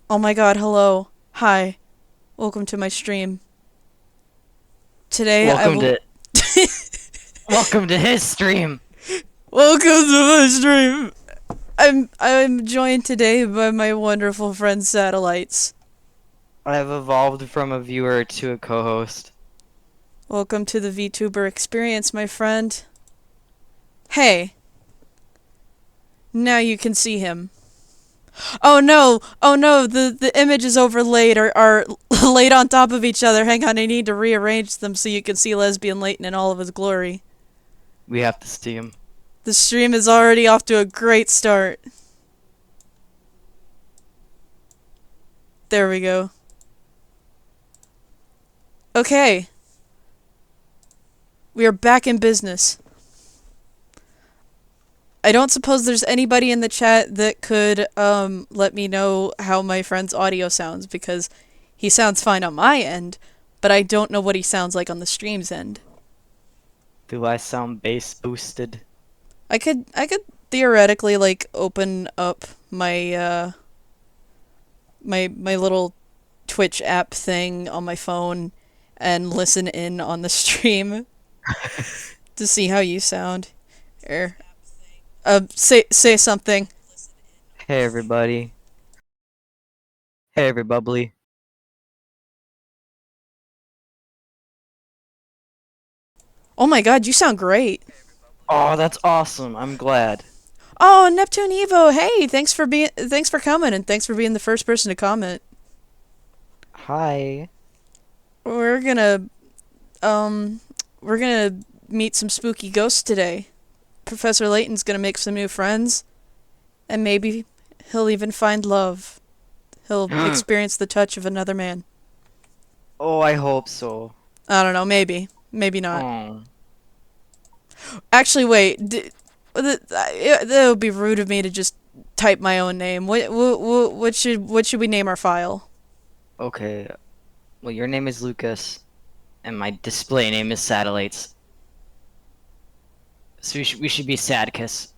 Oh my god, hello. Hi. Welcome to my stream. Today I Welcome will to welcome to his stream. Welcome to my stream. I'm joined today by my wonderful friend Satellites. I've evolved from a viewer to a co-host. Welcome to the VTuber experience, my friend. Hey, now you can see him. Oh no! Oh no, the images overlaid are laid on top of each other. Hang on, I need to rearrange them so you can see lesbian Layton in all of his glory. We have to see him. The stream is already off to a great start. There we go. Okay. We are back in business. I don't suppose there's anybody in the chat that could let me know how my friend's audio sounds, because he sounds fine on my end, but I don't know what he sounds like on the stream's end. Do I sound bass boosted? I could theoretically like open up my little Twitch app thing on my phone and listen in on the stream to see how you sound. Here. Say something. Hey everybody. Hey everybody. Oh my god, you sound great. Oh, that's awesome. I'm glad. Oh, Neptune Evo, hey, thanks for coming and thanks for being the first person to comment. Hi. We're gonna um we're gonna meet some spooky ghosts today. Professor Layton's gonna make some new friends, and maybe he'll even find love. He'll experience the touch of another man. Oh, I hope so. I don't know, maybe. Maybe not. Oh. Actually, wait. That would be rude of me to just type my own name. What should we name our file? Okay. Well, your name is Lucas, and my display name is Satellites. So we should be Sadkiss.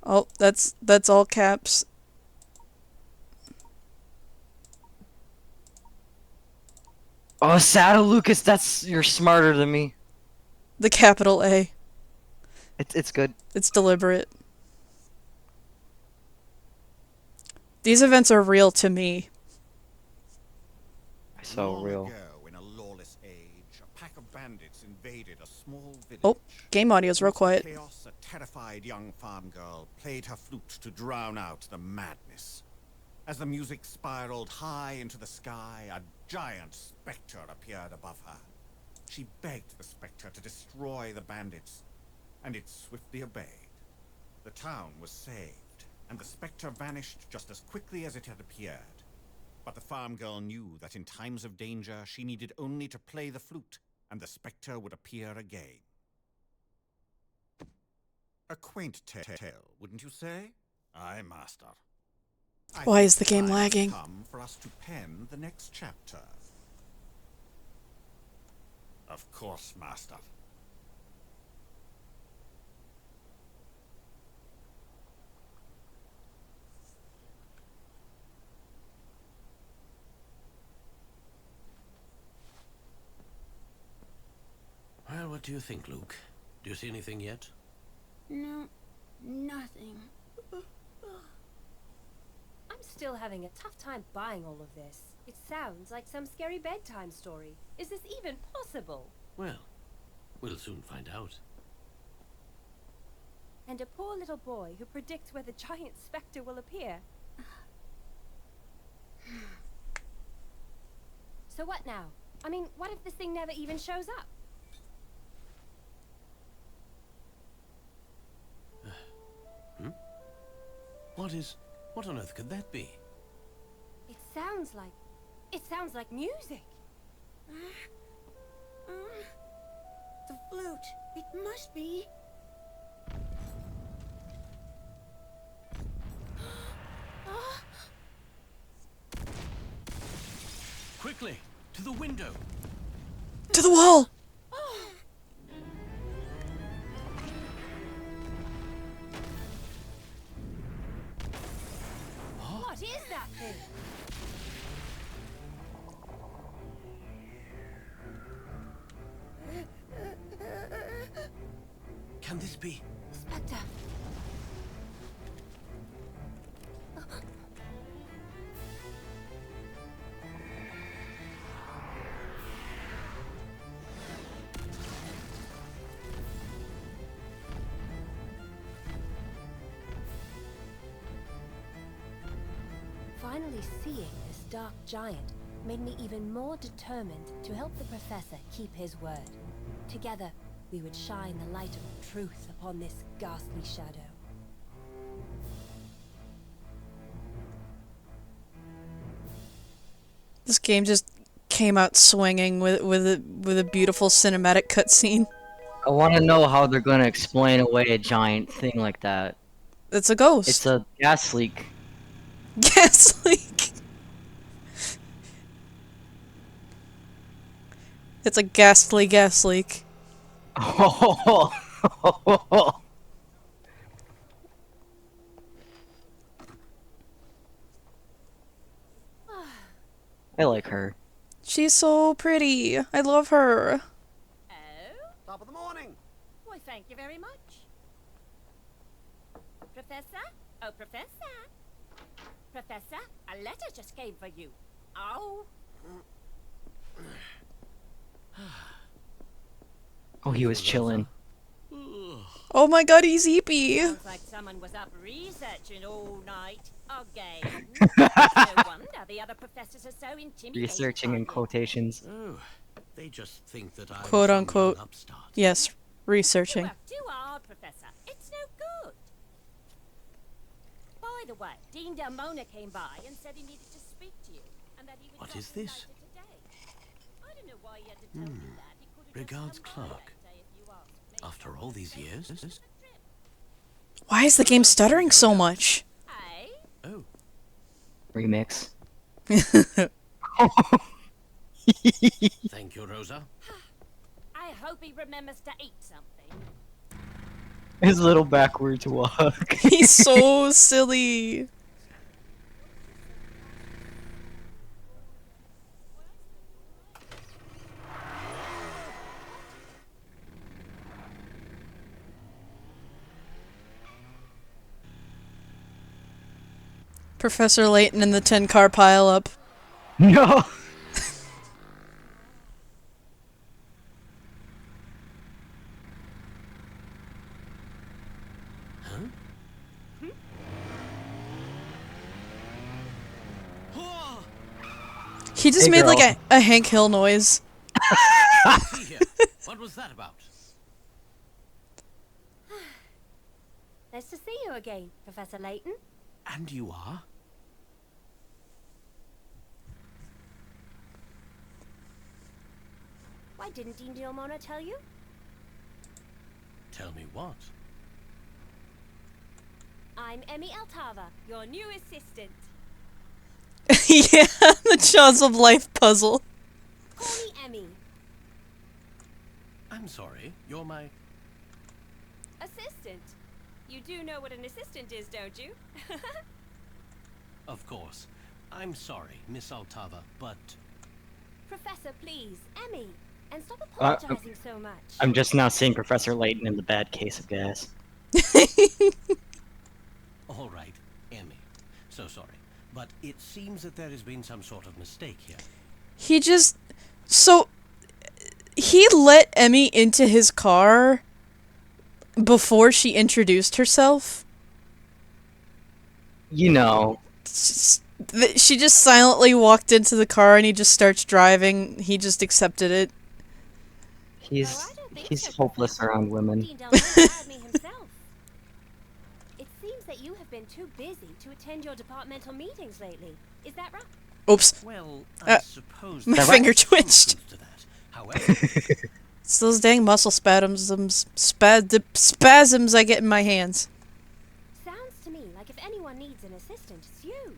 Oh, that's all caps. Oh, Saddle Lucas, you're smarter than me. The capital A. It's good. It's deliberate. These events are real to me. So Long real. ago, in a lawless age, a pack of bandits invaded a small Oh, village. game audio's real Amidst the quiet. chaos, a terrified young farm girl played her flute to drown out the madness. As the music spiraled high into the sky, a giant specter appeared above her. She begged the specter to destroy the bandits, and it swiftly obeyed. The town was saved, and the specter vanished just as quickly as it had appeared. But the farm girl knew that in times of danger, she needed only to play the flute, and the specter would appear again. A quaint tale, wouldn't you say? Aye, master. I Why think is the game time has lagging? come for us to pen the next chapter. Of course, master. Well, what do you think, Luke? Do you see anything yet? No, nothing. I'm still having a tough time buying all of this. It sounds like some scary bedtime story. Is this even possible? Well, we'll soon find out. And a poor little boy who predicts where the giant specter will appear. So what now? I mean, what if this thing never even shows up? What on earth could that be? It sounds like music. The flute. It must be. Quickly, to the window! To the wall. that thing? Can this be? Specter. Finally seeing this dark giant made me even more determined to help the professor keep his word. Together, we would shine the light of truth upon this ghastly shadow. This game just came out swinging with a beautiful cinematic cutscene. I want to know how they're gonna explain away a giant thing like that. It's a ghost. It's a gas leak. Gas leak. It's a ghastly gas leak. Oh, I like her. She's so pretty. I love her. Oh? Top of the morning. Why, thank you very much. Professor? Oh, Professor? Professor, a letter just came for you. Oh. Oh, he was chilling. Oh my god, he's eepy. Sounds like someone was up researching all night. Again. No wonder the other professors are so intimidated. Researching by in you. quotations. Oh, they just think that I'm Quote some unquote. young upstart. Yes, You researching. work too hard, Professor. It's no good. By the way, Dean Delmona came by and said he needed to speak to you, and that he would What drop is in this? later today. I don't know why he had to tell me that. He could have just Regards, come by Clark. that day if you asked me. After all these years? Why is the game stuttering so much? Hey? Oh, Remix. thank you, Rosa. I hope he remembers to eat something. His little backwards walk. He's so silly. Professor Layton in the 10-car pileup. No! He just Hey, made like girl. a Hank Hill noise. See here. What was that about? Nice to see you again, Professor Layton. And you are? Why didn't Dean Delmona tell you? Tell me what? I'm Emmy Altava, your new assistant. Yeah, the Jaws of Life puzzle. Call me Emmy. I'm sorry, you're my... Assistant. You do know what an assistant is, don't you? Of course. I'm sorry, Miss Altava, but... Professor, please, Emmy. And stop Uh, apologizing so much. I'm just now seeing Professor Layton in the bad case of gas. All right, Emmy. So sorry. But it seems that there has been some sort of mistake here. He just... So... He let Emmy into his car before she introduced herself. You know. She just silently walked into the car and he just starts driving. He just accepted it. Oh, I He's don't think he's so, hopeless Professor. around women. Dean Delmona hired me himself. It seems that you have been too busy to attend your departmental meetings lately. Is that right? Oops. Well, Uh, I suppose... my there's finger some twitched. truth to that. However, It's those dang muscle spasms I get in my hands. Sounds to me like if anyone needs an assistant, it's you.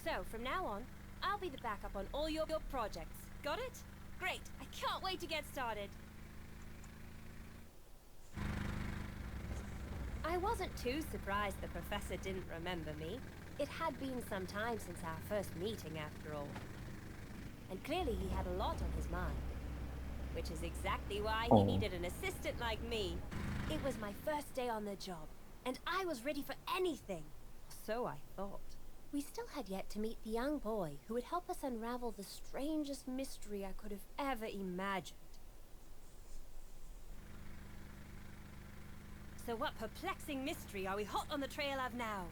So, from now on, I'll be the backup on all your projects. Got it? Great. I can't wait to get started. I wasn't too surprised the professor didn't remember me. It had been some time since our first meeting, after all. And clearly he had a lot on his mind. Which is exactly why he Oh. needed an assistant like me. It was my first day on the job, and I was ready for anything. So I thought. We still had yet to meet the young boy who would help us unravel the strangest mystery I could have ever imagined. So what perplexing mystery are we hot on the trail of now?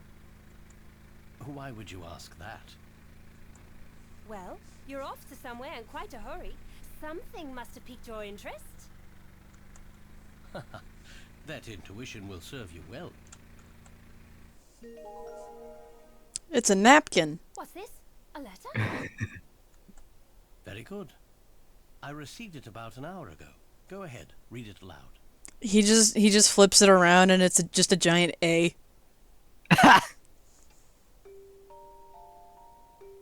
Why would you ask that? Well, you're off to somewhere in quite a hurry. Something must have piqued your interest. That intuition will serve you well. It's a napkin. What's this? A letter? Very good. I received it about an hour ago. Go ahead, read it aloud. He just flips it around and it's just a giant A.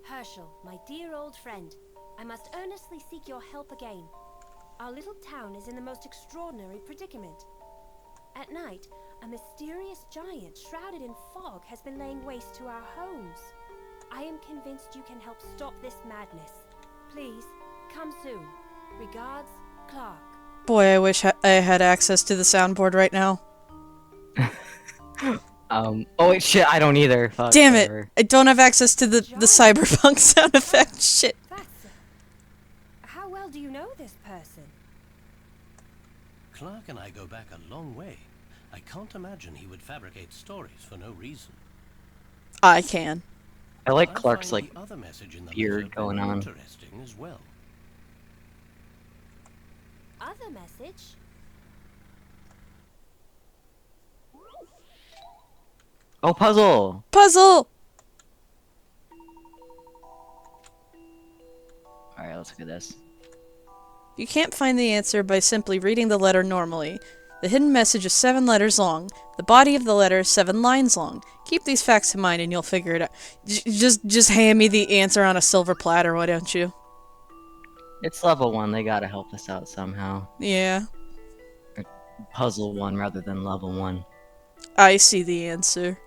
Herschel, my dear old friend, I must earnestly seek your help again. Our little town is in the most extraordinary predicament. At night, a mysterious giant shrouded in fog has been laying waste to our homes. I am convinced you can help stop this madness. Please, come soon. Regards, Clark. Boy, I wish I had access to the soundboard right now. Oh wait, shit, I don't either. Fuck, Damn it! whatever. I don't have access to the cyberpunk sound effect. Shit. That's how well do you know this person? Clark and I go back a long way. I can't imagine he would fabricate stories for no reason. I can. I like I Clark's find like the other message in the beard letter going very on. interesting as well. Other message? Oh, puzzle. Puzzle! Alright, let's look at this. You can't find the answer by simply reading the letter normally. The hidden message is 7 letters long. The body of the letter is 7 lines long. Keep these facts in mind and you'll figure it out. Just hand me the answer on a silver platter, why don't you? It's level 1, they gotta help us out somehow. Yeah. Puzzle 1 rather than level 1. I see the answer.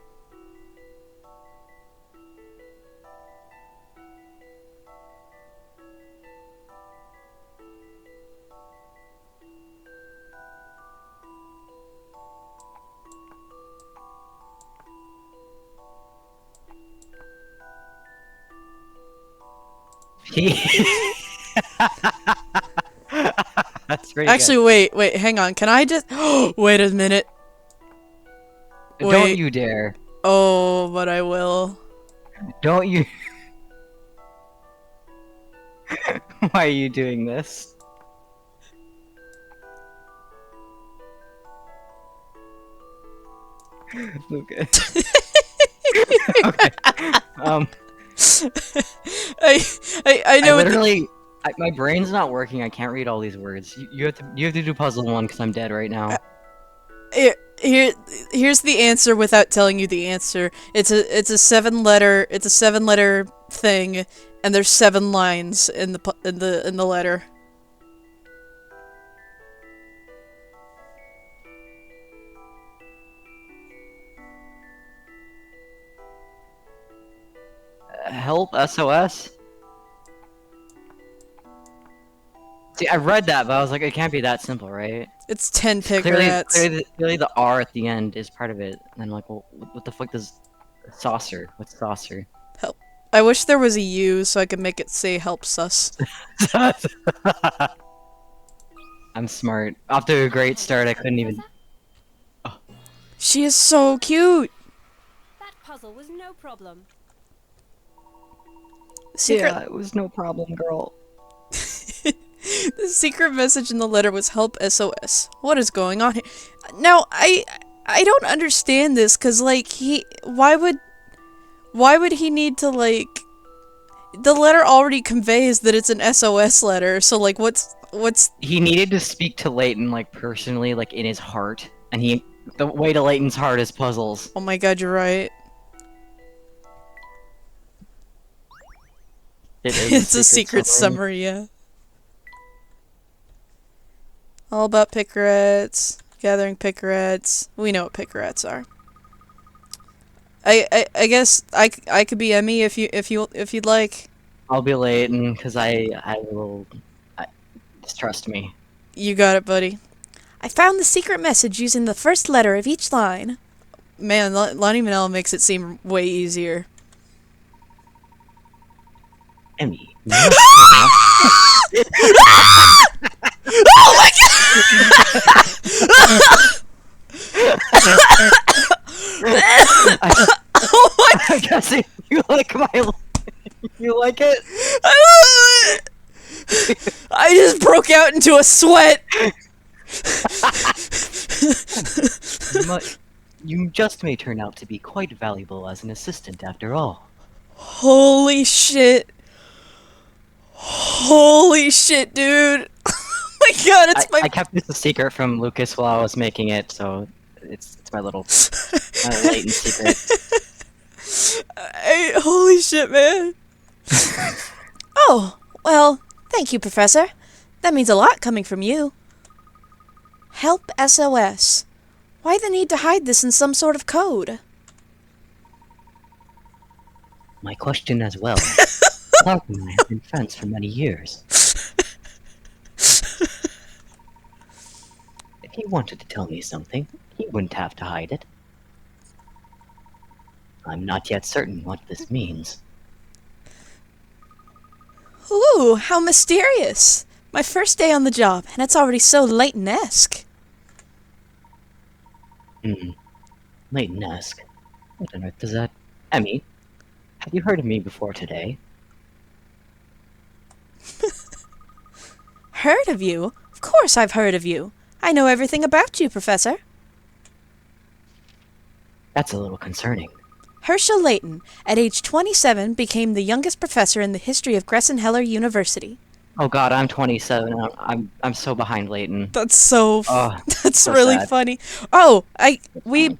That's pretty Actually, wait, hang on. Can I just... wait a minute. good. wait. Don't you dare. Oh, but I will. Don't you... Why are you doing this? Okay. Okay. I know I what the- literally... my brain's not working, I can't read all these words. You have to do puzzle 1 because I'm dead right now. Here's the answer without telling you the answer. It's a 7 letter thing, and there's 7 lines in the letter. Help, SOS? See, I read that, but I was like, it can't be that simple, right? It's 10 Clearly, pigrats. clearly the R at the end is part of it. And I'm like, well, what the fuck does saucer? What's saucer? Help. I wish there was a U so I could make it say helps us. I'm smart. Off to a great start. I couldn't even. She is so cute. That puzzle was no problem. Secret. Yeah, it was no problem, girl. The secret message in the letter was help SOS. What is going on here? Now, I don't understand this, cause like why would he need to like, the letter already conveys that it's an SOS letter, so like what's He needed to speak to Layton like personally, like in his heart, and the way to Layton's heart is puzzles. oh my god, you're right. It is It's a secret summary, yeah. All about pick rats, gathering pick rats. We know what pick rats are. I guess I could be Emmy if you'd like. I'll be Layton, because I will... just trust me. You got it, buddy. I found the secret message using the first letter of each line. Man, Lonnie Manella makes it seem way easier. Emmy, you must turn out... Oh my I, Oh my I guess you like my... You like it? I just broke out into a sweat. You just may turn out to be quite valuable as an assistant after all. Holy shit. Holy shit, dude. Oh my god, it's I kept this a secret from Lucas while I was making it, so it's my little latent secret. Holy shit, man. Oh, well, thank you, Professor. That means a lot coming from you. Help SOS. Why the need to hide this in some sort of code? My question as well. Clark and I have been friends for many years. If he wanted to tell me something, he wouldn't have to hide it. I'm not yet certain what this means. Ooh, how mysterious. My first day on the job, and it's already so Layton-esque. Layton-esque. What on earth does that... Emmy, have you heard of me before today? Heard of you? Of course I've heard of you. I know everything about you, Professor. That's a little concerning. Herschel Layton, at age 27, became the youngest professor in the history of Gressenheller University. Oh god, I'm 27. I'm so behind Layton. That's so... Oh, that's so really sad. funny. Oh, we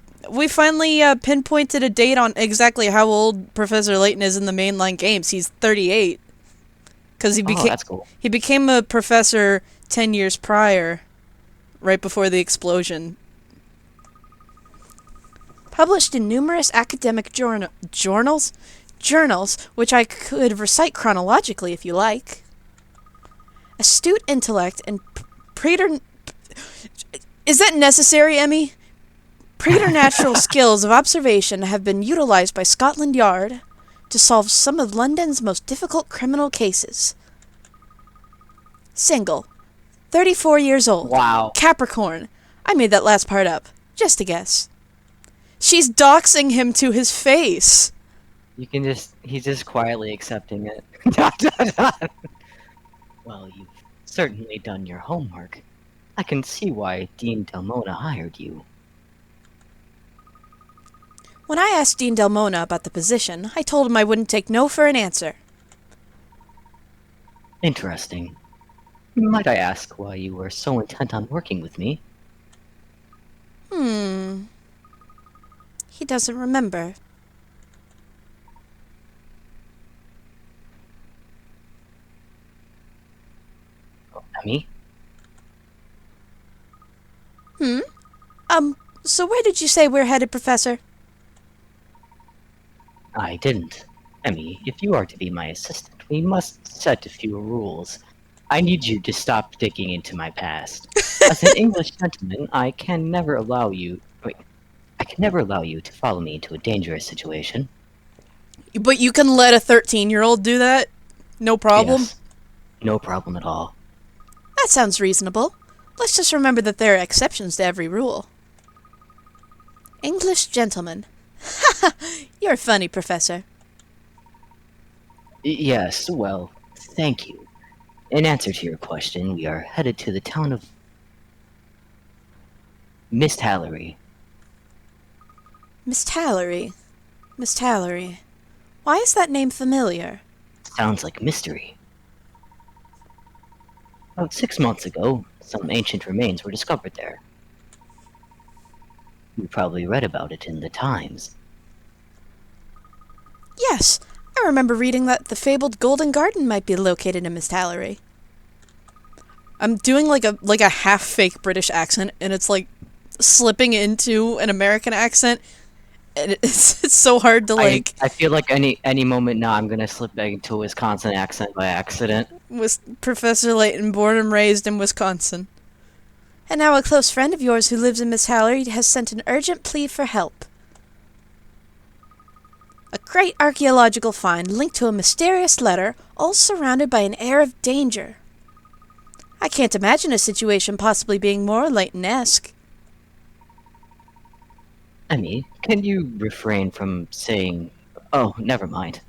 finally pinpointed a date on exactly how old Professor Layton is in the mainline games. He's 38. Because Oh, that's cool. he became a professor 10 years prior, right before the explosion. Published in numerous academic journals, which I could recite chronologically if you like. Astute intellect and is that necessary, Emmy? Preternatural skills of observation have been utilized by Scotland Yard to solve some of London's most difficult criminal cases. Single. 34 years old. Wow. Capricorn. I made that last part up. Just a guess. She's doxing him to his face. You can he's just quietly accepting it. Well, you've certainly done your homework. I can see why Dean Delmona hired you. When I asked Dean Delmona about the position, I told him I wouldn't take no for an answer. Interesting. Might I ask why you were so intent on working with me? He doesn't remember. Emmy? So where did you say we're headed, Professor? I didn't. Emmy, if you are to be my assistant, we must set a few rules. I need you to stop digging into my past. As an English gentleman, I can never allow you to follow me into a dangerous situation. But you can let a 13-year-old do that? No problem? Yes. No problem at all. That sounds reasonable. Let's just remember that there are exceptions to every rule. English gentleman. You're funny, Professor. Yes, well, thank you. In answer to your question, we are headed to the town of Mist Hallery. Miss Tallery. Miss Tallery. Why is that name familiar? Sounds like mystery. About 6 months ago, some ancient remains were discovered there. You probably read about it in the Times. Yes, I remember reading that the fabled Golden Garden might be located in Miss Tallery. I'm doing like a half-fake British accent, and it's like slipping into an American accent, And it's so hard to, like, I feel like any moment now I'm gonna slip back into a Wisconsin accent by accident. with Professor Layton, born and raised in Wisconsin. And now a close friend of yours who lives in Miss Hallery has sent an urgent plea for help. A great archaeological find linked to a mysterious letter, all surrounded by an air of danger. I can't imagine a situation possibly being more Layton-esque. Emmy, can you refrain from saying... Oh, never mind.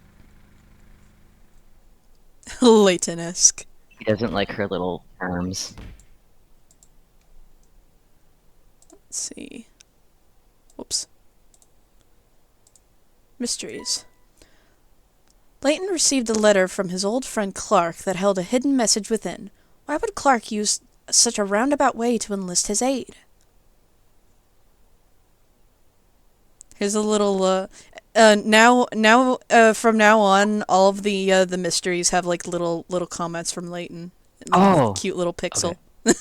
Layton-esque. He doesn't like her little terms. Let's see. Whoops. Mysteries. Layton received a letter from his old friend Clark that held a hidden message within. Why would Clark use such a roundabout way to enlist his aid? Here's a little, from now on, all of the mysteries have, like, little comments from Layton. Oh! Cute little pixel. Okay.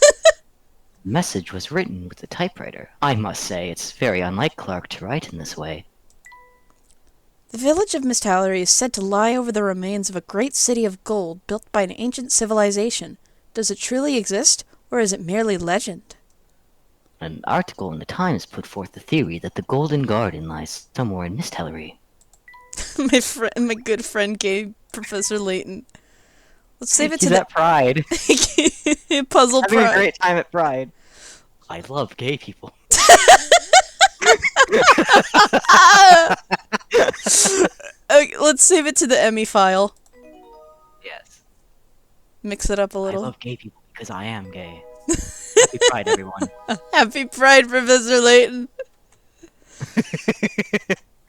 The message was written with a typewriter. I must say, it's very unlike Clark to write in this way. The village of Miss Hallery is said to lie over the remains of a great city of gold built by an ancient civilization. Does it truly exist, or is it merely legend? An article in the Times put forth the theory that the Golden Garden lies somewhere in Miss Hallery. My good friend gay Professor Layton. Let's save it to He's at Pride. Puzzle Having Pride. a great time at Pride. I love gay people. Okay, let's save it to the Emmy file. Yes. Mix it up a I little. love gay people because I am gay. Happy Pride, everyone. Happy Pride, Professor Layton.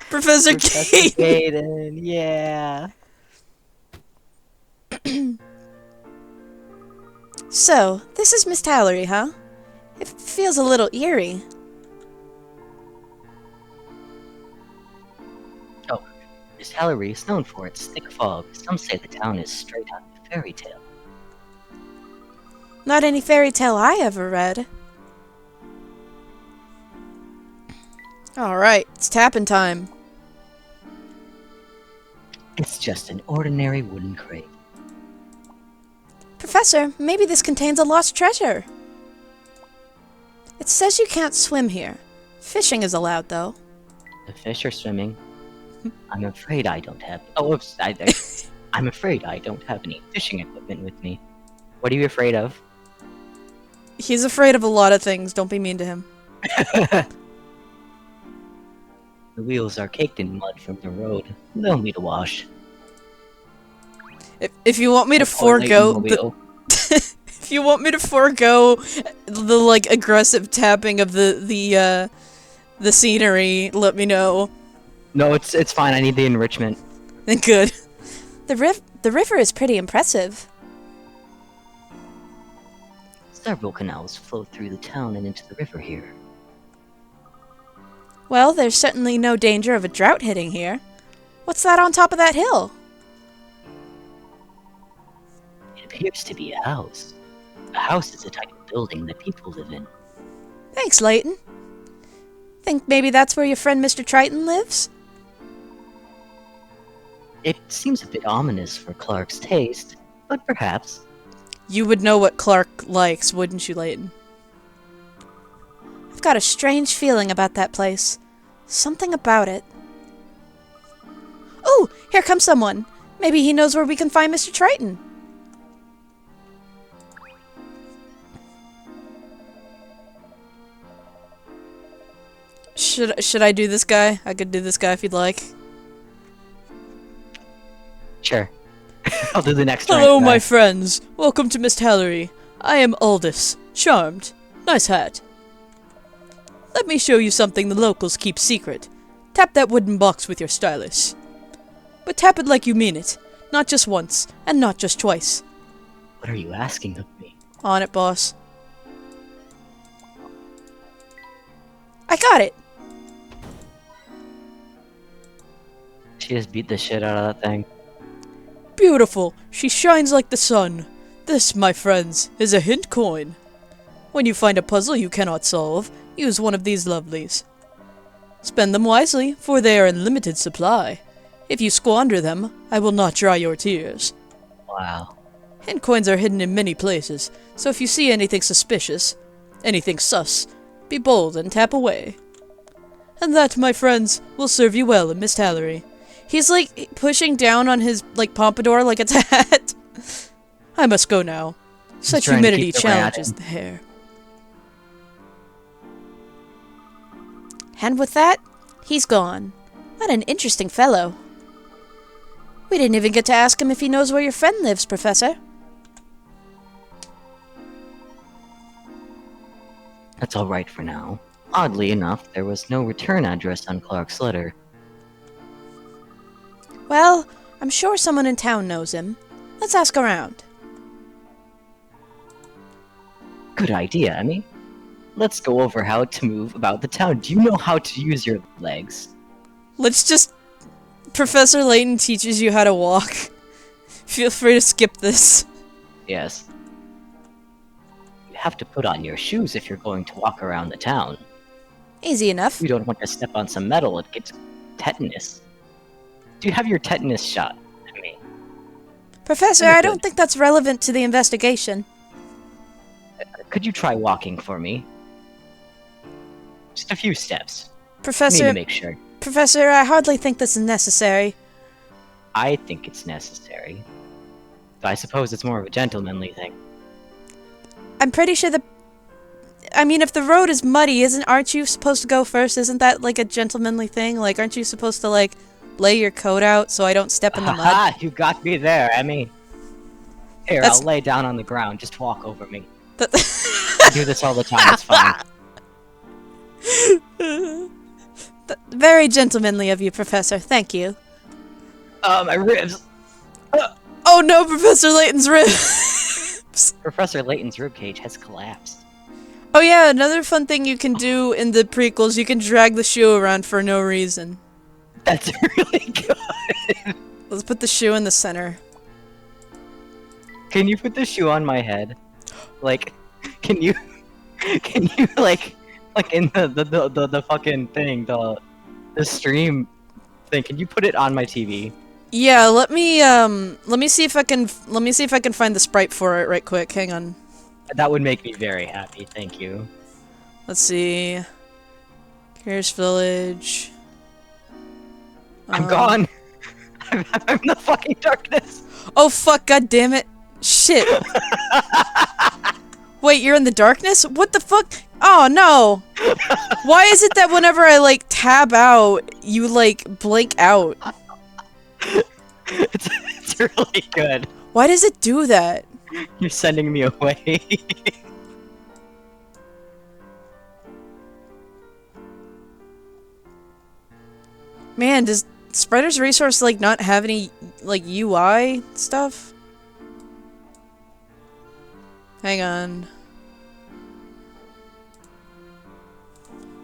Professor Kate. Gaten, yeah. So, this is Miss Hallery, huh? It feels a little eerie. Oh, Miss Hallery is known for its thick fog. Some say the town is straight out of a fairy tale. Not any fairy tale I ever read. Alright, it's tapping time. It's just an ordinary wooden crate. Professor, maybe this contains a lost treasure. It says you can't swim here. Fishing is allowed, though. The fish are swimming. I'm afraid I don't have... Oh, oops. I'm afraid I don't have any fishing equipment with me. What are you afraid of? He's afraid of a lot of things. Don't be mean to him. The wheels are caked in mud from the road. They'll need a wash. If you want me to forego if you want me to forego the like aggressive tapping of the scenery, let me know. No, it's fine. I need the enrichment. Good. The river is pretty impressive. Several canals flow through the town and into the river here. Well, there's certainly no danger of a drought hitting here. What's that on top of that hill? It appears to be a house. A house is a type of building that people live in. Thanks, Layton. Think maybe that's where your friend Mr. Triton lives? It seems a bit ominous for Clark's taste, but perhaps. You would know what Clark likes, wouldn't you, Layton? I've got a strange feeling about that place. Something about it. Oh, here comes someone. Maybe he knows where we can find Mr. Triton. Should I do this guy? I could do this guy if you'd like. Sure. I'll do the next Hello, rank my guy. friends. Welcome to Miss Hallery. I am Aldous. Charmed. Nice hat. Let me show you something the locals keep secret. Tap that wooden box with your stylus. But tap it like you mean it. Not just once, and not just twice. What are you asking of me? On it, boss. I got it! She just beat the shit out of that thing. Beautiful. She shines like the sun. This, my friends, is a hint coin. When you find a puzzle you cannot solve, use one of these lovelies. Spend them wisely, for they are in limited supply. If you squander them, I will not dry your tears. Wow. Hint coins are hidden in many places, so if you see anything suspicious, anything sus, be bold and tap away. And that, my friends, will serve you well in Miss Tallery. He's like pushing down on his like pompadour like it's a hat. I must go now. Such trying to humidity keep the rat challenges in. the hair. And with that, he's gone. What an interesting fellow. We didn't even get to ask him if he knows where your friend lives, Professor. That's all right for now. Oddly enough, there was no return address on Clark's letter. Well, I'm sure someone in town knows him. Let's ask around. Good idea, Emmy. Let's go over how to move about the town. Do you know how to use your legs? Let's just... Professor Layton teaches you how to walk. Feel free to skip this. Yes. You have to put on your shoes if you're going to walk around the town. Easy enough. You don't want to step on some metal and get tetanus. Do you have your tetanus shot, Emmy? Professor, I don't think that's relevant to the investigation. Could you try walking for me? Just a few steps. Need Professor, to make sure. Professor, I hardly think this is necessary. I think it's necessary. But I suppose it's more of a gentlemanly thing. I'm pretty sure I mean, if the road is muddy, aren't you supposed to go first? Isn't that like a gentlemanly thing? Like, aren't you supposed to like lay your coat out so I don't step in the mud? Ha! You got me there, Emmy. Here, That's- I'll lay down on the ground. Just walk over me. That- I do this all the time. It's fine. Very gentlemanly of you, Professor. Thank you. My ribs. Oh no, Professor Layton's ribs! Professor Layton's ribcage has collapsed. Oh yeah, another fun thing you can do in the prequels, you can drag the shoe around for no reason. That's really good. Let's put the shoe in the center. Can you put the shoe on my head? Like, can you like in the fucking thing, the stream thing? Can you put it on my TV? Yeah, let me see if I can find the sprite for it right quick. Hang on. That would make me very happy. Thank you. Let's see. Here's Village. I'm gone. I'm in the fucking darkness. Oh fuck, god damn it. Shit. Wait, you're in the darkness? What the fuck? Oh no. Why is it that whenever I like tab out, you like blink out? It's really good. Why does it do that? You're sending me away. Man, does Spreader's Resource like not have any like UI stuff? Hang on.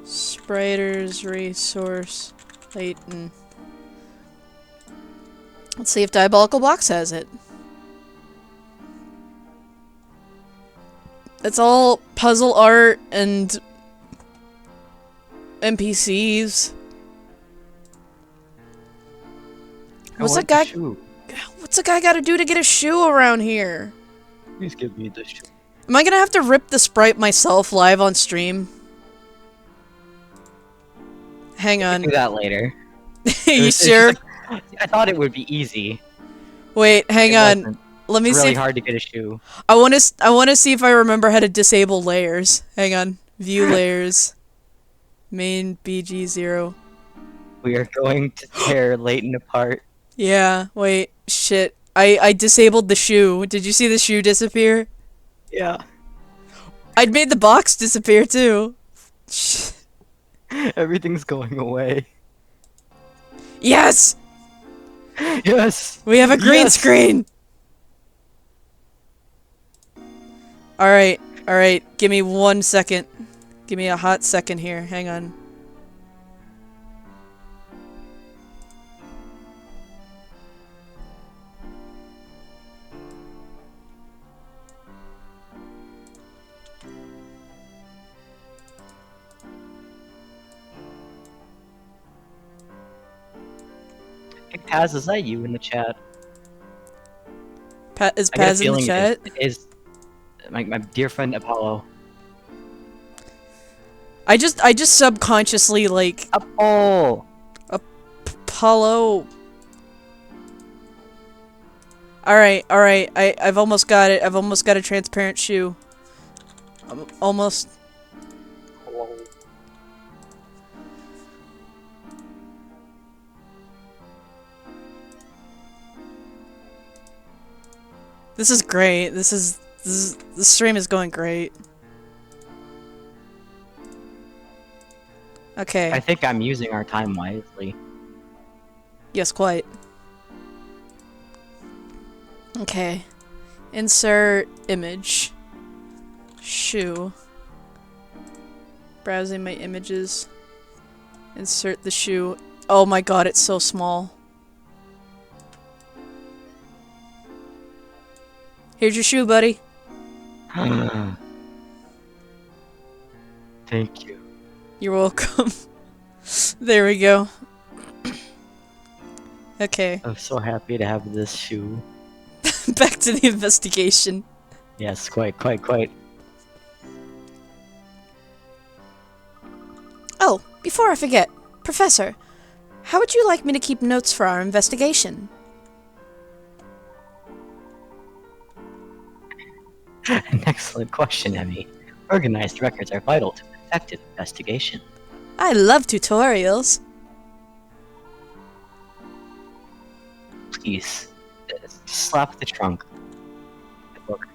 Spreader's Resource Layton. Let's see if Diabolical Box has it. It's all puzzle art and NPCs. What's a guy gotta do to get a shoe around here? Please give me the shoe. Am I gonna have to rip the sprite myself live on stream? Hang on. Do that later. You It's sure? just like- I thought it would be easy. Wait, hang It on. wasn't. Let me It's see. really If, hard to get a shoe. I wanna see if I remember how to disable layers. Hang on. View layers. Main BG0. We are going to tear Layton apart. Yeah. Wait. Shit. I disabled the shoe. Did you see the shoe disappear? Yeah. I'd made the box disappear too. Shit. Everything's going away. Yes! Yes! We have a green Yes! screen! Alright, alright. Give me 1 second. Give me a hot second here. Hang on. Paz, is that you in the chat? Is I get a Paz in the feeling chat? it is my dear friend Apollo. I just subconsciously like Apollo! Apollo. Alright, I've almost got it. I've almost got a transparent shoe. Almost. This is great. This stream is going great. Okay. I think I'm using our time wisely. Yes, quite. Okay. Insert image. Shoe. Browsing my images. Insert the shoe. Oh my god, it's so small. Here's your shoe, buddy. Thank you. You're welcome. There we go. Okay. I'm so happy to have this shoe. Back to the investigation. Yes, quite. Oh, before I forget, Professor, how would you like me to keep notes for our investigation? An excellent question, Emmy. Organized records are vital to effective investigation. I love tutorials. Please, slap the trunk. The book.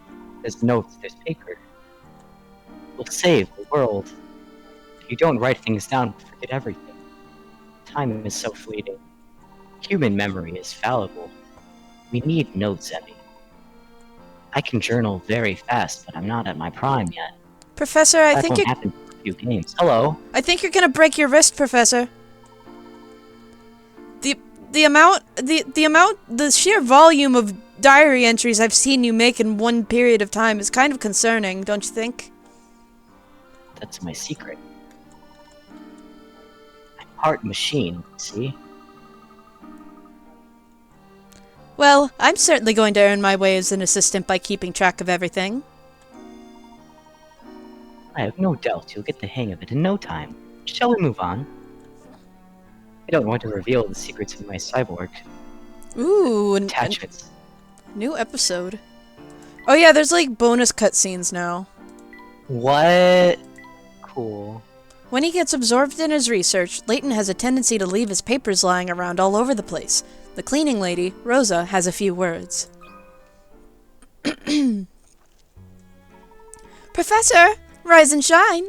There's notes, there's paper. We'll save the world. If you don't write things down, we'll forget everything. Time is so fleeting. Human memory is fallible. We need notes, Emmy. I can journal very fast, but I'm not at my prime yet. Professor, I That think won't you're happen for a few games. Hello? I think you're gonna break your wrist, Professor. The sheer volume of diary entries I've seen you make in one period of time is kind of concerning, don't you think? That's my secret. I'm part machine, see? Well, I'm certainly going to earn my way as an assistant by keeping track of everything. I have no doubt you'll get the hang of it in no time. Shall we move on? I don't want to reveal the secrets of my cyborg Ooh, a attachments. new episode. Oh yeah, there's like bonus cutscenes now. What? Cool. When he gets absorbed in his research, Layton has a tendency to leave his papers lying around all over the place. The cleaning lady, Rosa, has a few words. Professor, rise and shine.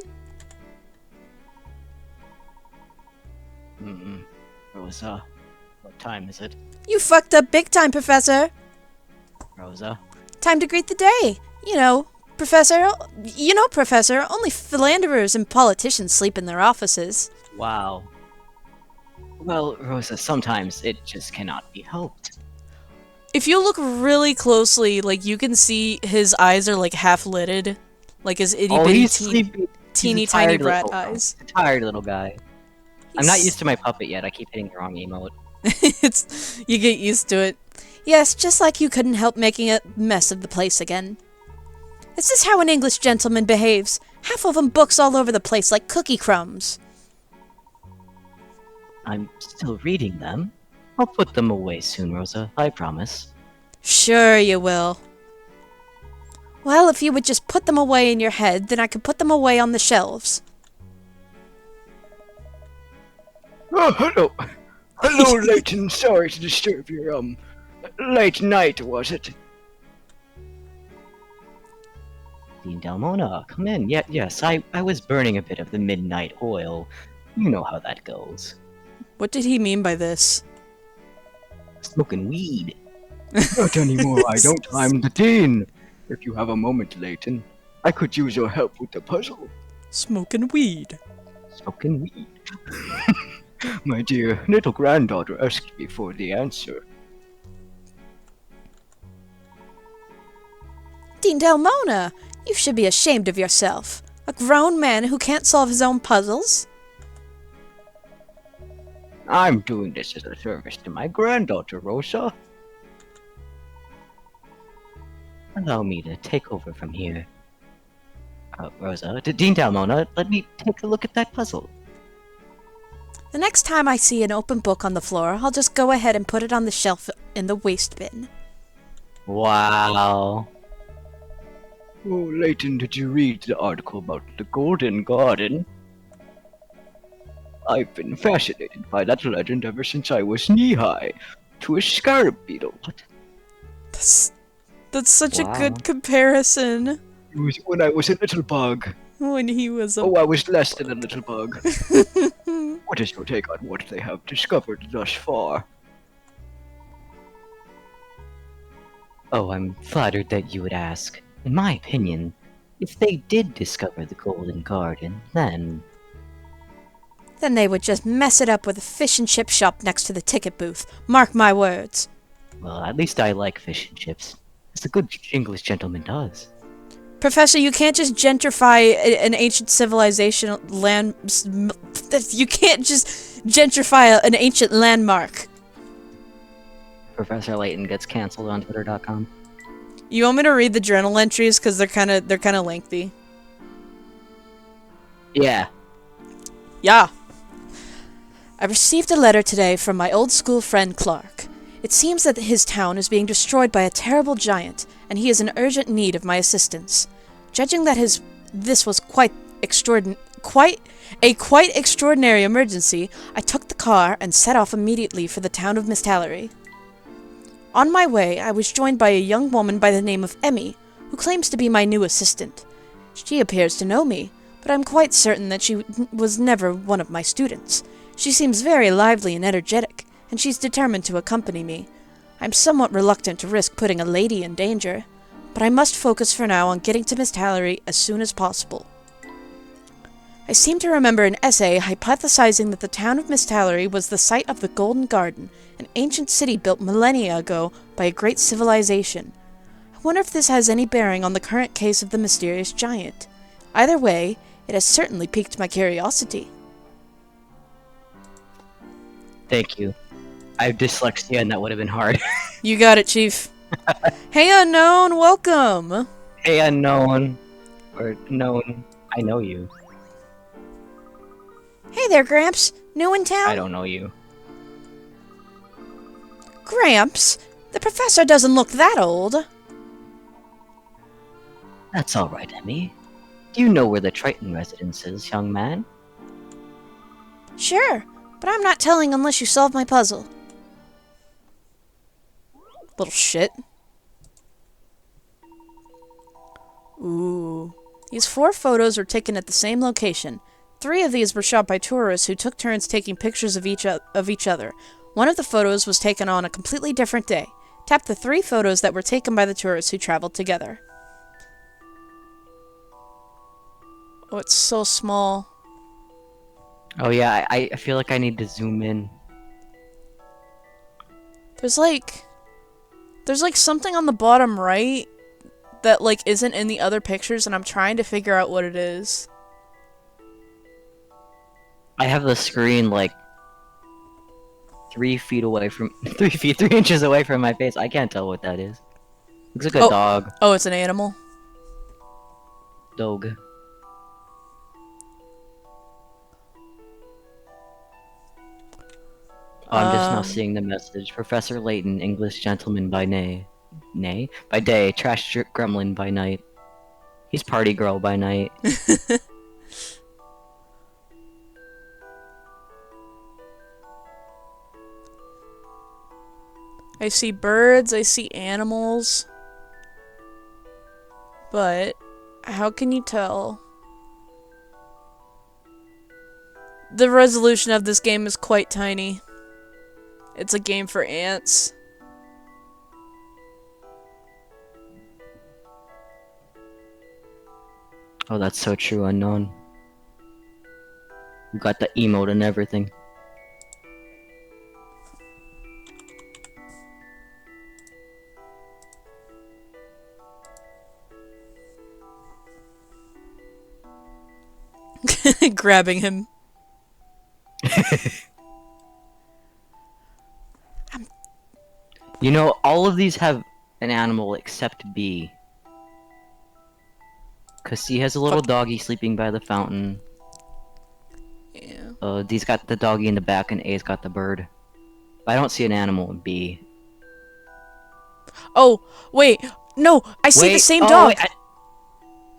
Rosa, what time is it? You fucked up big time, Professor. Rosa? Time to greet the day. Professor, only philanderers and politicians sleep in their offices. Wow. Well, Rosa, sometimes it just cannot be helped. If you look really closely, like, you can see his eyes are, like, half-lidded. Like his itty-bitty, sleepy. teeny He's a tiny tired brat little- eyes. He's a tired little guy. I'm not used to my puppet yet. I keep hitting the wrong emote. You get used to it. Yes, just like you couldn't help making a mess of the place again. Is this how an English gentleman behaves? Half of 'em books all over the place like cookie crumbs. I'm still reading them. I'll put them away soon, Rosa. I promise. Sure you will. Well, if you would just put them away in your head, then I could put them away on the shelves. Oh, hello. Hello, Layton. Sorry to disturb your, late night, was it? Dean Delmona, come in. Yes, I was burning a bit of the midnight oil. You know how that goes. What did he mean by this? Smoking weed. Not anymore, I don't. I'm the Dean. If you have a moment, Layton, I could use your help with the puzzle. Smoking weed. Smoking weed. My dear little granddaughter asked me for the answer. Dean Delmona, you should be ashamed of yourself. A grown man who can't solve his own puzzles? I'm doing this as a service to my granddaughter, Rosa. Allow me to take over from here. Rosa, Dean Dalmona, let me take a look at that puzzle. The next time I see an open book on the floor, I'll just go ahead and put it on the shelf in the waste bin. Wow. Oh, Layton, did you read the article about the Golden Garden? I've been fascinated by that legend ever since I was knee-high to a scarab beetle. What? That's such a Wow. good comparison. It was when I was a little bug. When he was a... Oh, I was less than a little bug. What is your take on what they have discovered thus far? Oh, I'm flattered that you would ask. In my opinion, if they did discover the Golden Garden, then... Then they would just mess it up with a fish and chip shop next to the ticket booth. Mark my words. Well, at least I like fish and chips. As a good English gentleman does. Professor, you can't just gentrify an ancient civilization land... You can't just gentrify an ancient landmark. Professor Layton gets cancelled on Twitter.com. You want me to read the journal entries because they're kind of lengthy? Yeah. Yeah. I received a letter today from my old school friend Clark. It seems that his town is being destroyed by a terrible giant, and he is in urgent need of my assistance. Judging that this was quite extraordinary emergency, I took the car and set off immediately for the town of Mistallery. On my way, I was joined by a young woman by the name of Emmy, who claims to be my new assistant. She appears to know me, but I'm quite certain that she was never one of my students. She seems very lively and energetic, and she's determined to accompany me. I'm somewhat reluctant to risk putting a lady in danger, but I must focus for now on getting to Mistallery as soon as possible. I seem to remember an essay hypothesizing that the town of Mistallery was the site of the Golden Garden, an ancient city built millennia ago by a great civilization. I wonder if this has any bearing on the current case of the mysterious giant. Either way, it has certainly piqued my curiosity. Thank you. I have dyslexia and that would have been hard. You got it, Chief. Hey, unknown, welcome! Hey, unknown. Or known. I know you. Hey there, Gramps. New in town? I don't know you. Gramps, the professor doesn't look that old. That's alright, Emmy. Do you know where the Triton residence is, young man? Sure, but I'm not telling unless you solve my puzzle. Little shit. Ooh. These 4 photos were taken at the same location. 3 of these were shot by tourists who took turns taking pictures of each other. One of the photos was taken on a completely different day. Tap the 3 photos that were taken by the tourists who traveled together. Oh, it's so small. Oh yeah, I feel like I need to zoom in. There's like something on the bottom right that like isn't in the other pictures, and I'm trying to figure out what it is. I have the screen like 3 feet away from 3 inches away from my face. I can't tell what that is. Looks like a dog. Oh, it's an animal. Dog. Oh, I'm just now seeing the message. Professor Layton, English gentleman by by day, trash gremlin by night. He's party girl by night. I see birds, I see animals. But how can you tell? The resolution of this game is quite tiny. It's a game for ants. Oh, that's so true, unknown. You got the emote and everything. Grabbing him. You know, all of these have an animal except B. Cause C has a little Fuck. doggy sleeping by the fountain. Yeah. D's got the doggy in the back, and A's got the bird. I don't see an animal in B. Oh, wait. No, I see the same dog. Wait,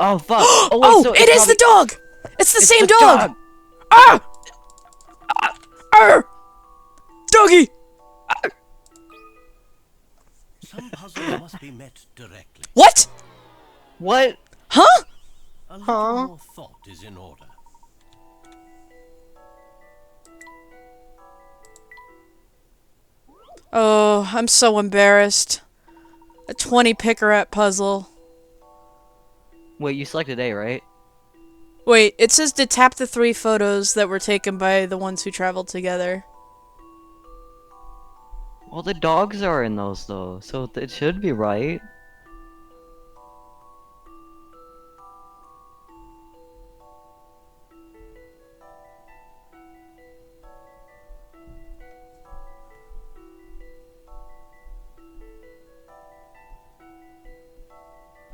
oh fuck! Oh wait, Oh, so it it's is the probably- dog! It's the it's same the dog! Ah! Arr! Doggy! Some puzzles must be met directly. What? What? Huh? A little more thought is in order. Oh, I'm so embarrassed. A 20 picker-at puzzle. Wait, you selected A, right? Wait, it says to tap the 3 photos that were taken by the ones who traveled together. Well, the dogs are in those though, so it should be right.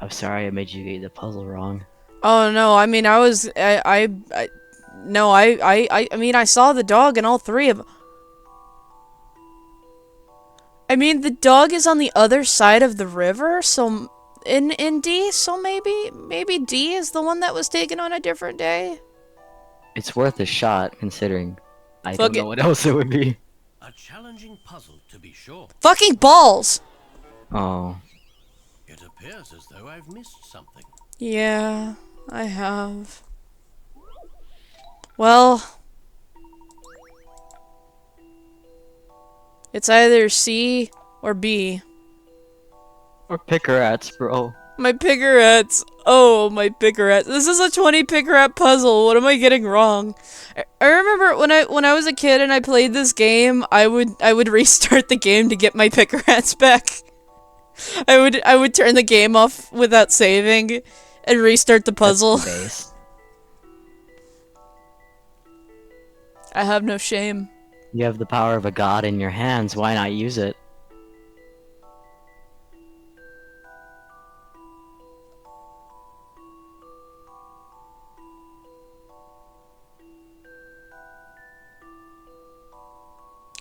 I'm sorry I made you get the puzzle wrong. Oh no, I mean, no, I mean, I saw the dog in all 3 of them. I mean, the dog is on the other side of the river, so in D, so maybe D is the one that was taken on a different day. It's worth a shot, considering I Fuck don't it. know what else it would be. A challenging puzzle, to be sure. Fucking balls! Oh. It appears as though I've missed something. Yeah, I have. Well, it's either C or B. Or picker-ats, bro. My pickerets. Oh, my pickerets. This is a 20 pickeret puzzle. What am I getting wrong? I remember when I was a kid and I played this game, I would restart the game to get my pickerets back. I would turn the game off without saving and restart the puzzle. That's the base. I have no shame. You have the power of a god in your hands, why not use it?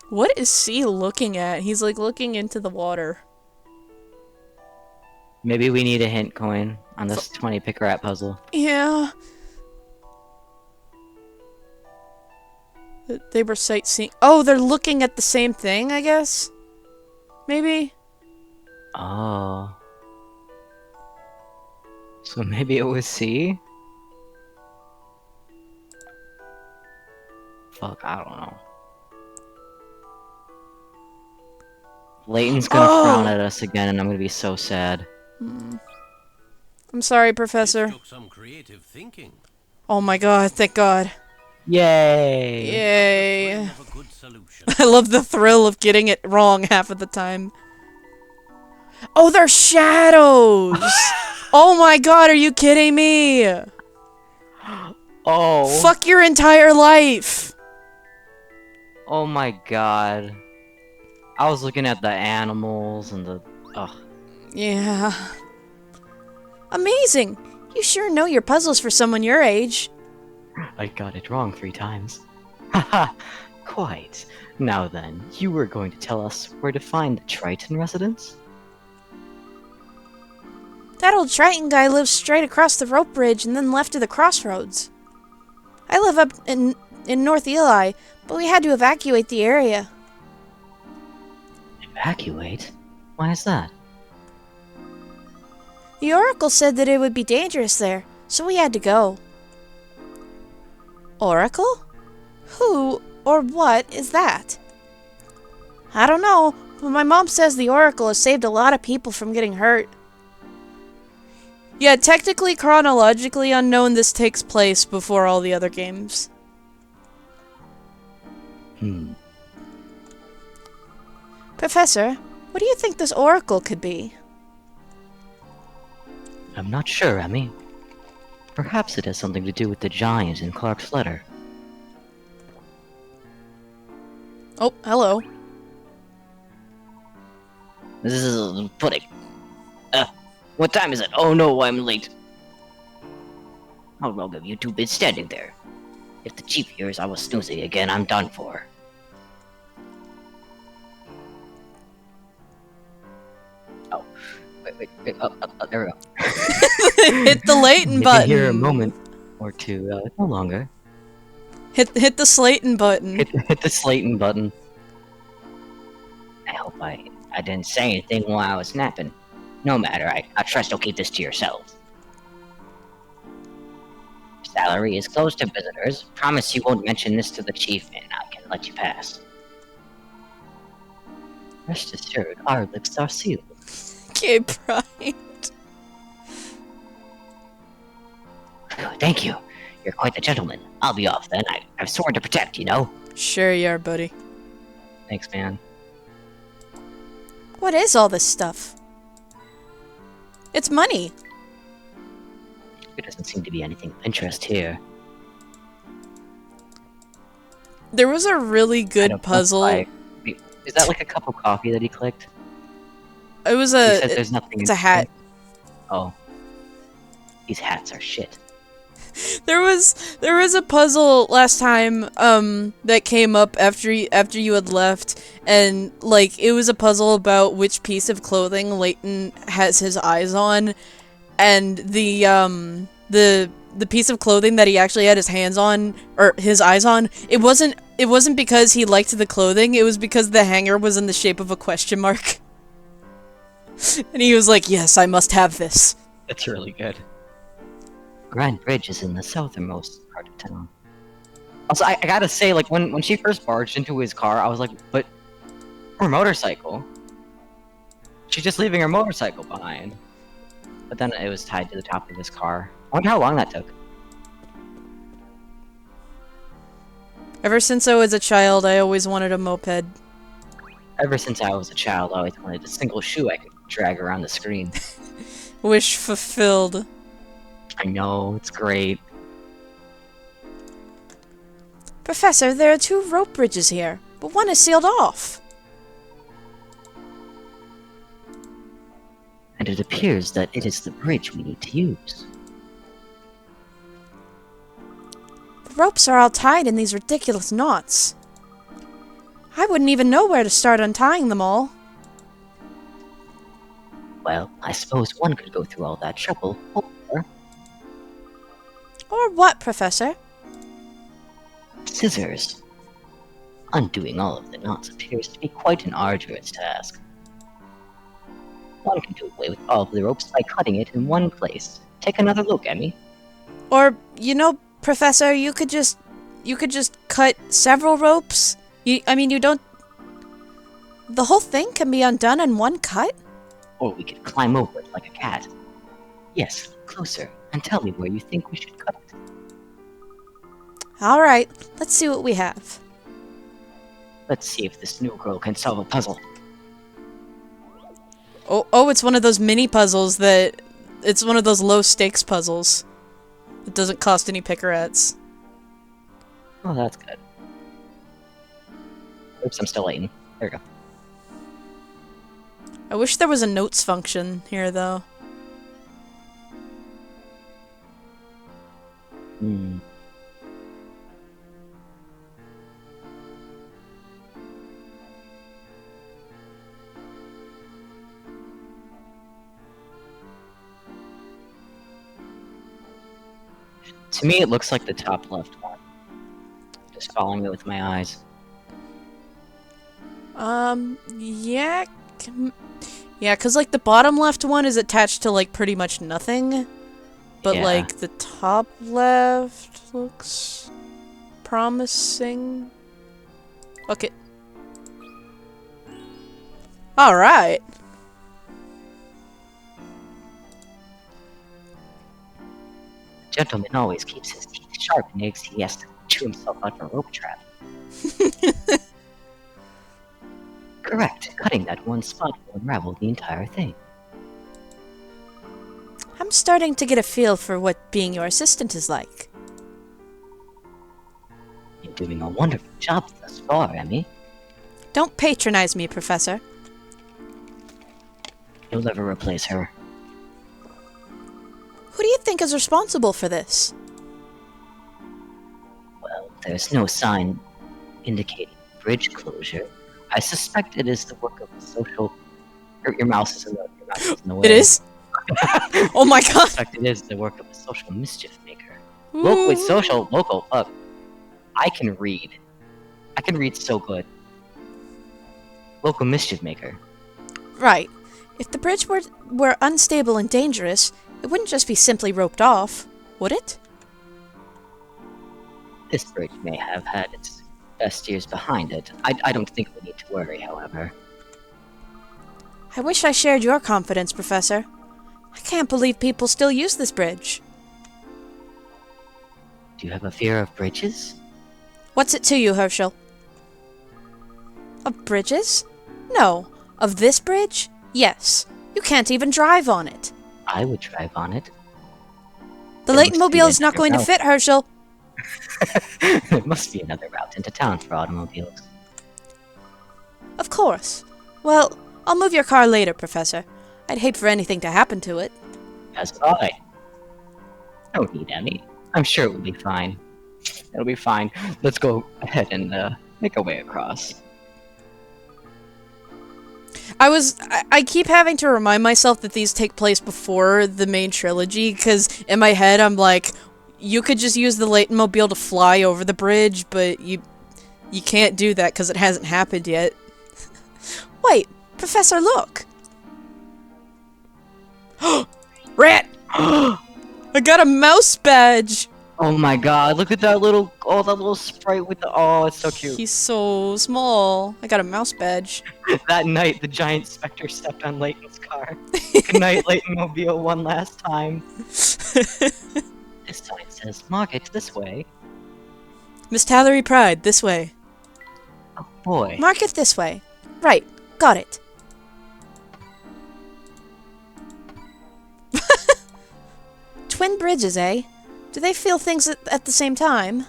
What is C looking at? He's like looking into the water. Maybe we need a hint coin on this 20 picker-at puzzle. Yeah. They were sightseeing. Oh, they're looking at the same thing, I guess? Maybe? Oh. So maybe it was C? Fuck, I don't know. Layton's gonna frown at us again, and I'm gonna be so sad. I'm sorry, Professor. This took some creative thinking. Oh my god, thank god. Yay! Yay. Of a good solution. I love the thrill of getting it wrong half of the time. Oh, they're shadows! Oh my god, are you kidding me? Oh! Fuck your entire life! Oh my god. I was looking at the animals and the... Ugh. Yeah. Amazing! You sure know your puzzles for someone your age. I got it wrong 3 times. Haha! Quite. Now then, you were going to tell us where to find the Triton residence? That old Triton guy lives straight across the rope bridge and then left to the crossroads. I live up in North Eli, but we had to evacuate the area. Evacuate? Why is that? The Oracle said that it would be dangerous there, so we had to go. Oracle? Who or what is that? I don't know, but my mom says the Oracle has saved a lot of people from getting hurt. Yeah, technically, chronologically unknown, this takes place before all the other games. Professor, what do you think this Oracle could be? I'm not sure, Emmy. Perhaps it has something to do with the giant in Clark's letter. Oh, hello. This is pudding. What time is it? Oh no, I'm late. How long have you two been standing there? If the chief hears I was snoozing again, I'm done for. Oh, wait. There we go. Hit the Layton You button. can hear a moment or two, no longer. Hit the Slayton button. Hit the Slayton button. I hope I didn't say anything while I was napping. No matter, I trust you'll keep this to yourselves. Salary is closed to visitors. Promise you won't mention this to the chief and I can let you pass. Rest assured, our lips are sealed. Okay, Brian. Thank you. You're quite the gentleman. I'll be off then. I've sworn to protect, you know? Sure you are, buddy. Thanks, man. What is all this stuff? It's money. There doesn't seem to be anything of interest here. There was a really I good don't know puzzle. why- Wait, is that like a cup of coffee that he clicked? It was He a. said there's nothing. It's a hat. Oh. These hats are shit. There was a puzzle last time that came up after you had left, and like it was a puzzle about which piece of clothing Layton has his eyes on, and the piece of clothing that he actually had his hands on or his eyes on, it wasn't because he liked the clothing, it was because the hanger was in the shape of a question mark. And he was like, "Yes, I must have this." That's really good. Grand Bridge is in the southernmost part of town. Also, I gotta say, like, when she first barged into his car, I was like, but her motorcycle? She's just leaving her motorcycle behind. But then it was tied to the top of his car. I wonder how long that took. Ever since I was a child, I always wanted a moped. Ever since I was a child, I always wanted a single shoe I could drag around the screen. Wish fulfilled. I know, it's great. Professor, there are 2 rope bridges here, but one is sealed off. And it appears that it is the bridge we need to use. The ropes are all tied in these ridiculous knots. I wouldn't even know where to start untying them all. Well, I suppose one could go through all that trouble, or Or what, Professor? scissors. Undoing all of the knots appears to be quite an arduous task. One can do away with all of the ropes by cutting it in one place. Take another look, Emmy. Or, Professor, you could just cut several ropes. You don't... The whole thing can be undone in one cut? Or we could climb over it like a cat. Yes, closer, and tell me where you think we should cut it. Alright, let's see what we have. Let's see if this new girl can solve a puzzle. Oh, it's one of those mini puzzles that... It's one of those low-stakes puzzles. It doesn't cost any picarettes. Oh, that's good. Oops, I'm still waiting. There we go. I wish there was a notes function here, though. Hmm. To me, it looks like the top left one. Just following it with my eyes. Yeah... Yeah, because, like, the bottom left one is attached to, like, pretty much nothing. But, Yeah. like, the top left looks promising. Okay. Alright. The gentleman always keeps his teeth sharp in case he has to chew himself out of a rope trap. Correct. Cutting that one spot will unravel the entire thing. I'm starting to get a feel for what being your assistant is like. You're doing a wonderful job thus far, Emmy. Don't patronize me, Professor. You'll never replace her. Who do you think is responsible for this? Well, there's no sign indicating bridge closure. I suspect it is the work of a social... Your mouse is in the way. It is? Oh my I god! suspect it is the work of a social mischief maker. Ooh. Local, I can read. I can read so good. Local mischief maker. Right. If the bridge were unstable and dangerous, it wouldn't just be simply roped off, would it? This bridge may have had its best years behind it. I don't think we need to worry, however. I wish I shared your confidence, Professor. I can't believe people still use this bridge. Do you have a fear of bridges? What's it to you, Herschel? Of bridges? No. Of this bridge? Yes. You can't even drive on it. I would drive on it. The There Layton must be mobile is not another going to route. fit, Herschel. There must be another route into town for automobiles. Of course. Well, I'll move your car later, Professor. I'd hate for anything to happen to it. As would I. No need any. I'm sure it will be fine. It'll be fine. Let's go ahead and make our way across. I keep having to remind myself that these take place before the main trilogy, because in my head I'm like, you could just use the Layton mobile to fly over the bridge, but you can't do that because it hasn't happened yet. Wait, Professor, look! Rat! I got a mouse badge! Oh my god, look at that little sprite with the, oh, it's so cute. He's so small. I got a mouse badge. That night, the giant Specter stepped on Layton's car. Good night, Layton Mobile, one last time. This sign says, market this way. Miss Tallery Pride, this way. Oh boy. Market this way. Right, got it. Twin bridges, eh? Do they feel things at the same time?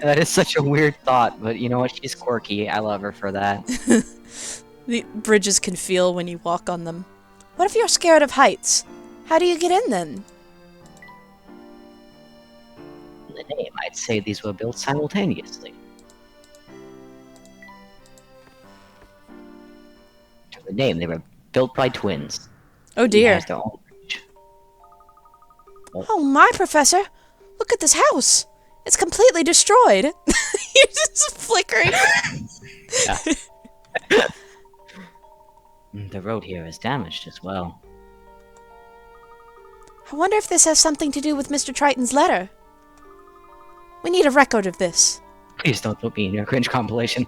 That is such a weird thought, but you know what? She's quirky. I love her for that. The bridges can feel when you walk on them. What if you're scared of heights? How do you get in then? In the name, I'd say these were built simultaneously. To the name, they were built by twins. Oh Each dear. has their own bridge. Oh my, Professor! Look at this house! It's completely destroyed! You're just flickering! Yeah. The road here is damaged as well. I wonder if this has something to do with Mr. Triton's letter. We need a record of this. Please don't put me in your cringe compilation.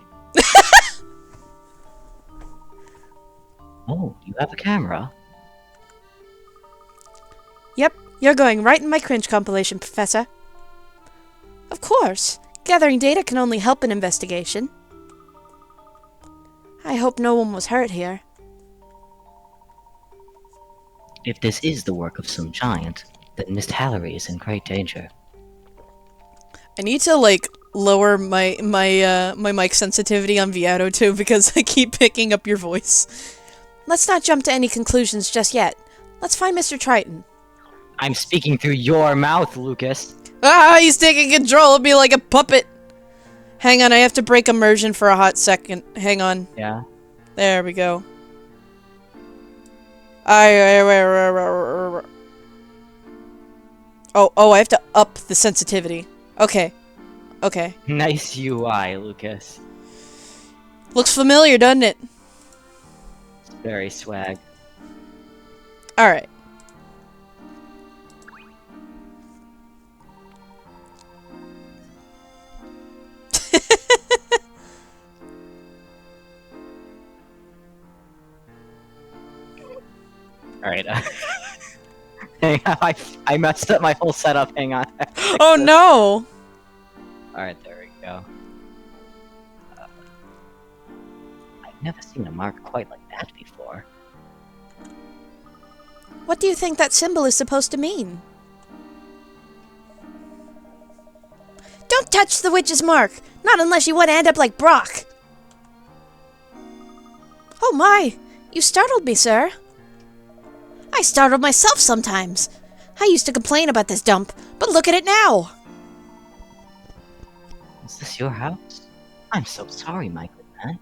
Oh, you have a camera? Yep, you're going right in my cringe compilation, Professor. Of course. Gathering data can only help an investigation. I hope no one was hurt here. If this is the work of some giant, then Miss Hallery is in great danger. I need to, like, lower my mic sensitivity on Viato, too, because I keep picking up your voice. Let's not jump to any conclusions just yet. Let's find Mr. Triton. I'm speaking through your mouth, Lucas. Ah, he's taking control of me like a puppet! Hang on, I have to break immersion for a hot second. Hang on. Yeah? There we go. Oh, I have to up the sensitivity. Okay. Okay. Nice UI, Lucas. Looks familiar, doesn't it? It's very swag. Alright. Alright, hang on, I messed up my whole setup, hang on. Oh no! Alright, there we go. I've never seen a mark quite like that before. What do you think that symbol is supposed to mean? Don't touch the witch's mark! Not unless you want to end up like Brock! Oh my! You startled me, sir. I startle myself sometimes. I used to complain about this dump, but look at it now. Is this your house? I'm so sorry, my good man.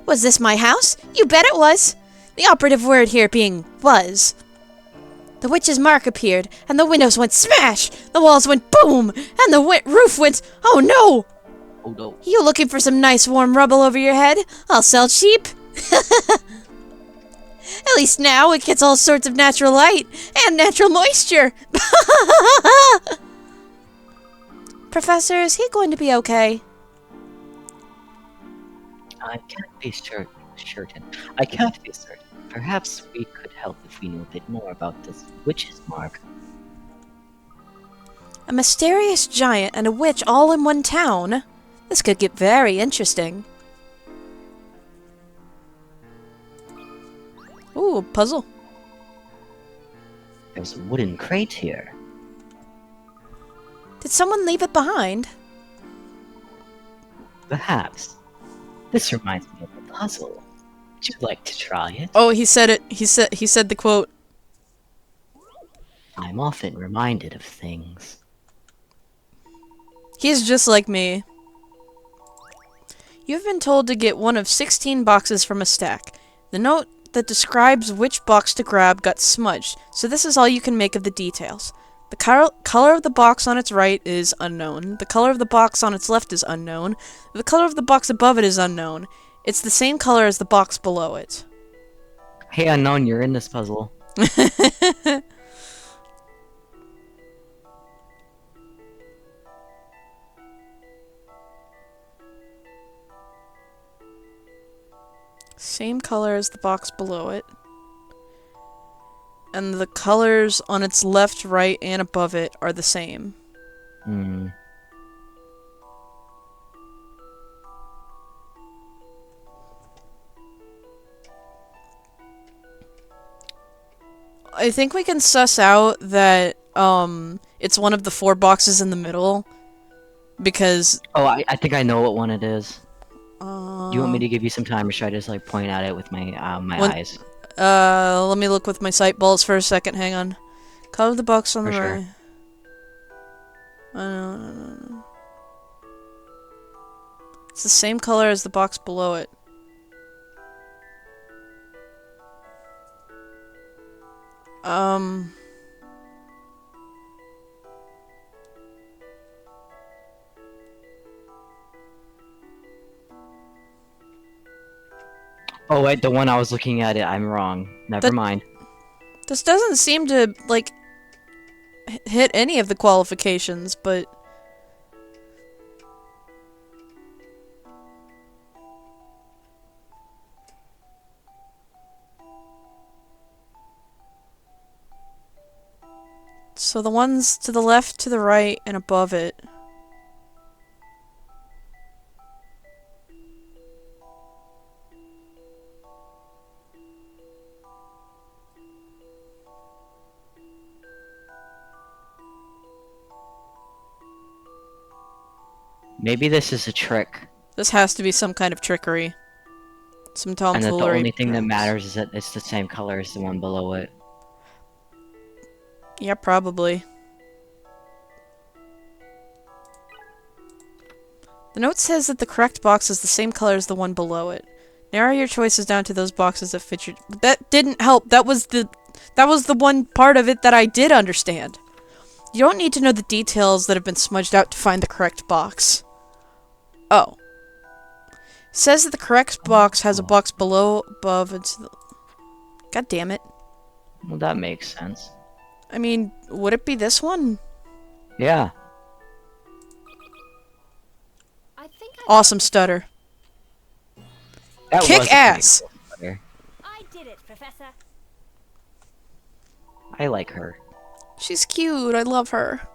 Was this my house? You bet it was. The operative word here being was. The witch's mark appeared, and the windows went smash, the walls went boom, and the roof went, oh no! Oh no. You looking for some nice warm rubble over your head? I'll sell cheap. At least now it gets all sorts of natural light and natural moisture. Professor, is he going to be okay? I can't be certain. I can't be certain. Perhaps we could help if we knew a bit more about this witch's mark. A mysterious giant and a witch all in one town? This could get very interesting. Ooh, a puzzle. There's a wooden crate here. Did someone leave it behind? Perhaps. This reminds me of a puzzle. Would you like to try it? Oh, he said it. He said the quote. I'm often reminded of things. He's just like me. You've been told to get one of 16 boxes from a stack. The note that describes which box to grab got smudged, so this is all you can make of the details. The color of the box on its right is unknown. The color of the box on its left is unknown. The color of the box above it is unknown. It's the same color as the box below it. Hey, unknown, you're in this puzzle. Same color as the box below it. And the colors on its left, right, and above it are the same. Hmm. I think we can suss out that, it's one of the 4 boxes in the middle. Because... Oh, I think I know what one it is. Do you want me to give you some time, or should I just, like, point at it with my, eyes? Let me look with my sight balls for a second, hang on. Color of the box on the For right. It's the same color as the box below it. Oh wait, the one I was looking at I'm wrong. Never mind. This doesn't seem to, like, hit any of the qualifications, but... So the ones to the left, to the right, and above it. Maybe this is a trick. This has to be some kind of trickery. Some And that the tomfoolery. only thing that perhaps. matters is that it's the same color as the one below it. Yeah, probably. The note says that the correct box is the same color as the one below it. Narrow your choices down to those boxes that fit your... That didn't help. That was the one part of it that I did understand. You don't need to know the details that have been smudged out to find the correct box. Oh. Says that the correct box has a box below, above, and to the... God damn it. Well, that makes sense. I mean, would it be this one? Yeah. I think Awesome stutter. That Kick was a pretty ass! cool sweater. I did it, Professor. I like her. She's cute. I love her.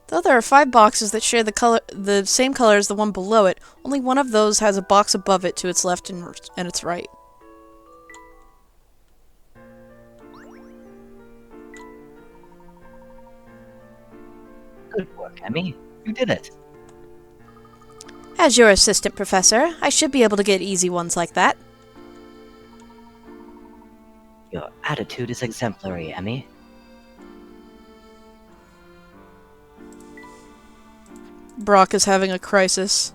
Though there are 5 boxes that share the same color as the one below it, only one of those has a box above it to its left and its right. Good work, Emmy. You did it. As your assistant, Professor, I should be able to get easy ones like that. Your attitude is exemplary, Emmy. Brock is having a crisis.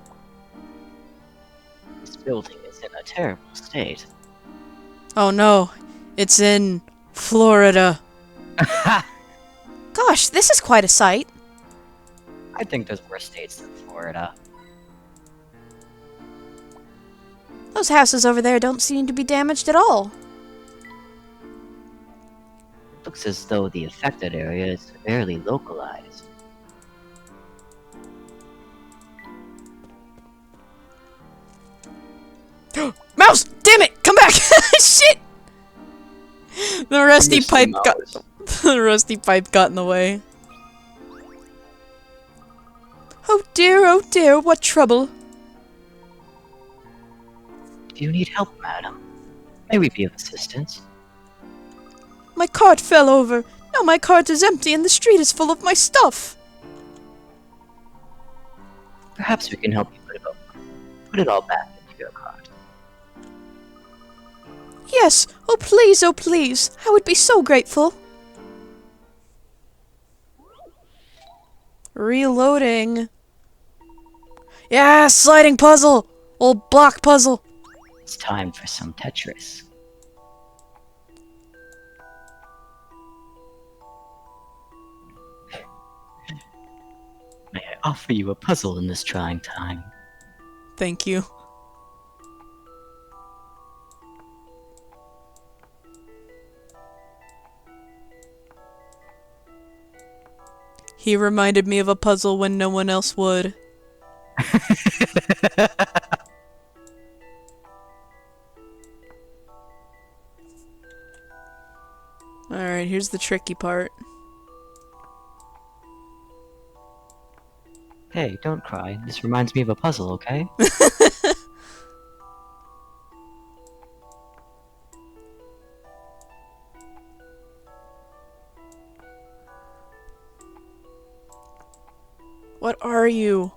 This building is in a terrible state. Oh no, it's in Florida. Gosh, this is quite a sight. I think there's worse states than Florida. Those houses over there don't seem to be damaged at all. It looks as though the affected area is severely localized. Mouse! Damn it! Come back! Shit! The rusty Mr. pipe got Mouse. the rusty pipe got in the way. Oh dear, what trouble? Do you need help, madam? May we be of assistance? My cart fell over. Now my cart is empty and the street is full of my stuff. Perhaps we can help you put it all back into your cart. Yes, oh please, I would be so grateful. Reloading. Yeah, sliding puzzle! Old block puzzle. It's time for some Tetris. May I offer you a puzzle in this trying time? Thank you. He reminded me of a puzzle when no one else would. Alright, here's the tricky part. Hey, don't cry. This reminds me of a puzzle, okay? What are you?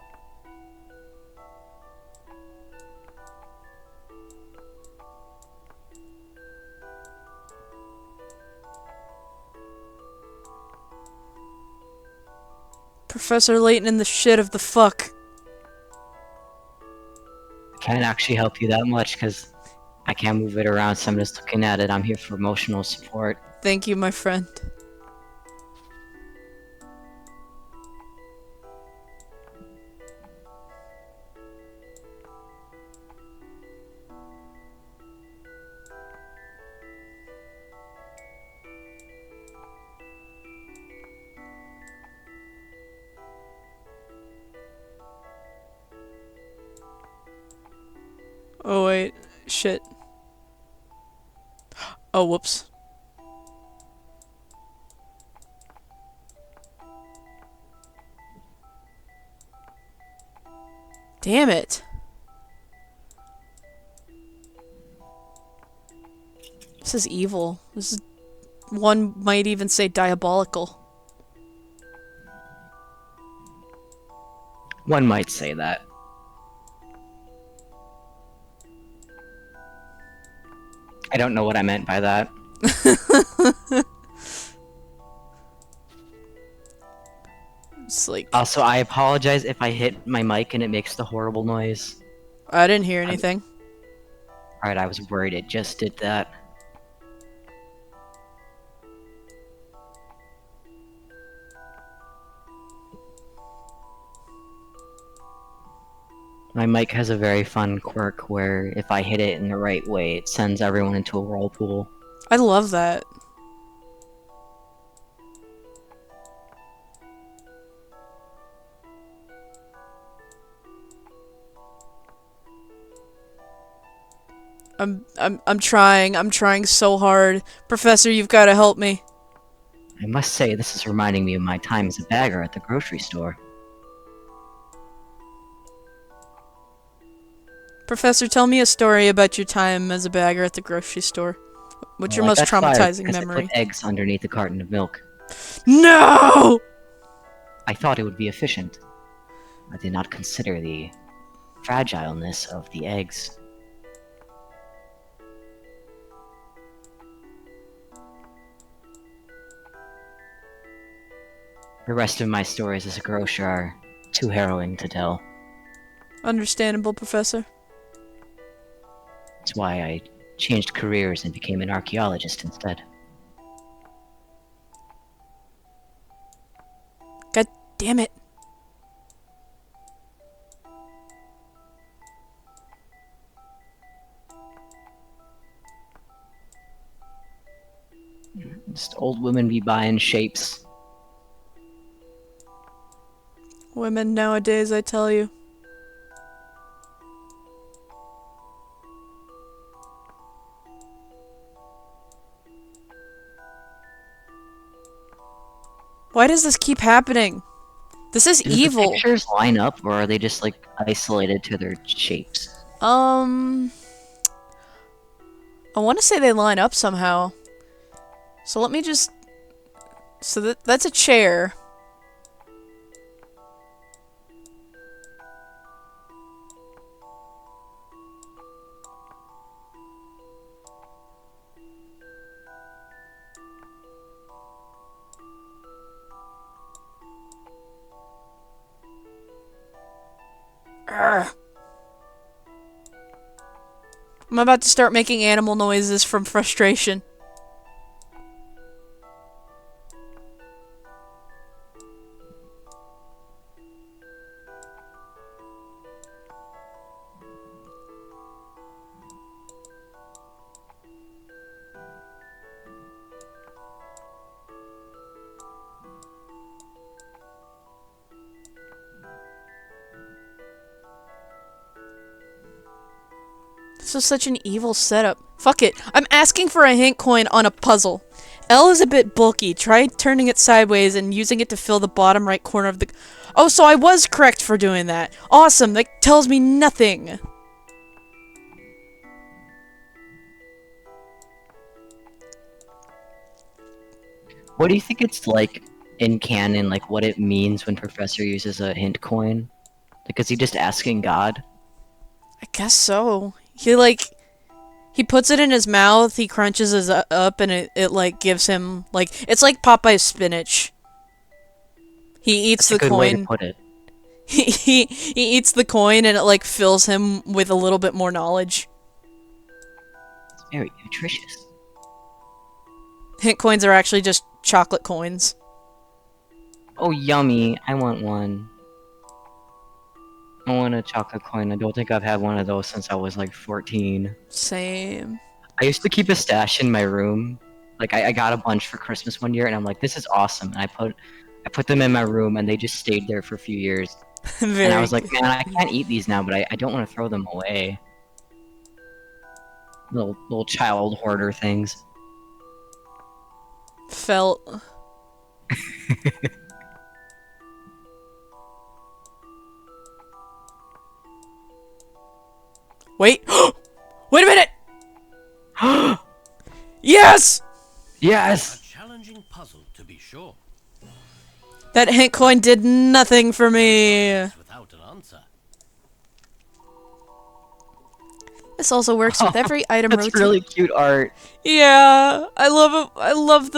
Professor Layton in the shit of the fuck. I can't actually help you that much because I can't move it around, so I'm just looking at it. I'm here for emotional support. Thank you, my friend. Oh wait, shit. Oh, whoops. Damn it. This is evil. This is, one might even say, diabolical. One might say that. I don't know what I meant by that. It's like, Also, I apologize if I hit my mic and it makes the horrible noise. I didn't hear anything. Alright, I was worried it just did that. My mic has a very fun quirk where if I hit it in the right way, it sends everyone into a whirlpool. I love that. I'm trying so hard. Professor, you've got to help me. I must say, this is reminding me of my time as a bagger at the grocery store. Professor, tell me a story about your time as a bagger at the grocery store. What's your Well, I most got fired traumatizing because I memory? put eggs underneath a carton of milk. No! I thought it would be efficient. I did not consider the fragileness of the eggs. The rest of my stories as a grocer are too harrowing to tell. Understandable, Professor. That's why I changed careers and became an archaeologist instead. God damn it. Just old women be buying shapes. Women nowadays, I tell you. Why does this keep happening? This is Do evil. the pictures line up, or are they just like isolated to their shapes? I want to say they line up somehow. So let me just... So that's a chair. Urgh. I'm about to start making animal noises from frustration. This is such an evil setup. Fuck it. I'm asking for a hint coin on a puzzle. L is a bit bulky. Try turning it sideways and using it to fill the bottom right corner of the... Oh, so I was correct for doing that. Awesome. That tells me nothing. What do you think it's like in canon, like what it means when Professor uses a hint coin? Like, is he just asking God? I guess so. He puts it in his mouth, he crunches it up, and it like, gives him, like... It's like Popeye's spinach. He eats That's the a good way to coin. put it. He eats the coin, and it, like, fills him with a little bit more knowledge. It's very nutritious. Hint coins are actually just chocolate coins. Oh, yummy. I want one. I want a chocolate coin. I don't think I've had one of those since I was like 14. Same. I used to keep a stash in my room. Like, I got a bunch for Christmas one year, and I'm like, this is awesome. And I put them in my room, and they just stayed there for a few years. Very And I was like, good. man, I can't eat these now, but I don't want to throw them away. Little child hoarder things. Felt. Wait. Wait a minute! Yes! A Yes! challenging puzzle, to be sure. That hint coin did nothing for me. Without an answer. This also works with every item That's rotation. really cute art. Yeah, I love it. I love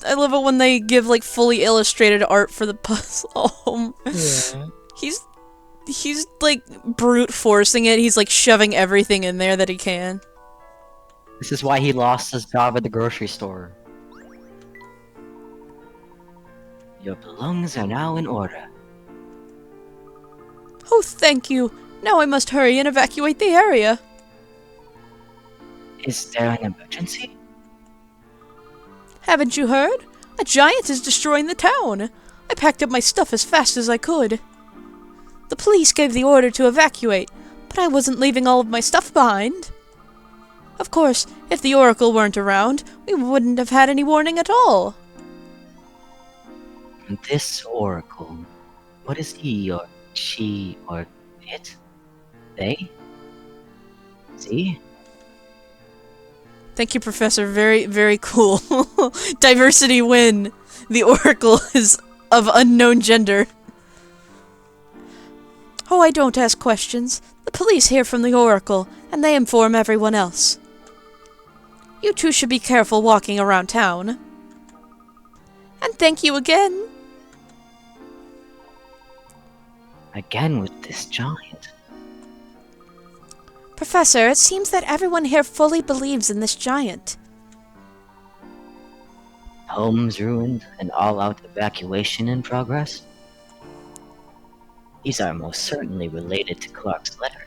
I love it when they give like fully illustrated art for the puzzle. Yeah. He's like brute forcing it. He's like shoving everything in there that he can. This is why he lost his job at the grocery store. Your belongings are now in order. Oh, thank you. Now I must hurry and evacuate the area. Is there an emergency? Haven't you heard? A giant is destroying the town. I packed up my stuff as fast as I could. The police gave the order to evacuate, but I wasn't leaving all of my stuff behind. Of course, if the Oracle weren't around, we wouldn't have had any warning at all. This oracle, what is he or she or it? They? See? Thank you, Professor. Very, very cool. Diversity win. The Oracle is of unknown gender. Oh, I don't ask questions. The police hear from the Oracle, and they inform everyone else. You two should be careful walking around town. And thank you again. Again with this giant. Professor, it seems that everyone here fully believes in this giant. Homes ruined, and all-out evacuation in progress. These are most certainly related to Clark's letter.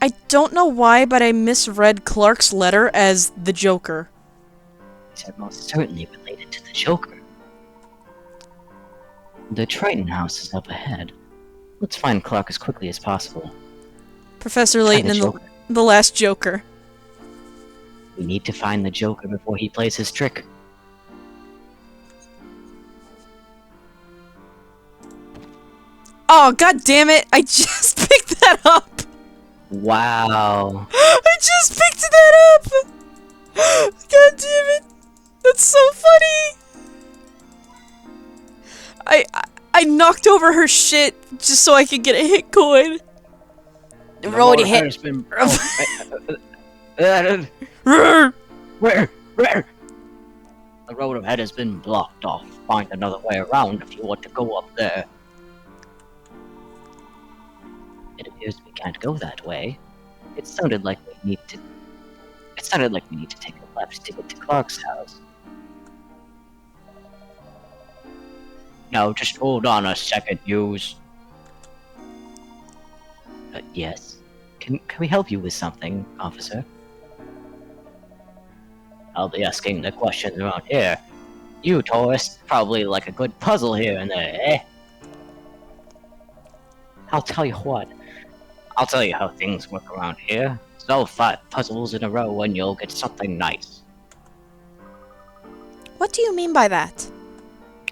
I don't know why, but I misread Clark's letter as the Joker. These are most certainly related to the Joker. The Triton house is up ahead. Let's find Clark as quickly as possible. Professor Layton and the last Joker. We need to find the Joker before he plays his trick. Oh, god damn it! I just picked that up! Wow. I just picked that up! God damn it! That's so funny! I knocked over her shit just so I could get a hit coin. Roll to hit. Where? The road ahead has been blocked off. Find another way around if you want to go up there. It appears we can't go that way. It sounded like we need to take a left to get to Clark's house. No, just hold on a second, yous. Yes. Can we help you with something, officer? I'll be asking the questions around here. You tourists probably like a good puzzle here and there, eh? I'll tell you what. I'll tell you how things work around here. Solve 5 puzzles in a row and you'll get something nice. What do you mean by that?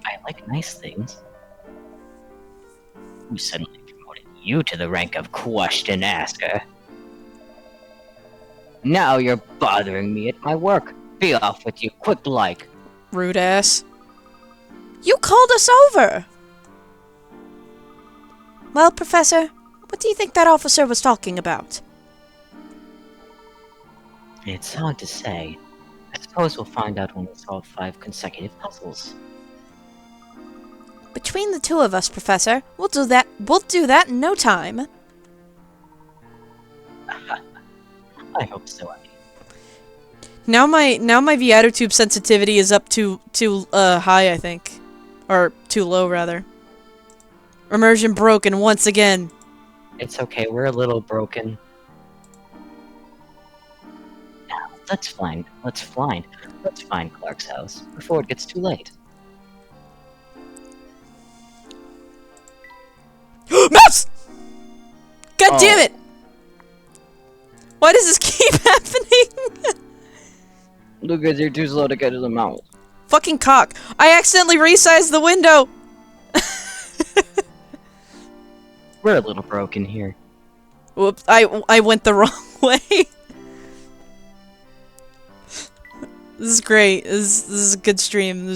I like nice things. Who suddenly promoted you to the rank of question asker? Now you're bothering me at my work. Be off with you, quick like. Rude ass. You called us over! Well, Professor, what do you think that officer was talking about? It's hard to say. I suppose we'll find out when we solve 5 consecutive puzzles. Between the two of us, Professor, we'll do that in no time. I hope so, Abby. Now my Viatotube sensitivity is up too high, I think. Or too low, rather. Immersion broken once again. It's okay, we're a little broken. Now, let's find Clark's house before it gets too late. Mouse! God damn it! Why does this keep happening? Because you're too slow to get to the mouse. Fucking cock. I accidentally resized the window. We're a little broken here. Whoops, I went the wrong way. This is great. This is a good stream.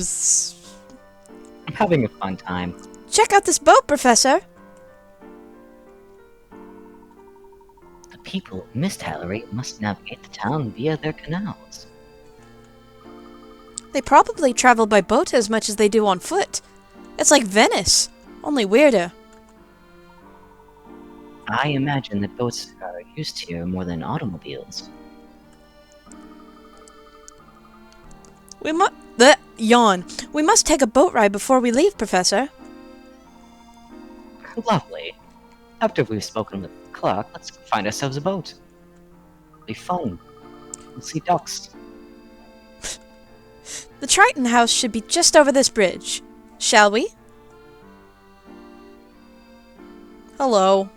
I'm having a fun time. Check out this boat, Professor. The people of Mist Hallery must navigate the town via their canals. They probably travel by boat as much as they do on foot. It's like Venice, only weirder. I imagine that boats are used here more than automobiles. Yawn. We must take a boat ride before we leave, Professor. Lovely. After we've spoken with Clark, let's find ourselves a boat. It'll be fun. We'll see ducks. The Triton house should be just over this bridge. Shall we? Hello.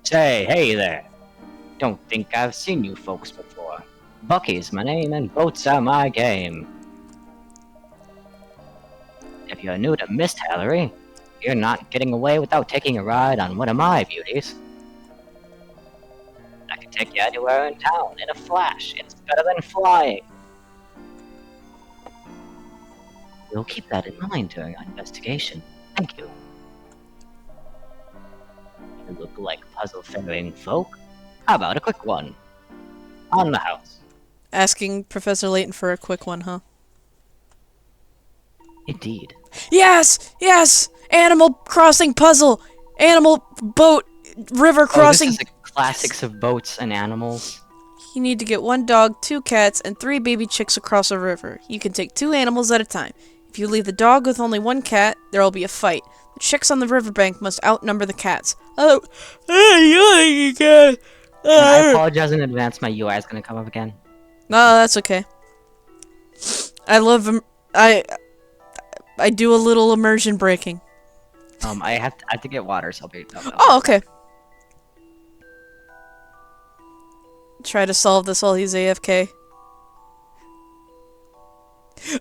Say, hey there. Don't think I've seen you folks before. Bucky's my name and boats are my game. If you're new to Mist Hallery, you're not getting away without taking a ride on one of my beauties. I can take you anywhere in town in a flash. It's better than flying. We'll keep that in mind during our investigation. Thank you. You look like puzzle-faring folk. How about a quick one? On the house. asking Professor Layton for a quick one, huh? Indeed. Yes! Yes! Animal crossing puzzle! Animal boat river Oh, this crossing. is the classics of boats and animals. You need to get 1 dog, 2 cats, and 3 baby chicks across a river. You can take 2 animals at a time. If you leave the dog with only 1 cat, there will be a fight. The chicks on the riverbank must outnumber the cats. Oh, you cat. And I apologize in advance, my UI is gonna come up again. No, that's okay. I love I do a little immersion breaking. I have to get water, so I'll be. Oh, okay. Try to solve this while he's AFK.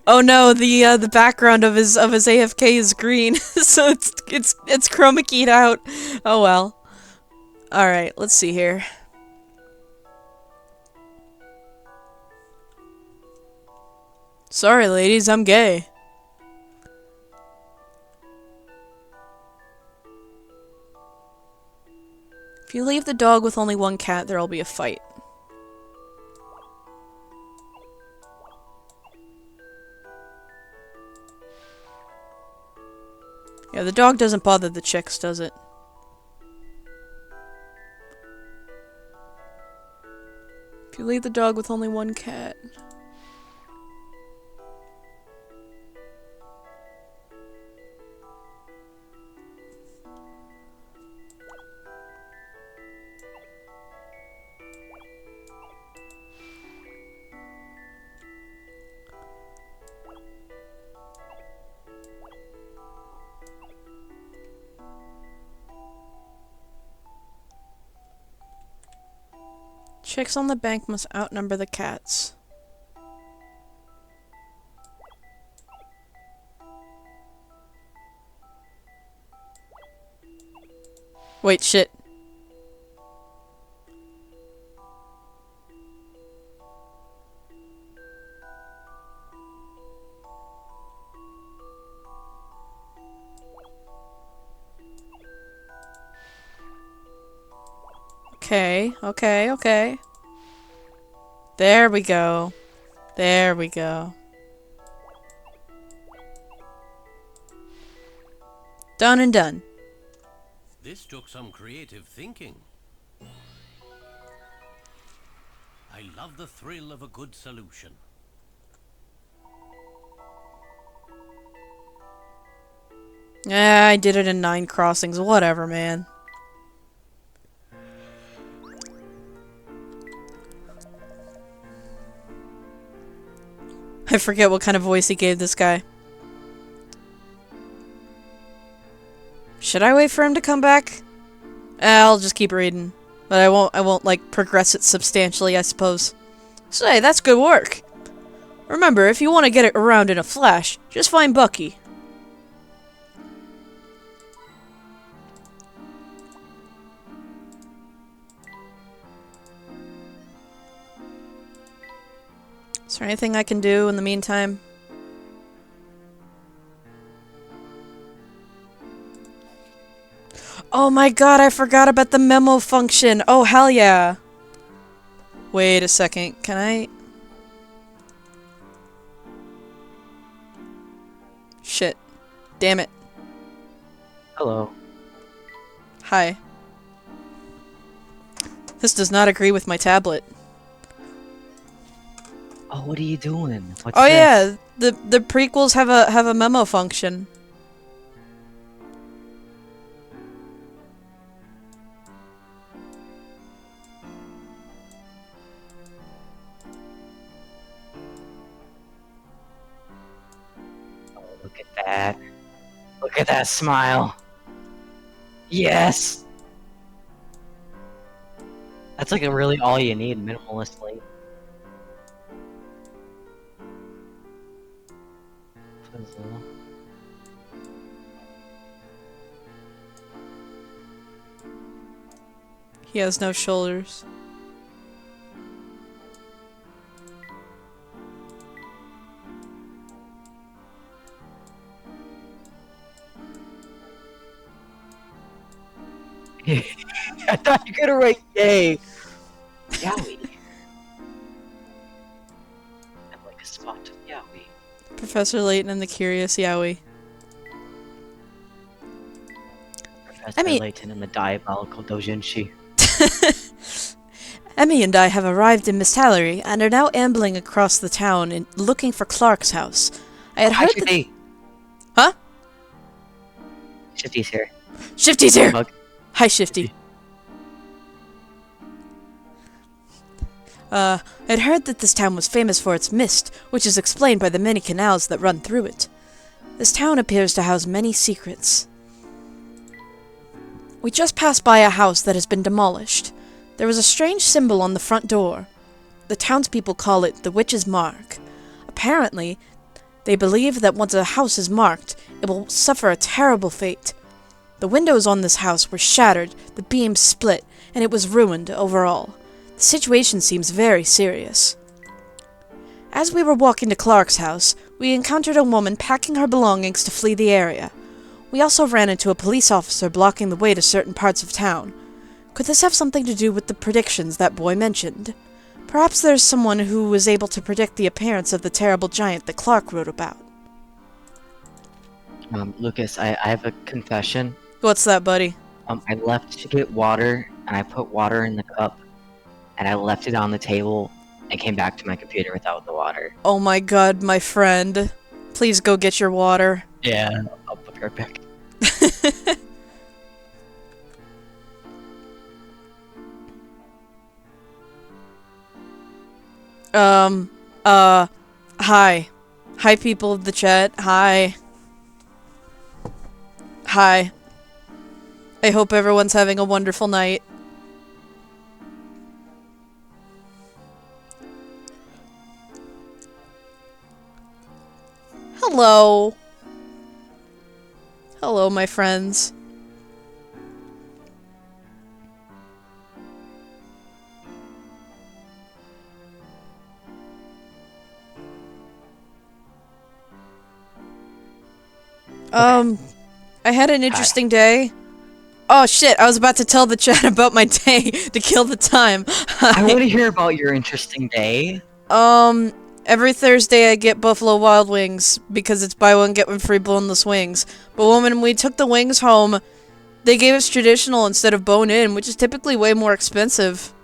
Oh no, the background of his AFK is green, so it's chroma keyed out. Oh well. All right, let's see here. Sorry, ladies, I'm gay. If you leave the dog with only 1 cat, there'll be a fight. Yeah, the dog doesn't bother the chicks, does it? If you leave the dog with only 1 cat. Chicks on the bank must outnumber the cats. Wait, shit. Okay. There we go. There we go. Done and done. This took some creative thinking. I love the thrill of a good solution. Yeah, I did it in 9 crossings. Whatever, man. I forget what kind of voice he gave this guy. Should I wait for him to come back? I'll just keep reading. But I won't like progress it substantially, I suppose. Say, that's good work. Remember, if you want to get it around in a flash, just find Bucky. Is there anything I can do in the meantime? Oh my god, I forgot about the memo function. Oh, hell yeah. Wait a second. Can I... Shit. Damn it. Hello. Hi. This does not agree with my tablet. Oh, what are you doing? What's Oh this? yeah, the prequels have a memo function. Oh, look at that. Look at that smile. Yes! That's like really all you need, minimalistically. He has no shoulders. I thought you were gonna write yay. Yowie. Professor Layton and the Curious Yowie. Professor mean- Layton and the diabolical Dojinshi. Emmy and I have arrived in Miss Tallery and are now ambling across the town looking for Clark's house. I had Hi, heard that... Shifty. Huh? Shifty's here. Shifty's here! Bug. Hi, Shifty. I'd heard that this town was famous for its mist, which is explained by the many canals that run through it. This town appears to house many secrets. We just passed by a house that has been demolished. There was a strange symbol on the front door. The townspeople call it the Witch's Mark. Apparently, they believe that once a house is marked, it will suffer a terrible fate. The windows on this house were shattered, the beams split, and it was ruined overall. The situation seems very serious. As we were walking to Clark's house, we encountered a woman packing her belongings to flee the area. We also ran into a police officer blocking the way to certain parts of town. Could this have something to do with the predictions that boy mentioned? Perhaps there's someone who was able to predict the appearance of the terrible giant that Clark wrote about. Lucas, I have a confession. What's that, buddy? I left to get water, and I put water in the cup, and I left it on the table, and came back to my computer without the water. Oh my god, my friend. Please go get your water. Yeah, I'll be right back. Hi. Hi, people of the chat. Hi. Hi. I hope everyone's having a wonderful night. Hello. Hello, my friends. I had an interesting day. Oh shit, I was about to tell the chat about my day to kill the time. I want to hear about your interesting day. Every Thursday I get Buffalo Wild Wings because it's buy one get one free boneless wings. But when we took the wings home, they gave us traditional instead of bone-in, which is typically way more expensive.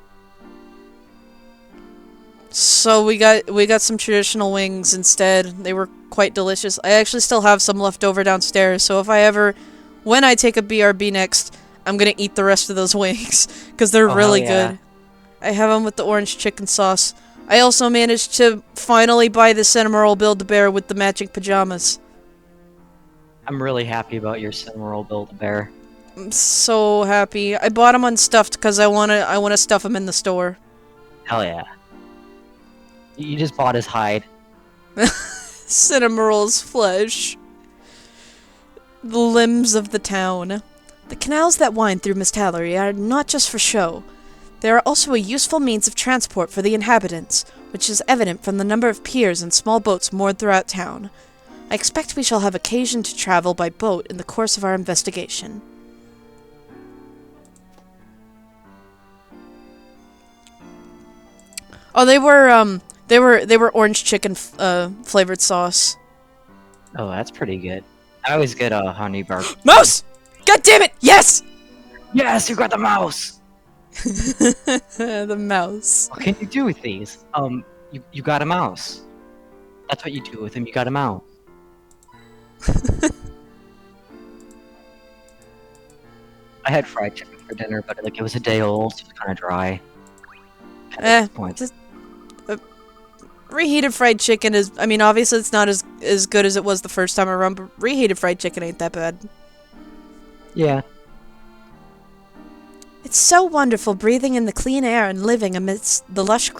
So we got some traditional wings instead. They were quite delicious. I actually still have some left over downstairs, so when I take a BRB next, I'm gonna eat the rest of those wings, because they're really yeah. good. I have them with the orange chicken sauce. I also managed to finally buy the Cinnamoroll Build-A-Bear with the matching pajamas. I'm really happy about your Cinnamoroll Build-A-Bear. I'm so happy. I bought them unstuffed because I wanna stuff them in the store. Hell yeah. You just bought his hide. Cinnamoroll's flesh. The limbs of the town. The canals that wind through Miss Tallery are not just for show. They are also a useful means of transport for the inhabitants, which is evident from the number of piers and small boats moored throughout town. I expect we shall have occasion to travel by boat in the course of our investigation. Oh, they were orange chicken flavored sauce. Oh, that's pretty good. I always get a honey bar. Mouse! God damn it! Yes! Yes, you got the mouse! The mouse. What can you do with these? You got a mouse. That's what you do with him, you got a mouse. I had fried chicken for dinner, but it was a day old, so it was kind of dry. Just reheated fried chicken is, I mean, obviously it's not as good as it was the first time around, but reheated fried chicken ain't that bad. Yeah. It's so wonderful breathing in the clean air and living amidst the lush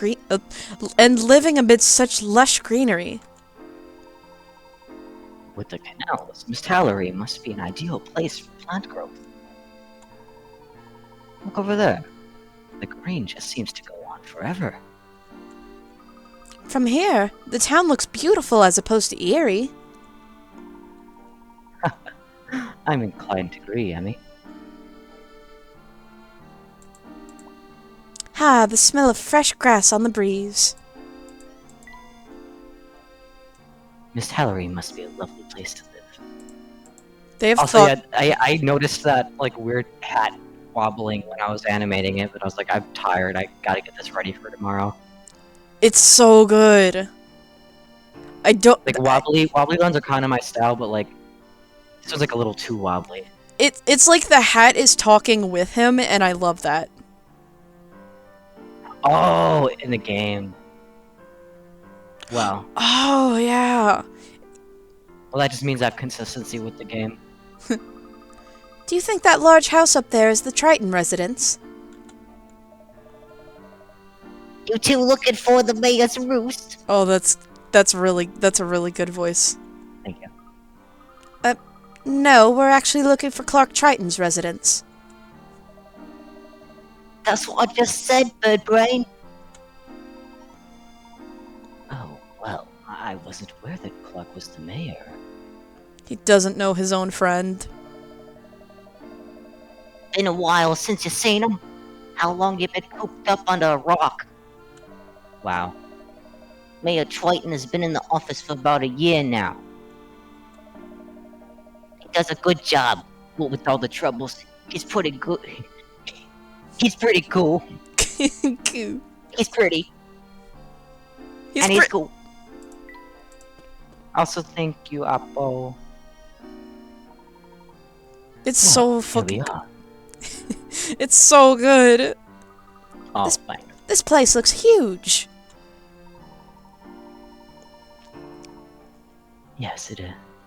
such lush greenery. With the canals, Miss Tallery must be an ideal place for plant growth. Look over there. The green just seems to go on forever. From here, the town looks beautiful as opposed to eerie. I'm inclined to agree, Emmy. Ah, the smell of fresh grass on the breeze. Miss Hallory must be a lovely place to live. They have Also, thought. yeah, I noticed that like weird hat wobbling when I was animating it, but I was like, I'm tired. I gotta get this ready for tomorrow. It's so good. I don't. Like wobbly ones are kind of my style, but like this was like a little too wobbly. It's like the hat is talking with him, and I love that. Oh, in the game. Well, Oh yeah. that just means I have consistency with the game. Do you think that large house up there is the Triton residence? You two looking for the mayor's roost? Oh, that's a really good voice. Thank you. No, we're actually looking for Clark Triton's residence. That's what I just said, bird brain. Oh, well, I wasn't aware that Clark was the mayor. He doesn't know his own friend. Been a while since you seen him. How long you been cooped up under a rock? Wow. Mayor Triton has been in the office for about a year now. He does a good job with all the troubles. He's pretty good. He's pretty cool. Cute. He's pretty. He's and he's cool. Also, thank you, Apple. It's so Here we fucking. are. It's so good. Oh, This- thanks. This place looks huge. Yes, it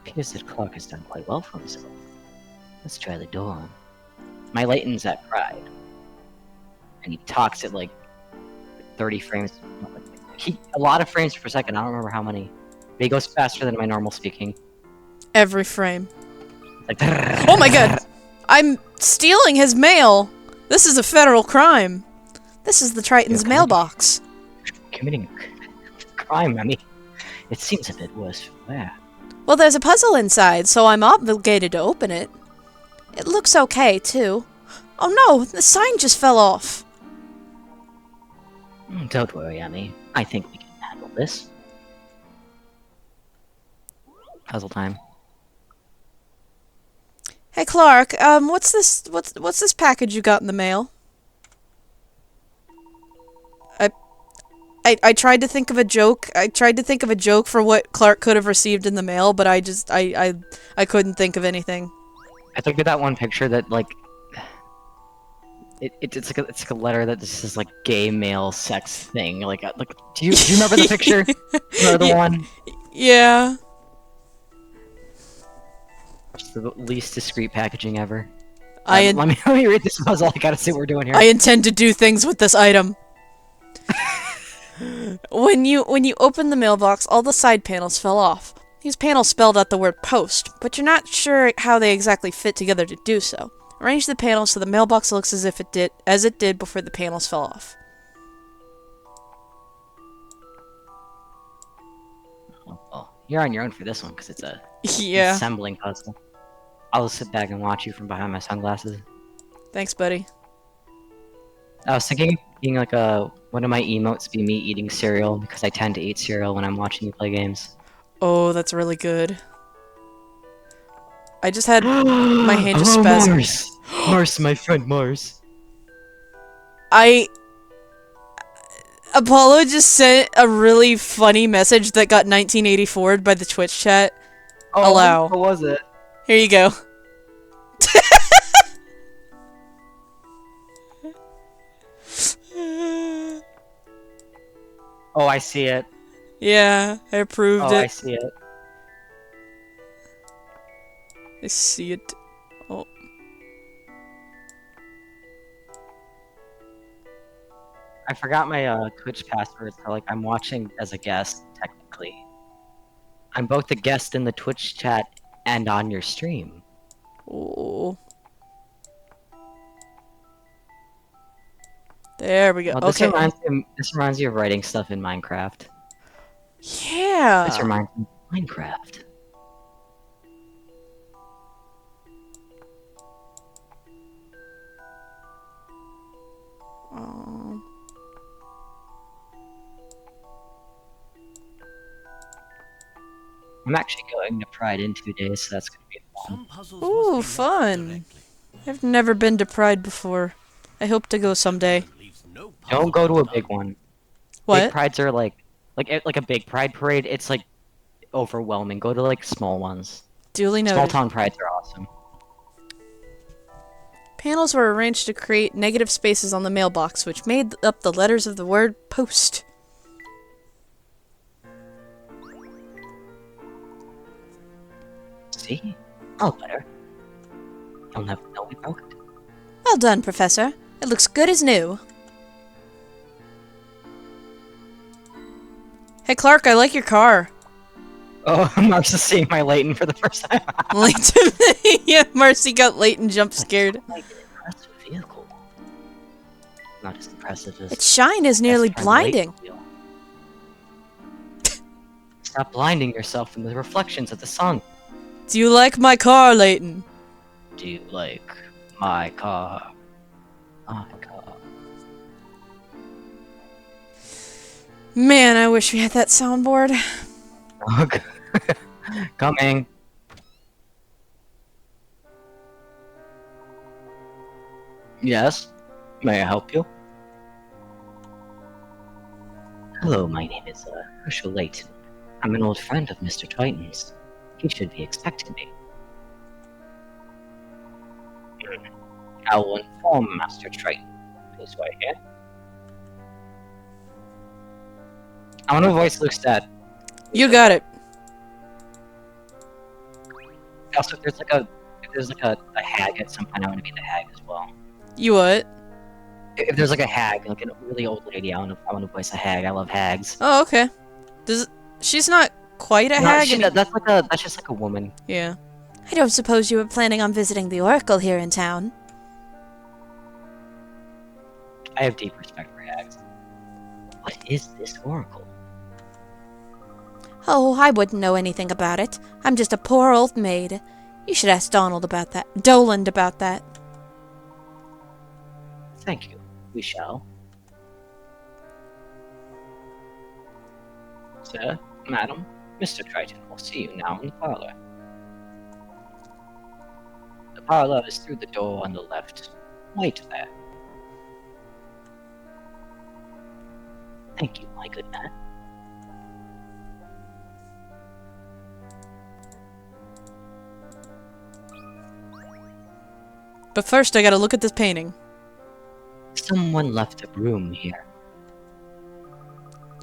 appears that Clark has done quite well for himself. Let's try the door on. My Layton's at Pride. And he talks at like 30 frames. A lot of frames per second, I don't remember how many. But he goes faster than my normal speaking. Every frame. It's like, Oh my god! I'm stealing his mail! This is a federal crime. This is the Triton's Okay. mailbox. Committing a crime, I mean, it seems a bit worse for wear. Well, there's a puzzle inside, so I'm obligated to open it. It looks okay, too. Oh no, the sign just fell off. Don't worry, Emmy. I think we can handle this. Puzzle time. Hey Clark, what's this package you got in the mail? I tried to think of a joke. I tried to think of a joke for what Clark could have received in the mail, but I couldn't think of anything. I think of that one picture that like it's like a letter that just says like gay male sex thing. Like do you remember the picture? Remember the Yeah. one? Yeah. Just the least discreet packaging ever. I let me read this puzzle. I gotta see what we're doing here. intend to do things with this item. When you open the mailbox, all the side panels fell off. These panels spelled out the word post, but you're not sure how they exactly fit together to do so. Arrange the panels so the mailbox looks as it did before the panels fell off. Well, you're on your own for this one because it's a Yeah. assembling puzzle. I'll sit back and watch you from behind my sunglasses. Thanks, buddy. I was thinking of being like one of my emotes be me eating cereal because I tend to eat cereal when I'm watching you play games. Oh, that's really good. I just had my hand just spasm. Mars! Mars, my friend Mars. Apollo just sent a really funny message that got 1984'd by the Twitch chat. Oh, Allow. what was it? Here you go. Oh, I see it. Yeah, I approved Oh, I it. see it. I see it. Oh. I forgot my Twitch password, so like I'm watching as a guest, technically. I'm both a guest in the Twitch chat and on your stream. Oh. There we go. Well, this Okay. reminds you of writing stuff in Minecraft. Yeah. This reminds me of Minecraft. Oh. I'm actually going to Pride in 2 days, so that's gonna be fun. Some puzzles Ooh, must be left fun. directly. I've never been to Pride before. I hope to go someday. Leaves no Don't puzzle go to a undone. big one. Big What? prides are like a big pride parade. It's like overwhelming. Go to like small ones. Duly Small noted. town prides are awesome. Panels were arranged to create negative spaces on the mailbox, which made up the letters of the word post. See? All better. You'll never know we broke it. Well done, Professor. It looks good as new. Hey, Clark, I like your car. Oh, Mark's just seeing my Layton for the first time. Layton. Yeah, Marcy got Layton jump scared. Like an impressive vehicle. Not as impressive as Its shine is nearly best friend Layton blinding. will. Stop blinding yourself from the reflections of the sun. Do you like my car, Layton? Do you like my car? My car. Man, I wish we had that soundboard. Okay. Coming. Yes? May I help you? Hello, my name is Herschel Layton. I'm an old friend of Mr. Triton's. He should be expecting me. I will inform Master Triton. Please wait here. I want to voice Luke's dad. You got it. Also, if there's like a hag at some point, I want to be the hag as well. You what? If there's like a hag, like a really old lady, I want to voice a hag. I love hags. Oh, okay. She's not quite a No, hag? that's just like a woman. Yeah. I don't suppose you were planning on visiting the Oracle here in town. I have deep respect for hags. What is this oracle? Oh, I wouldn't know anything about it. I'm just a poor old maid. You should ask Doland about that. Thank you. We shall. Sir, madam, Mr. Triton will see you now in the parlor. The parlor is through the door on the left. Wait there. Thank you, my good man. But first, I gotta look at this painting. Someone left a broom here.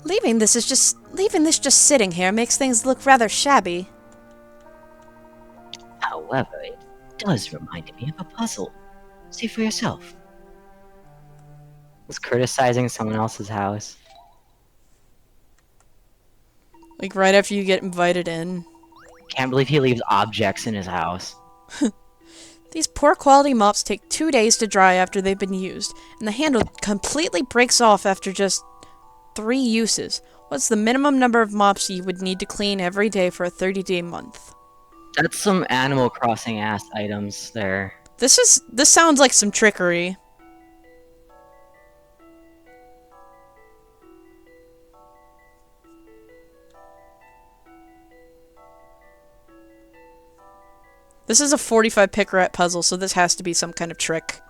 Leaving this just sitting here makes things look rather shabby. However, it does remind me of a puzzle. See for yourself. Was criticizing someone else's house. Like right after you get invited in. Can't believe he leaves objects in his house. These poor quality mops take 2 days to dry after they've been used, and the handle completely breaks off after just 3 uses. What's the minimum number of mops you would need to clean every day for a 30-day month? That's some Animal Crossing ass items there. This sounds like some trickery. This is a 45 pick rat puzzle, so this has to be some kind of trick.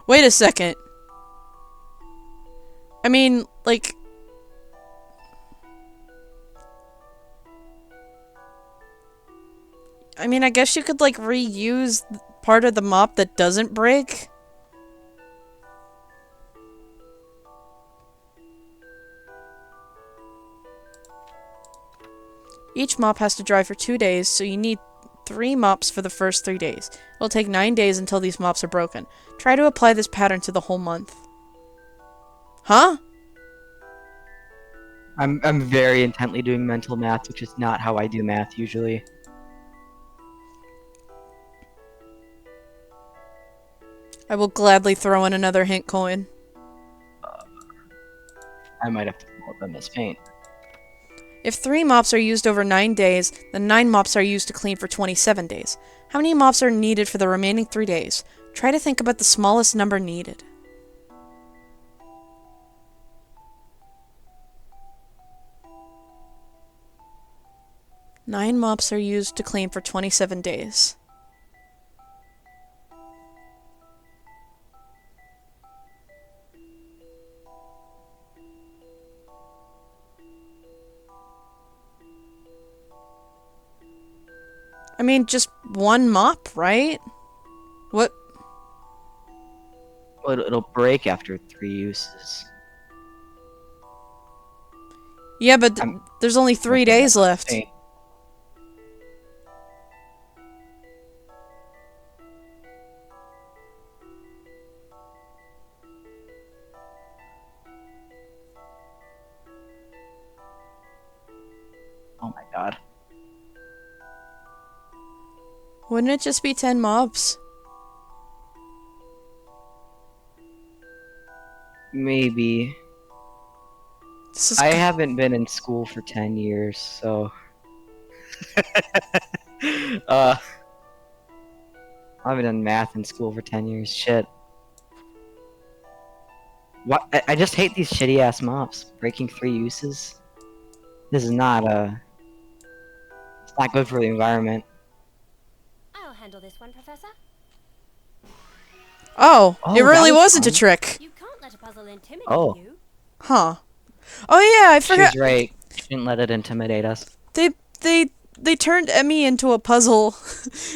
Wait a second. I mean, like... I mean, I guess you could, like, reuse part of the mop that doesn't break. Each mop has to dry for 2 days, so you need 3 mops for the first 3 days. It'll take 9 days until these mops are broken. Try to apply this pattern to the whole month. Huh? I'm very intently doing mental math, which is not how I do math usually. I will gladly throw in another hint coin. I might have to pull up on this paint. If 3 mops are used over 9 days, then 9 mops are used to clean for 27 days. How many mops are needed for the remaining 3 days? Try to think about the smallest number needed. Nine mops are used to clean for 27 days. I mean, just 1 mop, right? What? Well, it'll break after 3 uses. Yeah, but there's only 3 Okay, days that's left. insane. Oh my god. Wouldn't it just be 10 mops? Maybe. This is I haven't been in school for 10 years, so... I haven't done math in school for 10 years. Shit. What? I just hate these shitty ass mops. Breaking 3 uses. This is not, it's not good for the environment. I'll handle this one, Professor. Oh, Oh, it really that was wasn't a fun. trick. You can't let a puzzle intimidate Oh. you. Huh. Oh yeah, I forgot. She's right. Shouldn't let it intimidate us. They turned Emmy into a puzzle.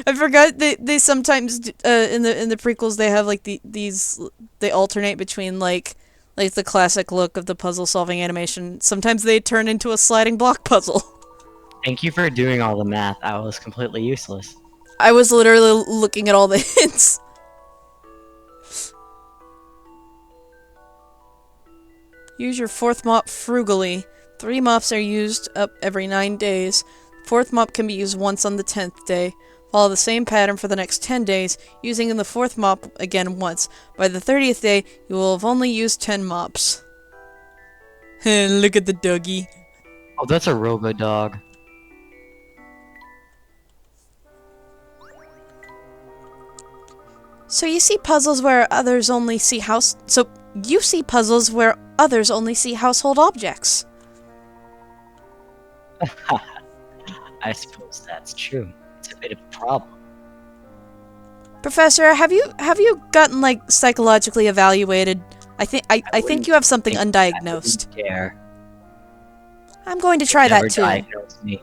I forgot they sometimes in the prequels they have like these they alternate between like the classic look of the puzzle solving animation. Sometimes they turn into a sliding block puzzle. Thank you for doing all the math. I was completely useless. I was literally looking at all the hints. Use your 4th mop frugally. 3 mops are used up every 9 days. 4th mop can be used once on the 10th day. Follow the same pattern for the next 10 days, using the 4th mop again once. By the 30th day, you will have only used 10 mops. Look at the doggy. Oh, that's a robo-dog. So you see puzzles where others only see you see puzzles where others only see household objects. I suppose that's true. It's a bit of a problem. Professor, have you gotten like psychologically evaluated? I think you have something undiagnosed. I wouldn't dare. I'm going to try Never that too. diagnose me.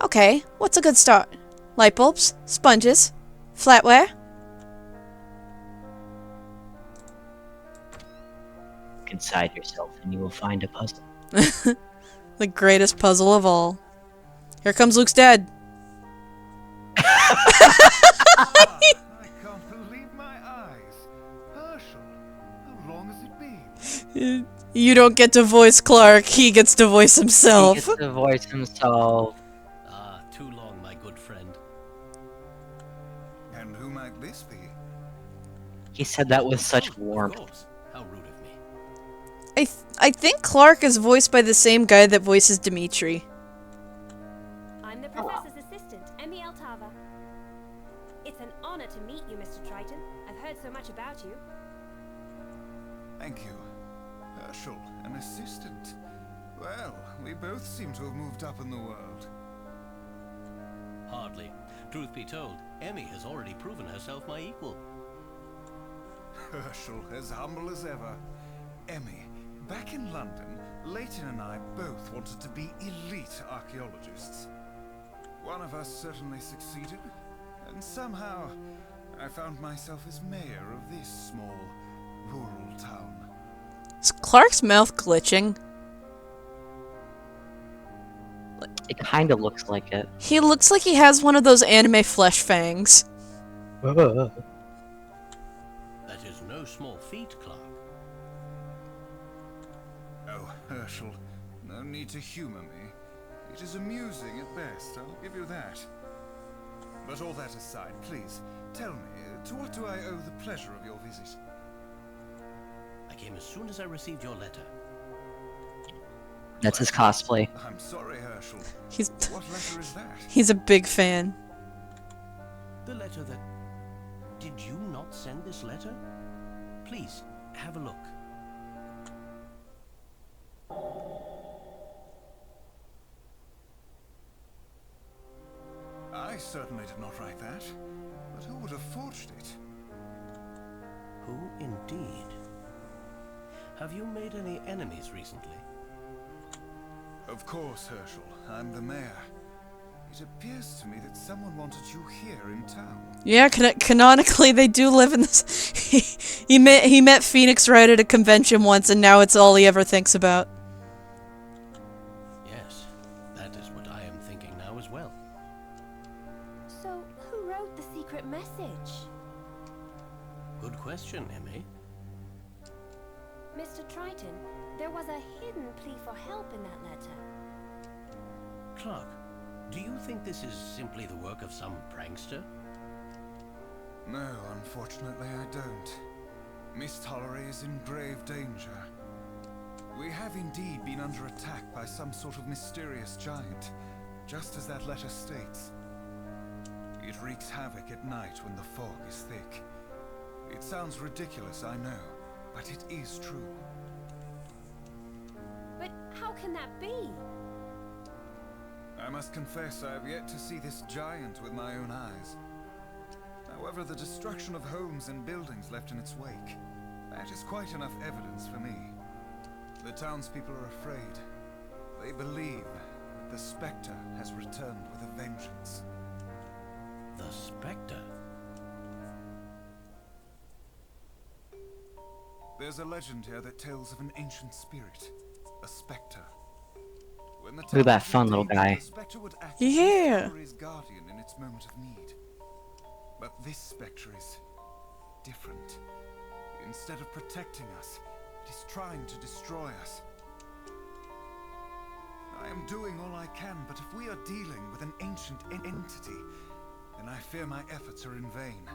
Okay, what's a good start? Light bulbs, sponges, flatware. Look inside yourself and you will find a puzzle. The greatest puzzle of all. Here comes Luke's dad. I can't believe my eyes. Herschel, how long has it been? You don't get to voice Clark, he gets to voice He himself. gets to voice himself. Ah, too long, my good friend. And who might this be? He said that with such Of warmth. course. How rude of me. I think Clark is voiced by the same guy that voices Dimitri. I'm the professor's assistant, Emmy Altava. It's an honor to meet you, Mr. Triton. I've heard so much about you. Thank you. Herschel, an assistant. Well, we both seem to have moved up in the world. Hardly. Truth be told, Emmy has already proven herself my equal. Herschel, as humble as ever. Emmy, back in London, Layton and I both wanted to be elite archaeologists. One of us certainly succeeded, and somehow I found myself as mayor of this small, rural town. Is Clark's mouth glitching? It kind of looks like it. He looks like he has one of those anime flesh fangs. That is no small feat, Clark. Oh, Herschel, no need to humor me. It is amusing at best, I'll give you that. But all that aside, please, tell me, to what do I owe the pleasure of your visit? I came as soon as I received your letter. That's his cosplay. I'm sorry, Herschel. He's What letter is that? he's a big fan. The letter that... Did you not send this letter? Please, have a look. I certainly did not write that. But who would have forged it? Who indeed? Have you made any enemies recently? Of course, Herschel. I'm the mayor. It appears to me that someone wanted you here in town. Yeah, canonically they do live in this. he met Phoenix Wright at a convention once, and now it's all he ever thinks about. Yes, that is what I am thinking now as well. So, who wrote the secret message? Good question, Emmy. Mr. Triton, there was a hidden plea for help in that letter. Clark, do you think this is simply the work of some prankster? No, unfortunately I don't. Miss Tollery is in grave danger. We have indeed been under attack by some sort of mysterious giant, just as that letter states. It wreaks havoc at night when the fog is thick. It sounds ridiculous, I know, but it is true. But how can that be? I must confess I have yet to see this giant with my own eyes. However, the destruction of homes and buildings left in its wake, that is quite enough evidence for me. The townspeople are afraid. They believe that the Specter has returned with a vengeance. The Specter? There's a legend here that tells of an ancient spirit, a Specter. When the Look at that town was in fun little danger, guy. the Specter would act as Yeah. Miss Tollery's guardian in its moment of need. But this Specter is different. Instead of protecting us, it is trying to destroy us. I am doing all I can, but if we are dealing with an ancient entity, then I fear my efforts are in vain.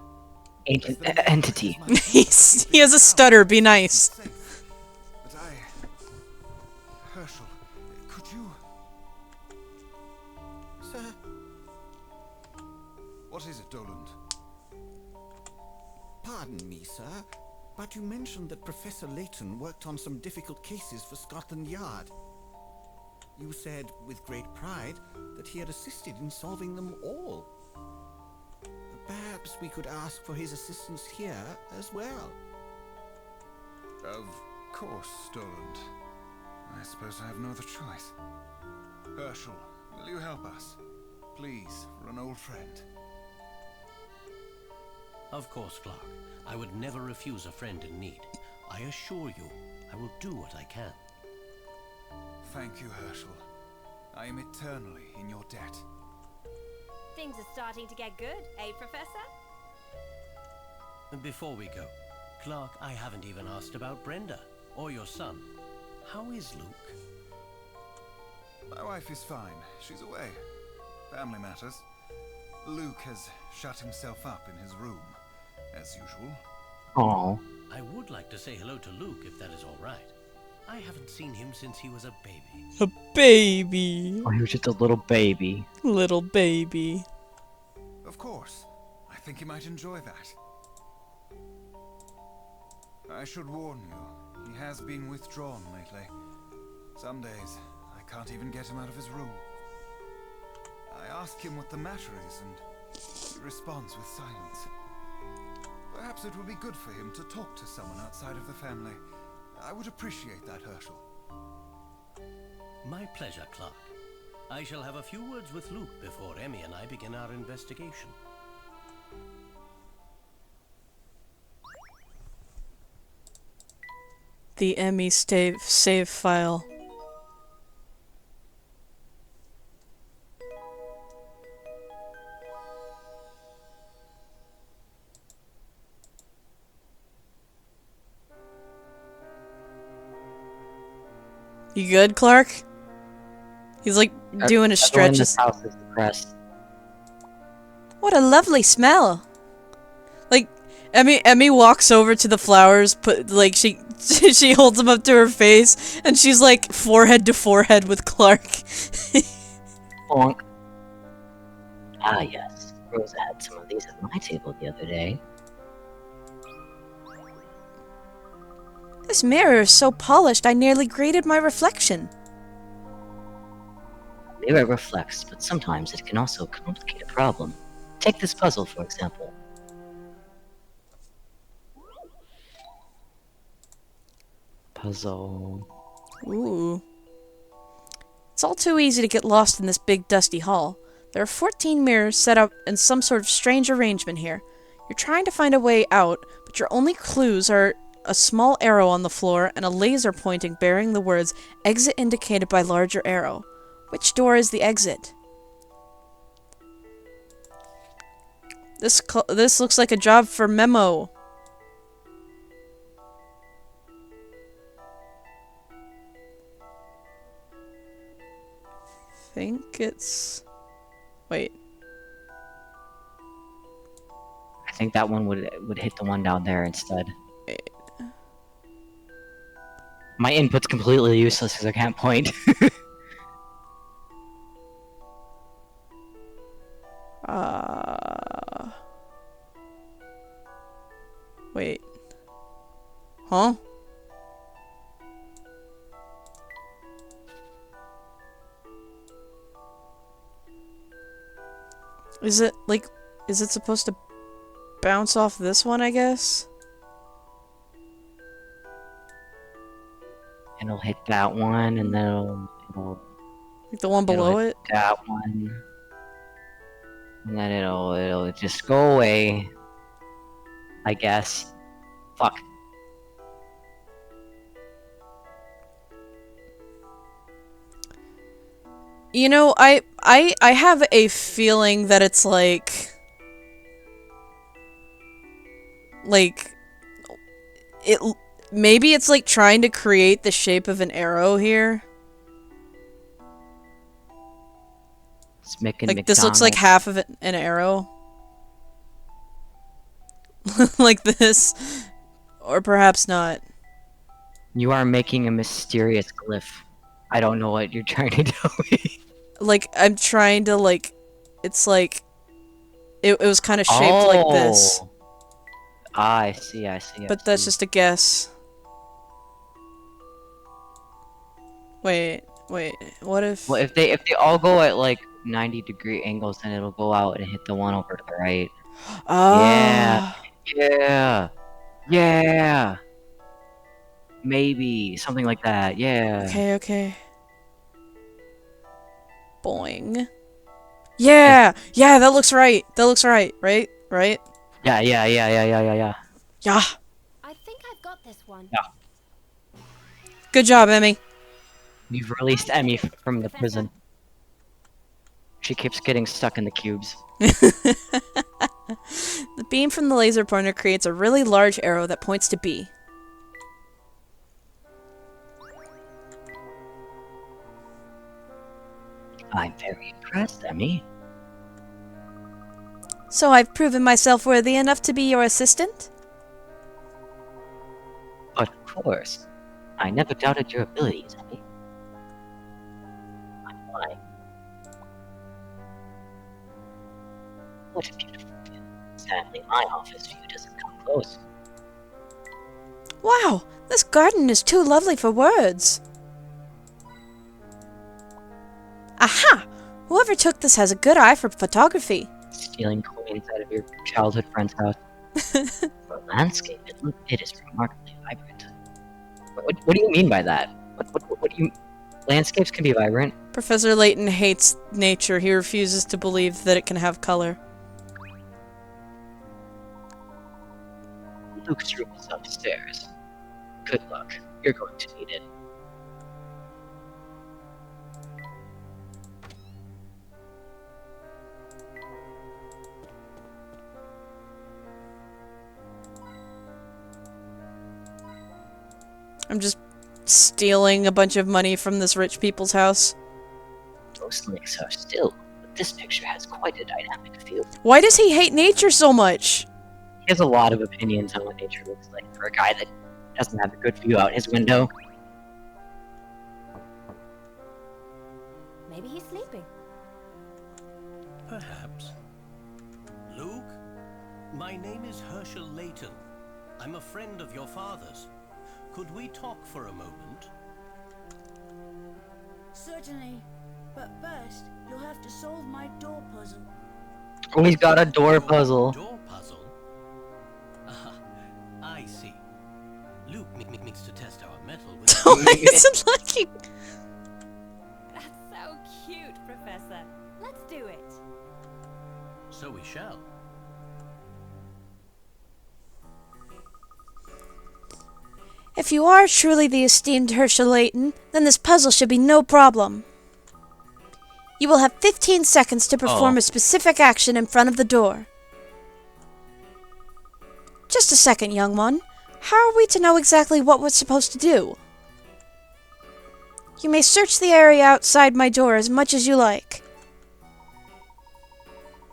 Ancient entity. He has a stutter. Be nice. But Herschel, could you... Sir? What is it, Doland? Pardon me, sir, but you mentioned that Professor Layton worked on some difficult cases for Scotland Yard. You said, with great pride, that he had assisted in solving them all. Perhaps we could ask for his assistance here as well. Of course, Doland. I suppose I have no other choice. Herschel, will you help us? Please, for an old friend. Of course, Clark. I would never refuse a friend in need. I assure you, I will do what I can. Thank you, Herschel. I am eternally in your debt. Things are starting to get good, eh, Professor? Before we go, Clark, I haven't even asked about Brenda, or your son. How is Luke? My wife is fine. She's away. Family matters. Luke has shut himself up in his room, as usual. Aww. I would like to say hello to Luke, if that is all right. I haven't seen him since he was a baby. A baby. Oh, he was just a little baby. Little baby. Of course. I think he might enjoy that. I should warn you, he has been withdrawn lately. Some days, I can't even get him out of his room. I ask him what the matter is, and he responds with silence. Perhaps it would be good for him to talk to someone outside of the family. I would appreciate that, Herschel. My pleasure, Clark. I shall have a few words with Luke before Emmy and I begin our investigation. The Emmy save file. You good, Clark? He's like doing his Everyone in stretches. this house is depressed. What a lovely smell. Like Emmy walks over to the flowers, she She holds him up to her face, and she's like forehead to forehead with Clark. Bonk. Ah, yes. Rosa had some of these at my table the other day. This mirror is so polished I nearly graded my reflection. Mirror reflects, but sometimes it can also complicate a problem. Take this puzzle, for example. Puzzle. Ooh. It's all too easy to get lost in this big dusty hall. There are 14 mirrors set up in some sort of strange arrangement here. You're trying to find a way out, but your only clues are a small arrow on the floor and a laser pointing bearing the words exit indicated by larger arrow. Which door is the exit? This looks like a job for Memo. Think it's... Wait. I think that one would hit the one down there instead. Wait. My input's completely useless because I can't point. Wait. Huh? Is it, like, is it supposed to bounce off this one, I guess? And it'll hit that one, and then it'll Like the one below hit it? that one. And then it'll just go away. I guess. Fuck. You know, I have a feeling that it's like it maybe it's like trying to create the shape of an arrow here. It's making Like this looks like McDonald's. half of it an arrow. Like this. Or perhaps not. You are making a mysterious glyph. I don't know what you're trying to tell me. Like I'm trying to like it's like it was kind of shaped like this. Ah, I see. But that's just a guess. Wait, what if... Well, if they all go at like 90-degree angles, then it'll go out and hit the one over to the right. Ah. Yeah. Maybe something like that. Yeah. Okay. Boing. Yeah, that looks right. Right? Yeah. Yeah. I think I've got this one. Yeah. Good job, Emmy. You've released Emmy from the prison. She keeps getting stuck in the cubes. The beam from the laser pointer creates a really large arrow that points to B. I'm very impressed, Emmy. So I've proven myself worthy enough to be your assistant? But of course, I never doubted your abilities, Emmy. I'm lying. What a beautiful view. Sadly, my office view doesn't come close. Wow, this garden is too lovely for words. Aha! Whoever took this has a good eye for photography. Stealing coins out of your childhood friend's house. For a landscape, it is remarkably vibrant. What do you mean by that? What do you... Landscapes can be vibrant? Professor Layton hates nature. He refuses to believe that it can have color. Luke's room is upstairs. Good luck. You're going to need it. I'm just stealing a bunch of money from this rich people's house. Most lakes are still, but this picture has quite a dynamic feel. Why does he hate nature so much? He has a lot of opinions on what nature looks like for a guy that Doesn't have a good view out his window. Maybe he's sleeping. Perhaps. Luke, my name is Herschel Layton. I'm a friend of your father's. Could we talk for a moment? Certainly. But first, you'll have to solve my door puzzle. Oh, he's got a door puzzle. Door puzzle? Ah, I see. Luke needs to test our metal with... Why is it looking? That's so cute, Professor. Let's do it. So we shall. If you are truly the esteemed Herschel Layton, then this puzzle should be no problem. You will have 15 seconds to perform a specific action in front of the door. Just a second, young one. How are we to know exactly what we're supposed to do? You may search the area outside my door as much as you like.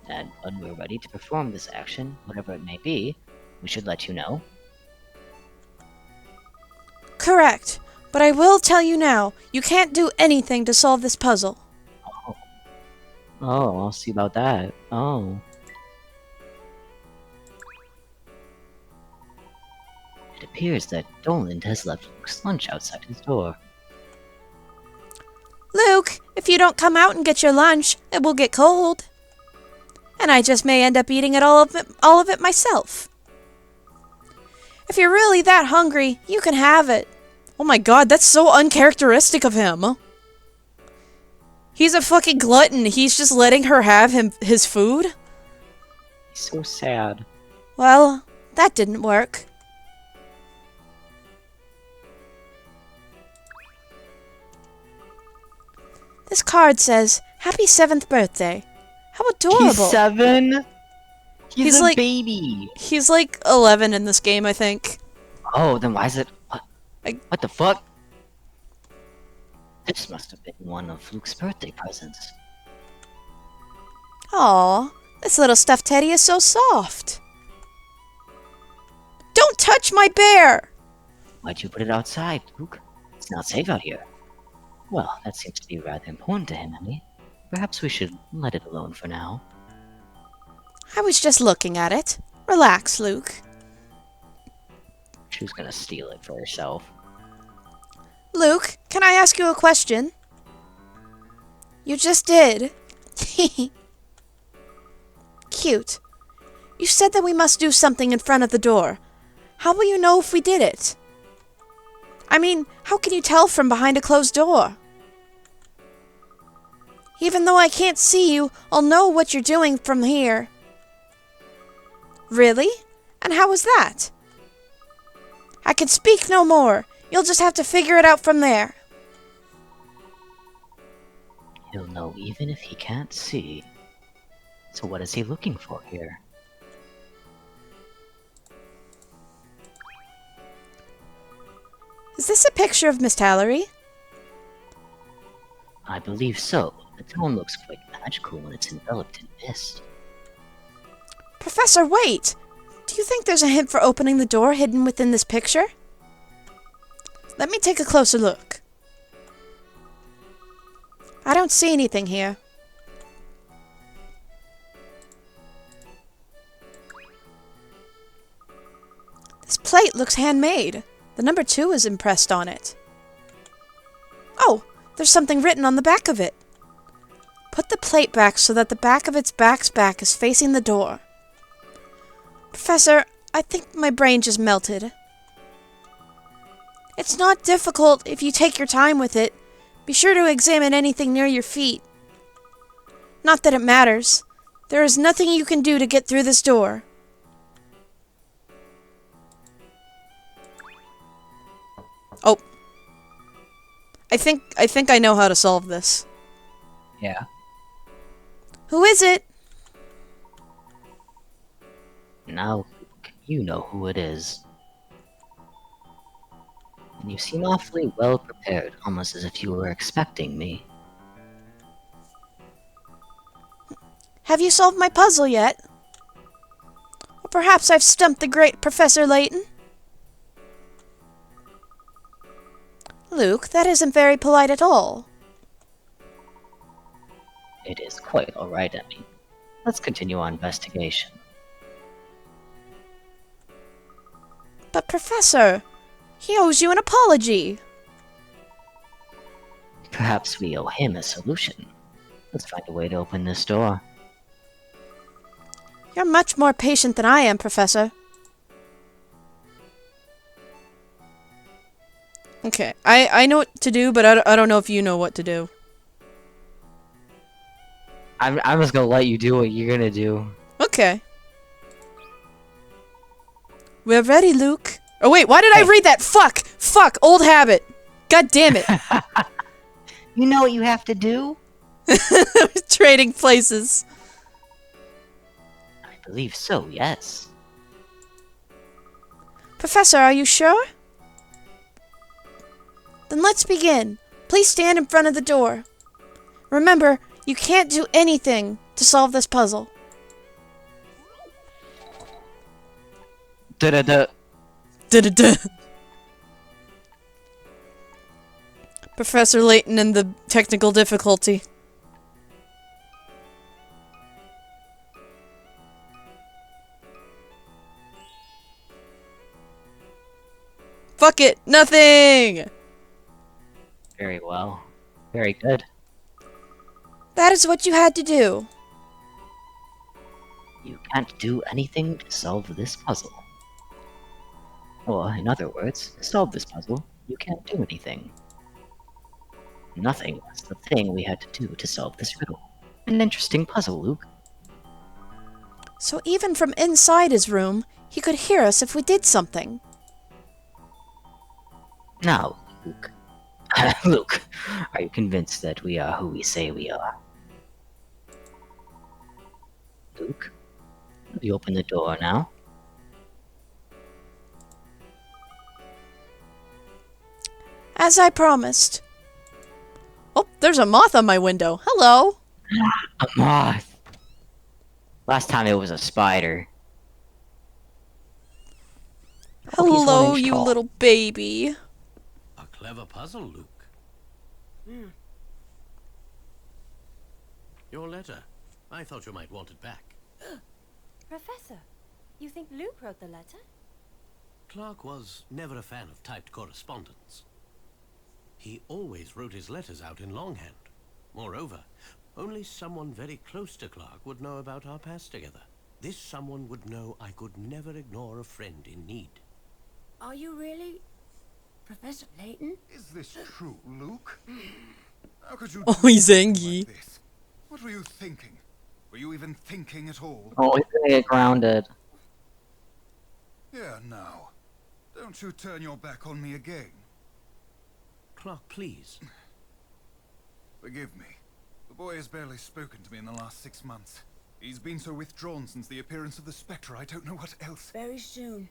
And when we're ready to perform this action, whatever it may be, we should let you know. Correct, but I will tell you now, you can't do anything to solve this puzzle. Oh, I'll see about that. Oh. It appears that Doland has left Luke's lunch outside his door. Luke, if you don't come out and get your lunch, it will get cold. And I just may end up eating all of it myself. If you're really that hungry, you can have it. Oh my god, that's so uncharacteristic of him. He's a fucking glutton. He's just letting her have his food? He's so sad. Well, that didn't work. This card says, Happy 7th birthday. How adorable. He's 7? He's a like, baby. He's like 11 in this game, I think. Oh, then why is it... I- What the fuck? This must have been one of Luke's birthday presents. Aw, this little stuffed teddy is so soft. Don't touch my bear! Why'd you put it outside, Luke? It's not safe out here. Well, that seems to be rather important to him, Emily. Perhaps we should let it alone for now. I was just looking at it. Relax, Luke. She was gonna steal it for herself. Luke, can I ask you a question? You just did. Cute. You said that we must do something in front of the door. How will you know if we did it? I mean, how can you tell from behind a closed door? Even though I can't see you, I'll know what you're doing from here. Really? And how was that? I can speak no more. You'll just have to figure it out from there. He'll know even if he can't see. So what is he looking for here? Is this a picture of Miss Tallery? I believe so. The tone looks quite magical when it's enveloped in mist. Professor, wait! Do you think there's a hint for opening the door hidden within this picture? Let me take a closer look. I don't see anything here. This plate looks handmade. The number 2 is impressed on it. Oh, there's something written on the back of it. Put the plate back so that the back of its back is facing the door. Professor, I think my brain just melted. It's not difficult if you take your time with it. Be sure to examine anything near your feet. Not that it matters. There is nothing you can do to get through this door. Oh. I think I know how to solve this. Yeah. Who is it? Now, you know who it is. And you seem awfully well prepared, almost as if you were expecting me. Have you solved my puzzle yet? Or perhaps I've stumped the great Professor Layton? Luke, that isn't very polite at all. It is quite alright, Emmy. Let's continue our investigation. But Professor, he owes you an apology. Perhaps we owe him a solution. Let's find a way to open this door. You're much more patient than I am, Professor. Okay, I know what to do, but I don't know if you know what to do. I'm just gonna let you do what you're gonna do. Okay. We're ready, Luke. Oh wait, why did I read that? Fuck, old habit. God damn it. You know what you have to do? Trading places. I believe so, yes. Professor, are you sure? Then let's begin. Please stand in front of the door. Remember, you can't do anything to solve this puzzle. Da-da-da. Da-da-da. Professor Layton and the technical difficulty. Fuck it, nothing! Very well. Very good. That is what you had to do. You can't do anything to solve this puzzle. Or, in other words, to solve this puzzle, you can't do anything. Nothing was the thing we had to do to solve this riddle. An interesting puzzle, Luke. So even from inside his room, he could hear us if we did something. Now, Luke. Luke, are you convinced that we are who we say we are? Luke, will you open the door now? As I promised. Oh, there's a moth on my window. Hello. A moth! Last time it was a spider. Oh, he's 1 Hello, inch you tall. little baby. A clever puzzle, Luke. Your letter. I thought you might want it back. Professor, you think Luke wrote the letter? Clark was never a fan of typed correspondence. He always wrote his letters out in longhand. Moreover, only someone very close to Clark would know about our past together. This someone would know I could never ignore a friend in need. Are you really Professor Layton? Is this true, Luke? How could you Oh, do he's something angry. like this? What were you thinking? Were you even thinking at all? Oh, he's gonna get grounded. Here now. Don't you turn your back on me again. Clark, please. Forgive me. The boy has barely spoken to me in the last 6 months. He's been so withdrawn since the appearance of the Spectre, I don't know what else. Very soon,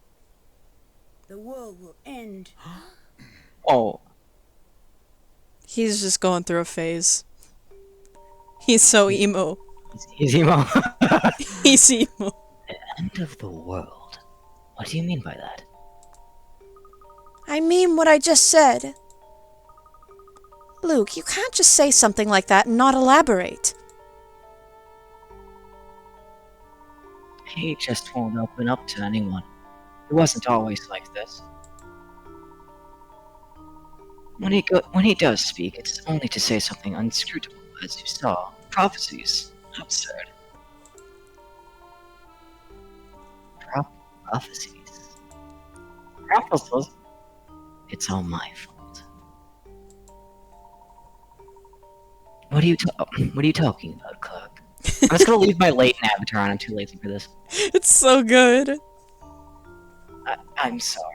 the world will end. Oh, He's just going through a phase. He's so emo. he's emo. He's emo. End of the world. What do you mean by that? I mean what I just said. Luke, you can't just say something like that and not elaborate. He just won't open up to anyone. He wasn't always like this. When he does speak, it's only to say something unscrutable, as you saw. Prophecies. Absurd. Prophecies. Prophecies? It's all my fault. What are you talking about, Clark? I'm just gonna leave my Layton avatar on. I'm too lazy for this. It's so good. I'm sorry.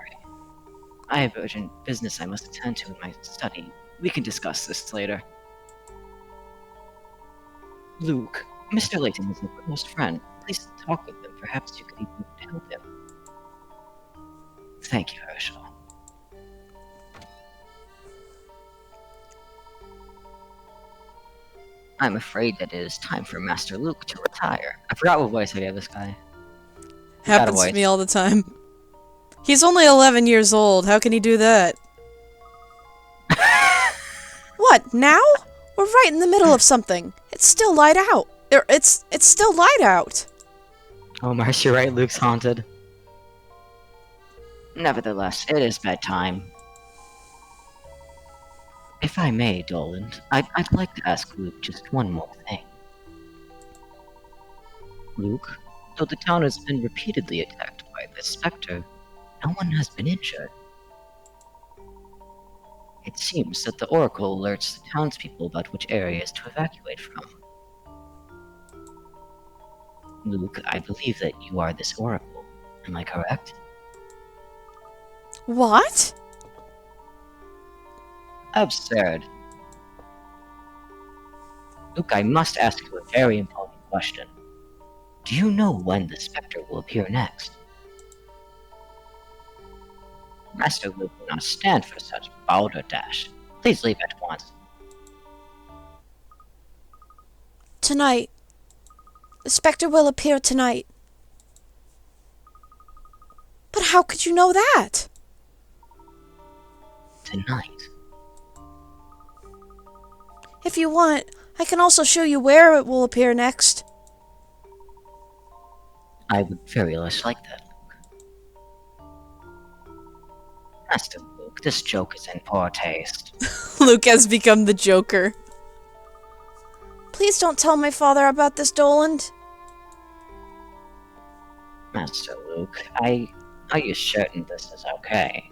I have urgent business I must attend to in my study. We can discuss this later. Luke, Mr. Layton is a close friend. Please talk with him. Perhaps you could even help him. Thank you, Herschel. I'm afraid that it is time for Master Luke to retire. I forgot what voice I gave this guy. Happens to me all the time. He's only 11 years old. How can he do that? What, now? We're right in the middle of something. It's still light out. It's still light out. Oh, Mars, you're right, Luke's haunted. Nevertheless, it is bedtime. If I may, Doland, I'd like to ask Luke just one more thing. Luke, though the town has been repeatedly attacked by this Specter, no one has been injured. It seems that the Oracle alerts the townspeople about which areas to evacuate from. Luke, I believe that you are this Oracle. Am I correct? What? Absurd. Luke, I must ask you a very important question. Do you know when the Spectre will appear next? Master Luke will not stand for such balderdash. Please leave at once. Tonight. The Spectre will appear tonight. But how could you know that? Tonight. If you want, I can also show you where it will appear next. I would very much like that, Luke. Master Luke, this joke is in poor taste. Luke has become the Joker. Please don't tell my father about this, Doland. Master Luke, are you certain this is okay?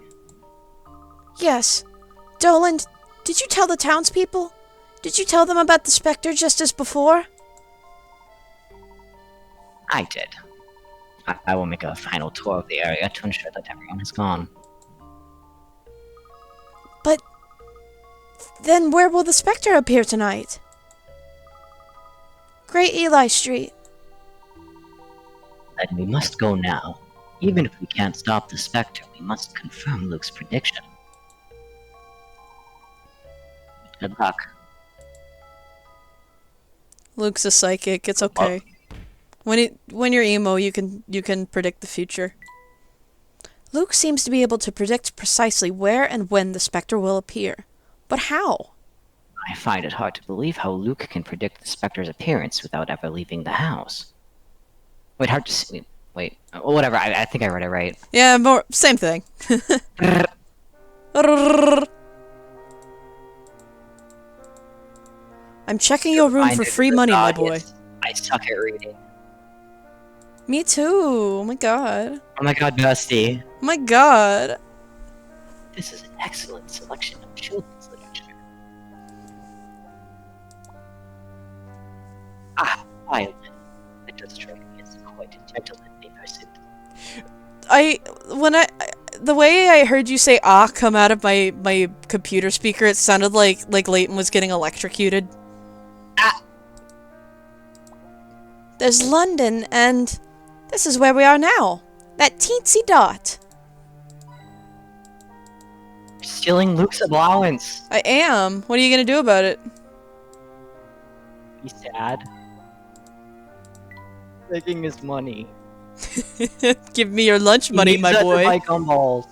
Yes. Doland, did you tell the townspeople? Did you tell them about the Spectre just as before? I did. I will make a final tour of the area to ensure that everyone is gone. But then where will the Spectre appear tonight? Great Eli Street. Then we must go now. Even if we can't stop the Spectre, we must confirm Luke's prediction. Good luck. Luke's a psychic. It's okay. When you're emo, you can predict the future. Luke seems to be able to predict precisely where and when the Spectre will appear. But how? I find it hard to believe how Luke can predict the Spectre's appearance without ever leaving the house. Wait, hard to see. Wait, whatever. I think I read it right. Yeah, same thing. I'm checking your room for free money, my boy. I suck at reading. Me too. Oh my god. Oh my god, Dusty. Oh my god. This is an excellent selection of children's literature. Ah, violin. It does strike me as quite a gentlemanly pursuit. The way I heard you say "ah" come out of my computer speaker, it sounded like Layton was getting electrocuted. Ah. There's London, and this is where we are now. That teensy dot. You're stealing Luke's allowance. I am. What are you gonna do about it? Be sad. Taking his money. Give me your lunch money, my boy. He needs that to buy gumballs.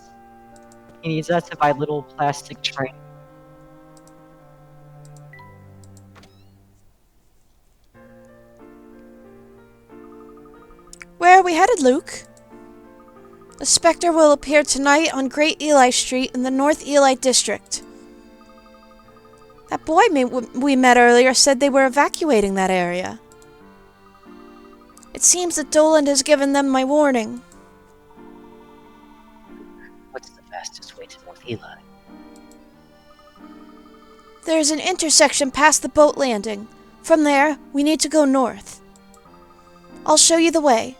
He needs that to buy little plastic trains. Where are we headed, Luke? The Spectre will appear tonight on Great Eli Street in the North Eli District. That boy we met earlier said they were evacuating that area. It seems that Doland has given them my warning. What's the fastest way to North Eli? There's an intersection past the boat landing. From there, we need to go north. I'll show you the way.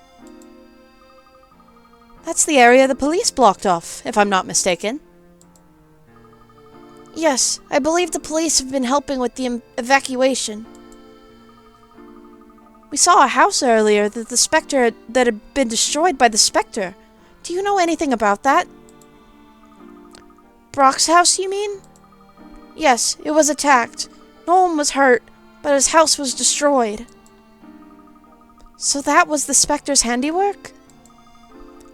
That's the area the police blocked off, if I'm not mistaken. Yes, I believe the police have been helping with the evacuation. We saw a house earlier that had been destroyed by the Spectre. Do you know anything about that? Brock's house, you mean? Yes, it was attacked. No one was hurt, but his house was destroyed. So that was the Spectre's handiwork?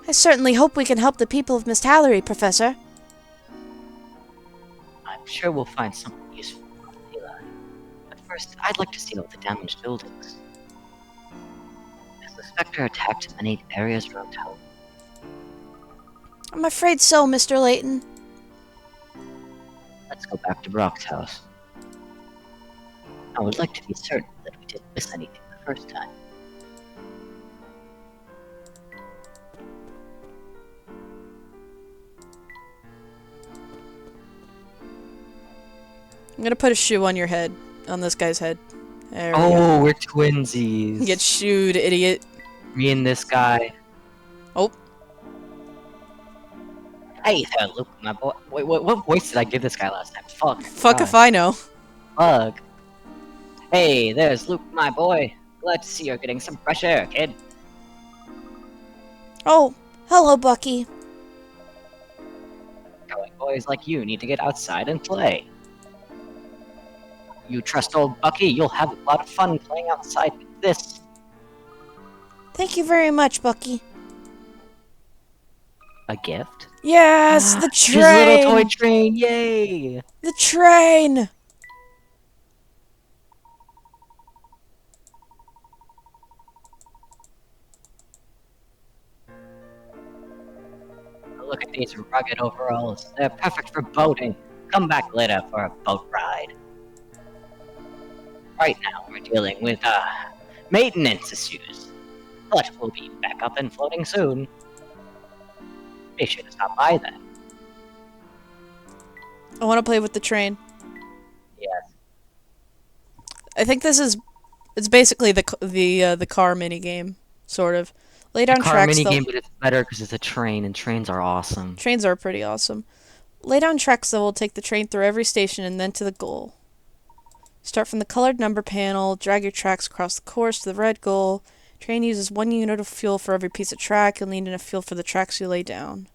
I certainly hope we can help the people of Mist Hallery, Professor. I'm sure we'll find something useful. First, I'd like to see all the damaged buildings. Has the Spectre attacked many areas around town? I'm afraid so, Mr. Layton. Let's go back to Brock's house. I would like to be certain that we didn't miss anything the first time. I'm gonna put a shoe on your head. On this guy's head. There we go. Oh, we're twinsies. Get shooed, idiot. Me and this guy. Oh. Hey there, Luke, my boy. Wait, what voice did I give this guy last time? Fuck. Fuck if I know. Fuck. Hey, there's Luke, my boy. Glad to see you're getting some fresh air, kid. Oh, hello, Bucky. Going boys like you need to get outside and play. You trust old Bucky, you'll have a lot of fun playing outside with this. Thank you very much, Bucky. A gift? Yes, the train! His little toy train, yay! The train! Look at these rugged overalls. They're perfect for boating. Come back later for a boat ride. Right now, we're dealing with, maintenance issues. But we'll be back up and floating soon. Be sure to stop by then. I want to play with the train. Yes. I think this is... It's basically the car minigame, sort of. Lay down Car tracks, mini though. game, but it's better because it's a train, and trains are awesome. Trains are pretty awesome. Lay down tracks that will take the train through every station and then to the goal. Start from the colored number panel, drag your tracks across the course to the red goal. Train uses 1 unit of fuel for every piece of track and need enough fuel for the tracks you lay down.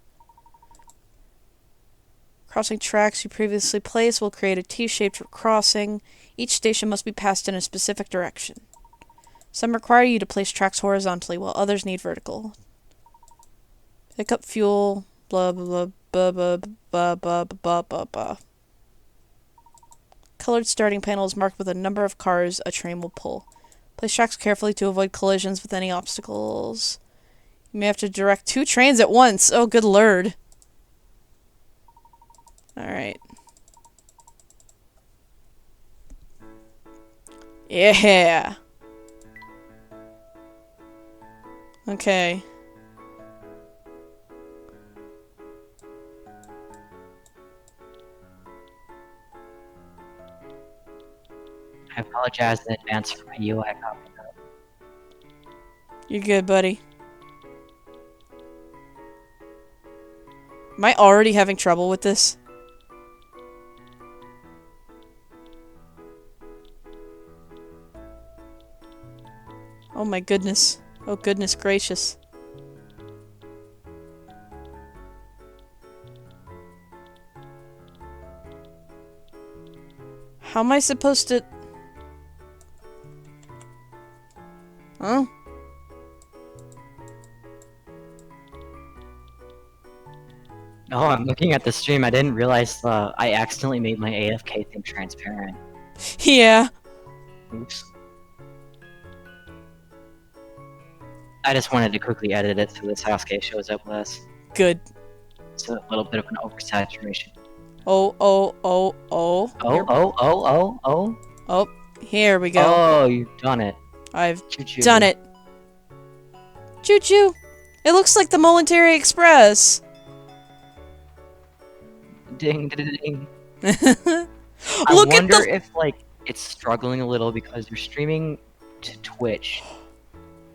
Crossing tracks you previously placed will create a T-shaped crossing. Each station must be passed in a specific direction. Some require you to place tracks horizontally, while others need vertical. Pick up fuel, blah blah blah blah blah blah blah blah blah. Colored starting panel is marked with a number of cars a train will pull. Place tracks carefully to avoid collisions with any obstacles. You may have to direct 2 trains at once. Oh, good lord. Alright. Yeah. Okay. I apologize in advance for my UI copy. You're good, buddy. Am I already having trouble with this? Oh my goodness. Oh goodness gracious. How am I supposed to... Huh? Oh, I'm looking at the stream. I didn't realize I accidentally made my AFK thing transparent. Yeah. Oops. I just wanted to quickly edit it so this Sasuke shows up less. Good. It's a little bit of an oversaturation. Oh, oh, oh, oh. Oh. Oh, here we go. Oh, you've done it. I've Choo-choo. done it. Choo-choo. It looks like the Momentary Express. Ding, ding, ding. I I Look at wonder the... if, like, it's struggling a little because you're streaming to Twitch.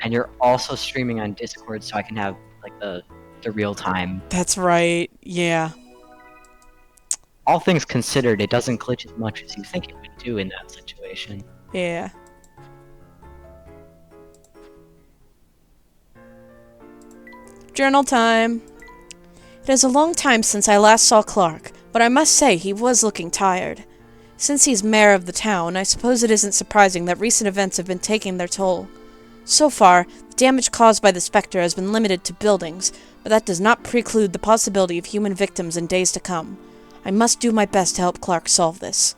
And you're also streaming on Discord so I can have, like, the real time. That's right. Yeah. All things considered, it doesn't glitch as much as you think it would do in that situation. Yeah. Journal time. It is a long time since I last saw Clark, but I must say he was looking tired. Since he's mayor of the town, I suppose it isn't surprising that recent events have been taking their toll. So far, the damage caused by the Spectre has been limited to buildings, but that does not preclude the possibility of human victims in days to come. I must do my best to help Clark solve this.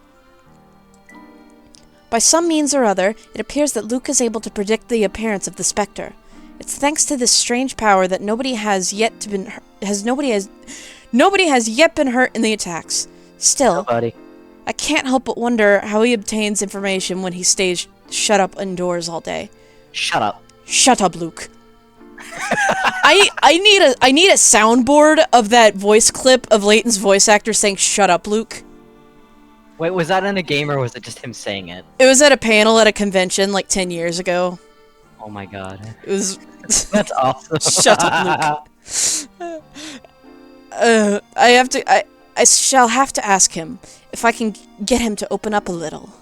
By some means or other, it appears that Luke is able to predict the appearance of the Specter. It's thanks to this strange power that nobody has yet been hurt in the attacks. Still, Nobody. I can't help but wonder how he obtains information when he stays shut up indoors all day. Shut up. Shut up, Luke. I need a soundboard of that voice clip of Layton's voice actor saying "Shut up, Luke." Wait, was that in a game or was it just him saying it? It was at a panel at a convention like 10 years ago. Oh my god. It was. That's awesome. Shut up, Luke. I shall have to ask him if I can get him to open up a little.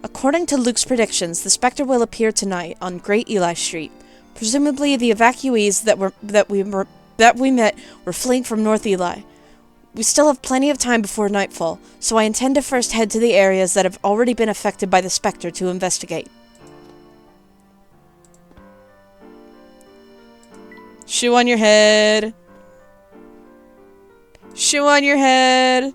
According to Luke's predictions, the Spectre will appear tonight on Great Eli Street. Presumably, the evacuees that we met were fleeing from North Eli. We still have plenty of time before nightfall, so I intend to first head to the areas that have already been affected by the Spectre to investigate. Shoe on your head. Shoe on your head.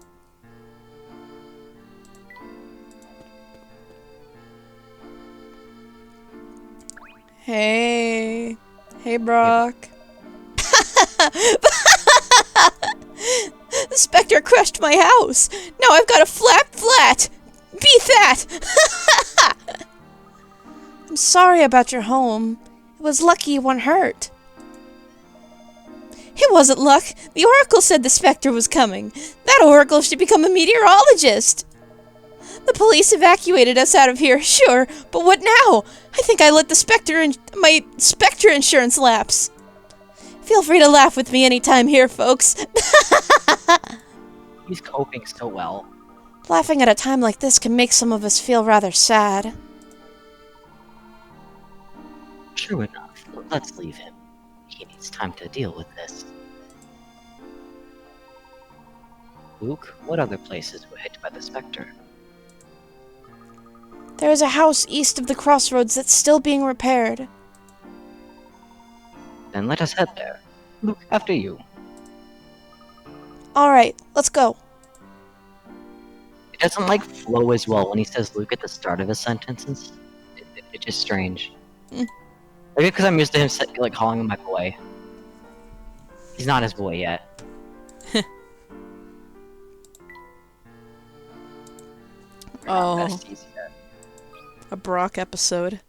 Hey. Hey, Brock. The Spectre crushed my house. Now I've got a flat. Beat that. I'm sorry about your home. It was lucky you weren't hurt. It wasn't luck. The Oracle said the Spectre was coming. That Oracle should become a meteorologist. The police evacuated us out of here, sure, but what now? I think I let my Spectre insurance lapse. Feel free to laugh with me anytime here, folks. He's coping so well. Laughing at a time like this can make some of us feel rather sad. True enough. Let's leave him. He needs time to deal with this. Luke, what other places were hit by the Spectre? There is a house east of the crossroads that's still being repaired. Then let us head there. Luke, after you. Alright, let's go. It doesn't, like, flow as well when he says Luke at the start of his sentences. It's just strange. Maybe because I'm used to him, like, calling him my boy. He's not his boy yet. Oh. Besties yet. A Brock episode.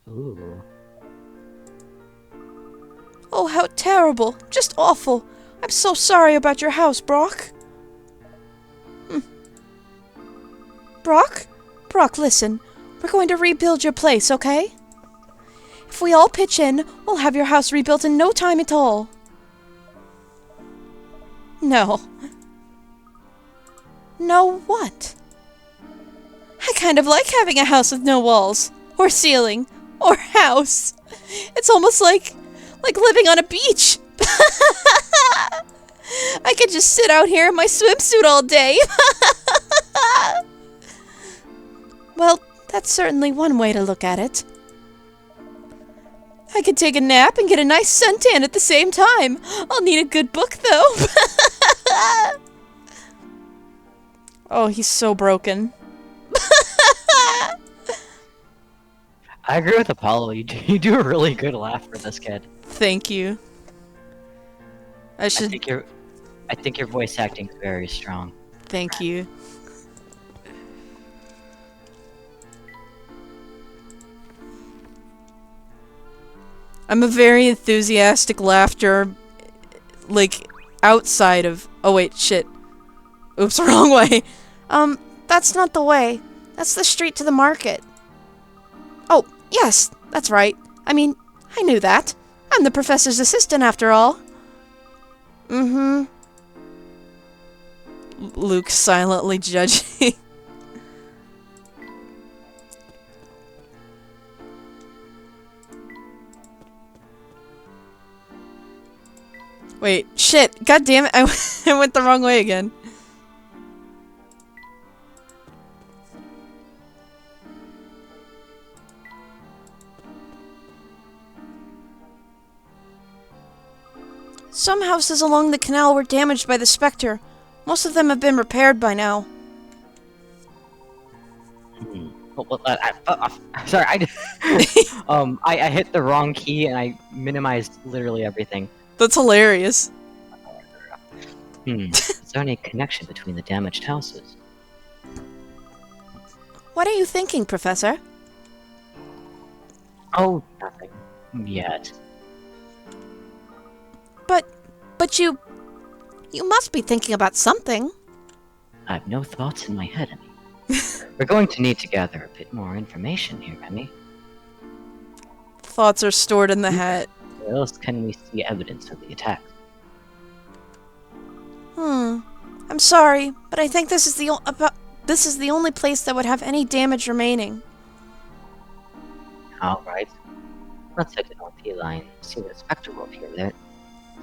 Ooh. Oh, how terrible. Just awful. I'm so sorry about your house, Brock. Brock? Brock, listen. We're going to rebuild your place, okay? If we all pitch in, we'll have your house rebuilt in no time at all. No. No what? I kind of like having a house with no walls, or ceiling, or house. It's almost like living on a beach. I could just sit out here in my swimsuit all day. Well, that's certainly one way to look at it. I could take a nap and get a nice suntan at the same time. I'll need a good book, though. Oh, he's so broken. I agree with Apollo. You do a really good laugh for this kid. Thank you. I think your voice acting is very strong. Thank you. I'm a very enthusiastic laughter, like, outside of... Oh, wait, shit. Oops, wrong way. That's not the way. That's the street to the market. Oh, yes, that's right. I mean, I knew that. I'm the professor's assistant, after all. Mm-hmm. Luke silently judging. Wait, shit. God damn it. I went the wrong way again. Some houses along the canal were damaged by the Spectre. Most of them have been repaired by now. Sorry, I hit the wrong key and I minimized literally everything. That's hilarious. Is there any connection between the damaged houses? What are you thinking, Professor? Oh, nothing. Yet. But you must be thinking about something. I have no thoughts in my head, Emmy. We're going to need to gather a bit more information here, Emmy. Thoughts are stored in the hat. Where else can we see evidence of the attack? I'm sorry, but I think this is the only place that would have any damage remaining. Alright. Let's head to North Eli and see what the Specter will appear there.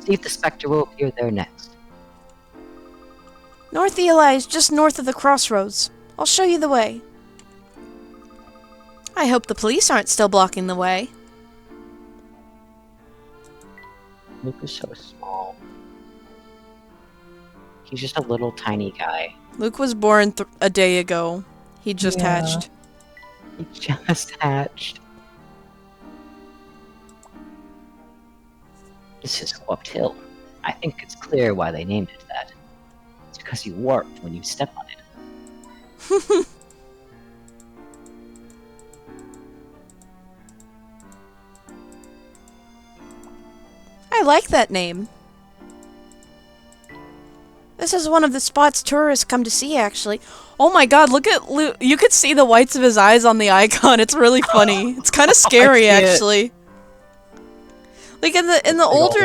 See if the Specter will appear there next. North Eli is just north of the crossroads. I'll show you the way. I hope the police aren't still blocking the way. Luke is so small. He's just a little tiny guy. Luke was born a day ago. He just hatched. He just hatched. This is Warped Hill. I think it's clear why they named it that. It's because you warp when you step on it. I like that name. This is one of the spots tourists come to see, actually. Oh my god, look at Luke. You could see the whites of his eyes on the icon. It's really funny. It's kind of scary, actually. Like in the older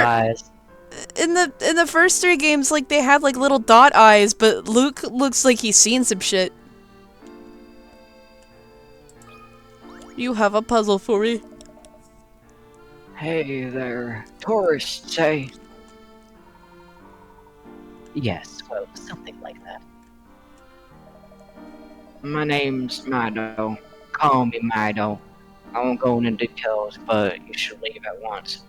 in the first 3 games, like they had like little dot eyes, but Luke looks like he's seen some shit. You have a puzzle for me. Hey there, tourists, eh? Yes, well, something like that. My name's Mido. Call me Mido. I won't go into details, but you should leave at once.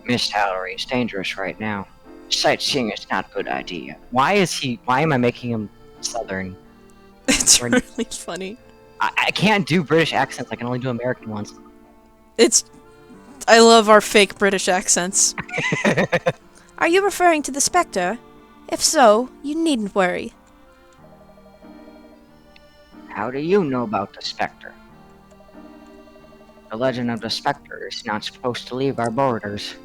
Miss Hallory, it's dangerous right now. Sightseeing is not a good idea. Why am I making him southern? It's really funny. I can't do British accents, I can only do American ones. I love our fake British accents. Are you referring to the Specter? If so, you needn't worry. How do you know about the Specter? The legend of the Specter is not supposed to leave our borders.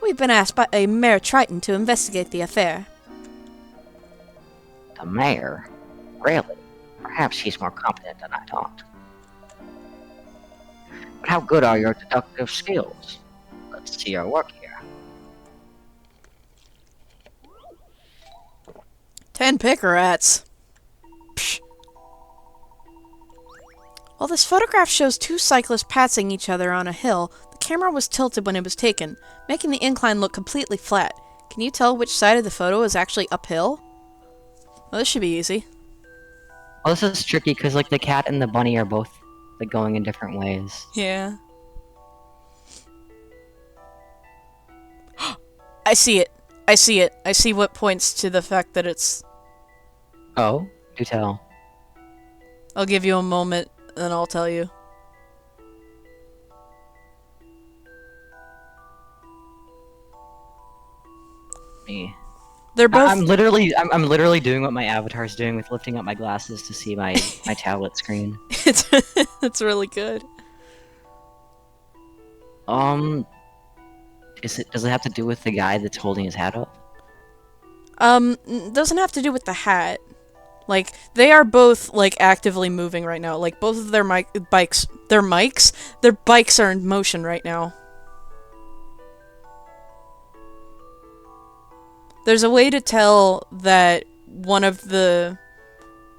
We've been asked by Mayor Triton to investigate the affair. The mayor? Really? Perhaps he's more competent than I thought. But how good are your deductive skills? Let's see your work here. 10 picker-rats. Psh. While this photograph shows 2 cyclists passing each other on a hill, the camera was tilted when it was taken, making the incline look completely flat. Can you tell which side of the photo is actually uphill? Well, this should be easy. Well, this is tricky because, like, the cat and the bunny are both, like, going in different ways. Yeah. I see it. I see it. I see what points to the fact that it's... Oh? Do tell. I'll give you a moment, and I'll tell you. Me. They're both... I'm literally doing what my avatar's doing with lifting up my glasses to see my tablet screen. it's really good. Does it have to do with the guy that's holding his hat up? Doesn't have to do with the hat. Like, they are both, like, actively moving right now. Like, both of their bikes are in motion right now. There's a way to tell that one of the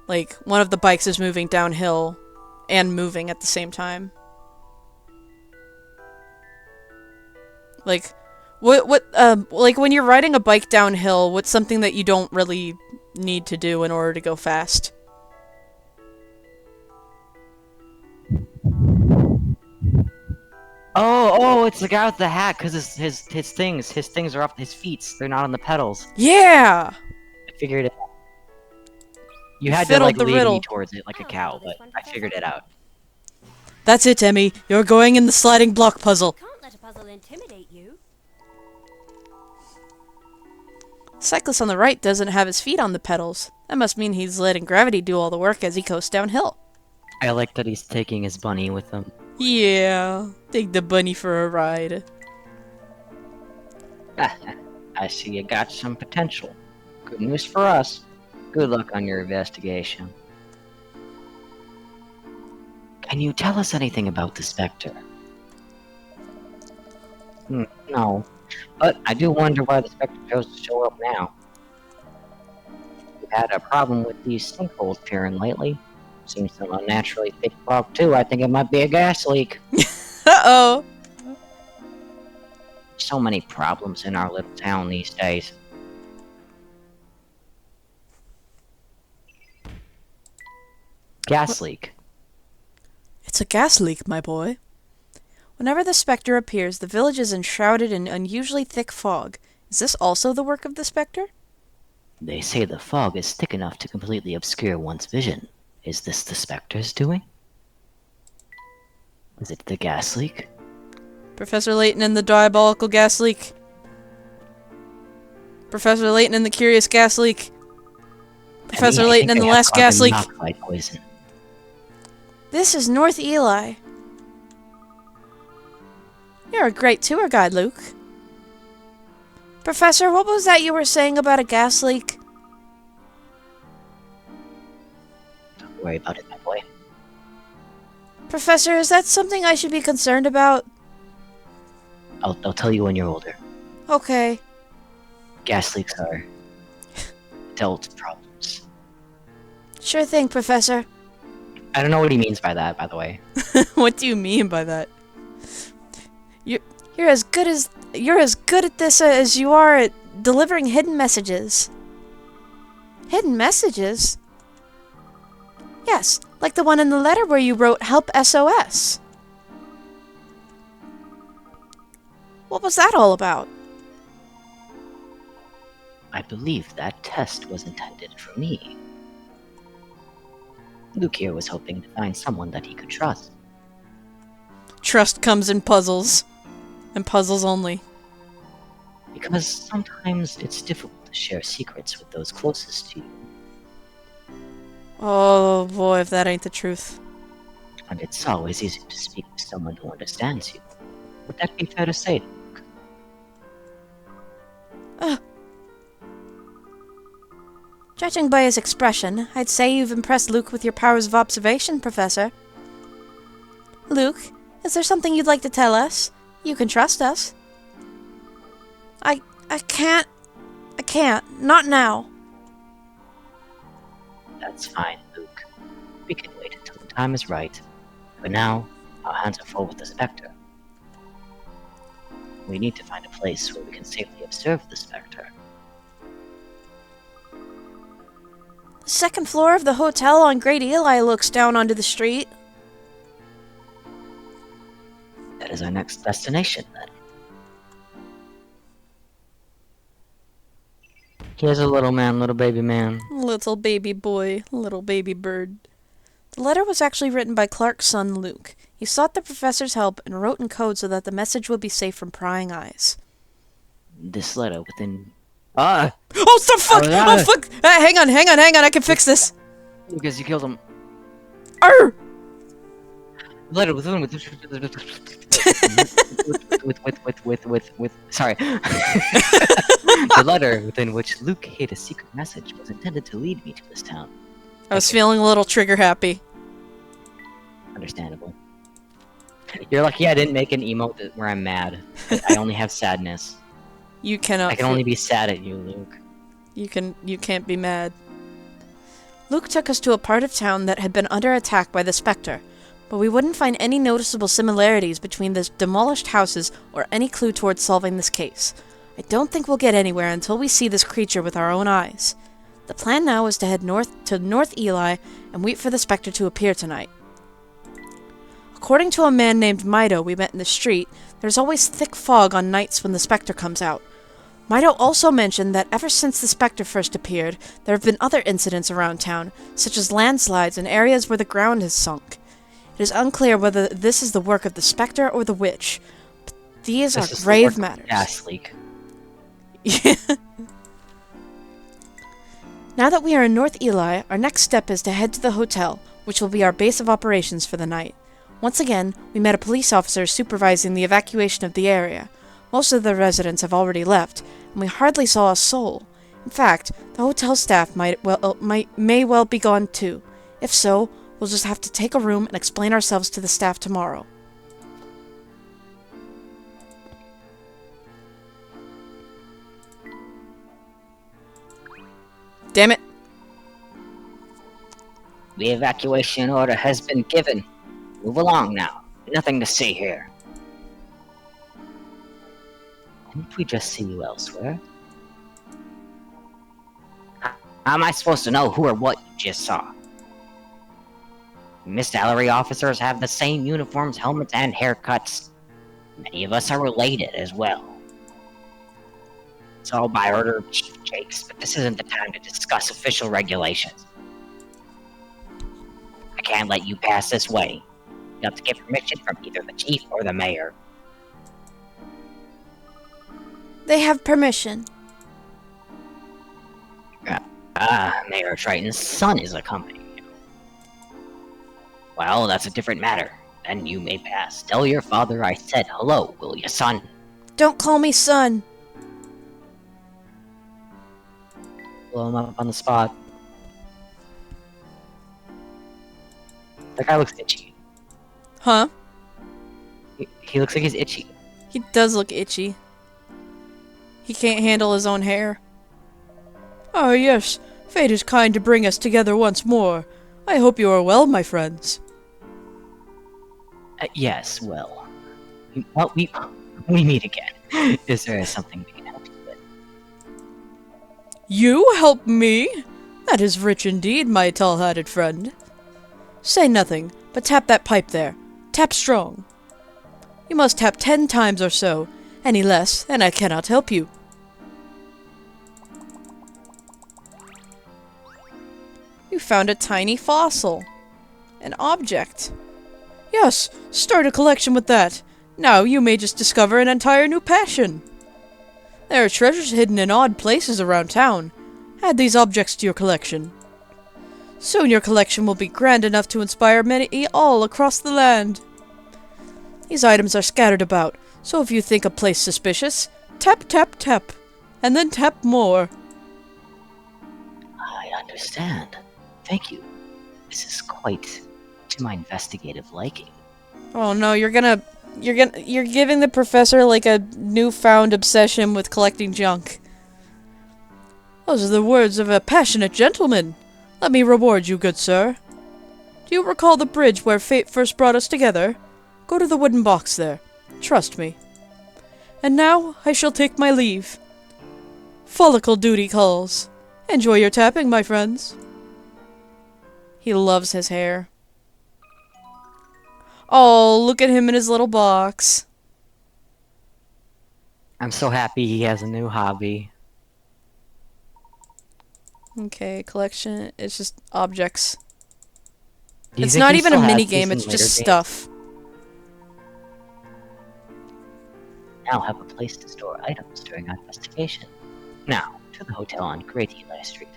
bikes is moving downhill and moving at the same time. Like, like when you're riding a bike downhill, what's something that you don't really need to do in order to go fast? Oh, it's the guy with the hat, because his things are up, his feet, they're not on the pedals. Yeah! I figured it out. You had to fiddled like the lead riddle. me towards it like a cow, but I figured it out. That's it, Emmy. You're going in the sliding block puzzle. Can't let a puzzle intimidate you. Cyclist on the right doesn't have his feet on the pedals. That must mean he's letting gravity do all the work as he coasts downhill. I like that he's taking his bunny with him. Yeah, take the bunny for a ride. I see you got some potential. Good news for us. Good luck on your investigation. Can you tell us anything about the Specter? No. But I do wonder why the Spectre chose to show up now. We've had a problem with these sinkholes appearing lately. Seems some unnaturally thick fog too. I think it might be a gas leak. Uh-oh. So many problems in our little town these days. Gas leak. It's a gas leak, my boy. Whenever the Spectre appears, the village is enshrouded in unusually thick fog. Is this also the work of the Spectre? They say the fog is thick enough to completely obscure one's vision. Is this the Spectre's doing? Is it the gas leak? Professor Layton and the diabolical gas leak. Professor Layton and the curious gas leak. Professor I Layton think and the they have last gas carbon leak. monoxide poison. This is North Eli. You're a great tour guide, Luke. Professor, what was that you were saying about a gas leak? Don't worry about it, my boy. Professor, is that something I should be concerned about? I'll tell you when you're older. Okay. Gas leaks are adult problems. Sure thing, Professor. I don't know what he means by that, by the way. What do you mean by that? You're as good at this as you are at delivering hidden messages. Hidden messages? Yes, like the one in the letter where you wrote "Help SOS." What was that all about? I believe that test was intended for me. Luke here was hoping to find someone that he could trust. Trust comes in puzzles. And puzzles only. Because sometimes it's difficult to share secrets with those closest to you. Oh boy, if that ain't the truth. And it's always easier to speak with someone who understands you. Would that be fair to say, Luke? Judging by his expression, I'd say you've impressed Luke with your powers of observation, Professor. Luke, is there something you'd like to tell us? You can trust us. I can't. Not now. That's fine, Luke. We can wait until the time is right. For now, our hands are full with the Spectre. We need to find a place where we can safely observe the Spectre. The second floor of the hotel on Great Eli looks down onto the street. That is our next destination, then. Here's a little man, little baby man. Little baby boy, little baby bird. The letter was actually written by Clark's son, Luke. He sought the professor's help and wrote in code so that the message would be safe from prying eyes. This letter within... Ah! Oh, the fuck! Oh, fuck! Hang on, I can fix this! Lucas, you killed him. Arr! Letter with sorry. The letter within which Luke hid a secret message was intended to lead me to this town. I was feeling a little trigger happy. Understandable. You're lucky I didn't make an emote where I'm mad. I only have sadness. You cannot. I can only be sad at you, Luke. You can't be mad. Luke took us to a part of town that had been under attack by the Spectre, but we wouldn't find any noticeable similarities between the demolished houses or any clue towards solving this case. I don't think we'll get anywhere until we see this creature with our own eyes. The plan now is to head north to North Eli and wait for the Spectre to appear tonight. According to a man named Mido we met in the street, there's always thick fog on nights when the Spectre comes out. Might I also mention that ever since the Specter first appeared, there have been other incidents around town, such as landslides in areas where the ground has sunk. It is unclear whether this is the work of the Specter or the Witch. But these This are is the grave work of matters. gas leak. Yeah. Now that we are in North Eli, our next step is to head to the hotel, which will be our base of operations for the night. Once again, we met a police officer supervising the evacuation of the area. Most of the residents have already left, and we hardly saw a soul. In fact, the hotel staff may well be gone too. If so, we'll just have to take a room and explain ourselves to the staff tomorrow. Damn it. The evacuation order has been given. Move along now. Nothing to see here. Didn't we just see you elsewhere? How am I supposed to know who or what you just saw? Miss Salary officers have the same uniforms, helmets, and haircuts. Many of us are related as well. It's all by order of Chief Jakes, but this isn't the time to discuss official regulations. I can't let you pass this way. You have to get permission from either the chief or the mayor. They have permission. Mayor Triton's son is accompanying you. Well, that's a different matter. Then you may pass. Tell your father I said hello, will you, son? Don't call me son. Blow him up on the spot. That guy looks itchy. Huh? He looks like he's itchy. He does look itchy. He can't handle his own hair. Ah, yes. Fate is kind to bring us together once more. I hope you are well, my friends. Yes, well, we meet again. Is there something we can help you with? You help me? That is rich indeed, my tall-hatted friend. Say nothing, but tap that pipe there. Tap strong. You must tap 10 times or so. Any less, and I cannot help you. You found a tiny fossil. An object. Yes, start a collection with that. Now you may just discover an entire new passion. There are treasures hidden in odd places around town. Add these objects to your collection. Soon your collection will be grand enough to inspire many all across the land. These items are scattered about, so if you think a place suspicious, tap, tap, tap, and then tap more. I understand. Thank you. This is quite to my investigative liking. Oh no, you're giving the professor like a newfound obsession with collecting junk. Those are the words of a passionate gentleman. Let me reward you, good sir. Do you recall the bridge where fate first brought us together? Go to the wooden box there. Trust me. And now I shall take my leave. Follicle duty calls. Enjoy your tapping, my friends. He loves his hair. Oh, look at him in his little box. I'm so happy he has a new hobby. Okay, collection. It's just objects. Do you It's think not he even a still has mini these game, in it's later just games? stuff. Now have a place to store items during our investigation. Now, to the hotel on Great Eli Street.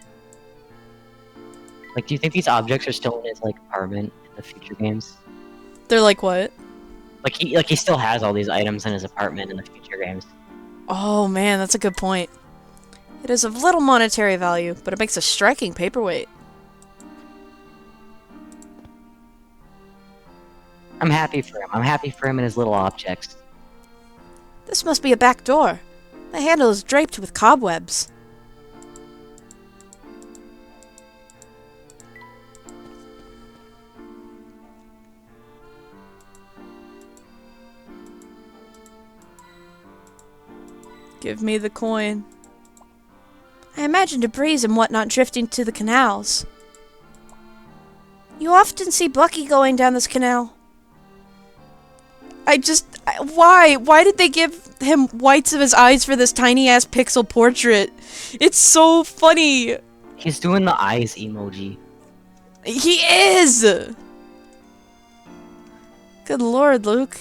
Like, do you think these objects are still in his, like, apartment in the future games? They're like what? Like he still has all these items in his apartment in the future games. Oh man, that's a good point. It is of little monetary value, but it makes a striking paperweight. I'm happy for him. I'm happy for him and his little objects. This must be a back door. The handle is draped with cobwebs. Give me the coin. I imagine debris and whatnot drifting to the canals. You often see Bucky going down this canal. Why? Why did they give him whites of his eyes for this tiny ass pixel portrait? It's so funny. He's doing the eyes emoji. He is! Good lord, Luke.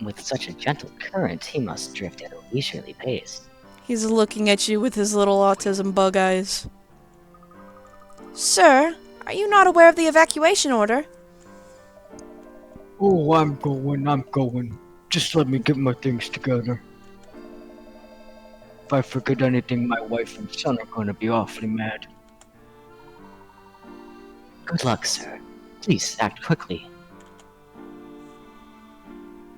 With such a gentle current, he must drift at a leisurely pace. He's looking at you with his little autism bug eyes. Sir, are you not aware of the evacuation order? Oh, I'm going. Just let me get my things together. If I forget anything, my wife and son are gonna be awfully mad. Good luck, sir. Please act quickly.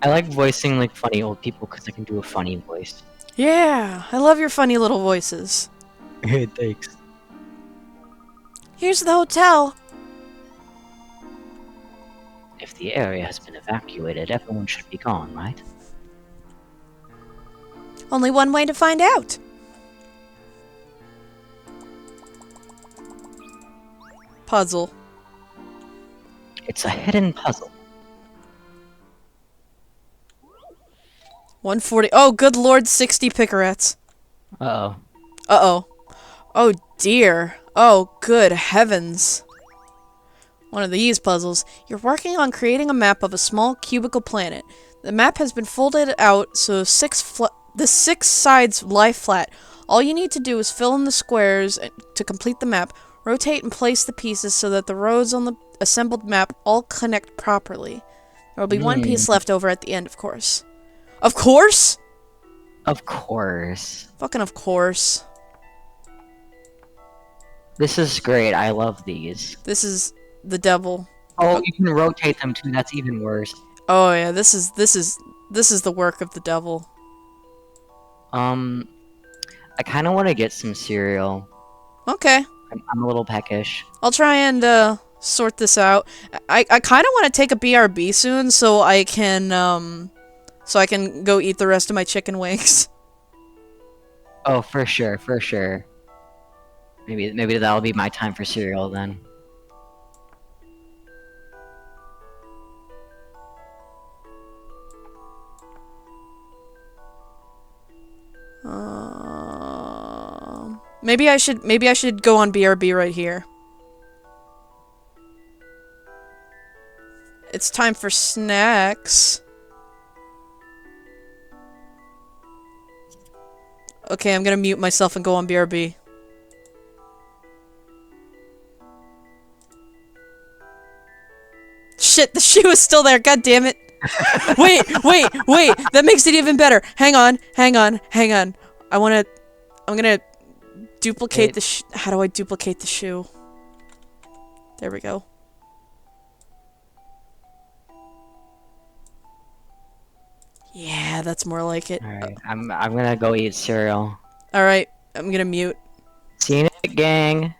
I like voicing like funny old people because I can do a funny voice. Yeah, I love your funny little voices. Hey, thanks. Here's the hotel. If the area has been evacuated, everyone should be gone, right? Only one way to find out. Puzzle. It's a hidden puzzle. 140. Oh, good lord, 60 picarettes. Uh-oh. Uh-oh. Oh, dear. Oh, good heavens. One of these puzzles. You're working on creating a map of a small cubical planet. The map has been folded out so the 6 sides lie flat. All you need to do is fill in the squares to complete the map. Rotate and place the pieces so that the roads on the assembled map all connect properly. There will be one piece left over at the end, of course. Of course? Of course. Fucking of course. This is great. I love these. This is the devil. Oh, you can rotate them too. That's even worse. Oh yeah, this is the work of the devil. I kind of want to get some cereal. Okay. I'm a little peckish. I'll try and sort this out. I kind of want to take a BRB soon so I can go eat the rest of my chicken wings. Oh, for sure, for sure. Maybe that'll be my time for cereal then. Maybe I should go on BRB right here. It's time for snacks. Okay, I'm gonna mute myself and go on BRB. Shit, the shoe is still there, god damn it. Wait, that makes it even better. Hang on. I'm gonna duplicate the how do I duplicate the shoe? There we go. Yeah, that's more like it. Alright, I'm gonna go eat cereal. Alright, I'm gonna mute. See you in a bit, gang.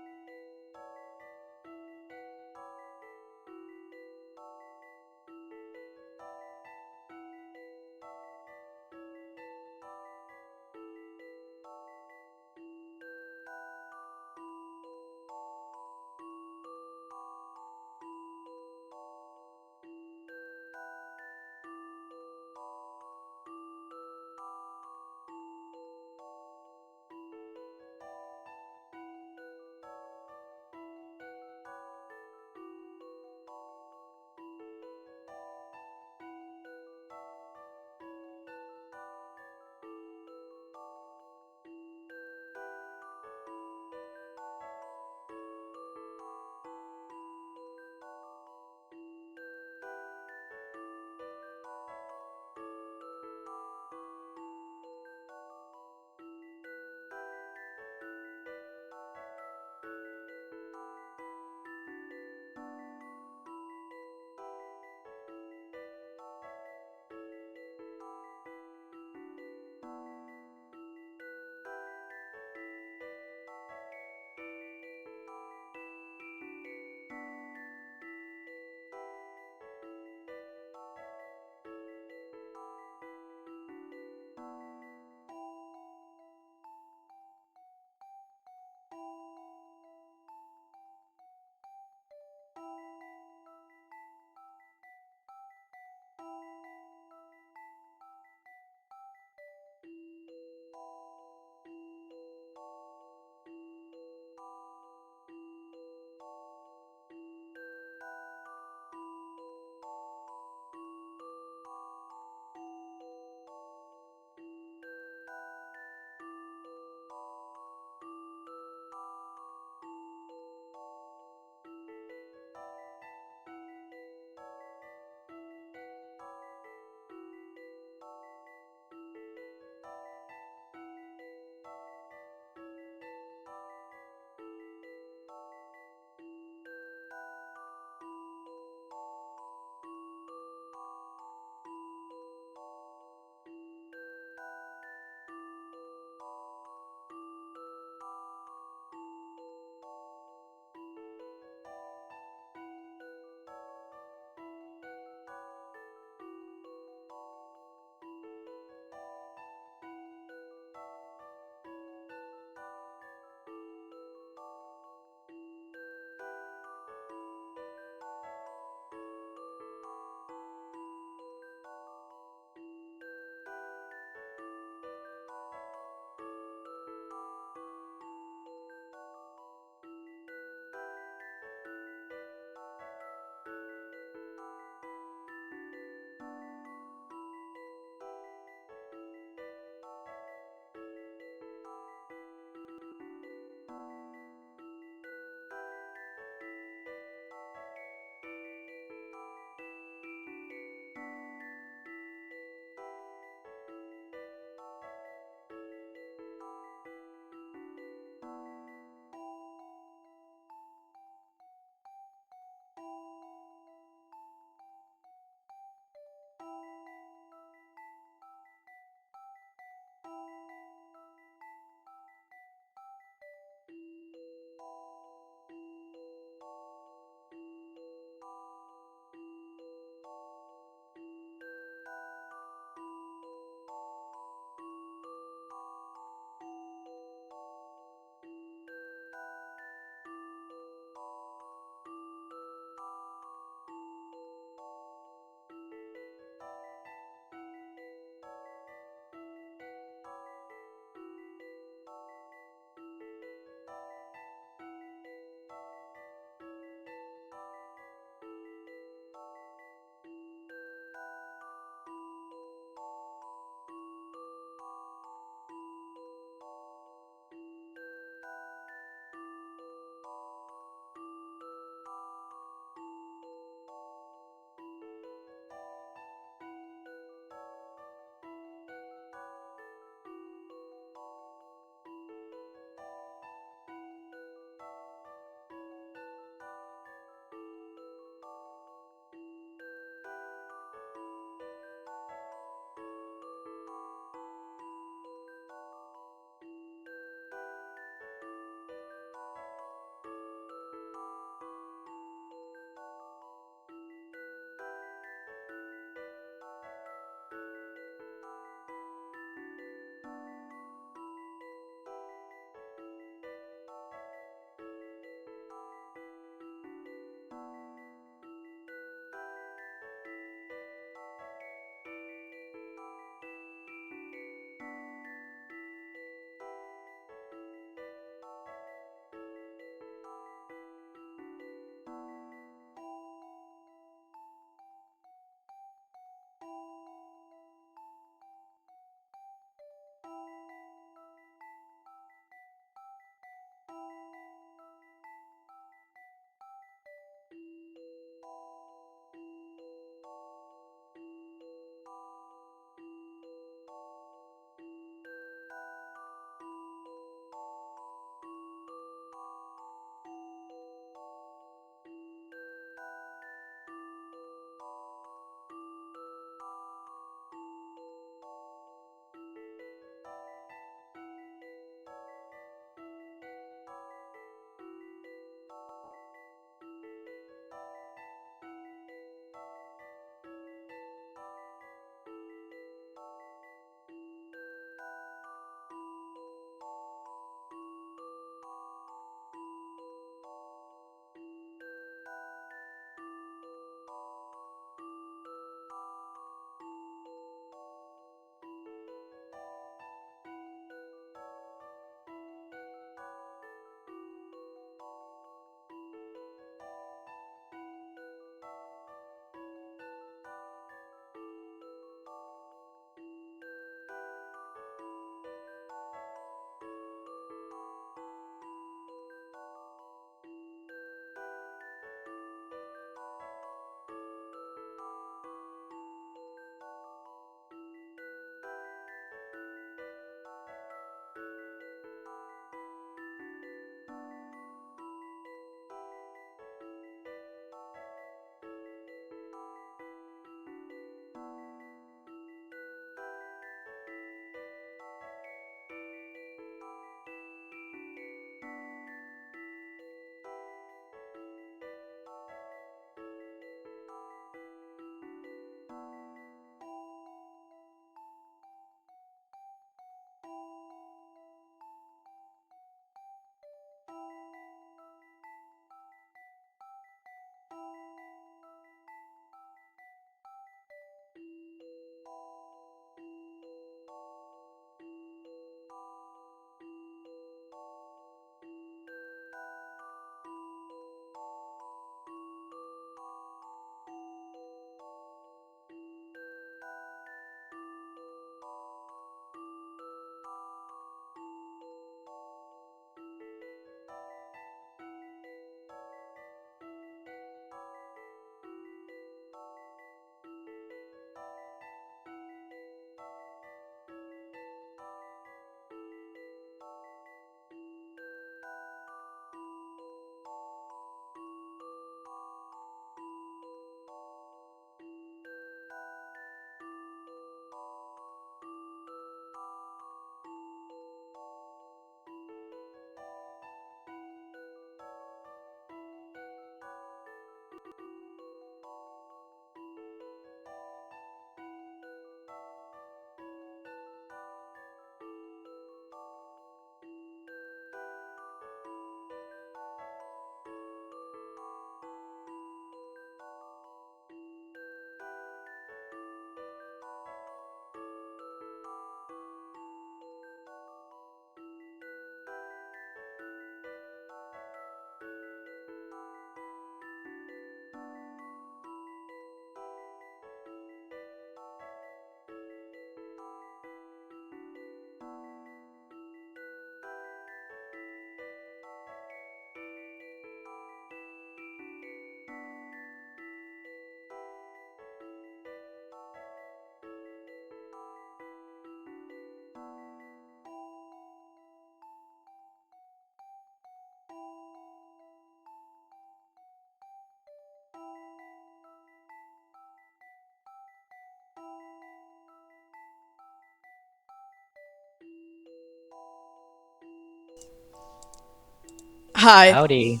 Hi. Howdy.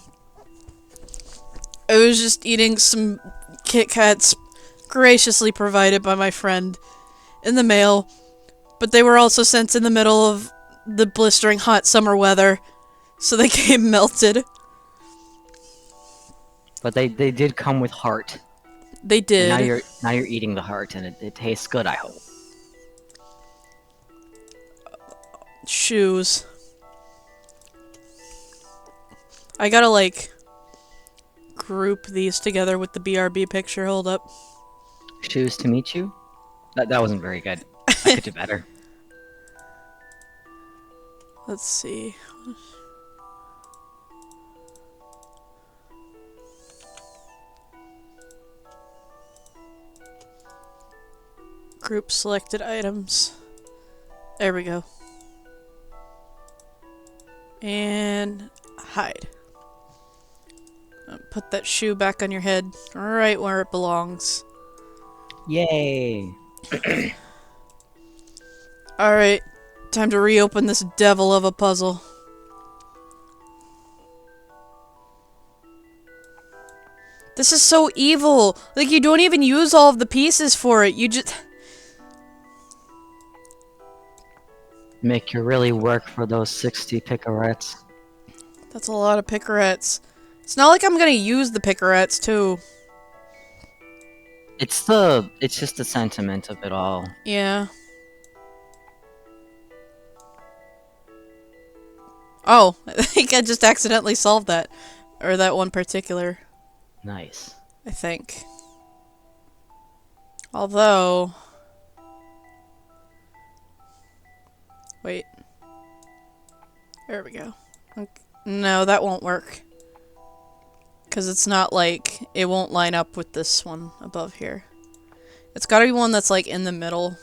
I was just eating some Kit Kats graciously provided by my friend in the mail, but they were also sent in the middle of the blistering hot summer weather, so they came melted. But they did come with heart. They And did. now you're eating the heart, and it tastes good, I hope. Shoes. I gotta, like, group these together with the BRB picture. Hold up. Shoes to meet you? That wasn't very good. I could do better. Let's see. Group selected items. There we go. And hide. Put that shoe back on your head, right where it belongs. Yay! Alright, time to reopen this devil of a puzzle. This is so evil! Like, you don't even use all of the pieces for it, you just... Make you really work for those 60 picarettes. That's a lot of picarettes. It's not like I'm gonna use the picarettes, too. It's just the sentiment of it all. Yeah. Oh, I think I just accidentally solved that. Or that one particular, Nice. I think. Although... Wait. There we go. Okay. No, that won't work. Because it's not like... It won't line up with this one above here. It's gotta be one that's like in the middle.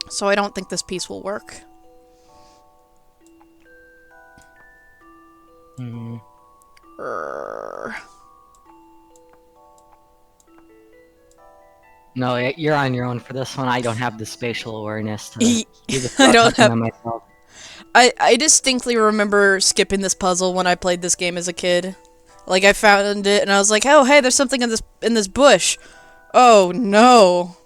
So I don't think this piece will work. Hmm. No, you're on your own for this one. I don't have the spatial awareness to do the I don't touching have... on myself. I distinctly remember skipping this puzzle when I played this game as a kid. Like, I found it and I was like, oh, hey, there's something in this bush. Oh, no.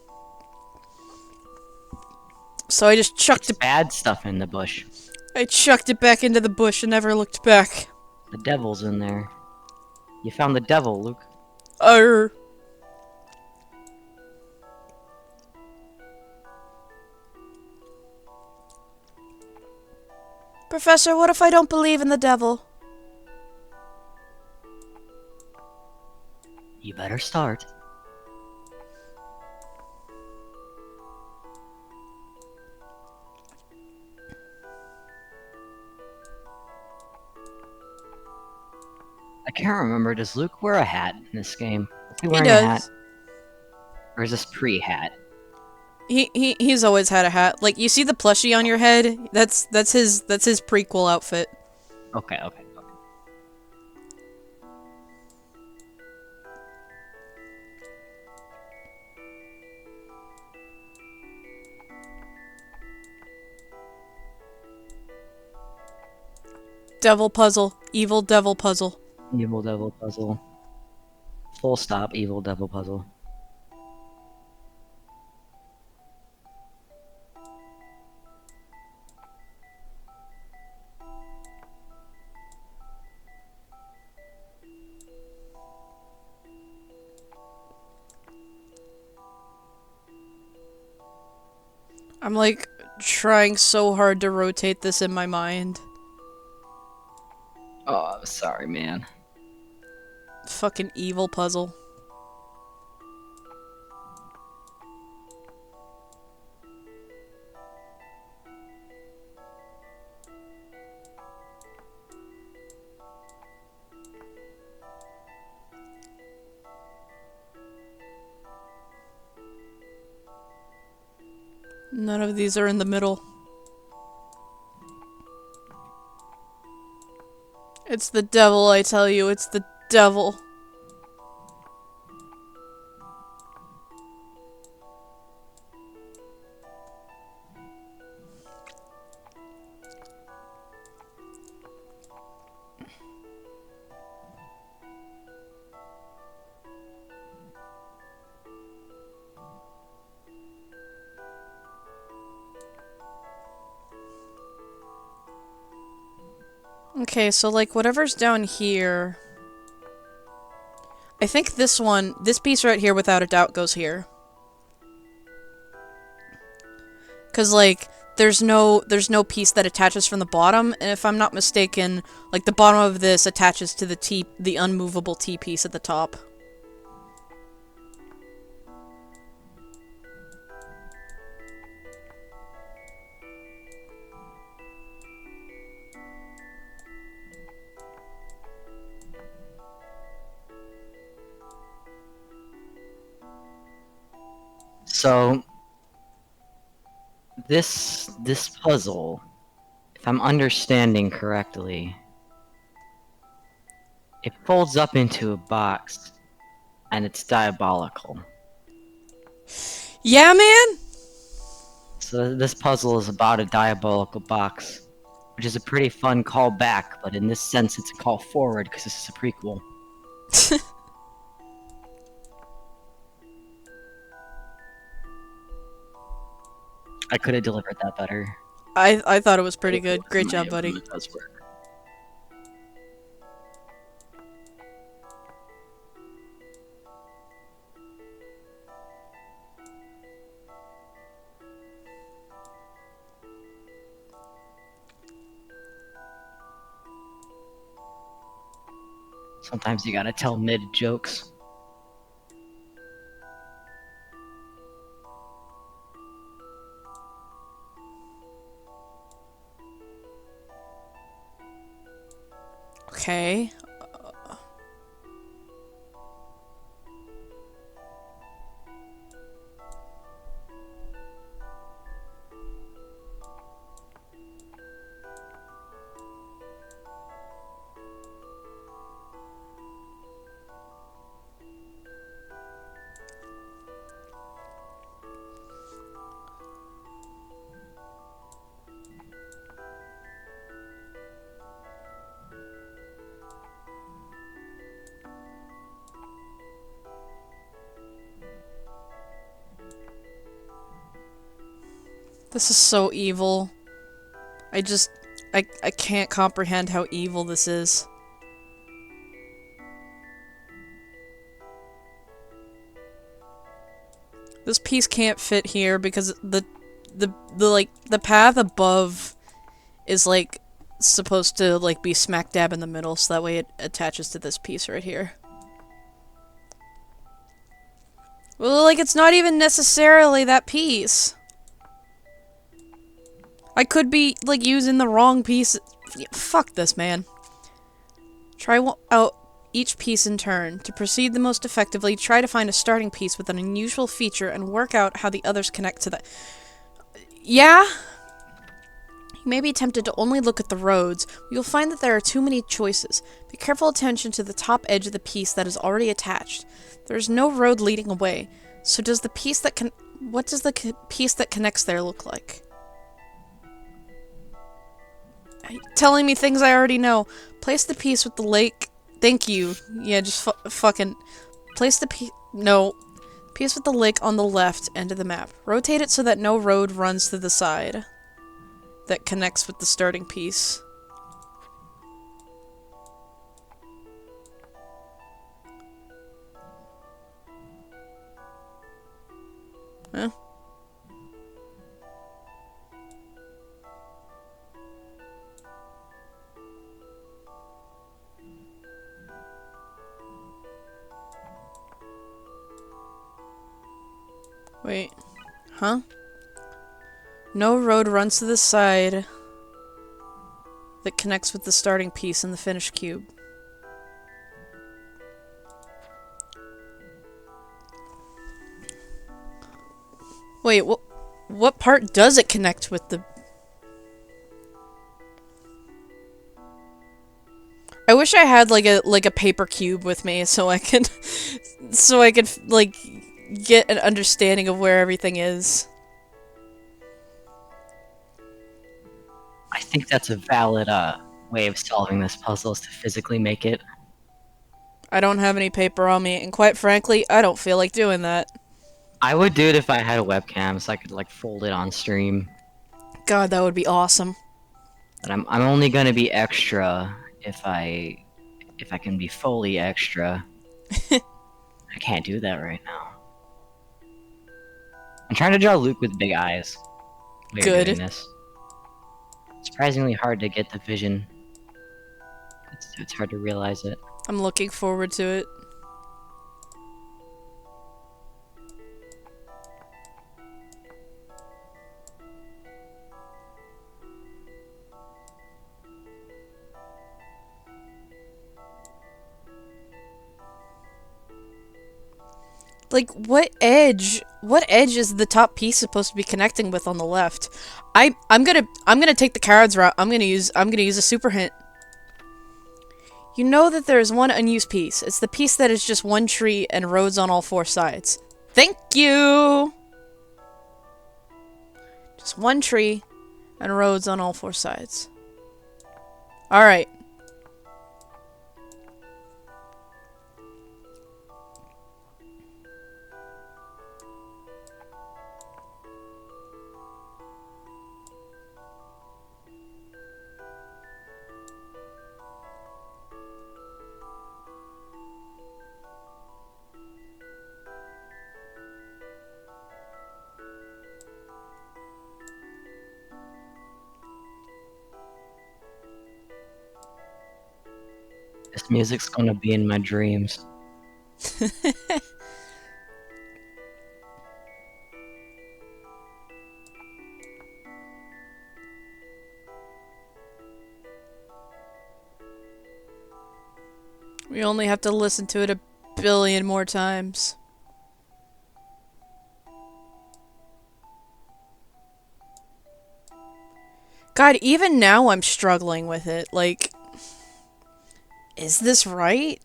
So I just chucked it... Bad stuff in the bush. I chucked it back into the bush and never looked back. The devil's in there. You found the devil, Luke. Professor, what if I don't believe in the devil? You better start. I can't remember, does Luke wear a hat in this game? Is he wearing a hat? Or is this pre-hat? He's always had a hat. Like, you see the plushie on your head? That's his prequel outfit. Okay. Devil puzzle. Evil devil puzzle. Evil devil puzzle. Full stop, evil devil puzzle. I'm like trying so hard to rotate this in my mind. Oh, I'm sorry, man. Fucking evil puzzle. None of these are in the middle. It's the devil, I tell you, it's the devil. Okay, so like whatever's down here, I think this piece right here without a doubt goes here. Cause like there's no piece that attaches from the bottom, and if I'm not mistaken, like the bottom of this attaches to the unmovable T piece at the top. So this puzzle, if I'm understanding correctly, it folds up into a box, and it's diabolical. Yeah, man? So this puzzle is about a diabolical box, which is a pretty fun call back, but in this sense it's a call forward because this is a prequel. I could have delivered that better. I thought it was pretty good. Great job, buddy. It does work. Sometimes you gotta tell mid jokes. Okay. This is so evil. I can't comprehend how evil this is. This piece can't fit here because the path above is like supposed to like be smack dab in the middle, so that way it attaches to this piece right here. Well, like it's not even necessarily that piece. I could be, like, using the wrong piece. Fuck this, man. Try out each piece in turn. To proceed the most effectively, try to find a starting piece with an unusual feature and work out how the others connect to that. Yeah? You may be tempted to only look at the roads, but you'll find that there are too many choices. Pay careful attention to the top edge of the piece that is already attached. There is no road leading away, so does the piece that what does the piece that connects there look like? Telling me things I already know. Place the piece with the lake. Thank you. Yeah, just fucking... Place the piece... No. Piece with the lake on the left end of the map. Rotate it so that no road runs to the side that connects with the starting piece. Huh? Wait. Huh? No road runs to the side that connects with the starting piece in the finished cube. Wait, what part does it connect with the... I wish I had like a paper cube with me so I could like get an understanding of where everything is. I think that's a valid way of solving this puzzle, is to physically make it. I don't have any paper on me, and quite frankly, I don't feel like doing that. I would do it if I had a webcam, so I could like fold it on stream. God, that would be awesome. But I'm only gonna be extra if I can be fully extra. I can't do that right now. I'm trying to draw Luke with big eyes while you're doing Good. this. Surprisingly hard to get the vision. It's hard to realize it. I'm looking forward to it. Like, what edge is the top piece supposed to be connecting with on the left? I'm gonna take the cards route. I'm gonna use a super hint. You know that there is one unused piece. It's the piece that is just one tree and roads on all four sides. Thank you! Just one tree and roads on all four sides. Alright. This music's gonna be in my dreams. We only have to listen to it a billion more times. God, even now I'm struggling with it. Like, is this right?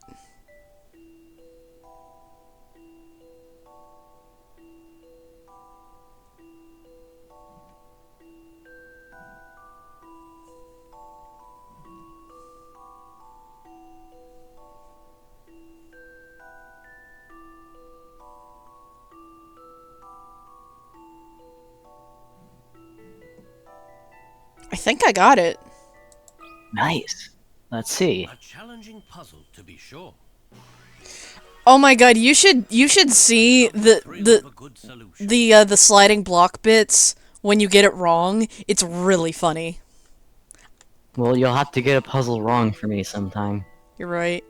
I think I got it. Nice. Let's see. A challenging puzzle, to be sure. Oh my god, you should see the sliding block bits when you get it wrong. It's really funny. Well, you'll have to get a puzzle wrong for me sometime. You're right.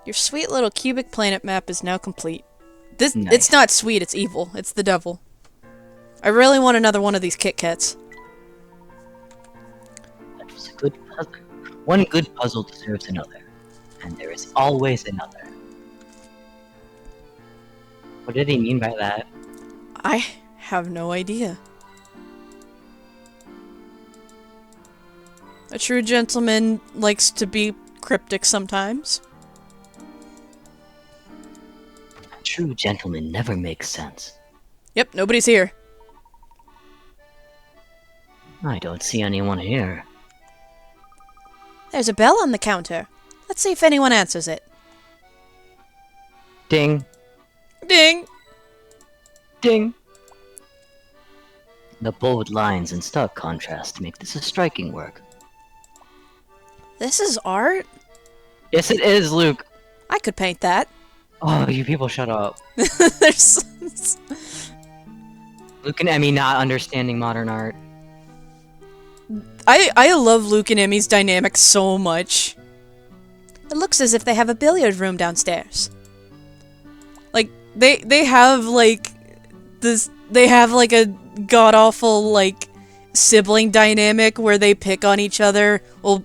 Your sweet little cubic planet map is now complete. It's Nice. not sweet, it's evil. It's the devil. I really want another one of these Kit Kats. That was a good puzzle. One good puzzle deserves another. And there is always another. What did he mean by that? I have no idea. A true gentleman likes to be cryptic sometimes. A true gentleman never makes sense. Yep, nobody's here. I don't see anyone here. There's a bell on the counter. Let's see if anyone answers it. Ding. Ding! Ding. The bold lines and stark contrast make this a striking work. This is art? Yes, it is, Luke. I could paint that. Oh, you people shut up. There's... Luke and Emmy not understanding modern art. I love Luke and Emmy's dynamic so much. It looks as if they have a billiard room downstairs. Like, they have, like, this... They have, like, a god-awful, like, sibling dynamic where they pick on each other. Well,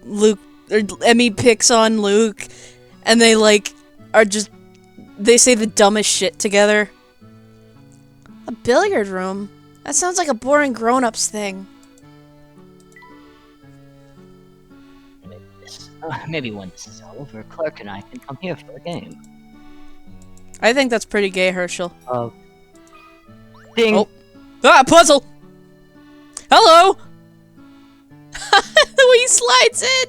Emmy picks on Luke, and they, like, are just... They say the dumbest shit together. A billiard room? That sounds like a boring grown-ups thing. Maybe when this is all over, Clark and I can come here for a game. I think that's pretty gay, Herschel. Ding! Oh. Ah, puzzle! Hello! The way he slides in!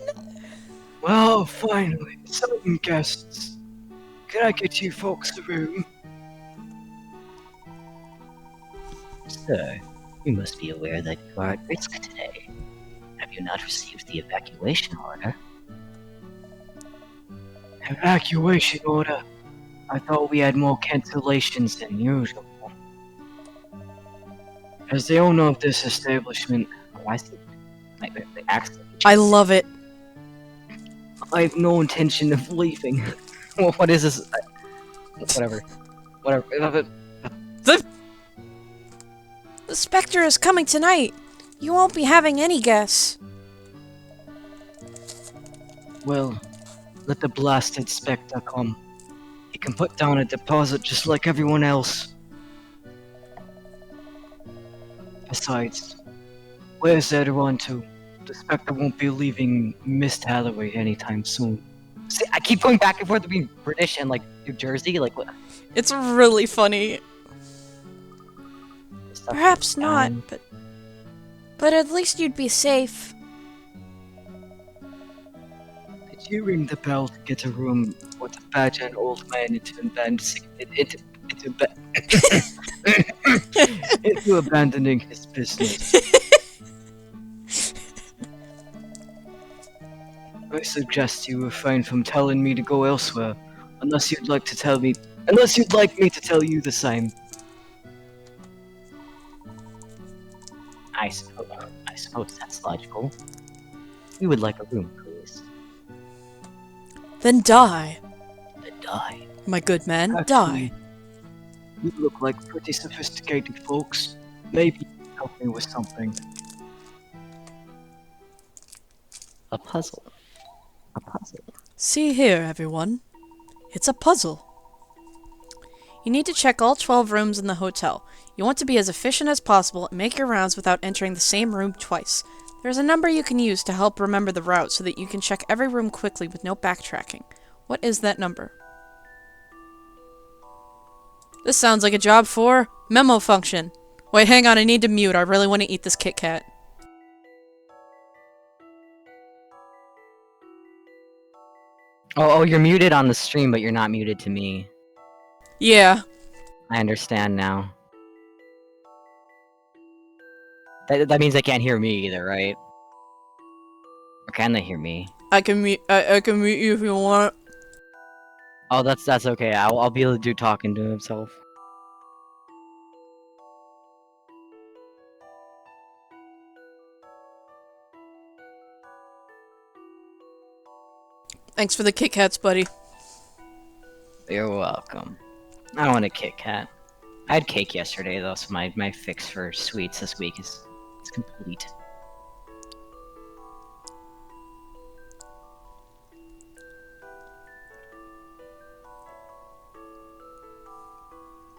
Well, finally, some guests. Can I get you folks a room? Sir, you must be aware that you are at risk today. Have you not received the evacuation order? Evacuation order? I thought we had more cancellations than usual. As the owner of this establishment, Why is he like acts I love it. I have no intention of leaving. what is this? Whatever. Whatever. The Specter is coming tonight. You won't be having any guests. Well, let the blasted Specter come. He can put down a deposit just like everyone else. Besides, where's there to run to? The Spectre won't be leaving Mist Halloway anytime soon. See, I keep going back and forth between British and like New Jersey. Like what? It's really funny. Stuff Perhaps like not, that. but at least you'd be safe. Did you ring the bell to get a room with a badger and old man into abandoning his business? I suggest you refrain from telling me to go elsewhere, unless you'd like me to tell you the same. I suppose that's logical. We would like a room, please. Then die, Then die. my good man, Actually, die. you look like pretty sophisticated folks. Maybe you can help me with something. A puzzle. A puzzle. See here, everyone. It's a puzzle. You need to check all 12 rooms in the hotel. You want to be as efficient as possible and make your rounds without entering the same room twice. There's a number you can use to help remember the route so that you can check every room quickly with no backtracking. What is that number? This sounds like a job for memo function. Wait, hang on, I need to mute. I really want to eat this Kit Kat. Oh, you're muted on the stream, but you're not muted to me. Yeah. I understand now. That means they can't hear me either, right? Or can they hear me? I can mute you if you want. Oh, that's okay. I'll be able to do talking to himself. Thanks for the Kit Kats, buddy. You're welcome. I want a Kit Kat. I had cake yesterday though, so my fix for sweets this week is complete.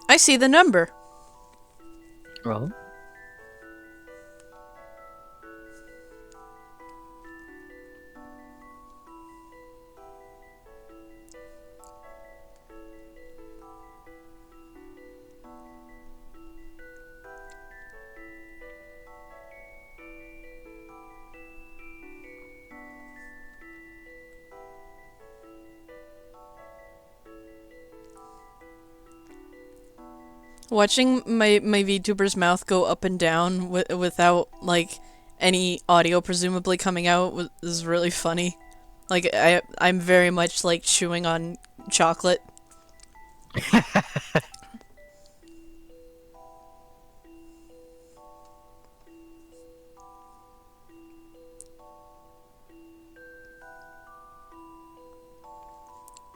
I see the number. Well, Watching my VTuber's mouth go up and down without, like, any audio presumably coming out was really funny. Like, I'm very much, like, chewing on chocolate.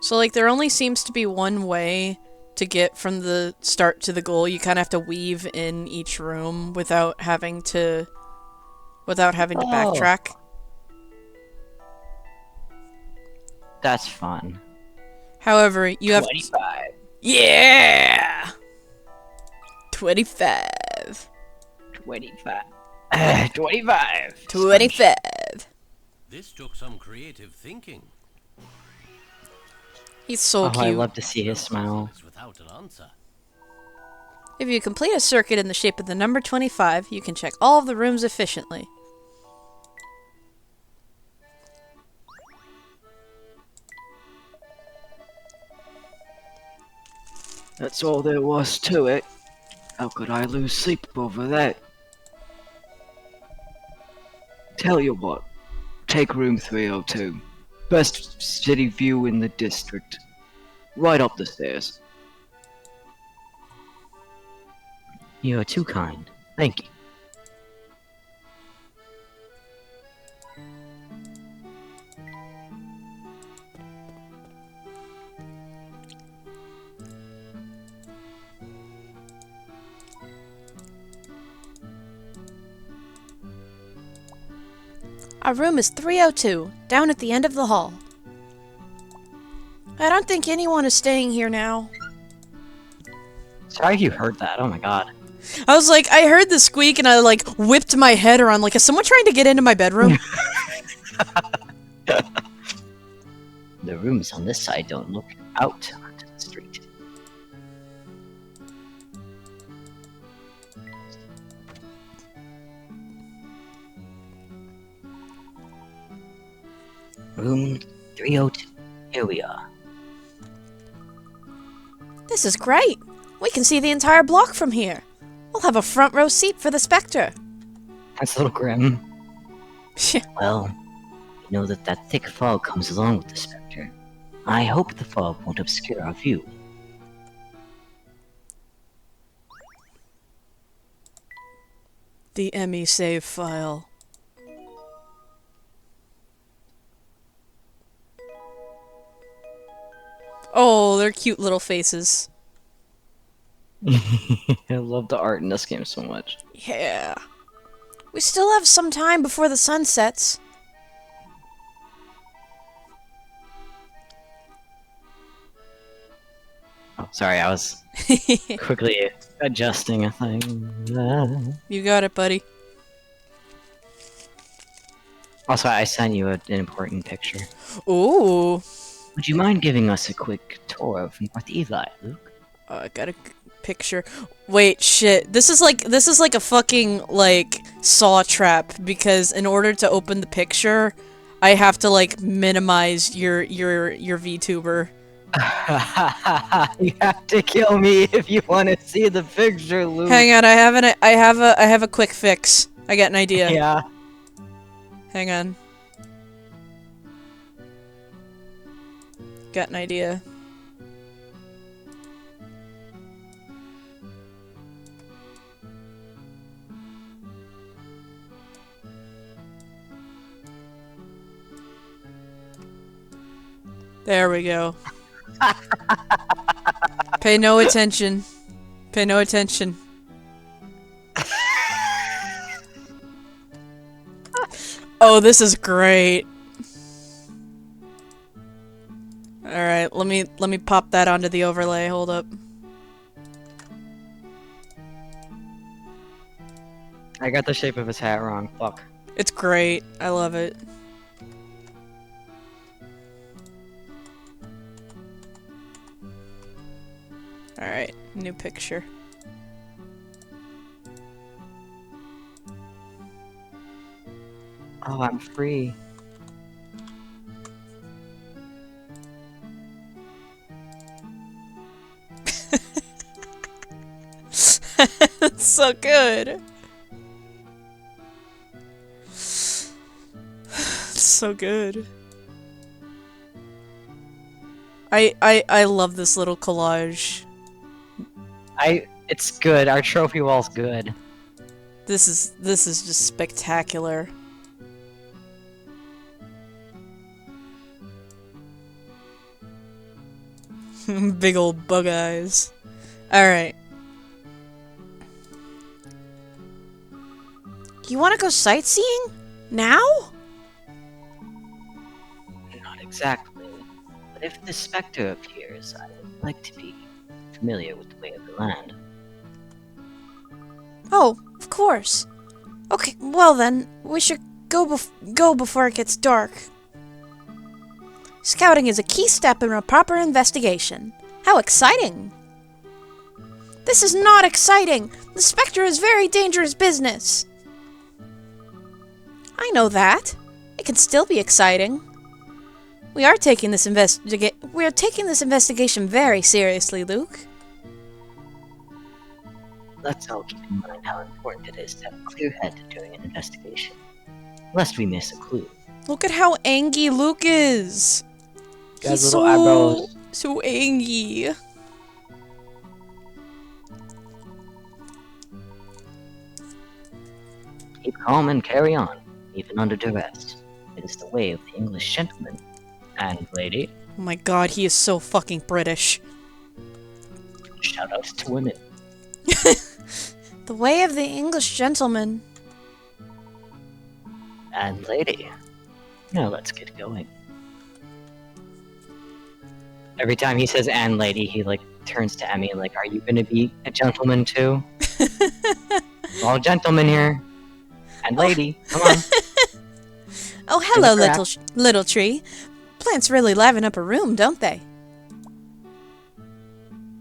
So, like, there only seems to be one way to get from the start to the goal. You kind of have to weave in each room without having to backtrack. that's fun. However, you have 25. Yeah! 25. 25. 25. 25. This took some creative thinking. He's so Oh, cute. I love to see his smile. Without an answer. If you complete a circuit in the shape of the number 25, you can check all of the rooms efficiently. That's all there was to it. How could I lose sleep over that? Tell you what, take room 302. Best city view in the district. Right up the stairs. You are too kind. Thank you. Our room is 302, down at the end of the hall. I don't think anyone is staying here now. Sorry you heard that. Oh my god. I was like, I heard the squeak and I like whipped my head around like, is someone trying to get into my bedroom? The rooms on this side don't look out onto the street. Room 302. Here we are. This is great. We can see the entire block from here. We'll have a front row seat for the Specter. That's a little grim. Well, you know that thick fog comes along with the Spectre. I hope the fog won't obscure our view. The ME save file. Oh, they're cute little faces. I love the art in this game so much. Yeah. We still have some time before the sun sets. Oh, sorry, I was quickly adjusting a thing. You got it, buddy. Also, I sent you an important picture. Ooh. Would you mind giving us a quick tour of North Eli, Luke? I got a picture. Wait, shit. This is like a fucking like saw trap because in order to open the picture, I have to like minimize your VTuber. You have to kill me if you want to see the picture, Luke. Hang on, I have a quick fix. I got an idea. Yeah. Hang on. Got an idea. There we go. Pay no attention. Pay no attention. Oh, this is great. Alright, let me pop that onto the overlay. Hold up. I got the shape of his hat wrong. Fuck. It's great. I love it. Alright, new picture. Oh, I'm free. That's so good. So good. I love this little collage. It's good. Our trophy wall's good. This is just spectacular. Big old bug eyes. Alright. You wanna go sightseeing? Now? Not exactly. But if the Spectre appears, I would like to be familiar with the lay of the land. Oh, of course. Okay, well then, we should go before it gets dark. Scouting is a key step in a proper investigation. How exciting! This is not exciting! The Spectre is very dangerous business! I know that. It can still be exciting. We are taking this investigation very seriously, Luke. Let's all keep in mind how important it is to have a clear head during an investigation. lest we miss a clue. Look at how angry Luke is. Got He's little eyebrows. so angry. Keep calm and carry on, even under duress. It is the way of the English gentleman and lady. Oh my god, he is so fucking British. Shout outs to women. The way of the English gentleman. And lady. Now let's get going. Every time he says "and lady," he like turns to Emmy like, "Are you gonna be a gentleman too? We're all gentlemen here. And lady, come on." Oh, hello, There's a crack. little tree. Plants really liven up a room, don't they?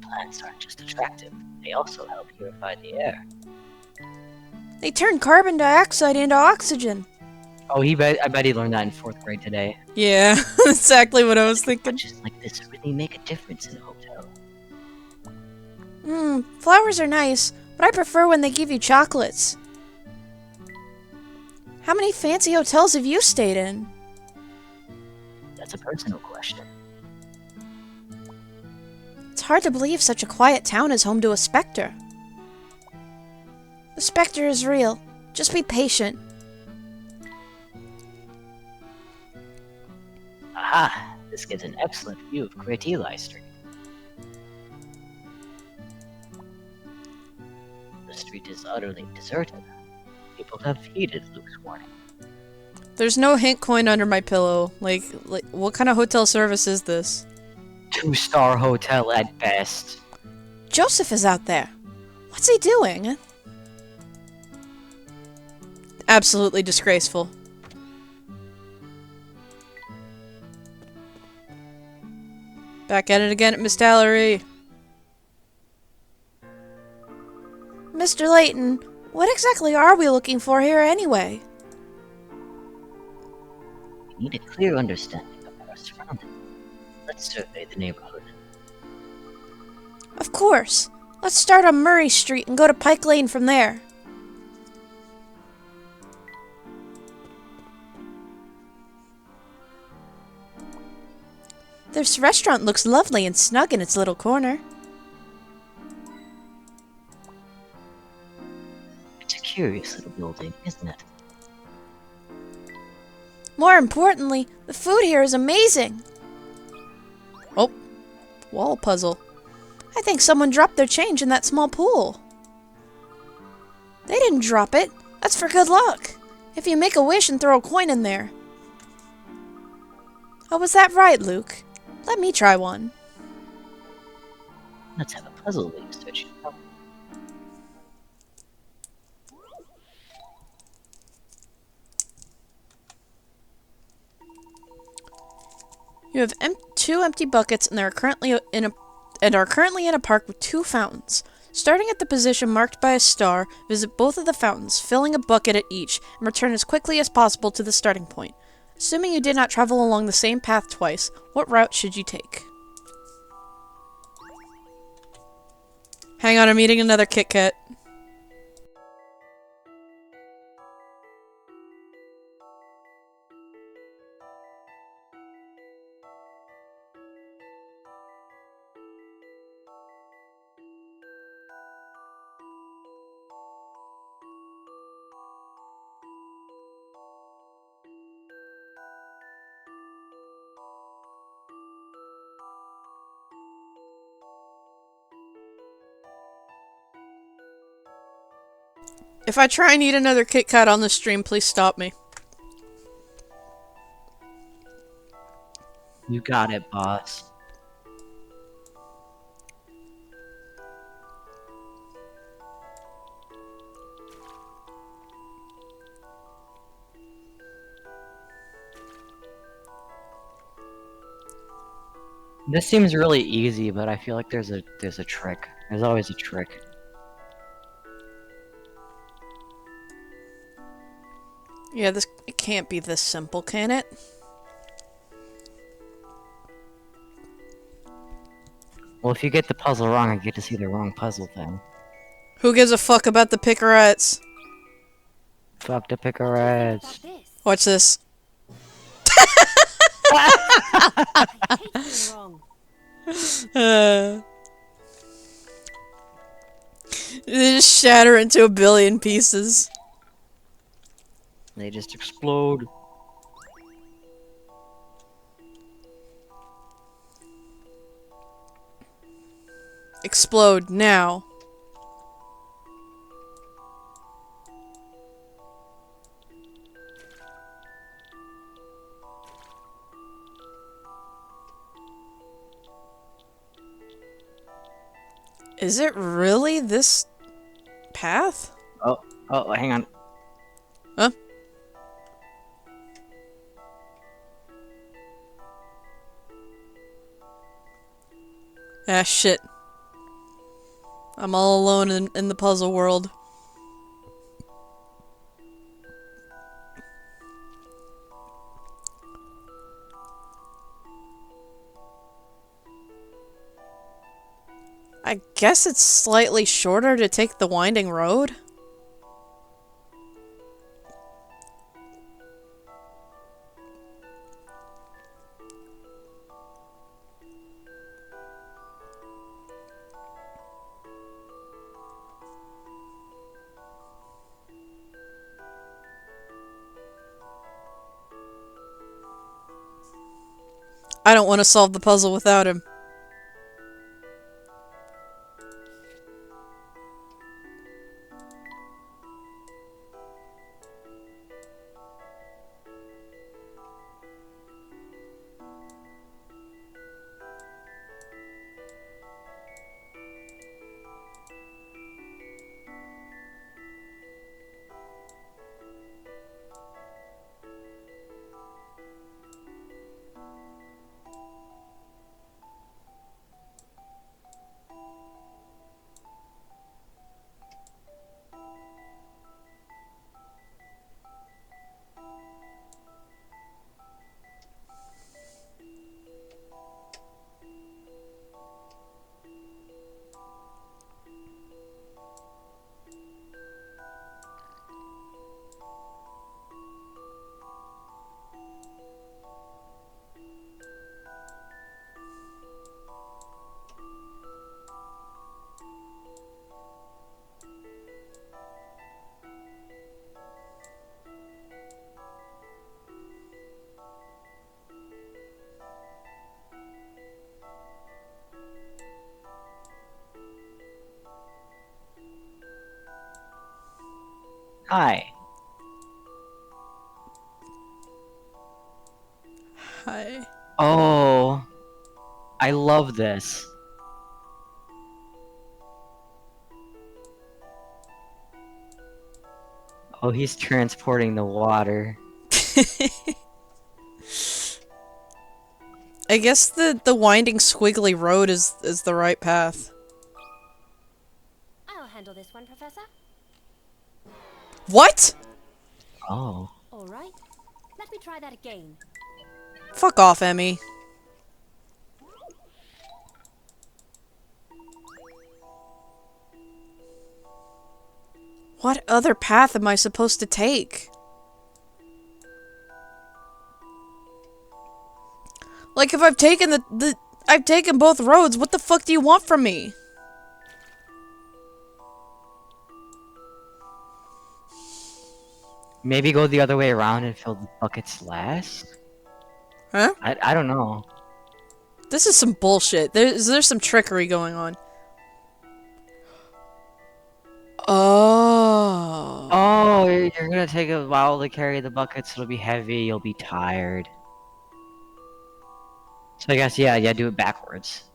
Plants aren't just attractive; they also help purify the air. They turn carbon dioxide into oxygen. Oh, I bet he learned that in 4th grade today. Yeah, exactly what I was thinking. Just like this really make a difference in a hotel. Flowers are nice, but I prefer when they give you chocolates. How many fancy hotels have you stayed in? That's a personal question. It's hard to believe such a quiet town is home to a Specter. The Specter is real. Just be patient. Aha! This gives an excellent view of Great Eli Street. The street is utterly deserted. People have heeded Luke's warning. There's no hint coin under my pillow. Like, what kind of hotel service is this? 2-star hotel at best. Joseph is out there. What's he doing? Absolutely disgraceful. Back at it again at Miss Tallery. Mr. Layton, what exactly are we looking for here anyway? We need a clear understanding of our surroundings. Let's survey the neighborhood. Of course. Let's start on Murray Street and go to Pike Lane from there. This restaurant looks lovely and snug in its little corner. It's a curious little building, isn't it? More importantly, the food here is amazing. Oh, wall puzzle. I think someone dropped their change in that small pool. They didn't drop it. That's for good luck. If you make a wish and throw a coin in there. Oh, was that right, Luke? Let me try one. Let's have a puzzle research. You have two empty buckets, and are currently in a park with 2 fountains. Starting at the position marked by a star, visit both of the fountains, filling a bucket at each, and return as quickly as possible to the starting point. Assuming you did not travel along the same path twice, what route should you take? Hang on, I'm eating another Kit Kat. If I try and eat another Kit Kat on the stream, please stop me. You got it, boss. This seems really easy, but I feel like there's a trick. There's always a trick. Yeah, it can't be this simple, can it? Well, if you get the puzzle wrong, I get to see the wrong puzzle thing. Who gives a fuck about the picarettes? Fuck the picarettes. About this. Watch this. I hate being wrong. They just shatter into a billion pieces. They just explode. Explode now. Is it really this path? Oh, hang on. Huh? Ah, shit. I'm all alone in the puzzle world. I guess it's slightly shorter to take the winding road. I don't want to solve the puzzle without him. Hi. Hi. Oh, I love this. Oh, he's transporting the water. I guess the winding squiggly road is the right path. I'll handle this one, Professor. What? Oh. All right. Let me try that again. Fuck off, Emmy. What other path am I supposed to take? Like, if I've taken I've taken both roads, what the fuck do you want from me? Maybe go the other way around and fill the buckets last? Huh? I don't know. This is some bullshit. There's some trickery going on. Oh. Oh, you're gonna take a while to carry the buckets, it'll be heavy, you'll be tired. So I guess, yeah, do it backwards.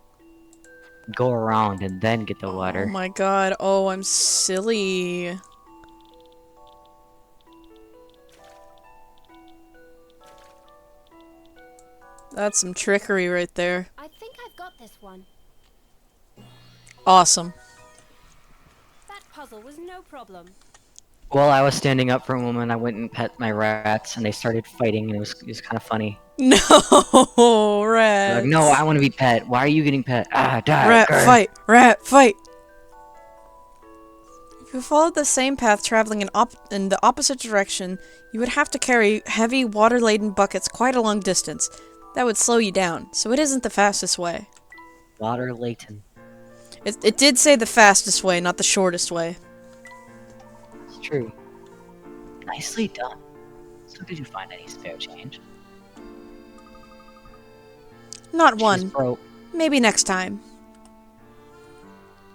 Go around and then get the Oh water. my god. Oh, I'm silly. That's some trickery right there. I think I've got this one. Awesome. That puzzle was no problem. While I was standing up for a moment, I went and pet my rats, and they started fighting, and it was kind of funny. No, They're rats. like, no, I want to be pet. Why are you getting pet? Ah, die. Rat grr." fight! Rat fight! If you followed the same path traveling in the opposite direction, You would have to carry heavy, water-laden buckets quite a long distance. That would slow you down, so it isn't the fastest way. Water Layton. It did say the fastest way, not the shortest way. It's true. Nicely done. So did you find any spare change? Not She's one. broke. Maybe next time.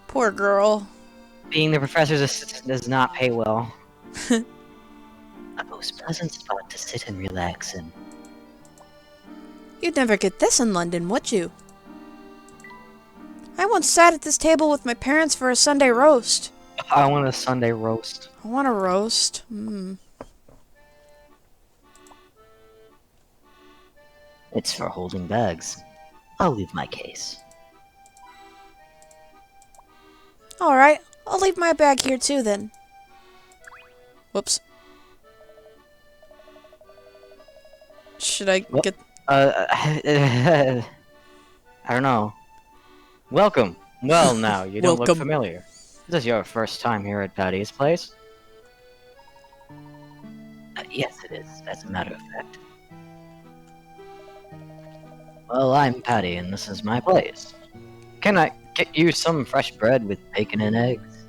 Poor girl. Being the professor's assistant does not pay well. A most pleasant spot to sit and relax in. You'd never get this in London, would you? I once sat at this table with my parents for a Sunday roast. I want a Sunday roast. I want a roast. It's for holding bags. I'll leave my case. Alright, I'll leave my bag here too then. Whoops. Should I Well, get... I don't know. Welcome. Well, now, you don't look Welcome. familiar. Is this your first time here at Patty's place? Yes, it is, as a matter of fact. Well, I'm Patty, and this is my place. Can I get you some fresh bread with bacon and eggs?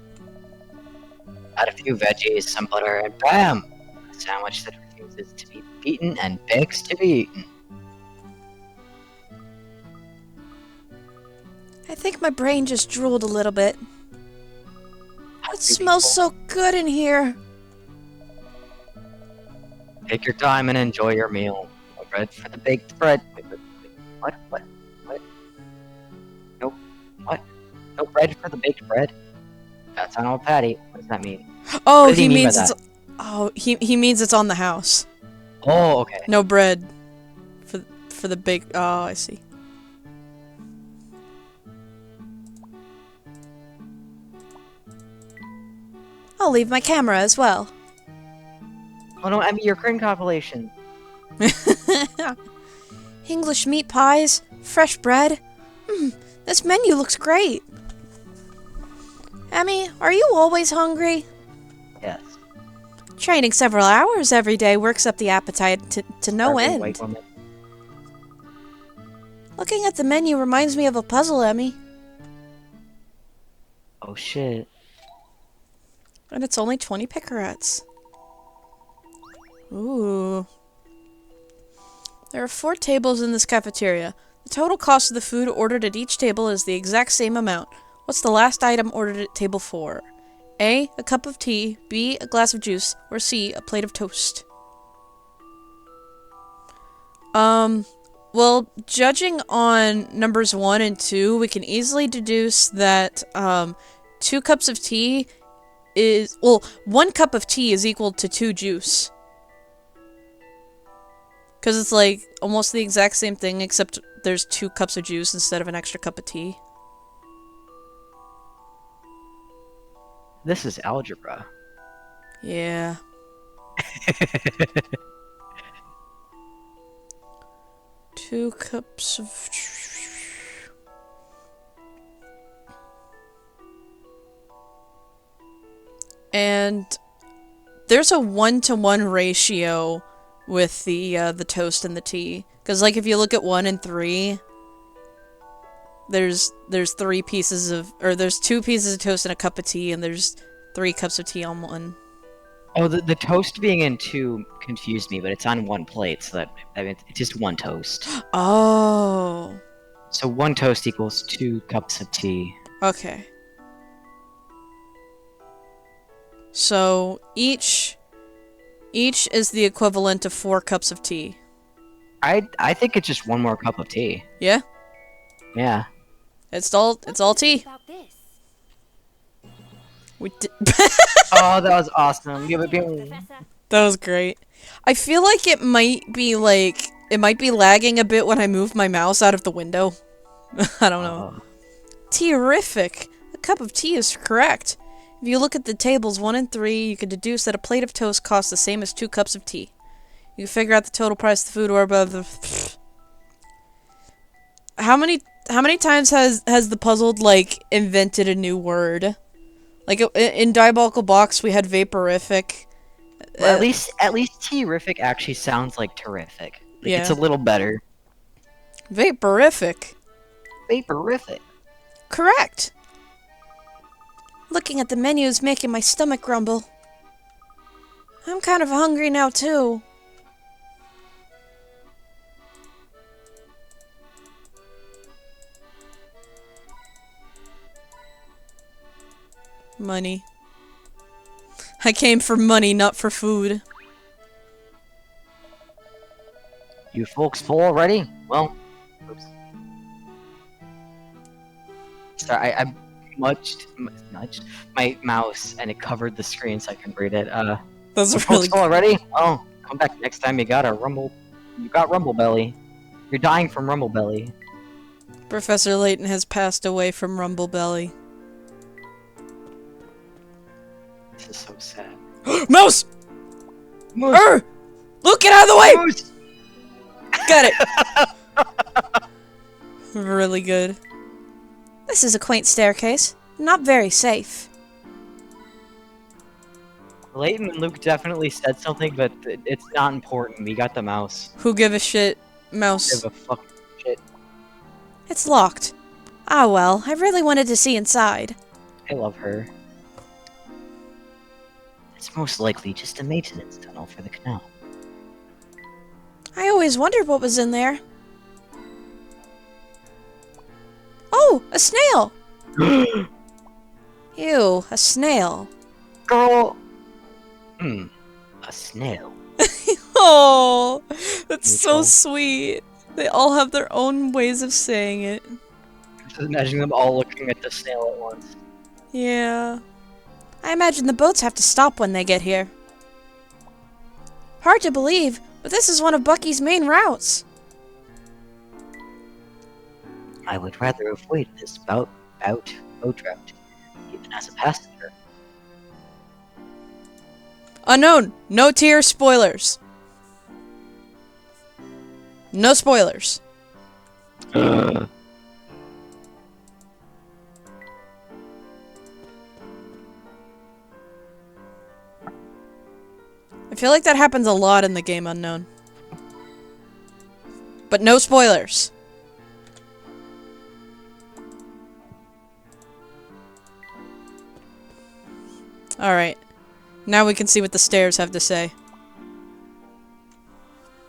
Add a few veggies, some butter, and bam! A sandwich that refuses to be beaten and begs to be eaten. I think my brain just drooled a little bit. It smells so good in here. Take your time and enjoy your meal. No bread for the baked bread. What? Nope. What? No bread for the baked bread? That's on old Patty. What does that mean? Oh, What does he mean by means it's... that? Oh, he means it's on the house. Oh, okay. No bread. For the big... Oh, I see. I'll leave my camera as well. Oh no, Emmy, your current compilation. English meat pies, fresh bread. This menu looks great. Emmy, are you always hungry? Yes. Training several hours every day works up the appetite to no Starving end. white woman. Looking at the menu reminds me of a puzzle, Emmy. Oh shit. And it's only 20 picarets. Ooh. There are 4 tables in this cafeteria. The total cost of the food ordered at each table is the exact same amount. What's the last item ordered at table 4? A. A cup of tea. B. A glass of juice. Or C. A plate of toast. Well, judging on numbers 1 and 2, we can easily deduce that, 2 cups of tea is... Well, 1 cup of tea is equal to 2 juice. Because it's like almost the exact same thing, except there's 2 cups of juice instead of an extra cup of tea. This is algebra. Yeah. Two cups of... And there's a 1-to-1 ratio with the toast and the tea. Because, like, if you look at 1 and 3, there's 3 pieces of... Or there's 2 pieces of toast and a cup of tea, and there's 3 cups of tea on 1. Oh, the toast being in 2 confused me, but it's on 1 plate, so that... I mean, it's just 1 toast. Oh. So 1 toast equals 2 cups of tea. Okay. So, each is the equivalent of 4 cups of tea. I think it's just 1 more cup of tea. Yeah? Yeah. It's all tea. About this. We did Oh, that was awesome. Professor. That was great. I feel like it might be lagging a bit when I move my mouse out of the window. I don't know. Terrific. A cup of tea is correct. If you look at the tables 1 and 3, you can deduce that a plate of toast costs the same as 2 cups of tea. You can figure out the total price of the food or above the... How many times has the puzzle, like, invented a new word? Like, in Diabolical Box, we had vaporific. Well, at least terrific actually sounds like terrific. Like, it's Yeah. a little better. Vaporific. Vaporific. Correct. Looking at the menu is making my stomach grumble. I'm kind of hungry now, too. Money. I came for money, not for food. You folks full already? Well, oops. Sorry, I nudged my mouse and it covered the screen so I couldn't read it. That's You a folks really full already? Oh, come back next time you got rumble belly. You're dying from rumble belly. Professor Layton has passed away from Rumble Belly. This is so sad. Mouse! Moose! Luke, get out of the way! Moose! Got it! Really good. This is a quaint staircase. Not very safe. Layton and Luke definitely said something, but it's not important. We got the mouse. Who give a shit, Mouse? Give a fuck shit. It's locked. Ah well, I really wanted to see inside. I love her. It's most likely just a maintenance tunnel for the canal. I always wondered what was in there. Oh, a snail! Ew, a snail. Girl! A snail. Oh, that's so Neutral. sweet. They all have their own ways of saying it. Just imagine them all looking at the snail at once. Yeah. I imagine the boats have to stop when they get here. Hard to believe, but this is one of Bucky's main routes. I would rather avoid this boat route, even as a passenger. Unknown. No tier spoilers. No spoilers. I feel like that happens a lot in the game Unknown. But no spoilers. Alright. Now we can see what the stairs have to say.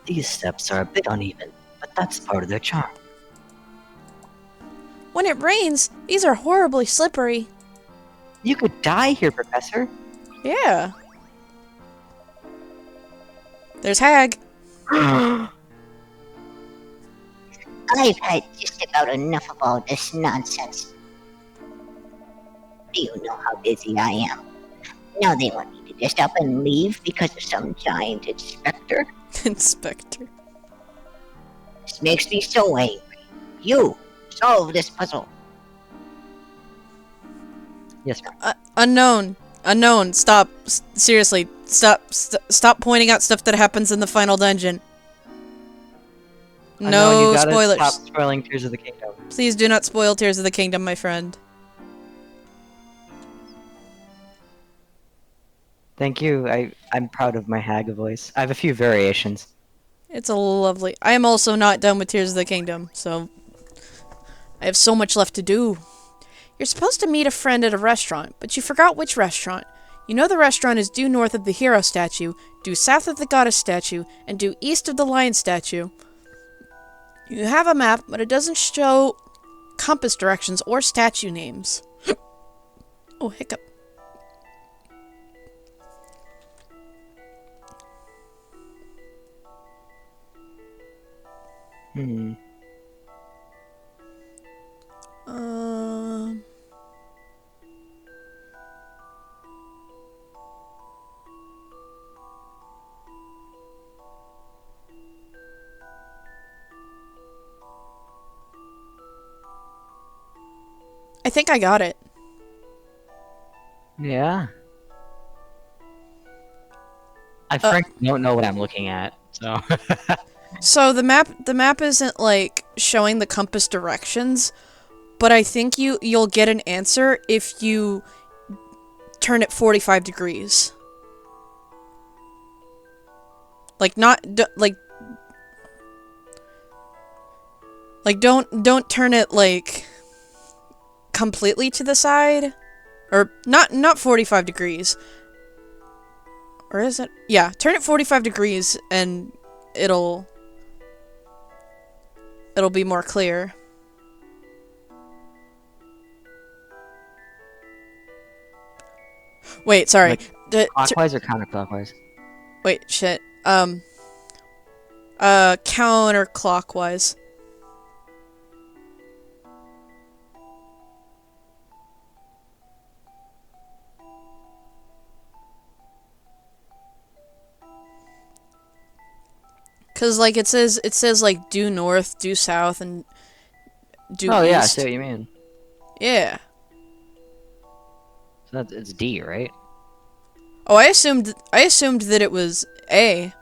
These steps are a bit uneven, but that's part of their charm. When it rains, these are horribly slippery. You could die here, Professor. Yeah. There's Hag. I've had just about enough of all this nonsense. Do you know how busy I am? Now they want me to just up and leave because of some giant Specter? Inspector. This makes me so angry. You, solve this puzzle. Yes, ma'am. Unknown. Unknown. Stop. Seriously. Stop pointing out stuff that happens in the final dungeon. I know, No you gotta spoilers. Stop spoiling Tears of the Kingdom. Please do not spoil Tears of the Kingdom, my friend. Thank you. I'm proud of my Hag voice. I have a few variations. It's a lovely... I am also not done with Tears of the Kingdom, so... I have so much left to do. You're supposed to meet a friend at a restaurant, but you forgot which restaurant. You know the restaurant is due north of the hero statue, due south of the goddess statue, and due east of the lion statue. You have a map, but it doesn't show compass directions or statue names. Oh, hiccup. Hmm. I think I got it. Yeah. I frankly don't know what I'm looking at, so... So the map isn't like showing the compass directions, but I think you'll get an answer if you turn it 45 degrees. Like don't turn it like completely to the side, or not 45 degrees. Or is it? Yeah, turn it 45 degrees and it'll be more clear. Wait, sorry. Like, clockwise or counterclockwise? Wait, shit. Counterclockwise. Cause like it says like due north, due south, and due east. Oh yeah, I see what you mean. Yeah. So it's D, right? Oh, I assumed that it was A.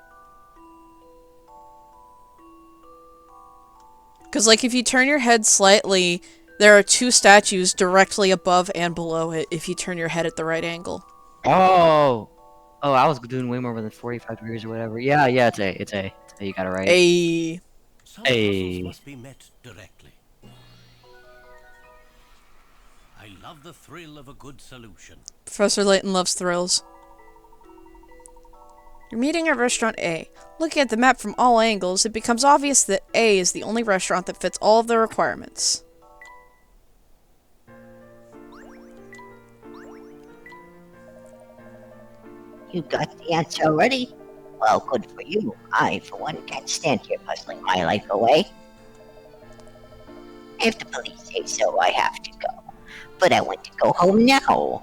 Cause like if you turn your head slightly, there are two statues directly above and below it if you turn your head at the right angle. Oh! Oh, I was doing way more than 45 degrees or whatever. Yeah, it's A. It's A. You got it right. A. Some Hey. puzzles must be met directly. I love the thrill of a good solution. Professor Layton loves thrills. You're meeting at restaurant A. Looking at the map from all angles, it becomes obvious that A is the only restaurant that fits all of the requirements. You got the answer already? Well, good for you. I, for one, can't stand here puzzling my life away. If the police say so, I have to go. But I want to go home now.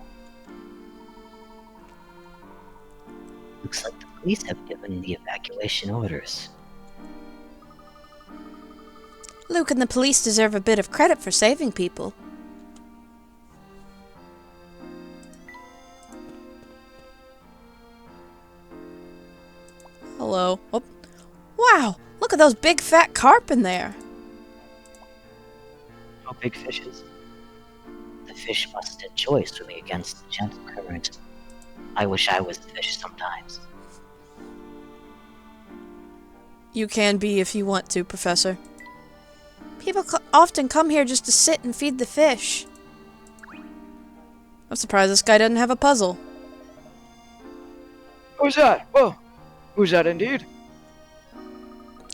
Looks like the police have given the evacuation orders. Luke and the police deserve a bit of credit for saving people. Hello. Oh. Wow! Look at those big fat carp in there! No big fishes. The fish must enjoy swimming against the gentle current. I wish I was the fish sometimes. You can be if you want to, Professor. People often come here just to sit and feed the fish. I'm surprised this guy doesn't have a puzzle. Who's that? Well, who's that indeed?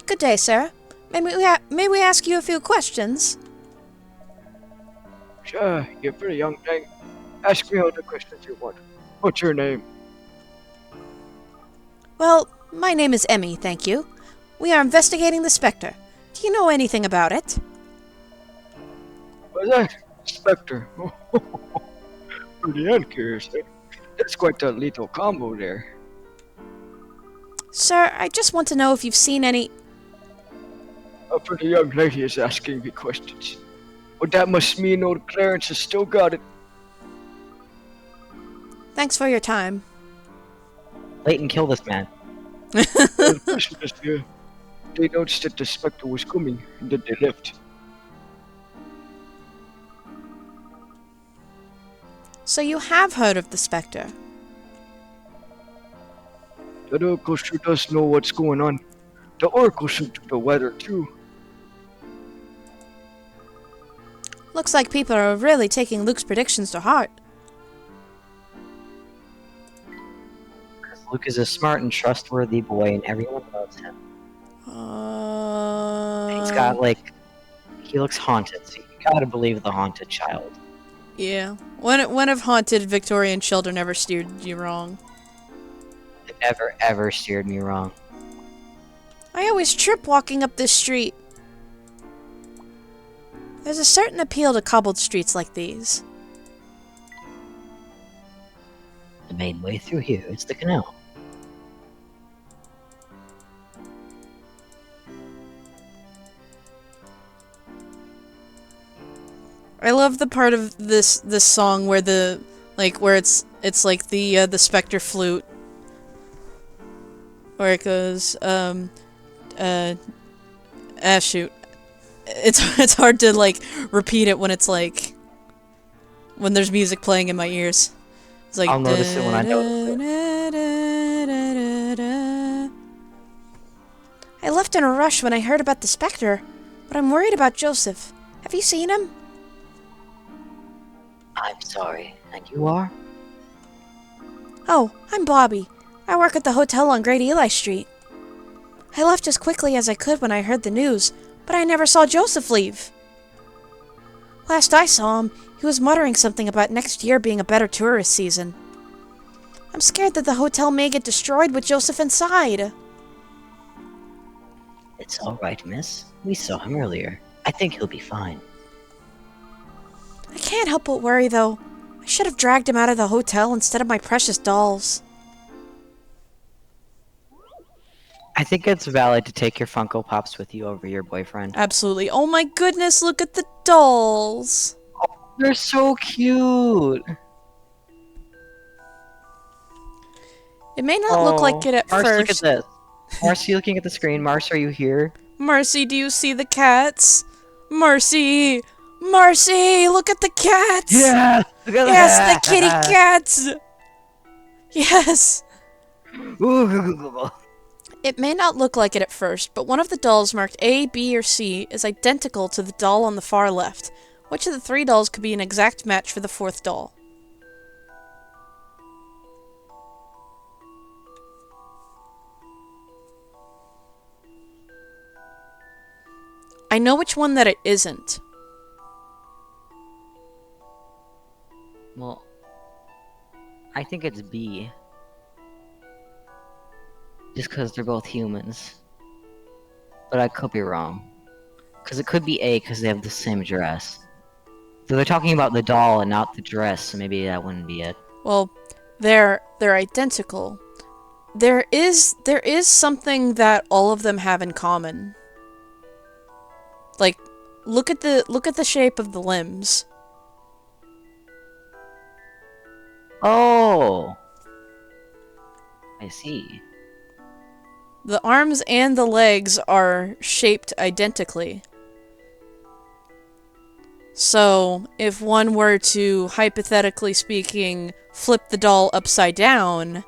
Good day, sir. May we ask you a few questions? Sure, you're a pretty young thing. Ask me all the questions you want. What's your name? Well, my name is Emmy, thank you. We are investigating the Specter. Do you know anything about it? What's that? Specter. Pretty uncurious, eh? That's quite a lethal combo there. Sir, I just want to know if you've seen any... A pretty young lady is asking me questions. But that must mean old Clarence has still got it. Thanks for your time. Layton, kill this man. The person is here. They noticed that the Spectre was coming, and then they left. So you have heard of the Specter? The Oracle sure does know what's going on. The Oracle should do the weather, too. Looks like people are really taking Luke's predictions to heart. Luke is a smart and trustworthy boy, and everyone loves him. He's got, like... He looks haunted, so you gotta believe the haunted child. Yeah. When have haunted Victorian children ever steered you wrong? They've never, ever steered me wrong. I always trip walking up this street. There's a certain appeal to cobbled streets like these. The main way through here is the canal. I love the part of this song where it's like the Spectre flute, where it goes shoot. It's hard to like repeat it when it's like when there's music playing in my ears. It's like I'll notice it when I notice it. left in a rush when I heard about the Specter, but I'm worried about Joseph. Have you seen him? I'm sorry. And you are? Oh, I'm Bobby. I work at the hotel on Great Eli Street. I left as quickly as I could when I heard the news, but I never saw Joseph leave. Last I saw him, he was muttering something about next year being a better tourist season. I'm scared that the hotel may get destroyed with Joseph inside. It's alright, miss. We saw him earlier. I think he'll be fine. I can't help but worry, though. I should have dragged him out of the hotel instead of my precious dolls. I think it's valid to take your Funko Pops with you over your boyfriend. Absolutely. Oh my goodness, look at the dolls. They're so cute. It may not look like it at Marcy, first. look at this. Marcy, looking at the screen. Marcy, are you here? Marcy, do you see the cats? Marcy! Marcy, look at the cats! Yeah! Look at Yes, that. the kitty cats! Yes! It may not look like it at first, but one of the dolls marked A, B, or C is identical to the doll on the far left. Which of the three dolls could be an exact match for the fourth doll? I know which one that it isn't. Well, I think it's B. Just because they're both humans. But I could be wrong. Because it could be A because they have the same dress. So they're talking about the doll and not the dress, so maybe that wouldn't be it. Well, they're identical. There is something that all of them have in common. Like, look at the shape of the limbs. Oh! I see. The arms and the legs are shaped identically. So, if one were to, hypothetically speaking, flip the doll upside down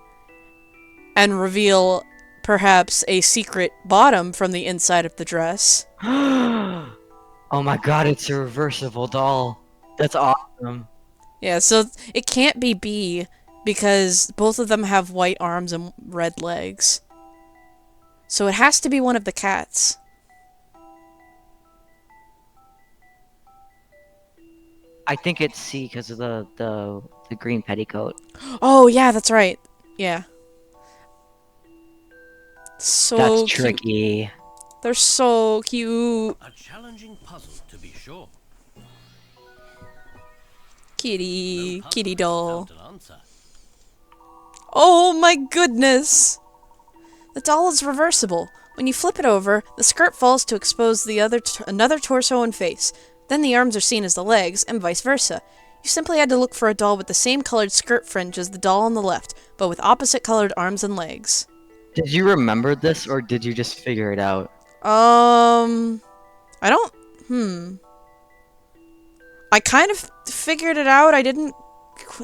and reveal perhaps a secret bottom from the inside of the dress. Oh my god, it's a reversible doll. That's awesome. Yeah, so it can't be B because both of them have white arms and red legs. So it has to be one of the cats. I think it's C because of the green petticoat. Oh, yeah, that's right. Yeah. So That's cute. tricky. They're so cute. A challenging puzzle, to be sure. Kitty, No puzzle kitty doll. without an answer. Oh my goodness! The doll is reversible. When you flip it over, the skirt falls to expose the another torso and face. Then the arms are seen as the legs, and vice versa. You simply had to look for a doll with the same colored skirt fringe as the doll on the left, but with opposite colored arms and legs. Did you remember this, or did you just figure it out? I don't... I kind of figured it out.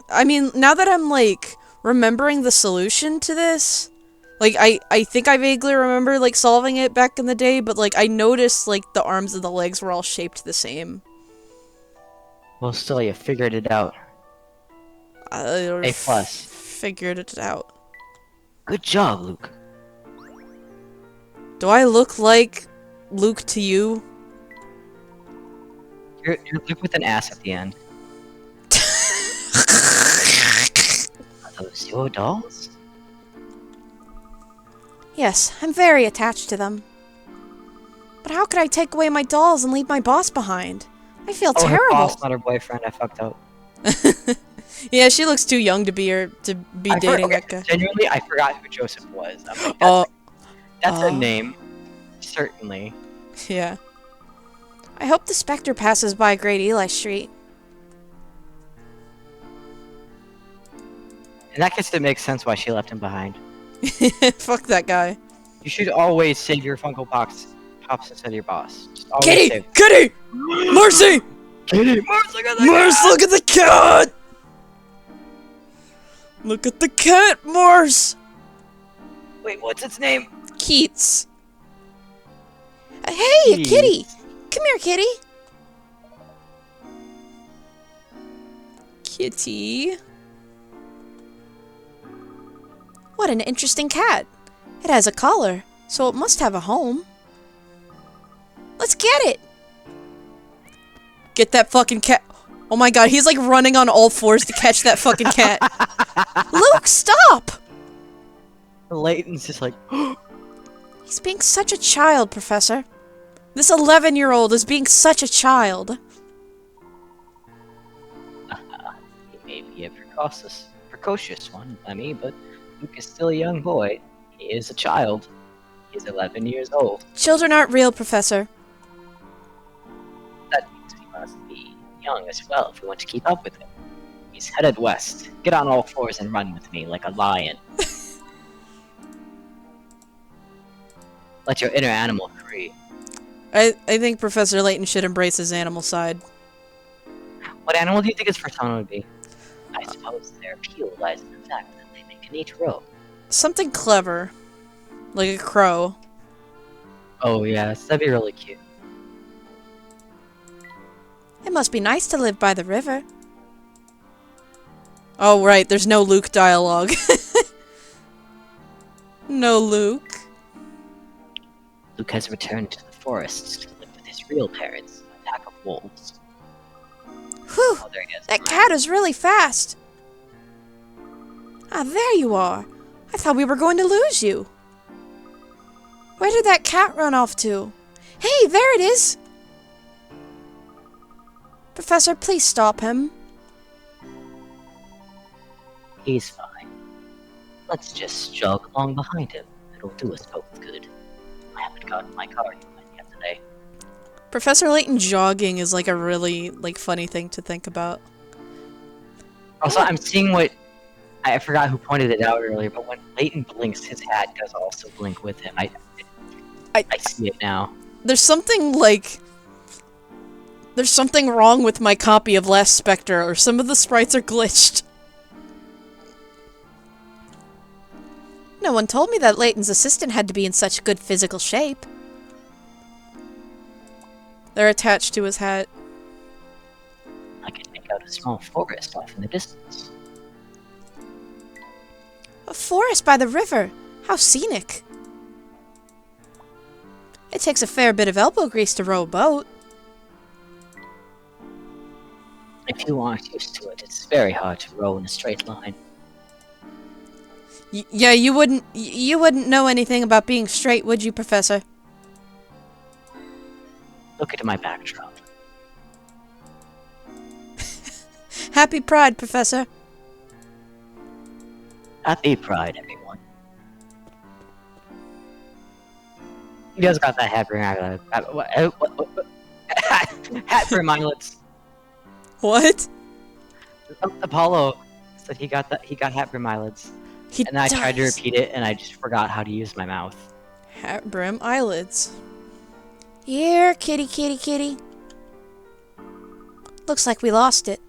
I mean, now that I'm, like, remembering the solution to this, like, I think I vaguely remember, like, solving it back in the day, but, like, I noticed, like, the arms and the legs were all shaped the same. Well, still, you figured it out. A+. Figured it out. Good job, Luke. Do I look like Luke to you? You're Luke with an ass at the end. Are those your dolls? Yes, I'm very attached to them. But how could I take away my dolls and leave my boss behind? I feel Oh, her terrible. boss, not her boyfriend. I fucked up. Yeah, she looks too young to be dating that guy. Genuinely, I forgot who Joseph was. I'm like, that's a name. Certainly. Yeah. I hope the Specter passes by Great Eli Street. In that case, it makes sense why she left him behind. Fuck that guy. You should always save your Funko Pops instead of your boss. Just always Kitty! save. Kitty! Marcy! Kitty! Mars, look at the Mars, cat! look at the cat! Look at the cat, Mars! Wait, what's its name? Keats. Hey, a Jeez. kitty! Come here, kitty! Kitty. What an interesting cat. It has a collar, so it must have a home. Let's get it! Get that fucking cat. Oh my god, he's like running on all fours to catch that fucking cat. Luke, stop! Layton's just like, He's being such a child, Professor. This 11-year-old is being such a child. he may be a precocious one, Emmy, but Luke is still a young boy. He is a child. He's 11 years old. Children aren't real, Professor. That means we must be young as well if we want to keep up with him. He's headed west. Get on all fours and run with me like a lion. Let your inner animal free. I think Professor Layton should embrace his animal side. What animal do you think his persona would be? I suppose their appeal lies in the fact that they make a neat robe. Something clever. Like a crow. Oh yes, that'd be really cute. It must be nice to live by the river. Oh, right, there's no Luke dialogue. No Luke. Luke has returned to the forest to live with his real parents, a pack of wolves. Whew, Oh, there he is. that cat is really fast. Ah, there you are. I thought we were going to lose you. Where did that cat run off to? Hey, there it is! Professor, please stop him. He's fine. Let's just jog along behind him. It'll do us both good. I haven't gotten my car yet today. Professor Layton jogging is like a really, funny thing to think about. Also, I'm seeing what... I forgot who pointed it out earlier, but when Layton blinks, his hat does also blink with him. I see it now. There's something there's something wrong with my copy of Last Specter, or some of the sprites are glitched. No one told me that Layton's assistant had to be in such good physical shape. They're attached to his hat. I can make out a small forest off in the distance. A forest by the river. How scenic. It takes a fair bit of elbow grease to row a boat. If you aren't used to it, it's very hard to row in a straight line. Yeah, you wouldn't know anything about being straight, would you, Professor? Look at my backdrop. Happy Pride, Professor. Happy Pride, everyone. You guys got that hat for hat for mindlets. What? Apollo said he got hat for eyelids. He And then I tried to does. repeat it and I just forgot how to use my mouth. Hat brim eyelids. Here, kitty, kitty, kitty. Looks like we lost it.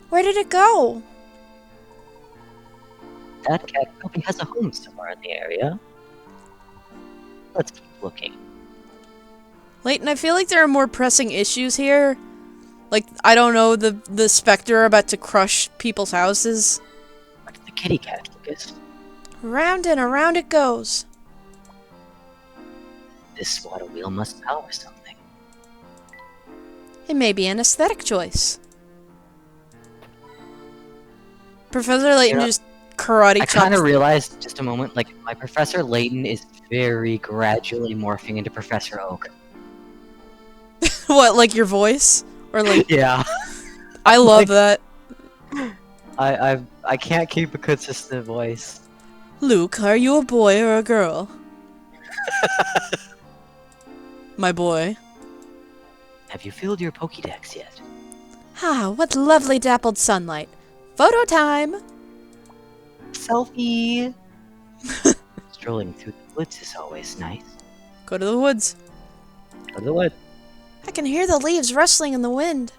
Where did it go? That cat probably has a home somewhere in the area. Let's keep looking. Layton, I feel like there are more pressing issues here. Like, I don't know, the Specter about to crush people's houses. Where did the kitty cat, Lucas? Round and around it goes. This water wheel must power something. It may be an aesthetic choice. Professor Layton You know, just karate I chops. kind of realized just a moment, like, my Professor Layton is very gradually morphing into Professor Oak. What, like your voice? Or like, Yeah. I love Like- that. I can't keep a consistent voice. Luke, are you a boy or a girl? My boy. Have you filled your Pokédex yet? Ah, what lovely dappled sunlight. Photo time! Selfie! Strolling through the woods is always nice. Go to the woods. Go to the wood. I can hear the leaves rustling in the wind.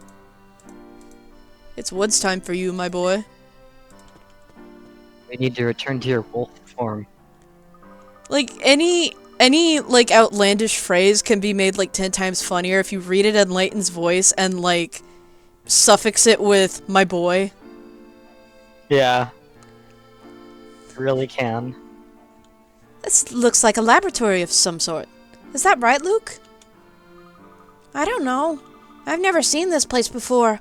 It's woods time for you, my boy. We need to return to your wolf form. Like, any Any, like, outlandish phrase can be made, like, 10 times funnier if you read it in Layton's voice and, like, suffix it with my boy. Yeah. Really can. This looks like a laboratory of some sort. Is that right, Luke? I don't know. I've never seen this place before.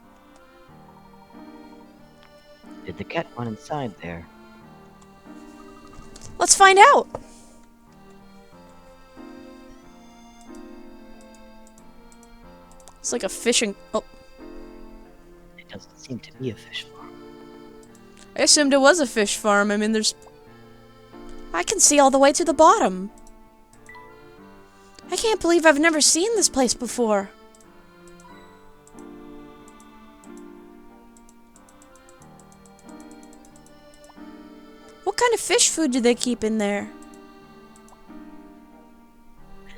Did the cat run inside there? Let's find out. It's like a fishing... Oh, It doesn't seem to be a fish farm. I assumed it was a fish farm. I mean, there's... I can see all the way to the bottom. I can't believe I've never seen this place before. What kind of fish food do they keep in there?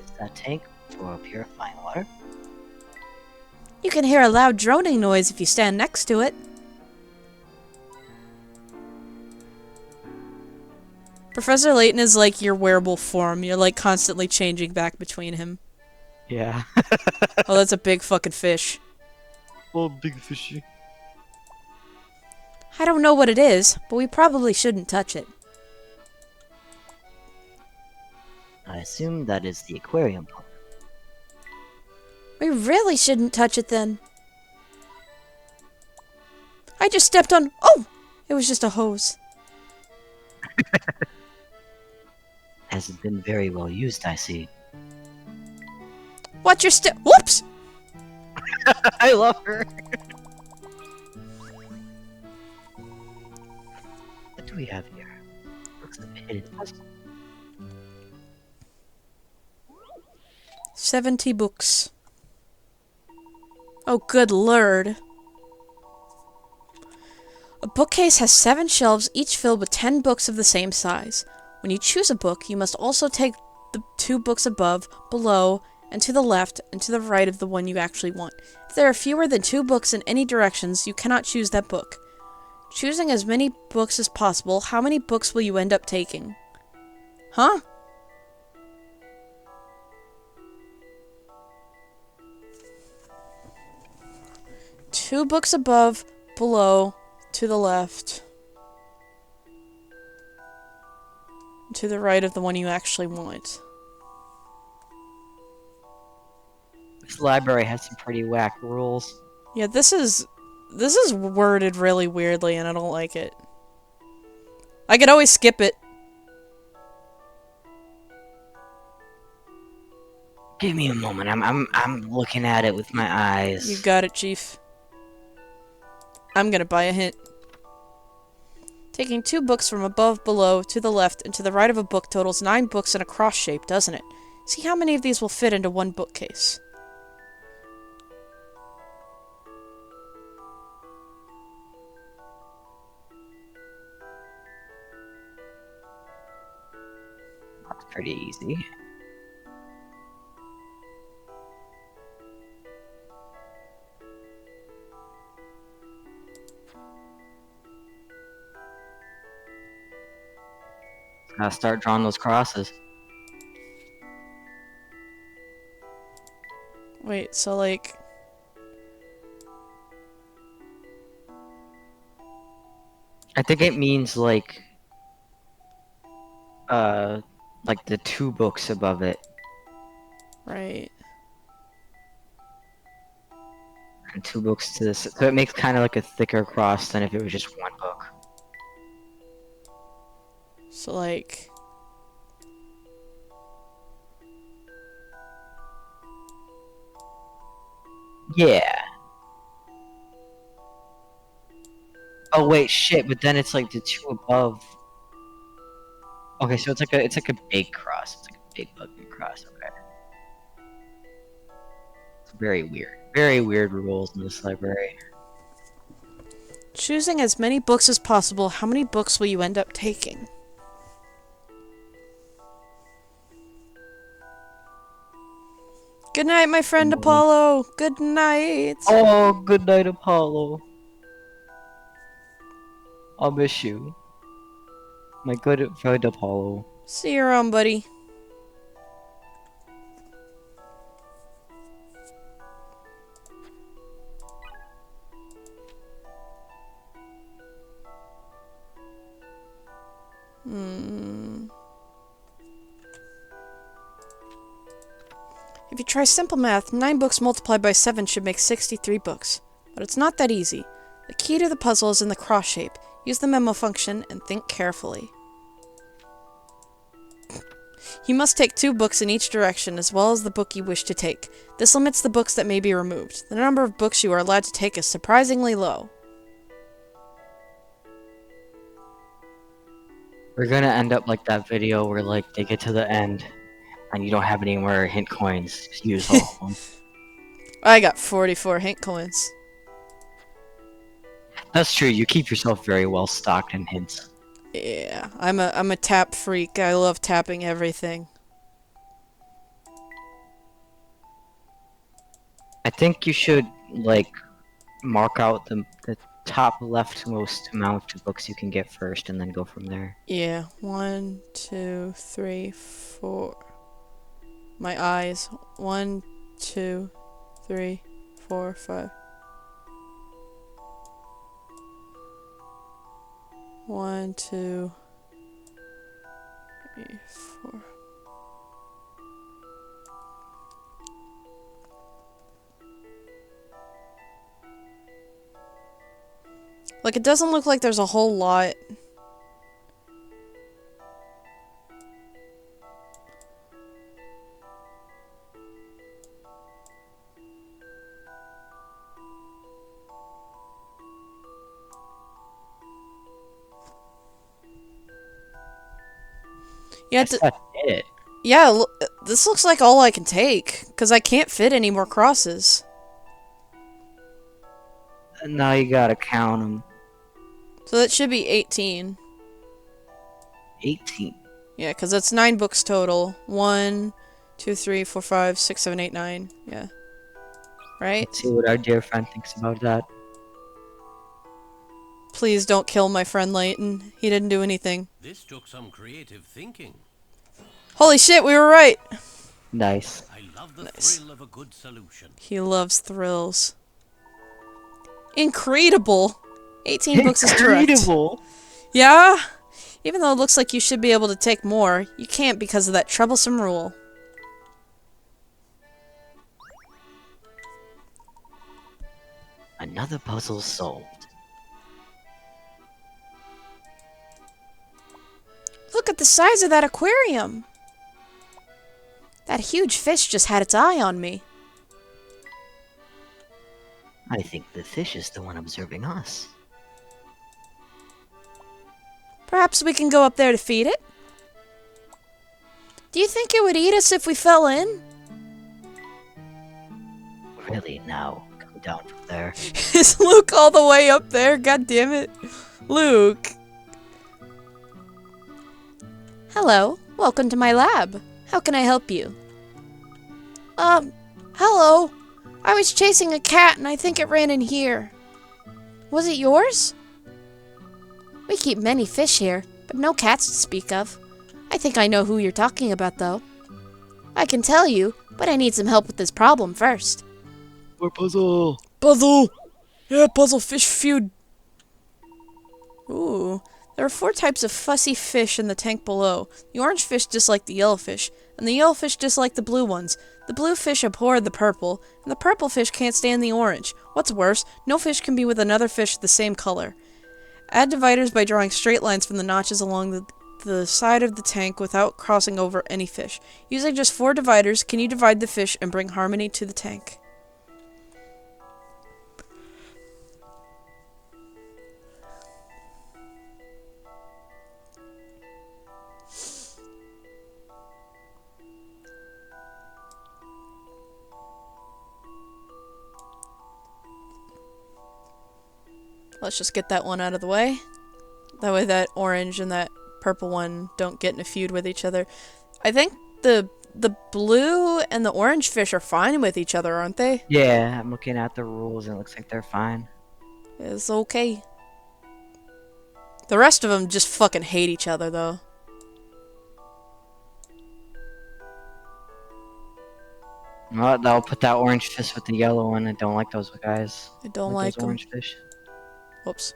Is that tank for purifying water? You can hear a loud droning noise if you stand next to it. Professor Layton is like your wearable form. You're like constantly changing back between him. Yeah. Oh, that's a big fucking fish. Oh, big fishy. I don't know what it is, but we probably shouldn't touch it. I assume that is the aquarium pump. We really shouldn't touch it then. I just stepped on... Oh! It was just a hose. Hasn't been very well used, I see. Watch your step... Whoops! I love her. What do we have here? Looks like a hidden puzzle. 70 books. Oh, good lord. A bookcase has 7 shelves, each filled with 10 books of the same size. When you choose a book, you must also take the 2 books above, below, and to the left, and to the right of the one you actually want. If there are fewer than 2 books in any directions, you cannot choose that book. Choosing as many books as possible, how many books will you end up taking? Huh? Two books above, below, to the left. To the right of the one you actually want. This library has some pretty whack rules. Yeah, this is worded really weirdly and I don't like it. I could always skip it. Give me a moment. I'm looking at it with my eyes. You got it, Chief. I'm gonna buy a hint. Taking 2 books from above, below, to the left, and to the right of a book totals 9 books in a cross shape, doesn't it? See how many of these will fit into one bookcase. That's pretty easy. Gotta start drawing those crosses. Wait, so like... I think it means like the 2 books above it. Right. And 2 books to this. So it makes kind of like a thicker cross than if it was just 1 book. So like... Yeah. Oh wait, shit, but then it's like the 2 above. Okay, so it's like a big cross. It's like a big fucking cross, okay. It's very weird. Very weird rules in this library. Choosing as many books as possible, how many books will you end up taking? Good night, my friend Apollo. Good night. Oh, good night, Apollo. I'll miss you. My good friend Apollo. See you around, buddy. If you try simple math, 9 books multiplied by 7 should make 63 books. But it's not that easy. The key to the puzzle is in the cross shape. Use the memo function and think carefully. You must take 2 books in each direction as well as the book you wish to take. This limits the books that may be removed. The number of books you are allowed to take is surprisingly low. We're gonna end up like that video where like they get to the end and you don't have any more hint coins. Use all of them. I got 44 hint coins. That's true. You keep yourself very well stocked in hints. Yeah, I'm a tap freak. I love tapping everything. I think you should like mark out the top leftmost amount of books you can get first, and then go from there. Yeah, 1, 2, 3, 4. My eyes. 1, 2, 3, 4, 5. 1, 2, 3, 4. Like, it doesn't look like there's a whole lot. Yeah, That's it. yeah, this looks like all I can take, because I can't fit any more crosses. And now you gotta count them. So that should be 18. 18. Yeah, because that's 9 books total. 1, 2, 3, 4, 5, 6, 7, 8, 9. Yeah. Right? Let's see what our dear friend thinks about that. Please don't kill my friend Layton. He didn't do anything. This took some creative thinking. Holy shit, we were right! Nice. I love the Nice. thrill of a good solution. He loves thrills. Incredible! 18 books is correct. Incredible. Yeah? Even though it looks like you should be able to take more, you can't because of that troublesome rule. Another puzzle solved. Look at the size of that aquarium! That huge fish just had its eye on me. I think the fish is the one observing us. Perhaps we can go up there to feed it? Do you think it would eat us if we fell in? Really, now, come down from there. Is Luke all the way up there? God damn it. Luke. Hello. Welcome to my lab. How can I help you? Hello. I was chasing a cat and I think it ran in here. Was it yours? We keep many fish here, but no cats to speak of. I think I know who you're talking about, though. I can tell you, but I need some help with this problem first. More puzzle. Puzzle! Yeah, puzzle fish feud. Ooh. There are 4 types of fussy fish in the tank below. The orange fish dislike the yellow fish, and the yellow fish dislike the blue ones. The blue fish abhor the purple, and the purple fish can't stand the orange. What's worse, no fish can be with another fish the same color. Add dividers by drawing straight lines from the notches along the side of the tank without crossing over any fish. Using just 4 dividers, can you divide the fish and bring harmony to the tank? Let's just get that one out of the way. That way that orange and that purple one don't get in a feud with each other. I think the blue and the orange fish are fine with each other, aren't they? Yeah, I'm looking at the rules and it looks like they're fine. It's okay. The rest of them just fucking hate each other, though. Well, I'll put that orange fish with the yellow one. I don't like those guys. I don't like like those them. orange fish. Whoops.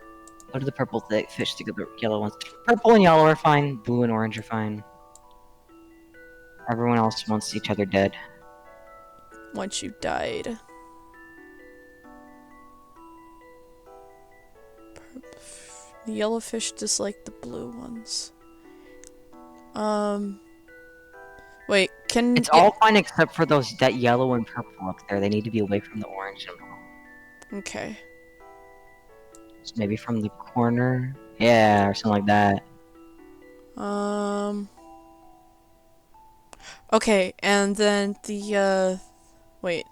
What do the purple fish think of the yellow ones? Purple and yellow are fine. Blue and orange are fine. Everyone else wants each other dead. Once you died. The yellow fish dislike the blue ones. Wait, can It's all fine except for that yellow and purple up there. They need to be away from the orange and blue. Okay. So maybe from the corner? Yeah, or something like that. Okay, and then the wait.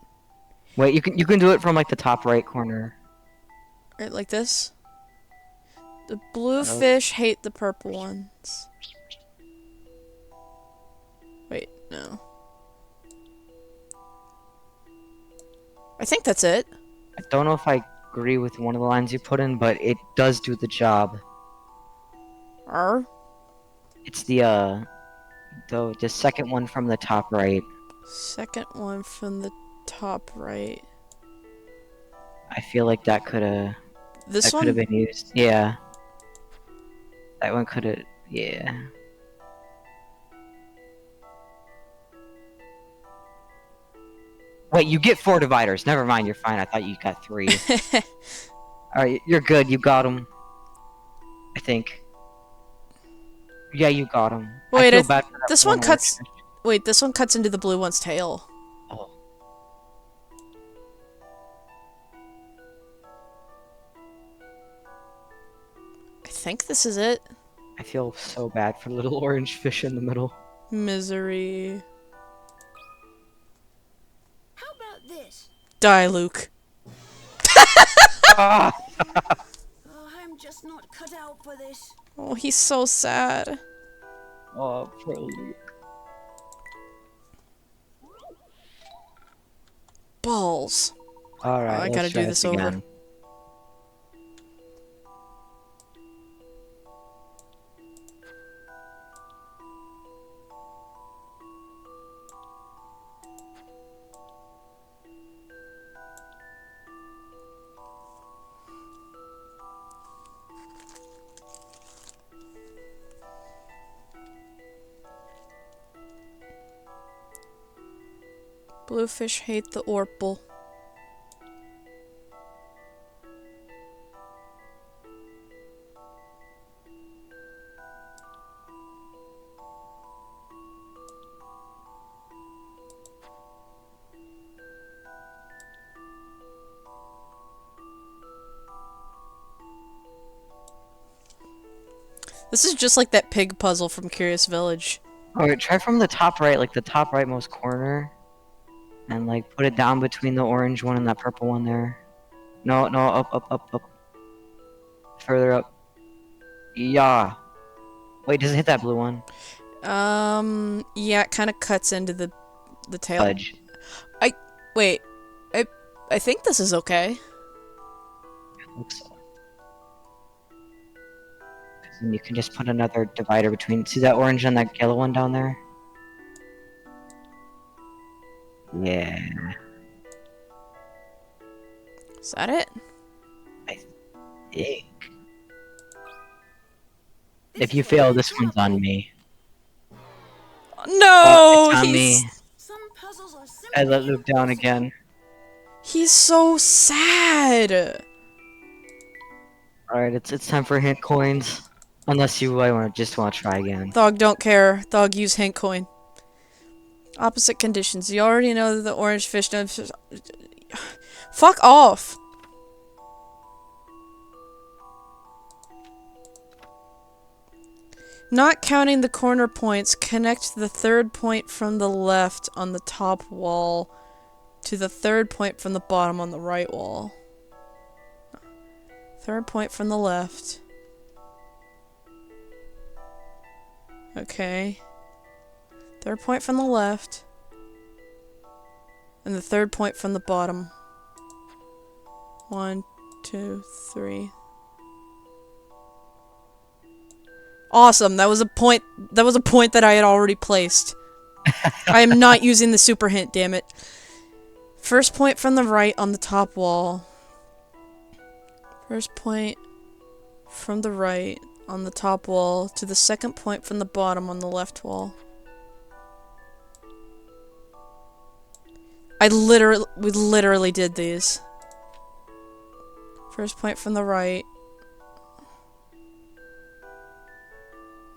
Wait, you can do it from like the top right corner. Right, like this? The blue Oh. fish hate the purple ones. Wait, no. I think that's it. I don't know if I agree with one of the lines you put in, but it does do the job. It's the second one from the top right. Second one from the top right. I feel like that could have been used. Yeah. That one could have, yeah. Wait, you get 4 dividers. Never mind, you're fine. I thought you got 3. Alright, you're good. You got them. I think. Yeah, you got them. Wait, I feel bad for that this one cuts. orange fish. Wait, this one cuts into the blue one's tail. Oh. I think this is it. I feel so bad for little orange fish in the middle. Misery. How about this? Die, Luke. Ah! Oh, I'm just not cut out for this. Oh, he's so sad. Oh, poor Luke. Balls. Alright, I let's gotta try do this over. again. Bluefish hate the orpal. This is just like that pig puzzle from Curious Village. Alright, try from the top right, like the top rightmost corner. And like put it down between the orange one and that purple one there. No, no, up. Further up. Yeah. Wait, does it hit that blue one? Yeah, it kind of cuts into the tail. Fudge. Wait, I think this is okay. It looks so. And you can just put another divider between. See that orange and that yellow one down there? Yeah. Is that it? I think. If you fail, this one's on me. No, Oh, it's on he's me. Some puzzles are simple. I let Luke down again. he's so sad. Alright, it's time for hint coins. Unless you just want to try again. Thog don't care. Thog use hint coin. Opposite conditions. You already know that the orange fish don't. Fuck off. Not counting the corner points, connect the third point from the left on the top wall to the third point from the bottom on the right wall. Third point from the left. Okay. Third point from the left. And the third point from the bottom. 1, 2, 3. Awesome. That was a point that I had already placed. I am not using the super hint, damn it. First point from the right on the top wall. First point from the right on the top wall to the second point from the bottom on the left wall. We literally did these. First point from the right.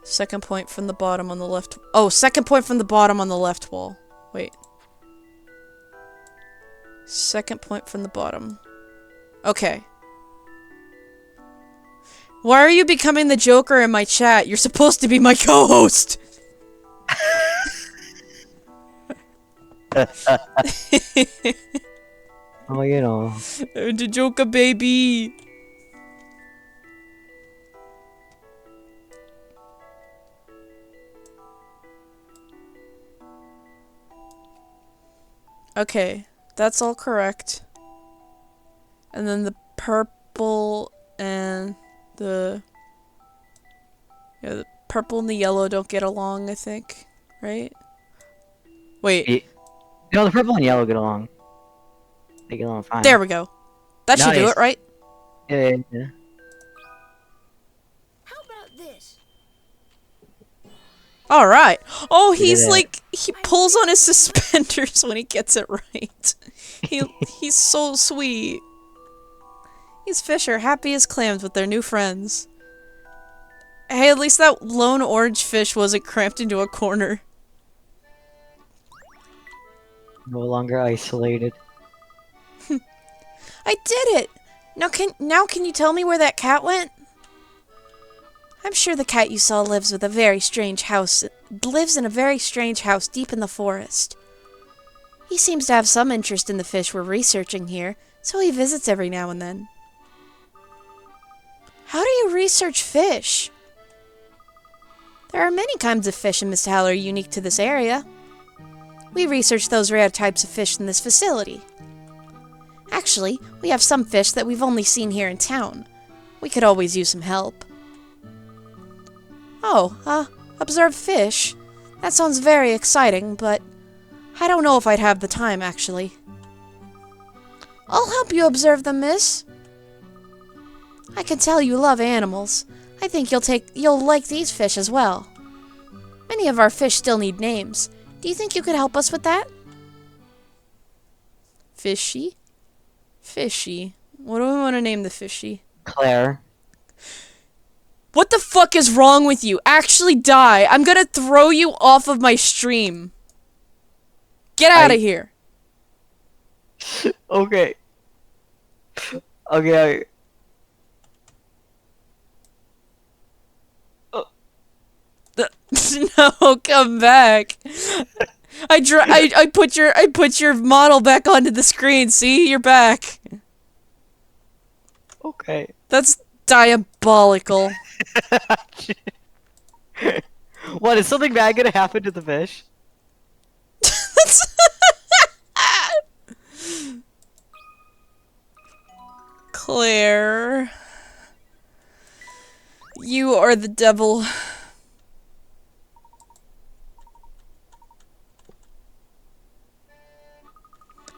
Second point from the bottom on the left. Oh, second point from the bottom on the left wall. Wait. Second point from the bottom. Okay. Why are you becoming the Joker in my chat? You're supposed to be my co-host! Oh, you know. The Joker, baby! Okay, that's all correct. And then the purple and the... Yeah, the purple and the yellow don't get along, I think. Right? Wait. No, the purple and yellow get along. They get along fine. There we go. That should do Nice. it, right? Yeah. How about this? Alright. Oh, he's it. like... He pulls on his suspenders when he gets it right. He's so sweet. These fish are happy as clams with their new friends. Hey, at least that lone orange fish wasn't cramped into a corner. No longer isolated. I did it! Now can you tell me where that cat went? I'm sure the cat you saw lives in a very strange house deep in the forest. He seems to have some interest in the fish we're researching here, so he visits every now and then. How do you research fish? There are many kinds of fish in Mr. Howler unique to this area. We research those rare types of fish in this facility. Actually, we have some fish that we've only seen here in town. We could always use some help. Oh, observe fish? That sounds very exciting, but I don't know if I'd have the time, actually. I'll help you observe them, miss. I can tell you love animals. I think you'll like these fish as well. Many of our fish still need names. Do you think you could help us with that? Fishy? Fishy. What do we want to name the fishy? Claire. What the fuck is wrong with you? Actually die. I'm gonna throw you off of my stream. Get out of here. Okay. Okay. No, come back. I put your model back onto the screen. See, you're back. Okay. That's diabolical. What, is something bad gonna happen to the fish? Claire, you are the devil.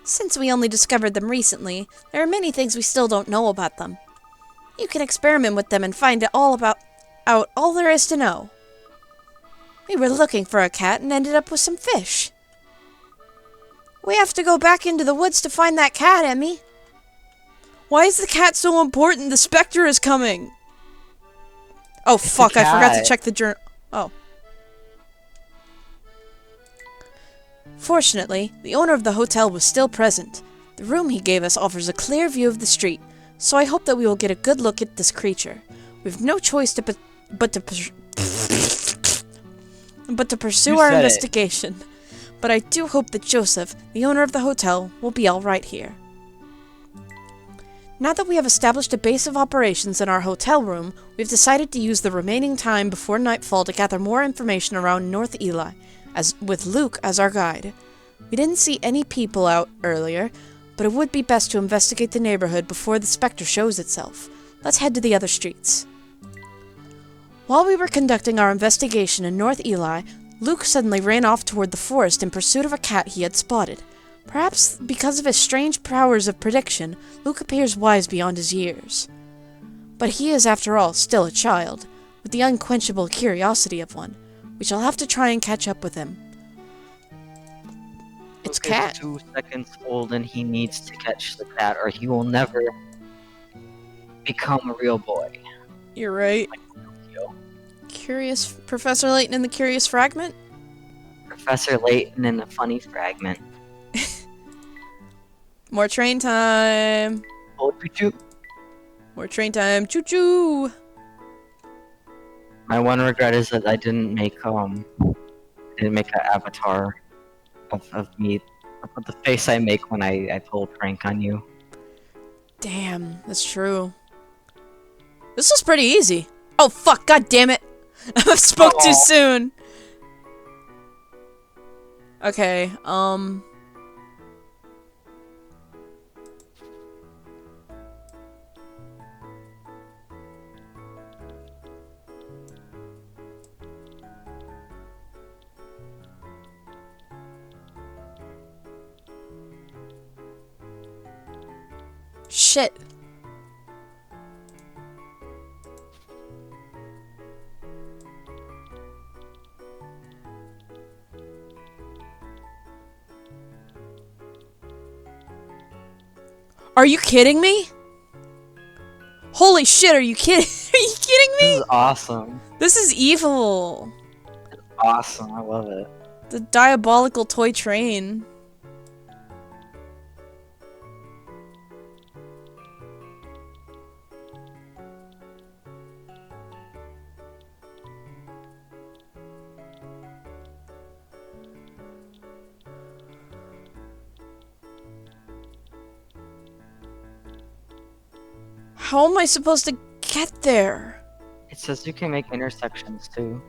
Since we only discovered them recently, there are many things we still don't know about them. You can experiment with them and find out all there is to know. We were looking for a cat and ended up with some fish. We have to go back into the woods to find that cat, Emmy. Why is the cat so important? The Specter is coming. Oh, fuck, I forgot to check the journal. Oh. Fortunately, the owner of the hotel was still present. The room he gave us offers a clear view of the street, so I hope that we will get a good look at this creature. We've no choice but to pursue our investigation. But I do hope that Joseph, the owner of the hotel, will be alright here. Now that we have established a base of operations in our hotel room, we've decided to use the remaining time before nightfall to gather more information around North Eli, with Luke as our guide. We didn't see any people out earlier, but it would be best to investigate the neighborhood before the Spectre shows itself. Let's head to the other streets. While we were conducting our investigation in North Eli, Luke suddenly ran off toward the forest in pursuit of a cat he had spotted. Perhaps because of his strange powers of prediction, Luke appears wise beyond his years. But he is, after all, still a child, with the unquenchable curiosity of one. We shall have to try and catch up with him. It's Luke is Cat. 2 seconds old and he needs to catch the cat or he will never become a real boy. You're right. Curious Professor Layton in the Curious Fragment? Professor Layton in a funny fragment. More train time. Oh, choo-choo. More train time. Choo choo. My one regret is that I didn't make an avatar of me, of the face I make when I pull a prank on you. Damn, that's true. This was pretty easy. Oh fuck, god damn it. I spoke too soon. Okay, shit. Are you kidding me? Holy shit, are you kidding? Are you kidding This me? is awesome. This is evil. Awesome, I love it. The diabolical toy train. How am I supposed to get there? It says you can make intersections too.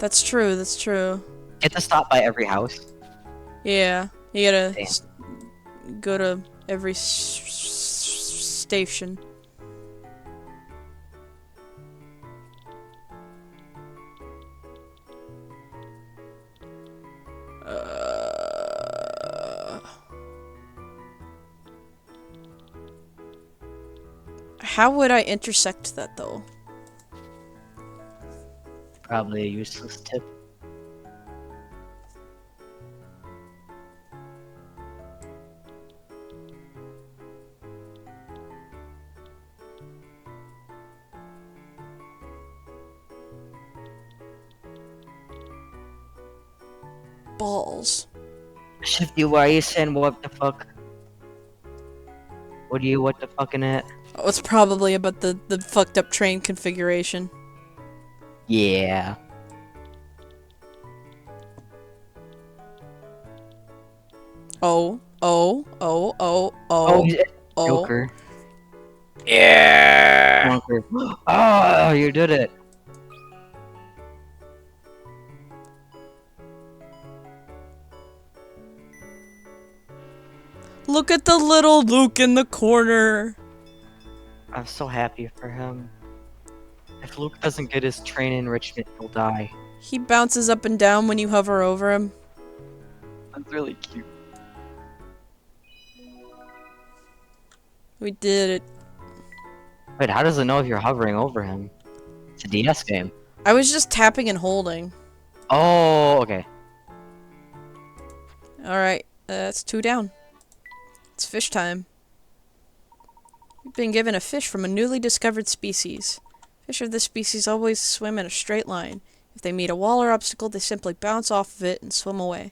That's true, that's true. Get to stop by every house. Yeah, you gotta Damn. go to every station. How would I intersect that though? Probably a useless tip. Balls. Shifty, why are you saying what the fuck? What the fuck in it? Oh, it's probably about the fucked up train configuration. Yeah. Oh. He's Joker. Yeah. Joker. Oh, you did it. Look at the little Luke in the corner. I'm so happy for him. If Luke doesn't get his train enrichment, he'll die. He bounces up and down when you hover over him. That's really cute. We did it. Wait, how does it know if you're hovering over him? It's a DS game. I was just tapping and holding. Oh, okay. Alright, that's 2 down. It's fish time. We've been given a fish from a newly discovered species. Fish of this species always swim in a straight line. If they meet a wall or obstacle, they simply bounce off of it and swim away.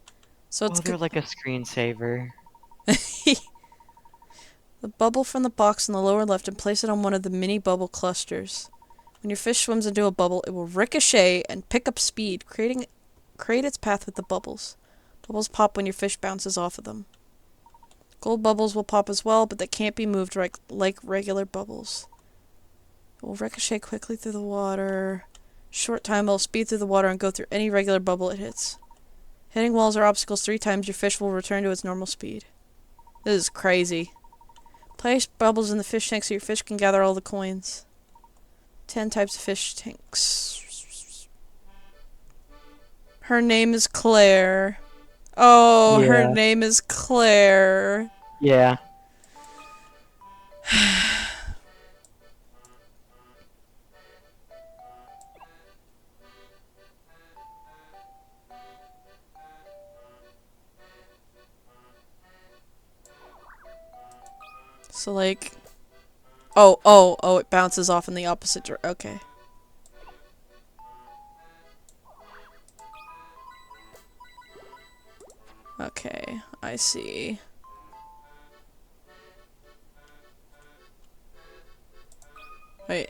So it's they're like a screensaver. The bubble from the box in the lower left and place it on one of the mini bubble clusters. When your fish swims into a bubble, it will ricochet and pick up speed, create its path with the bubbles. Bubbles pop when your fish bounces off of them. Gold bubbles will pop as well, but they can't be moved like regular bubbles. It will ricochet quickly through the water. Short time, it will speed through the water and go through any regular bubble it hits. Hitting walls or obstacles 3 times, your fish will return to its normal speed. This is crazy. Place bubbles in the fish tank so your fish can gather all the coins. 10 types of fish tanks. Her name is Claire. Oh, her name is Claire. Yeah. So, like... Oh, it bounces off in the opposite direction. Okay. Okay, I see. Wait.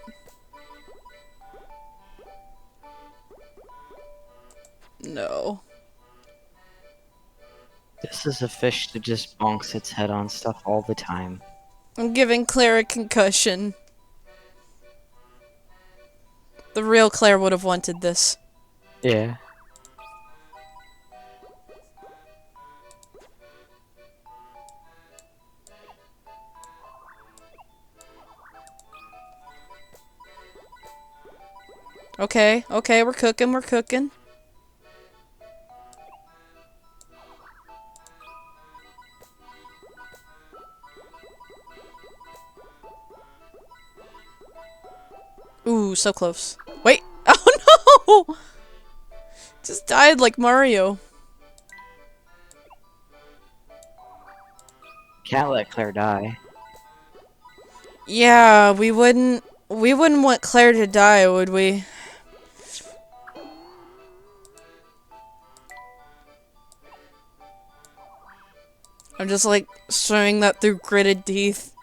No. This is a fish that just bonks its head on stuff all the time. I'm giving Claire a concussion. The real Claire would have wanted this. Yeah. Okay, we're cooking. Ooh, so close. Wait! Oh no! Just died like Mario. Can't let Claire die. Yeah, we wouldn't want Claire to die, would we? I'm just like showing that through gritted teeth.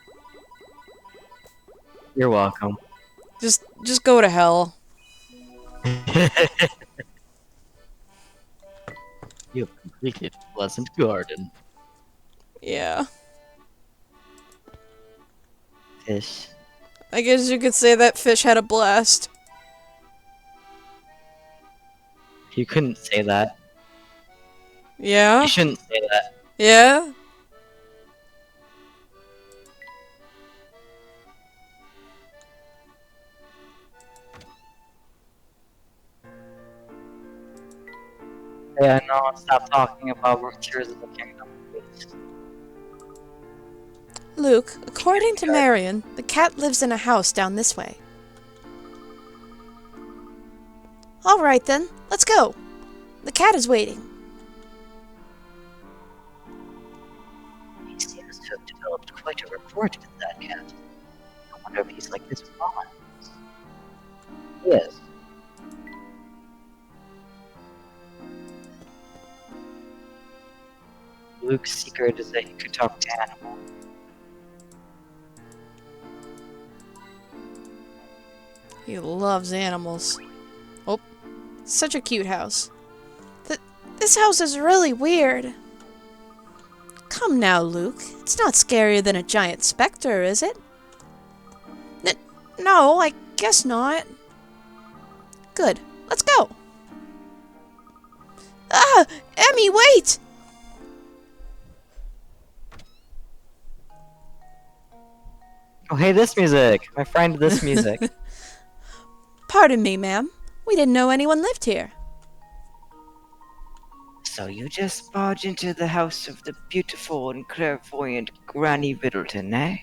You're welcome. Just go to hell. You have completed Pleasant Garden. Yeah. Fish. I guess you could say that fish had a blast. You couldn't say that. Yeah? You shouldn't say that. Yeah? Yeah, no, stop talking about Tears of the Kingdom, please. Luke, according to Marion, the cat lives in a house down this way. Alright then, let's go. The cat is waiting. He seems to have developed quite a rapport with that cat. I wonder if he's like this with all animals. He is. Luke's secret is that he could talk to animals. He loves animals. Oh, such a cute house. This house is really weird. Come now, Luke. It's not scarier than a giant specter, is it? No, I guess not. Good. Let's go. Ah! Emmy, wait! Oh, hey, this music! My friend, this music. Pardon me, ma'am. We didn't know anyone lived here. So you just barge into the house of the beautiful and clairvoyant Granny Riddleton, eh?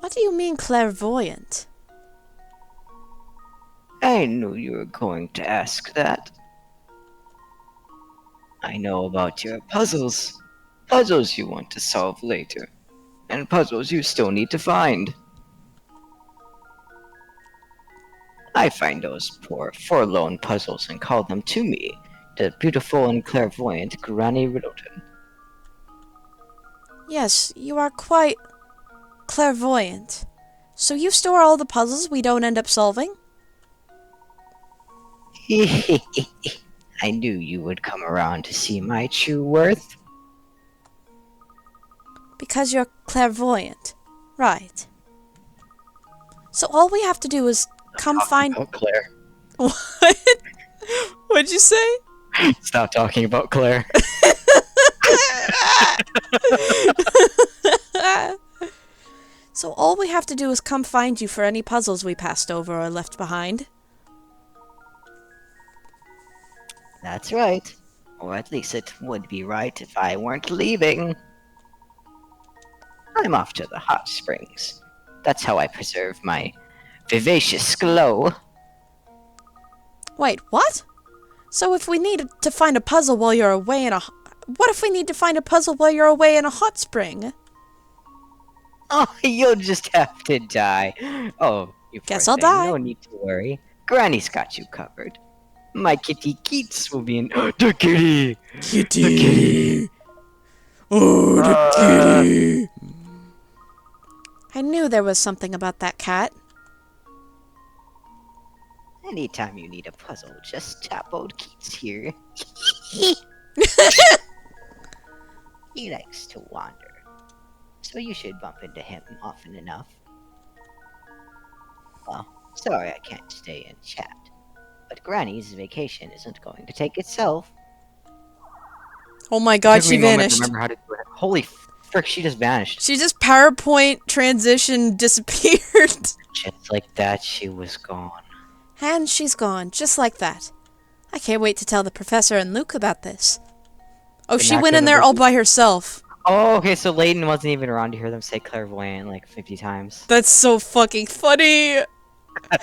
What do you mean clairvoyant? I knew you were going to ask that. I know about your puzzles. Puzzles you want to solve later. And puzzles you still need to find. I find those poor, forlorn puzzles and call them to me, the beautiful and clairvoyant Granny Riddleton. Yes, you are quite clairvoyant. So you store all the puzzles we don't end up solving? I knew you would come around to see my true worth. Because you're clairvoyant. Right. So all we have to do is come find... Oh, Claire. What? What'd you say? Stop talking about Claire. So all we have to do is come find you for any puzzles we passed over or left behind. That's right. Or at least it would be right if I weren't leaving. I'm off to the hot springs. That's how I preserve my vivacious glow. Wait, what? So if we need to find a puzzle while you're away in a... What if we need to find a puzzle while you're away in a hot spring? Oh, you'll just have to die. Oh, you poor Guess I'll thing. die. No need to worry. Granny's got you covered. My kitty Keats will be in. The kitty! Kitty. The kitty! Oh, the Ah. kitty. I knew there was something about that cat. Anytime you need a puzzle, just tap old Keats here. He likes to wander, so you should bump into him often enough. Well, sorry I can't stay and chat, but Granny's vacation isn't going to take itself. Oh my god, Took me she a moment to vanished. remember how to do it. Holy frick, she just vanished. She just PowerPoint transition disappeared. Just like that, she was gone. And she's gone, just like that. I can't wait to tell the professor and Luke about this. Oh, she not went in gonna there be- all by herself. Oh, okay, so Layton wasn't even around to hear them say clairvoyant like 50 times. That's so fucking funny.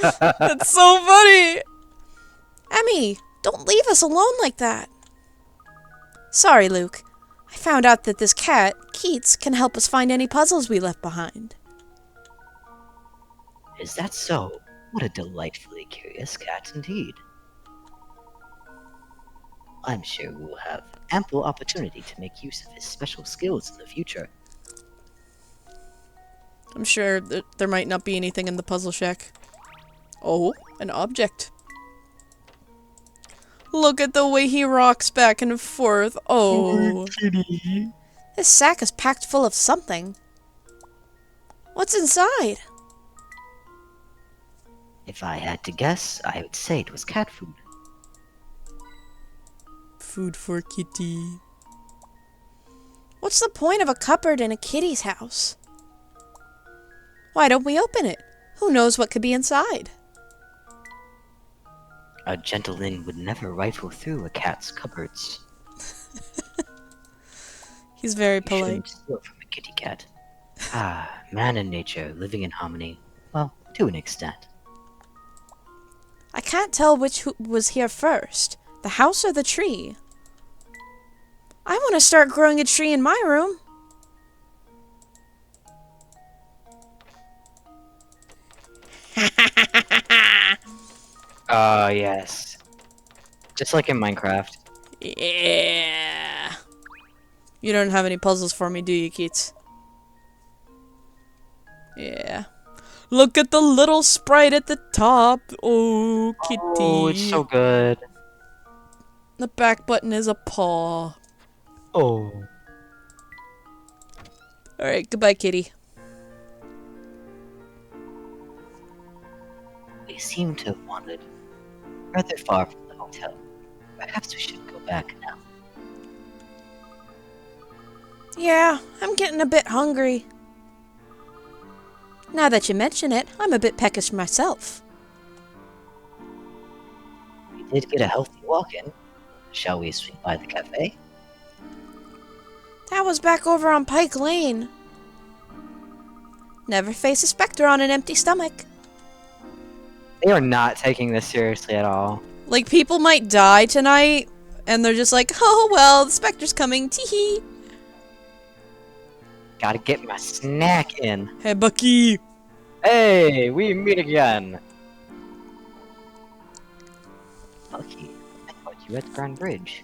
That's so funny. Emmy, don't leave us alone like that. Sorry, Luke. I found out that this cat, Keats, can help us find any puzzles we left behind. Is that so? What a delightfully curious cat indeed. I'm sure we'll have ample opportunity to make use of his special skills in the future. I'm sure that there might not be anything in the puzzle shack. Oh, an object. Look at the way he rocks back and forth. Oh. This sack is packed full of something. What's inside? If I had to guess, I would say it was cat food. Food for kitty. What's the point of a cupboard in a kitty's house? Why don't we open it? Who knows what could be inside? A gentleman would never rifle through a cat's cupboards. He's very You polite. shouldn't steal from a kitty cat. Ah, man and nature living in harmony. Well, to an extent. I can't tell which was here first, the house or the tree. I want to start growing a tree in my room. Yes. Just like in Minecraft. Yeah. You don't have any puzzles for me, do you, Keats? Yeah. Look at the little sprite at the top. Oh, kitty. Oh, it's so good. The back button is a paw. Oh. Alright, goodbye, kitty. We seem to have wandered rather far from the hotel. Perhaps we should go back now. Yeah, I'm getting a bit hungry. Now that you mention it, I'm a bit peckish myself. We did get a healthy walk in. Shall we swing by the cafe? That was back over on Pike Lane. Never face a Specter on an empty stomach. They are not taking this seriously at all. Like, people might die tonight, and they're just like, oh well, the Specter's coming, tee-hee. Gotta get my snack in. Hey, Bucky. Hey, we meet again. Bucky, I thought you were at the Grand Bridge.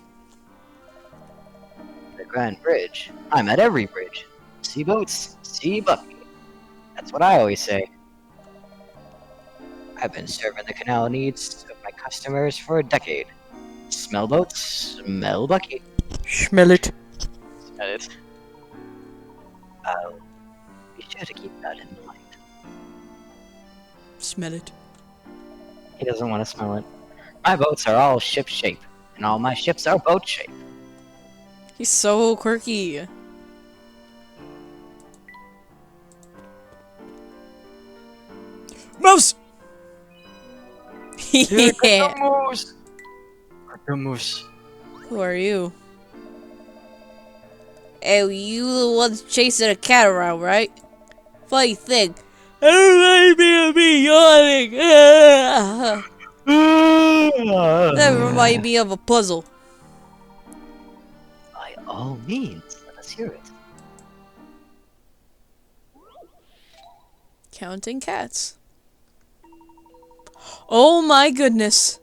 The Grand Bridge? I'm at every bridge. See boats, see Bucky. That's what I always say. I've been serving the canal needs of my customers for a decade. Smell boats, smell Bucky. Smell it. Smell it. I'll be sure to keep that in mind. Smell it. He doesn't want to smell it. My boats are all ship shape, and all my ships are boat shape. He's so quirky. Mouse! Yeah. Moose. Who are you? Oh, you the ones chasing a cat around, right? Funny thing. Everybody be yawning. That reminded me of a puzzle. By all means, let us hear it. Counting cats. Oh my goodness.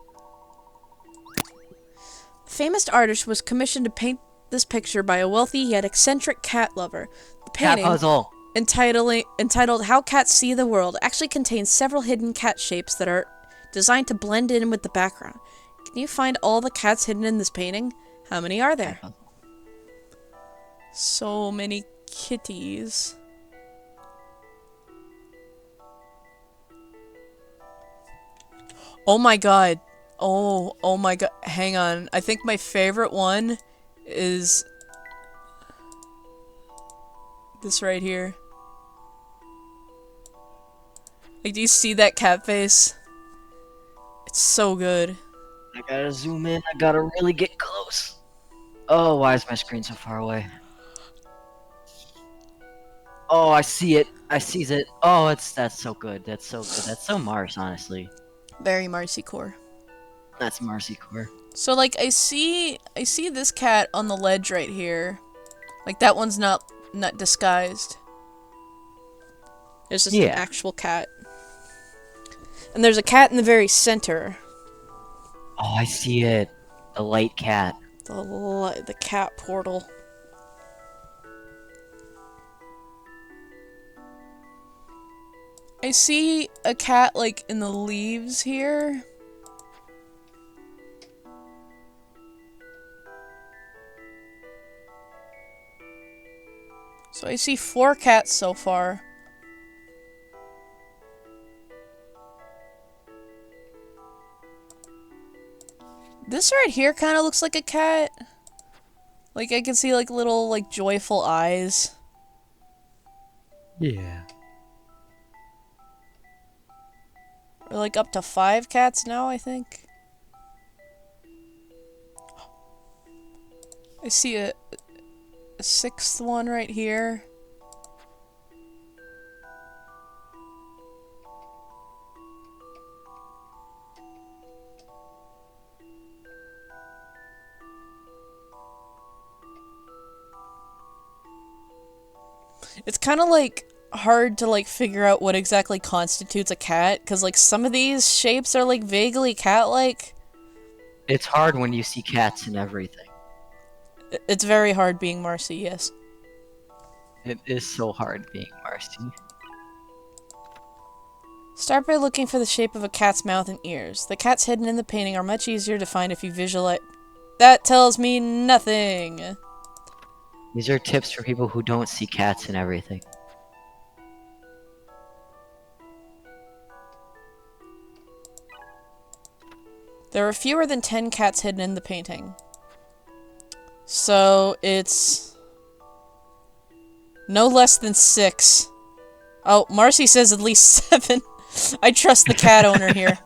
A famous artist was commissioned to paint this picture by a wealthy yet eccentric cat lover. The Cat painting, puzzle. entitled How Cats See the World, actually contains several hidden cat shapes that are designed to blend in with the background. Can you find all the cats hidden in this painting? How many are there? So many kitties. Oh my god. Oh my god. Hang on. I think my favorite one is this right here. Like, do you see that cat face? It's so good. I gotta zoom in. I gotta really get close. Oh, why is my screen so far away? Oh, I see it. I sees it. Oh, that's so good. That's so good. That's so Mars, honestly. Very Marcy core. That's Marcy core. So like I see this cat on the ledge right here. Like that one's not disguised. There's just an actual cat. And there's a cat in the very center. Oh, I see it. The light cat. The cat portal. I see a cat like in the leaves here. So I see 4 cats so far. This right here kind of looks like a cat. Like I can see like little like joyful eyes. Yeah. We're like up to 5 cats now, I think. I see a 6th one right here. It's kind of like hard to like figure out what exactly constitutes a cat, because like some of these shapes are like vaguely cat-like. It's hard when you see cats and everything. It's very hard being Marcy, yes. It is so hard being Marcy. Start by looking for the shape of a cat's mouth and ears. The cats hidden in the painting are much easier to find if you visualize. That tells me nothing. These are tips for people who don't see cats and everything. There are fewer than 10 cats hidden in the painting. So it's no less than 6. Oh, Marcy says at least 7. I trust the cat owner here.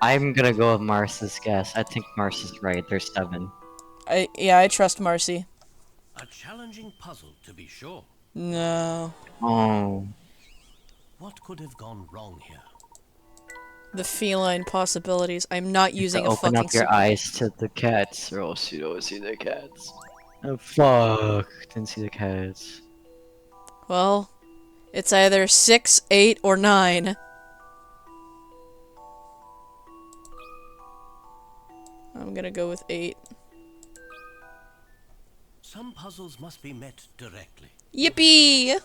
I'm gonna go with Mars's guess. I think Mars is right. There's 7. Yeah, I trust Marcy. A challenging puzzle, to be sure. No. Oh. What could have gone wrong here? The feline possibilities. I'm not using a fucking... Open up your eyes to the cats, or else you don't see the cats. Oh, fuck. Didn't see the cats. Well, it's either 6, 8, or 9. I'm gonna go with 8. Some puzzles must be met directly. Yippee!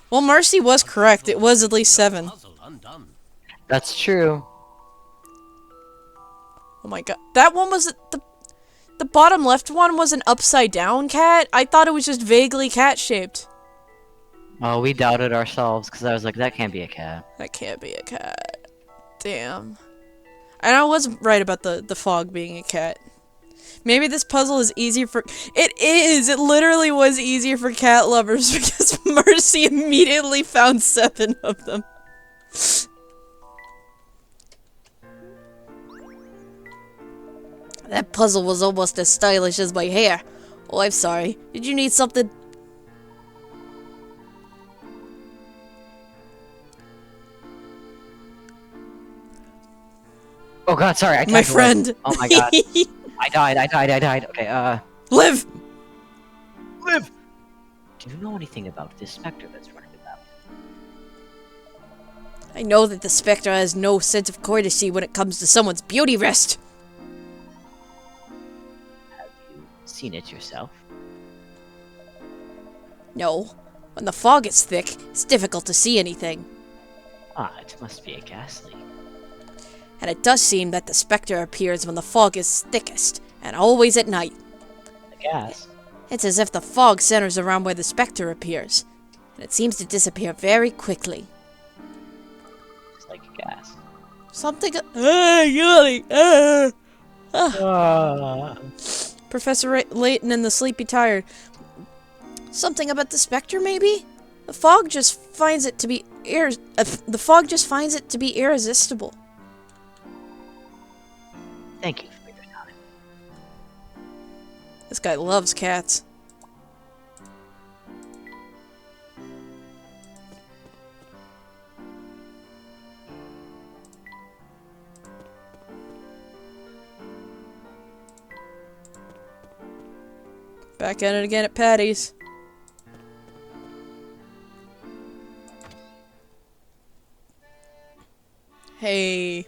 Well, Marcy was correct. It was at least 7. Puzzle undone. That's true. Oh my god. That one was... The bottom left one was an upside down cat? I thought it was just vaguely cat-shaped. Oh, we doubted ourselves, because I was like, that can't be a cat. That can't be a cat. Damn. And I was right about the fog being a cat. Maybe this puzzle is easier for... It is! It literally was easier for cat lovers because Mercy immediately found 7 of them. That puzzle was almost as stylish as my hair. Oh, I'm sorry. Did you need something? Oh god, sorry, I died. My friend! Oh my god. I died. Okay, Live! Live! Do you know anything about this Specter that's running about? I know that the Spectre has no sense of courtesy when it comes to someone's beauty rest. Have you seen it yourself? No. When the fog is thick, it's difficult to see anything. Ah, it must be a gas leak. And it does seem that the Spectre appears when the fog is thickest, and always at night. The gas? It's as if the fog centers around where the Spectre appears, and it seems to disappear very quickly. It's like gas. Something... yelling! Ah. Professor Layton and the Sleepy Tired. Something about the Spectre, maybe? The fog just finds it to be irresistible. Thank you for your time. This guy loves cats. Back at it again at Patty's. Hey.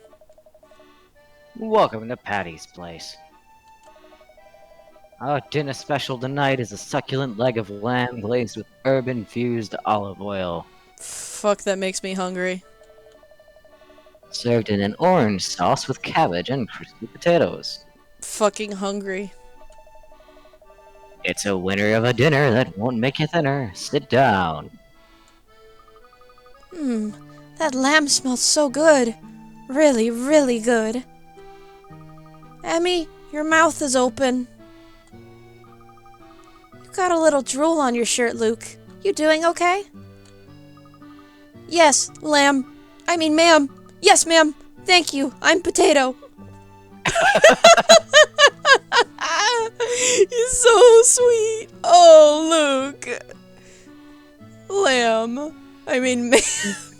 Welcome to Patty's place. Our dinner special tonight is a succulent leg of lamb glazed with herb-infused olive oil, Fuck, that makes me hungry. served in an orange sauce with cabbage and crispy potatoes. Fucking hungry. It's a winner of a dinner that won't make you thinner. Sit down. That lamb smells so good. Really, really good. Emmy, your mouth is open. You got a little drool on your shirt, Luke. You doing okay? Yes, lamb. I mean, ma'am. Yes, ma'am. Thank you. I'm Potato. He's so sweet. Oh, Luke. Lamb. I mean, ma'am.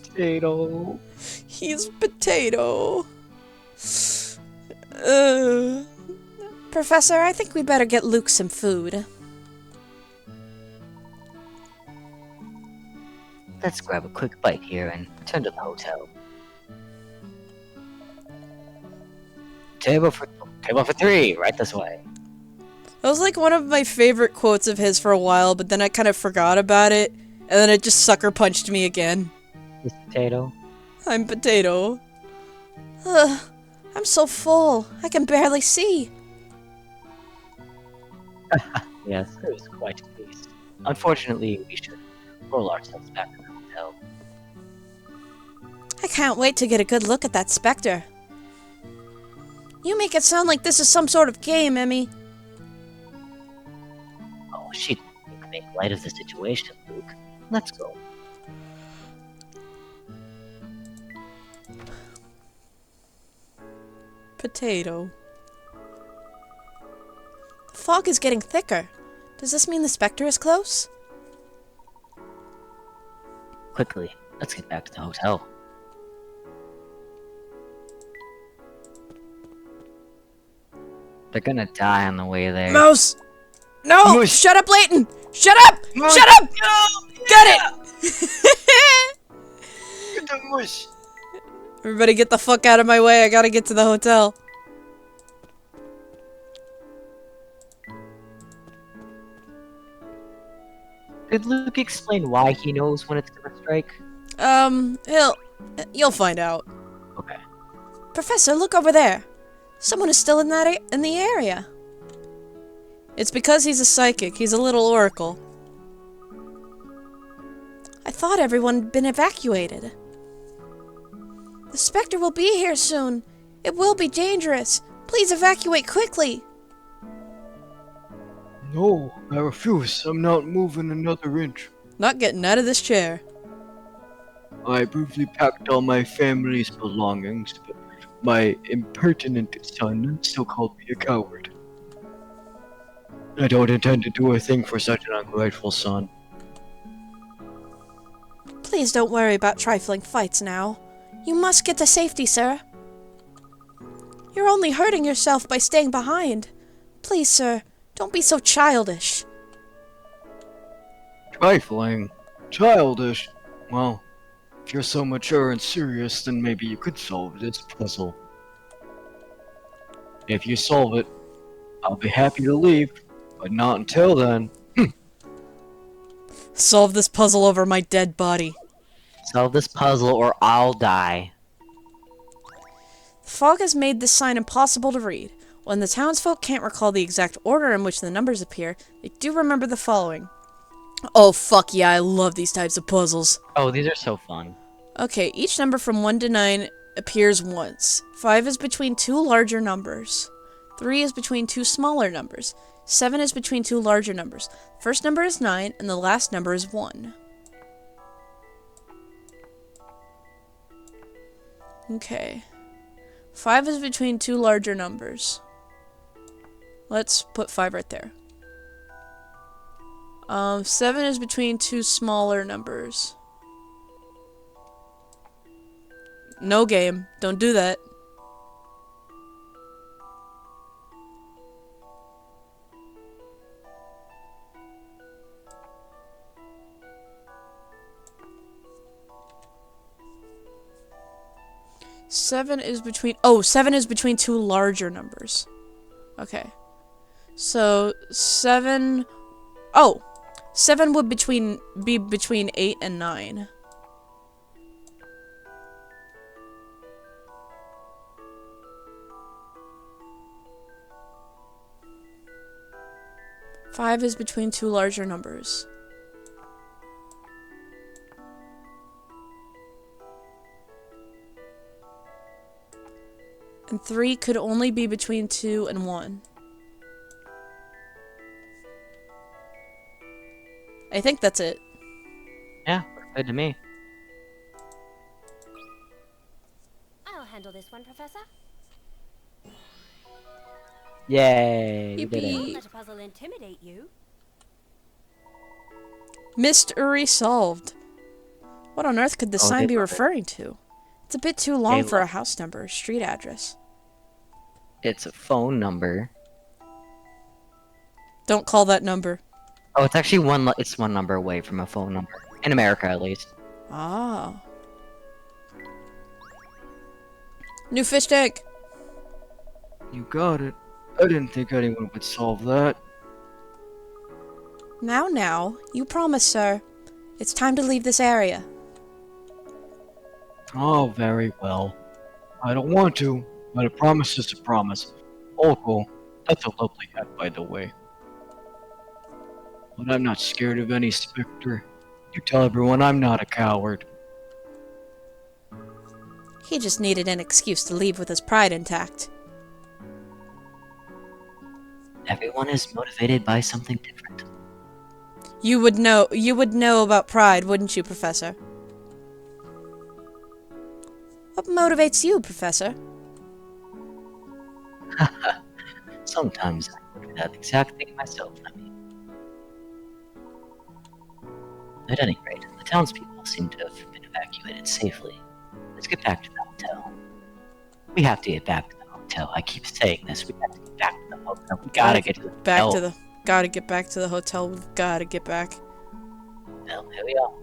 Potato. He's Potato. Professor, I think we better get Luke some food. Let's grab a quick bite here and return to the hotel. Table for three, right this way. That was like one of my favorite quotes of his for a while, but then I kind of forgot about it, and then it just sucker punched me again. This potato. I'm Potato. Ugh, I'm so full. I can barely see. Yes, it was quite a feast. Unfortunately, we should roll ourselves back to the hotel. I can't wait to get a good look at that Spectre. You make it sound like this is some sort of game, Emmy. Oh, she didn't make light of the situation, Luke. Let's go. Potato. The fog is getting thicker. Does this mean the Spectre is close? Quickly, let's get back to the hotel. They're gonna die on the way there. Mouse! No! Mush. Shut up, Layton! Shut up! Mush. Shut up! Got it! Get the mush! Everybody get the fuck out of my way. I gotta get to the hotel. Did Luke explain why he knows when it's gonna strike? You'll find out. Okay. Professor, look over there. Someone is still in the area. It's because he's a psychic. He's a little oracle. I thought everyone had been evacuated. The Spectre will be here soon. It will be dangerous. Please evacuate quickly. No, I refuse. I'm not moving another inch. Not getting out of this chair. I briefly packed all my family's belongings, but my impertinent son still called me a coward. I don't intend to do a thing for such an ungrateful son. Please don't worry about trifling fights now. You must get to safety, sir. You're only hurting yourself by staying behind. Please, sir, don't be so childish. Trifling? Childish? Well, If you're so mature and serious, then maybe you could solve this puzzle. If you solve it, I'll be happy to leave, but not until then. Solve this puzzle over my dead body. Solve this puzzle or I'll die. The fog has made this sign impossible to read. When the townsfolk can't recall the exact order in which the numbers appear, they do remember the following. Oh, fuck yeah, I love these types of puzzles. Oh, these are so fun. Okay, each number from 1 to 9 appears once. 5 is between two larger numbers. 3 is between two smaller numbers. 7 is between two larger numbers. First number is 9, and the last number is 1. Okay. 5 is between two larger numbers. Let's put 5 right there. 7 is between two smaller numbers. No game. Don't do that. Seven is between two larger numbers. Okay. So 7 7 would be between 8 and 9. Five is between two larger numbers. And 3 could only be between 2 and 1. I think that's it. Yeah, good to me. I'll handle this one, Professor. Yay, we did Yippee. it. Don't let a puzzle intimidate you. Mystery solved. What on earth could the Oh, sign they be love it. referring to? It's a bit too long They for a love- house number or street address. It's a phone number. Don't call that number. Oh, it's actually it's one number away from a phone number. In America, at least. Ah. New fish tank. You got it. I didn't think anyone would solve that. Now, you promised, sir. It's time to leave this area. Oh, very well. I don't want to, but a promise is a promise. Olko, that's a lovely hat, by the way. But I'm not scared of any Specter. You tell everyone I'm not a coward. He just needed an excuse to leave with his pride intact. Everyone is motivated by something different. You would know about pride, wouldn't you, Professor? What motivates you, Professor? Sometimes I do that exact thing myself, I mean. At any rate, the townspeople seem to have been evacuated safely. Let's get back to the hotel. We have to get back to the hotel. I keep saying this. We have to get back to the hotel. We gotta get to the hotel. Gotta get back to the hotel. We've gotta get back. Well, here we are.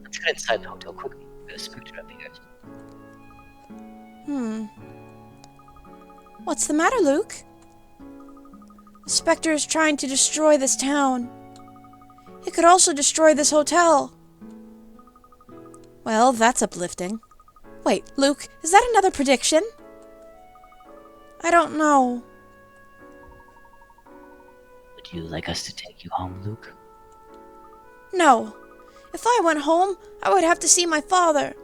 Let's get inside the hotel quickly. The Specter up here. What's the matter, Luke? The Spectre is trying to destroy this town. It could also destroy this hotel. Well, that's uplifting. Wait, Luke, is that another prediction? I don't know. Would you like us to take you home, Luke? No. If I went home, I would have to see my father.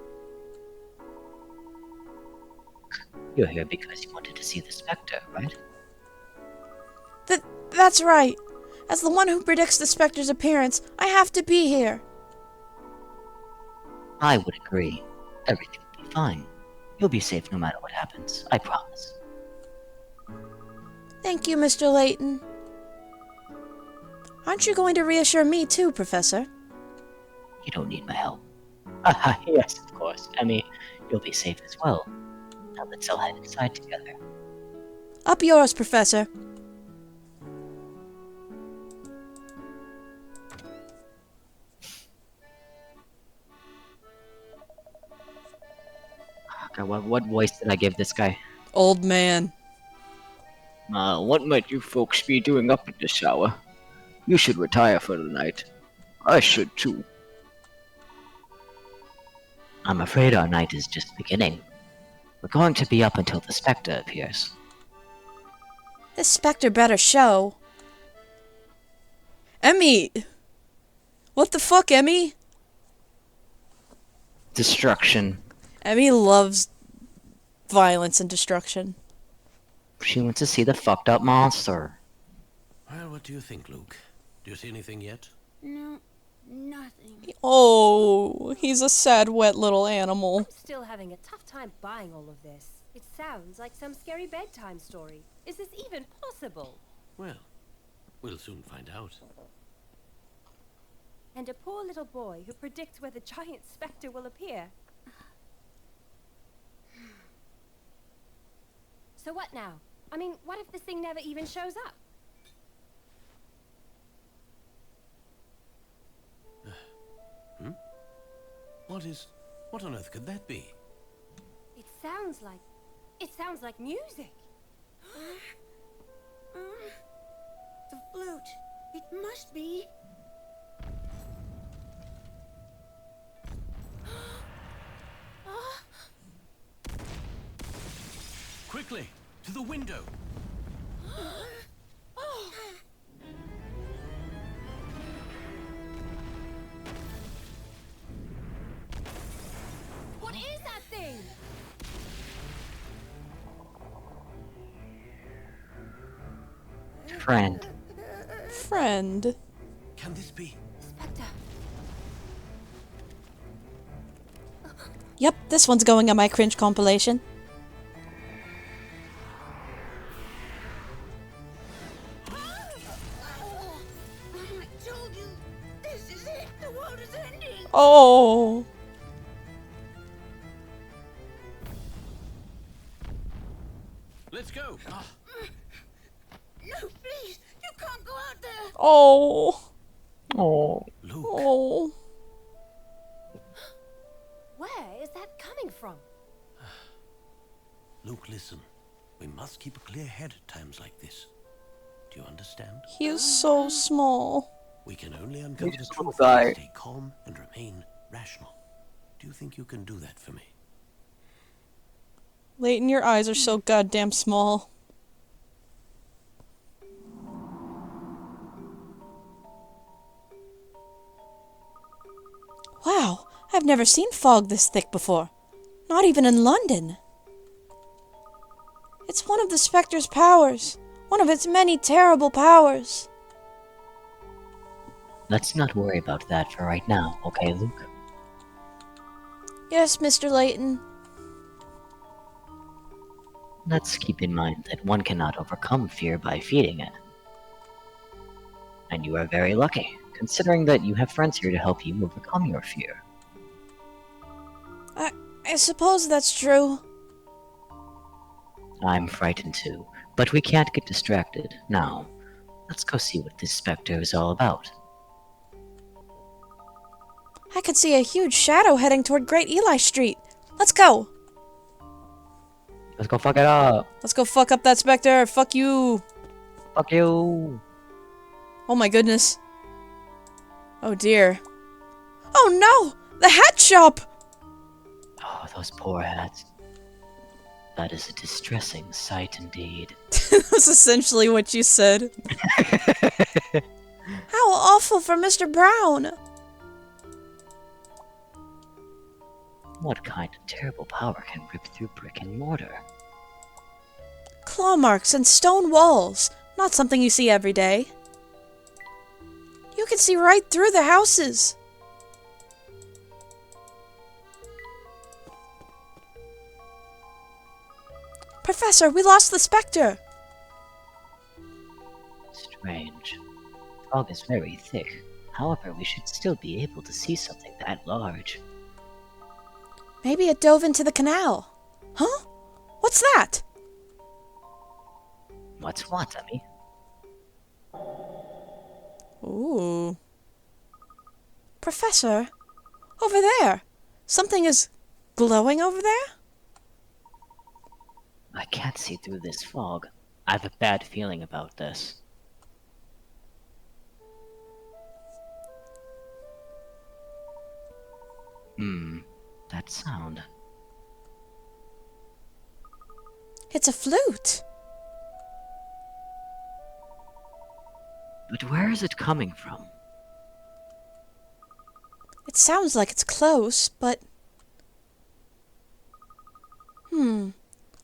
You're here because you wanted to see the Specter, right? That's right. As the one who predicts the Spectre's appearance, I have to be here. I would agree. Everything will be fine. You'll be safe no matter what happens. I promise. Thank you, Mr. Layton. Aren't you going to reassure me too, Professor? You don't need my help. Haha, yes, of course. Emmy, you'll be safe as well. Now let's all head inside together. Up yours, Professor. Okay, what voice did I give this guy? Old man. What might you folks be doing up at this hour? You should retire for the night. I should too. I'm afraid our night is just beginning. We're going to be up until the Specter appears. This Specter better show. Emmy! What the fuck, Emmy? Destruction. Emmy loves violence and destruction. She went to see the fucked up monster. Well, what do you think, Luke? Do you see anything yet? No, nothing. Oh, he's a sad, wet little animal. I'm still having a tough time buying all of this. It sounds like some scary bedtime story. Is this even possible? Well, we'll soon find out. And a poor little boy who predicts where the giant Specter will appear. So what now? I mean, what if this thing never even shows up? What on earth could that be? It sounds like music. The flute. It must be. Quickly, to the window. What is that thing? Friend. Friend. Can this be? Specter. Yep, this one's going on my cringe compilation. I told you, this is it. The world is ending. Oh. Let's go. No, please, you can't go out there. Oh. Oh. Luke, Oh. Where is that coming from? Luke, listen. We must keep a clear head at times like this. Do you understand? He is so small. We can only uncover the just truth if die. we stay calm and remain rational. Do you think you can do that for me? Layton, your eyes are so goddamn small. Wow, I've never seen fog this thick before. Not even in London. It's one of the Spectre's powers. One of its many terrible powers. Let's not worry about that for right now, okay, Luke? Yes, Mr. Layton. Let's keep in mind that one cannot overcome fear by feeding it. And you are very lucky, considering that you have friends here to help you overcome your fear. I suppose that's true. I'm frightened too, but we can't get distracted. Now, let's go see what this Spectre is all about. I could see a huge shadow heading toward Great Eli Street. Let's go. Let's go fuck it up! Let's go fuck up that Spectre. Fuck you. Fuck you! Oh my goodness. Oh dear. Oh no! The hat shop! Oh, those poor hats. That is a distressing sight indeed. That's essentially what you said. How awful for Mr. Brown. What kind of terrible power can rip through brick and mortar? Claw marks and stone walls. Not something you see every day. You can see right through the houses. Professor, we lost the Spectre. Strange. Fog is very thick. However, we should still be able to see something that large. Maybe it dove into the canal. Huh? What's that? What's what, Emmy? Ooh. Professor, over there. Something is glowing over there? I can't see through this fog. I have a bad feeling about this. That sound. It's a flute. But where is it coming from? It sounds like it's close, but...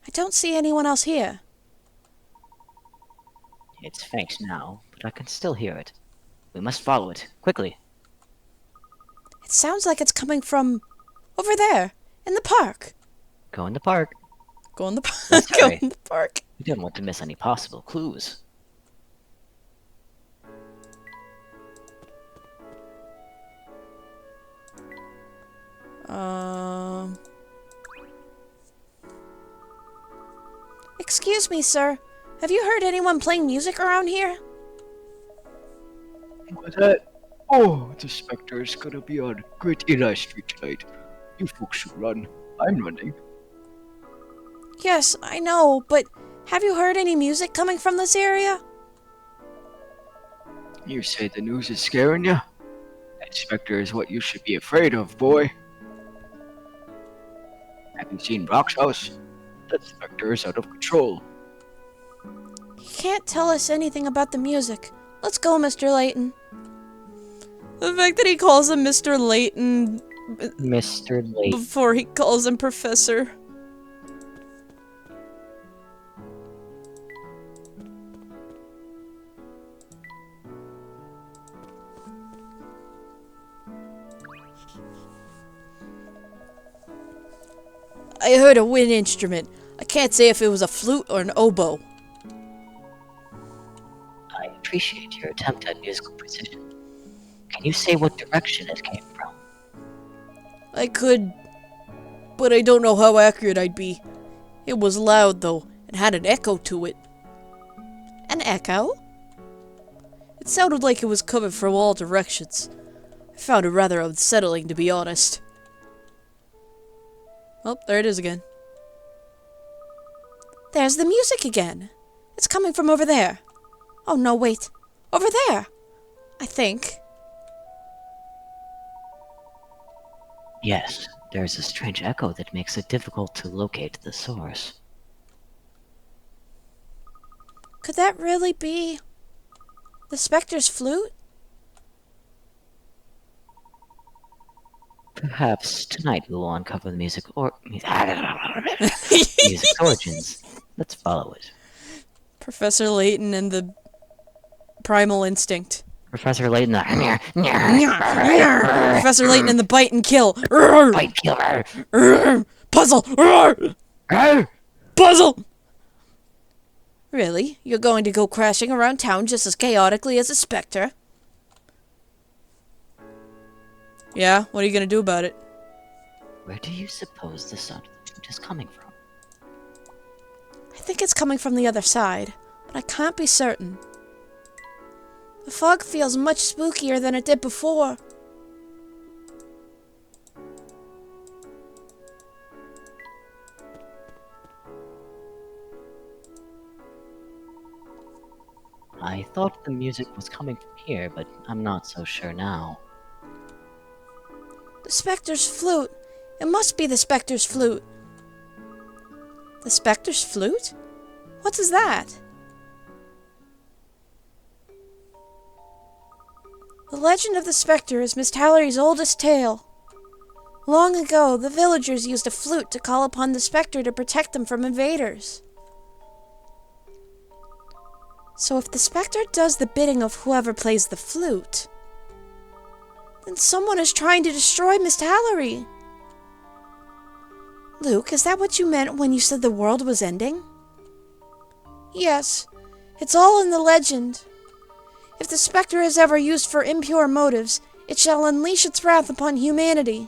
I don't see anyone else here. It's faint now, but I can still hear it. We must follow it, quickly. It sounds like it's coming from... over there, in the park. Go in the park. Go in the park. Let's Go hurry. in the park. We don't want to miss any possible clues. Excuse me, sir. Have you heard anyone playing music around here? What's that? Oh, the Spectre is gonna be on Great Eli Street tonight. You folks should run. I'm running. Yes, I know, but have you heard any music coming from this area? You say the news is scaring you? That Spectre is what you should be afraid of, boy. Have you seen Brock's house? That Spectre is out of control. He can't tell us anything about the music. Let's go, Mr. Layton. The fact that he calls him Mr. Layton Mr. Layton. before he calls him Professor. I heard a wind instrument. I can't say if it was a flute or an oboe. I appreciate your attempt at musical precision. Can you say what direction it came from? I could, but I don't know how accurate I'd be. It was loud, though, and had an echo to it. An echo? It sounded like it was coming from all directions. I found it rather unsettling, to be honest. Oh, there it is again. There's the music again. It's coming from over there. Oh, no, wait. Over there, I think. Yes, there's a strange echo that makes it difficult to locate the source. Could that really be the Specter's flute? Perhaps tonight we will uncover the music's origins. Let's follow it. Professor Layton and the primal instinct. Professor Layton, Professor Layton and the bite and kill. bite killer. Puzzle. Puzzle. Really? You're going to go crashing around town just as chaotically as a Spectre? Yeah, what are you going to do about it? Where do you suppose the sound of the flute is coming from? I think it's coming from the other side, but I can't be certain. The fog feels much spookier than it did before. I thought the music was coming from here, but I'm not so sure now. The Specter's flute. It must be the Specter's flute. The Specter's flute? What is that? The legend of the Spectre is Miss Tallery's oldest tale. Long ago, the villagers used a flute to call upon the Spectre to protect them from invaders. So if the Spectre does the bidding of whoever plays the flute, then someone is trying to destroy Miss Tallery. Luke, is that what you meant when you said the world was ending? Yes, it's all in the legend. If the Spectre is ever used for impure motives, it shall unleash its wrath upon humanity.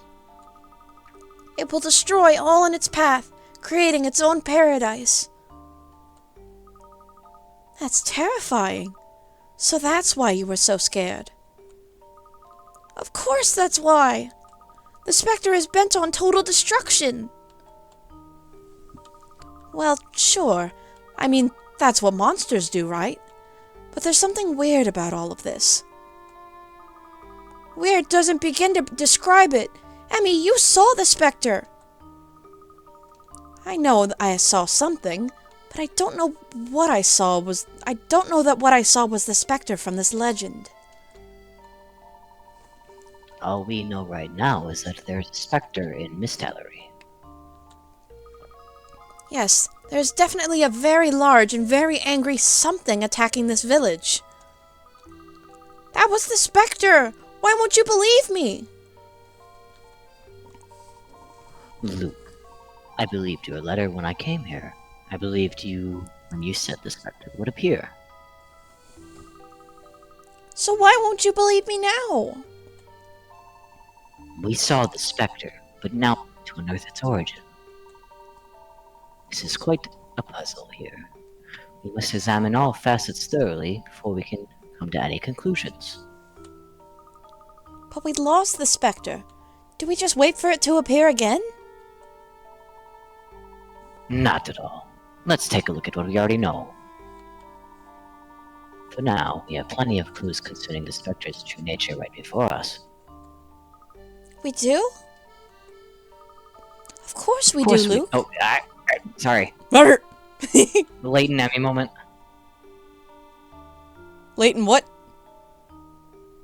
It will destroy all in its path, creating its own paradise. That's terrifying. So that's why you were so scared. Of course that's why. The Spectre is bent on total destruction. Well, Sure. I mean, that's what monsters do, right? But there's something weird about all of this. Weird doesn't begin to describe it. Emmy, you saw the Specter. I know I saw something, but I don't know what I saw was... I don't know that what I saw was the Specter from this legend. All we know right now is that there's a Specter in Mistallery. Yes, there's definitely a very large and very angry something attacking this village. That was the Specter! Why won't you believe me? Luke, I believed your letter when I came here. I believed you when you said the Specter would appear. So why won't you believe me now? We saw the Specter, but now to unearth its origin. This is quite a puzzle here. We must examine all facets thoroughly before we can come to any conclusions. But we lost the Specter. Do we just wait for it to appear again? Not at all. Let's take a look at what we already know. For now, we have plenty of clues concerning the Spectre's true nature right before us. We do? Of course we Of course do, Luke. Oh, sorry. Layton, Emmy moment. Layton, what?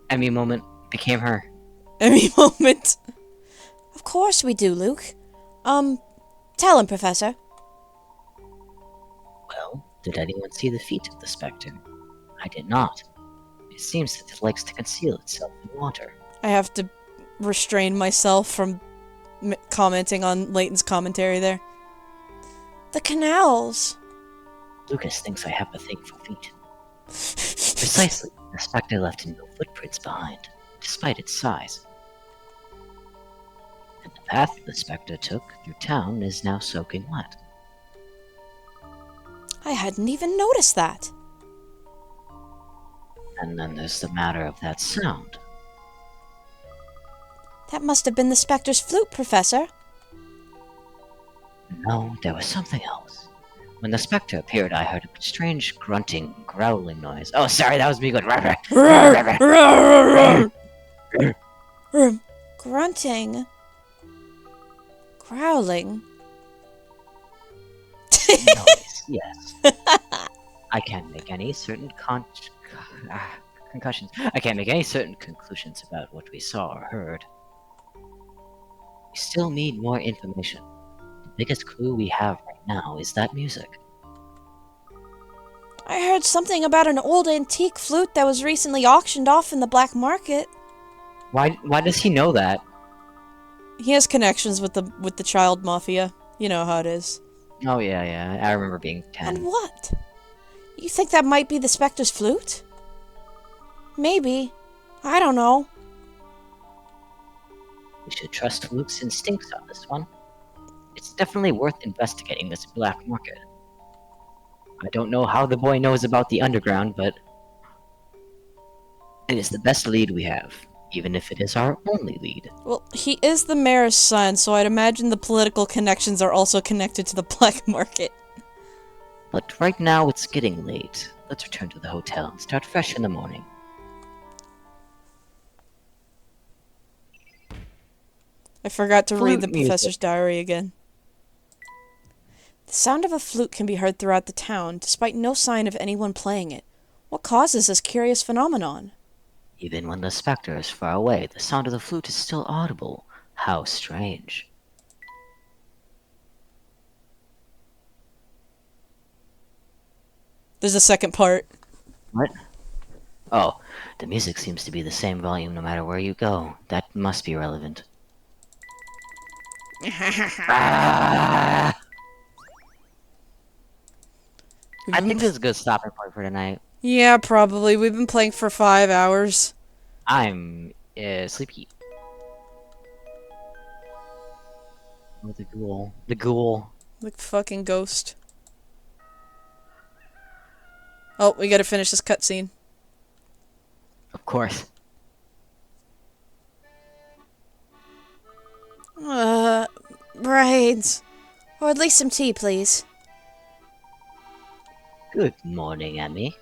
Emmy moment became her. Emmy moment. Of course we do, Luke. Tell him, Professor. Well, did anyone see the feet of the Spectre? I did not. It seems that it likes to conceal itself in water. I have to restrain myself from commenting on Layton's commentary there. The canals. Lucas thinks I have a thing for feet. Precisely, the Spectre left no footprints behind, despite its size. And the path the Spectre took through town is now soaking wet. I hadn't even noticed that. And then there's the matter of that sound. That must have been the Spectre's flute, Professor. No, there was something else. When the Spectre appeared, I heard a strange grunting, growling noise. Oh, sorry, that was me going. Grunting. Growling. Noise, yes. I can't make any certain concussions. I can't make any certain conclusions about what we saw or heard. We still need more information. The biggest clue we have right now is that music. I heard something about an old antique flute that was recently auctioned off in the black market. Why does he know that? He has connections with the child mafia. You know how it is. Oh yeah, I remember being 10. And what? You think that might be the Spectre's flute? Maybe. I don't know. We should trust Luke's instincts on this one. It's definitely worth investigating this black market. I don't know how the boy knows about the underground, but it is the best lead we have, even if it is our only lead. Well, he is the mayor's son, so I'd imagine the political connections are also connected to the black market. But right now it's getting late. Let's return to the hotel and start fresh in the morning. I forgot to read the Flute music. professor's diary again. The sound of a flute can be heard throughout the town, despite no sign of anyone playing it. What causes this curious phenomenon? Even when the Spectre is far away, the sound of the flute is still audible. How strange. There's a second part. What? Oh, the music seems to be the same volume no matter where you go. That must be relevant. Ah! I think this is a good stopping point for tonight. Yeah, probably. We've been playing for 5 hours. I'm sleepy. Oh, the ghoul. The ghoul. Like fucking ghost. Oh, we gotta finish this cutscene. Of course. Brains. Or at least some tea, please. Good morning, Emmy.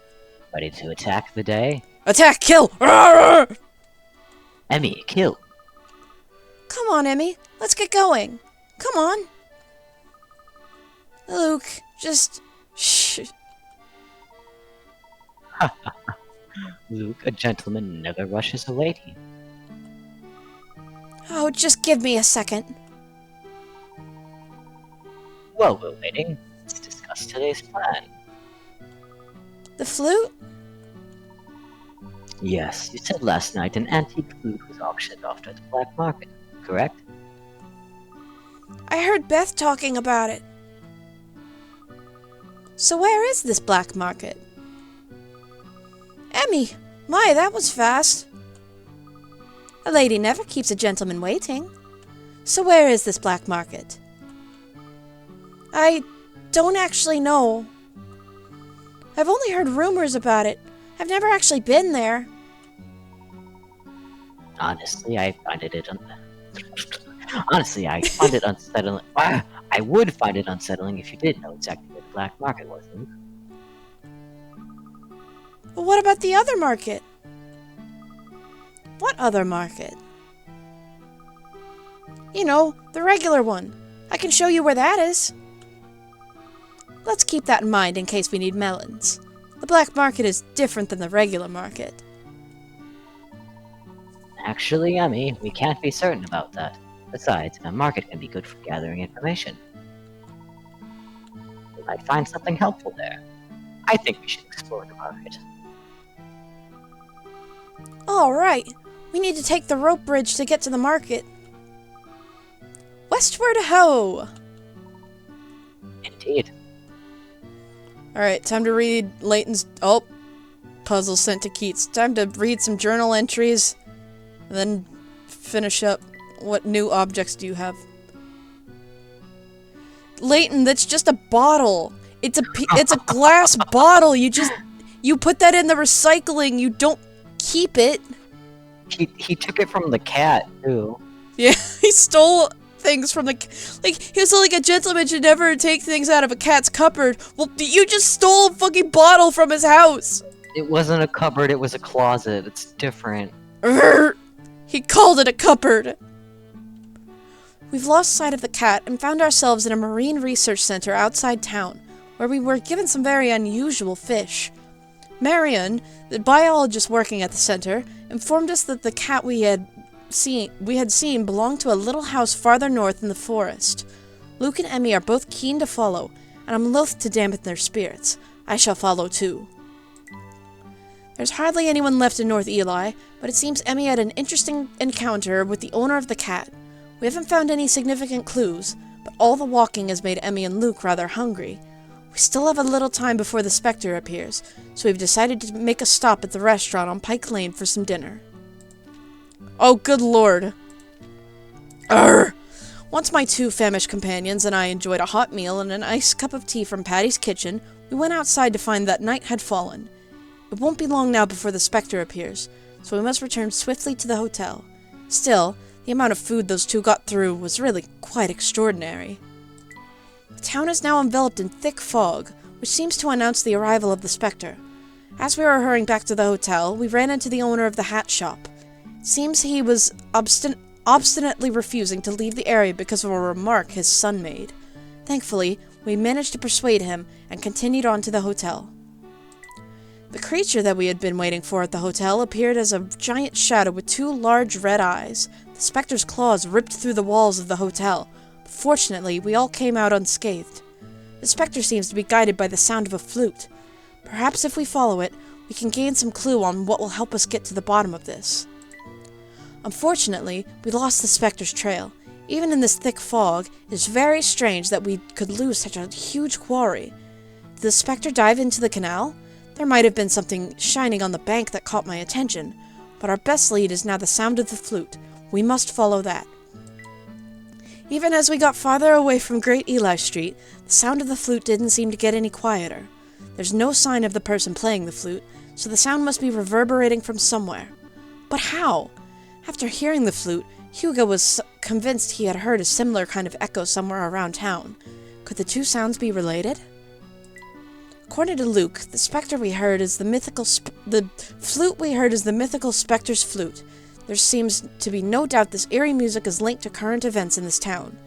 Ready to attack the day? Attack! Kill! Arrgh! Emmy, kill! Come on, Emmy. Let's get going. Come on. Luke, just... shh. Luke, a gentleman never rushes a lady. Oh, just give me a second. Well, we're waiting. Let's discuss today's plan. The flute? Yes, you said last night an antique flute was auctioned off at the black market, correct? I heard Beth talking about it. So where is this black market? Emmy! My, that was fast. A lady never keeps a gentleman waiting. So where is this black market? I don't actually know. I've only heard rumors about it. I've never actually been there. Honestly, I find it unsettling. I would find it unsettling if you did know exactly where the black market was, Luke. But what about the other market? What other market? You know, the regular one. I can show you where that is. Let's keep that in mind in case we need melons. The black market is different than the regular market. Actually, Emmy, we can't be certain about that. Besides, a market can be good for gathering information. We might find something helpful there. I think we should explore the market. Alright, we need to take the rope bridge to get to the market. Westward ho! Indeed. Alright, time to read Layton's... Oh! Puzzle sent to Keats. Time to read some journal entries, and then finish up. What new objects do you have? Layton, that's just a bottle! It's a glass bottle! You put that in the recycling, you don't keep it! He took it from the cat, too. Yeah, he stole things from the... he was like, a gentleman should never take things out of a cat's cupboard. Well, you just stole a fucking bottle from his house! It wasn't a cupboard, it was a closet. It's different. He called it a cupboard! We've lost sight of the cat and found ourselves in a marine research center outside town, where we were given some very unusual fish. Marion, the biologist working at the center, informed us that the cat we had seen belonged to a little house farther north in the forest. Luke and Emmy are both keen to follow, and I'm loath to dampen their spirits. I shall follow too. There's hardly anyone left in North Eli, but it seems Emmy had an interesting encounter with the owner of the cat. We haven't found any significant clues, but all the walking has made Emmy and Luke rather hungry. We still have a little time before the Specter appears, so we've decided to make a stop at the restaurant on Pike Lane for some dinner. Oh, good lord. Arrgh! Once my two famished companions and I enjoyed a hot meal and an iced cup of tea from Patty's kitchen, we went outside to find that night had fallen. It won't be long now before the Specter appears, so we must return swiftly to the hotel. Still, the amount of food those two got through was really quite extraordinary. The town is now enveloped in thick fog, which seems to announce the arrival of the Specter. As we were hurrying back to the hotel, we ran into the owner of the hat shop. It seems he was obstinately refusing to leave the area because of a remark his son made. Thankfully, we managed to persuade him and continued on to the hotel. The creature that we had been waiting for at the hotel appeared as a giant shadow with two large red eyes. The Specter's claws ripped through the walls of the hotel. Fortunately, we all came out unscathed. The Specter seems to be guided by the sound of a flute. Perhaps if we follow it, we can gain some clue on what will help us get to the bottom of this. Unfortunately, we lost the Specter's trail. Even in this thick fog, it is very strange that we could lose such a huge quarry. Did the Specter dive into the canal? There might have been something shining on the bank that caught my attention, but our best lead is now the sound of the flute. We must follow that. Even as we got farther away from Great Eli Street, the sound of the flute didn't seem to get any quieter. There's no sign of the person playing the flute, so the sound must be reverberating from somewhere. But how? After hearing the flute, Hugo was convinced he had heard a similar kind of echo somewhere around town. Could the two sounds be related? According to Luke, the specter we heard is the flute we heard is the mythical Specter's flute. There seems to be no doubt this eerie music is linked to current events in this town.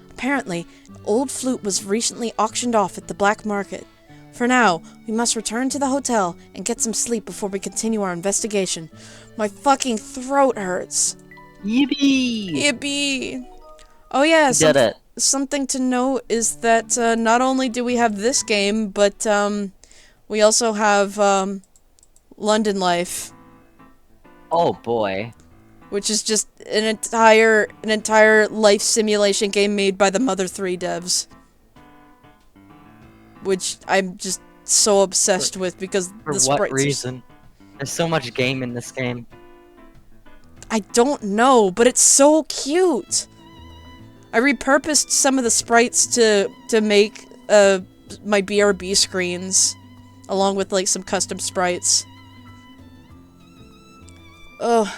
Apparently, an old flute was recently auctioned off at the black market. For now, we must return to the hotel and get some sleep before we continue our investigation. My fucking throat hurts. Yippee! Yippee! Oh yeah, Did it. something to note is that not only do we have this game, but we also have London Life, Oh boy. which is just an entire life simulation game made by the Mother 3 devs, which I'm just so obsessed with because For the what sprites are reason? There's so much game in this game. I don't know, but it's so cute. I repurposed some of the sprites to make my BRB screens, along with like some custom sprites. Ugh,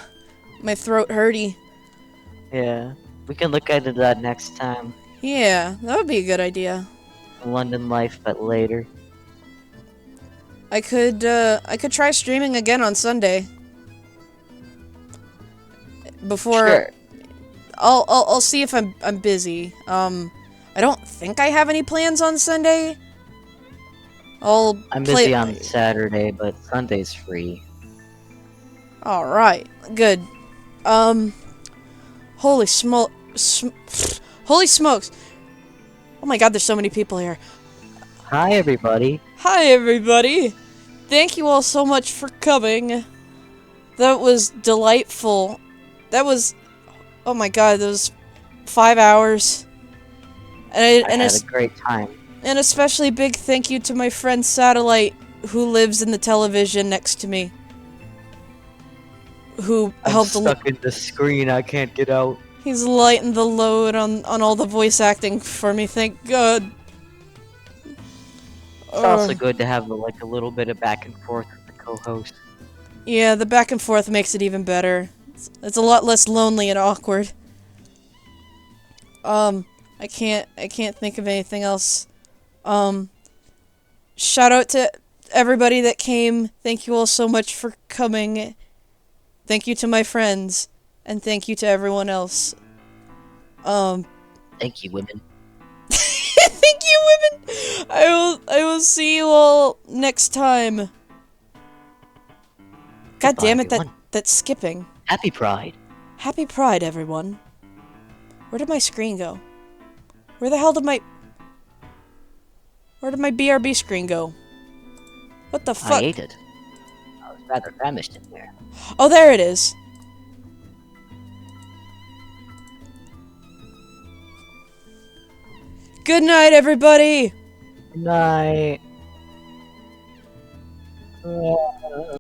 my throat hurty. Yeah. We can look into that next time. Yeah, that would be a good idea. London Life, but later. I could try streaming again on Sunday. Before Sure. I'll see if I'm busy. I don't think I have any plans on Sunday. I'm busy on Saturday, but Sunday's free. Alright, good. Holy holy smokes! Oh my god, there's so many people here. Hi, everybody. Hi, everybody! Thank you all so much for coming. That was delightful. That was... Oh my god, that was 5 hours. I had a great time. And especially big thank you to my friend Satellite, who lives in the television next to me. Who I'm helped stuck in the screen. I can't get out. He's lightened the load on all the voice acting for me, thank god. It's also good to have like a little bit of back and forth with the co-host. Yeah, the back and forth makes it even better. It's a lot less lonely and awkward. I can't think of anything else. Shout out to everybody that came. Thank you all so much for coming. Thank you to my friends, and thank you to everyone else. Thank you, women. Thank you, women. I will see you all next time. God Goodbye, damn it, everyone. that's skipping. Happy Pride. Happy Pride, everyone. Where did my screen go? Where the hell did my BRB screen go? What the fuck? I ate it. I was rather famished in there. Oh, there it is. Good night, everybody. Good night.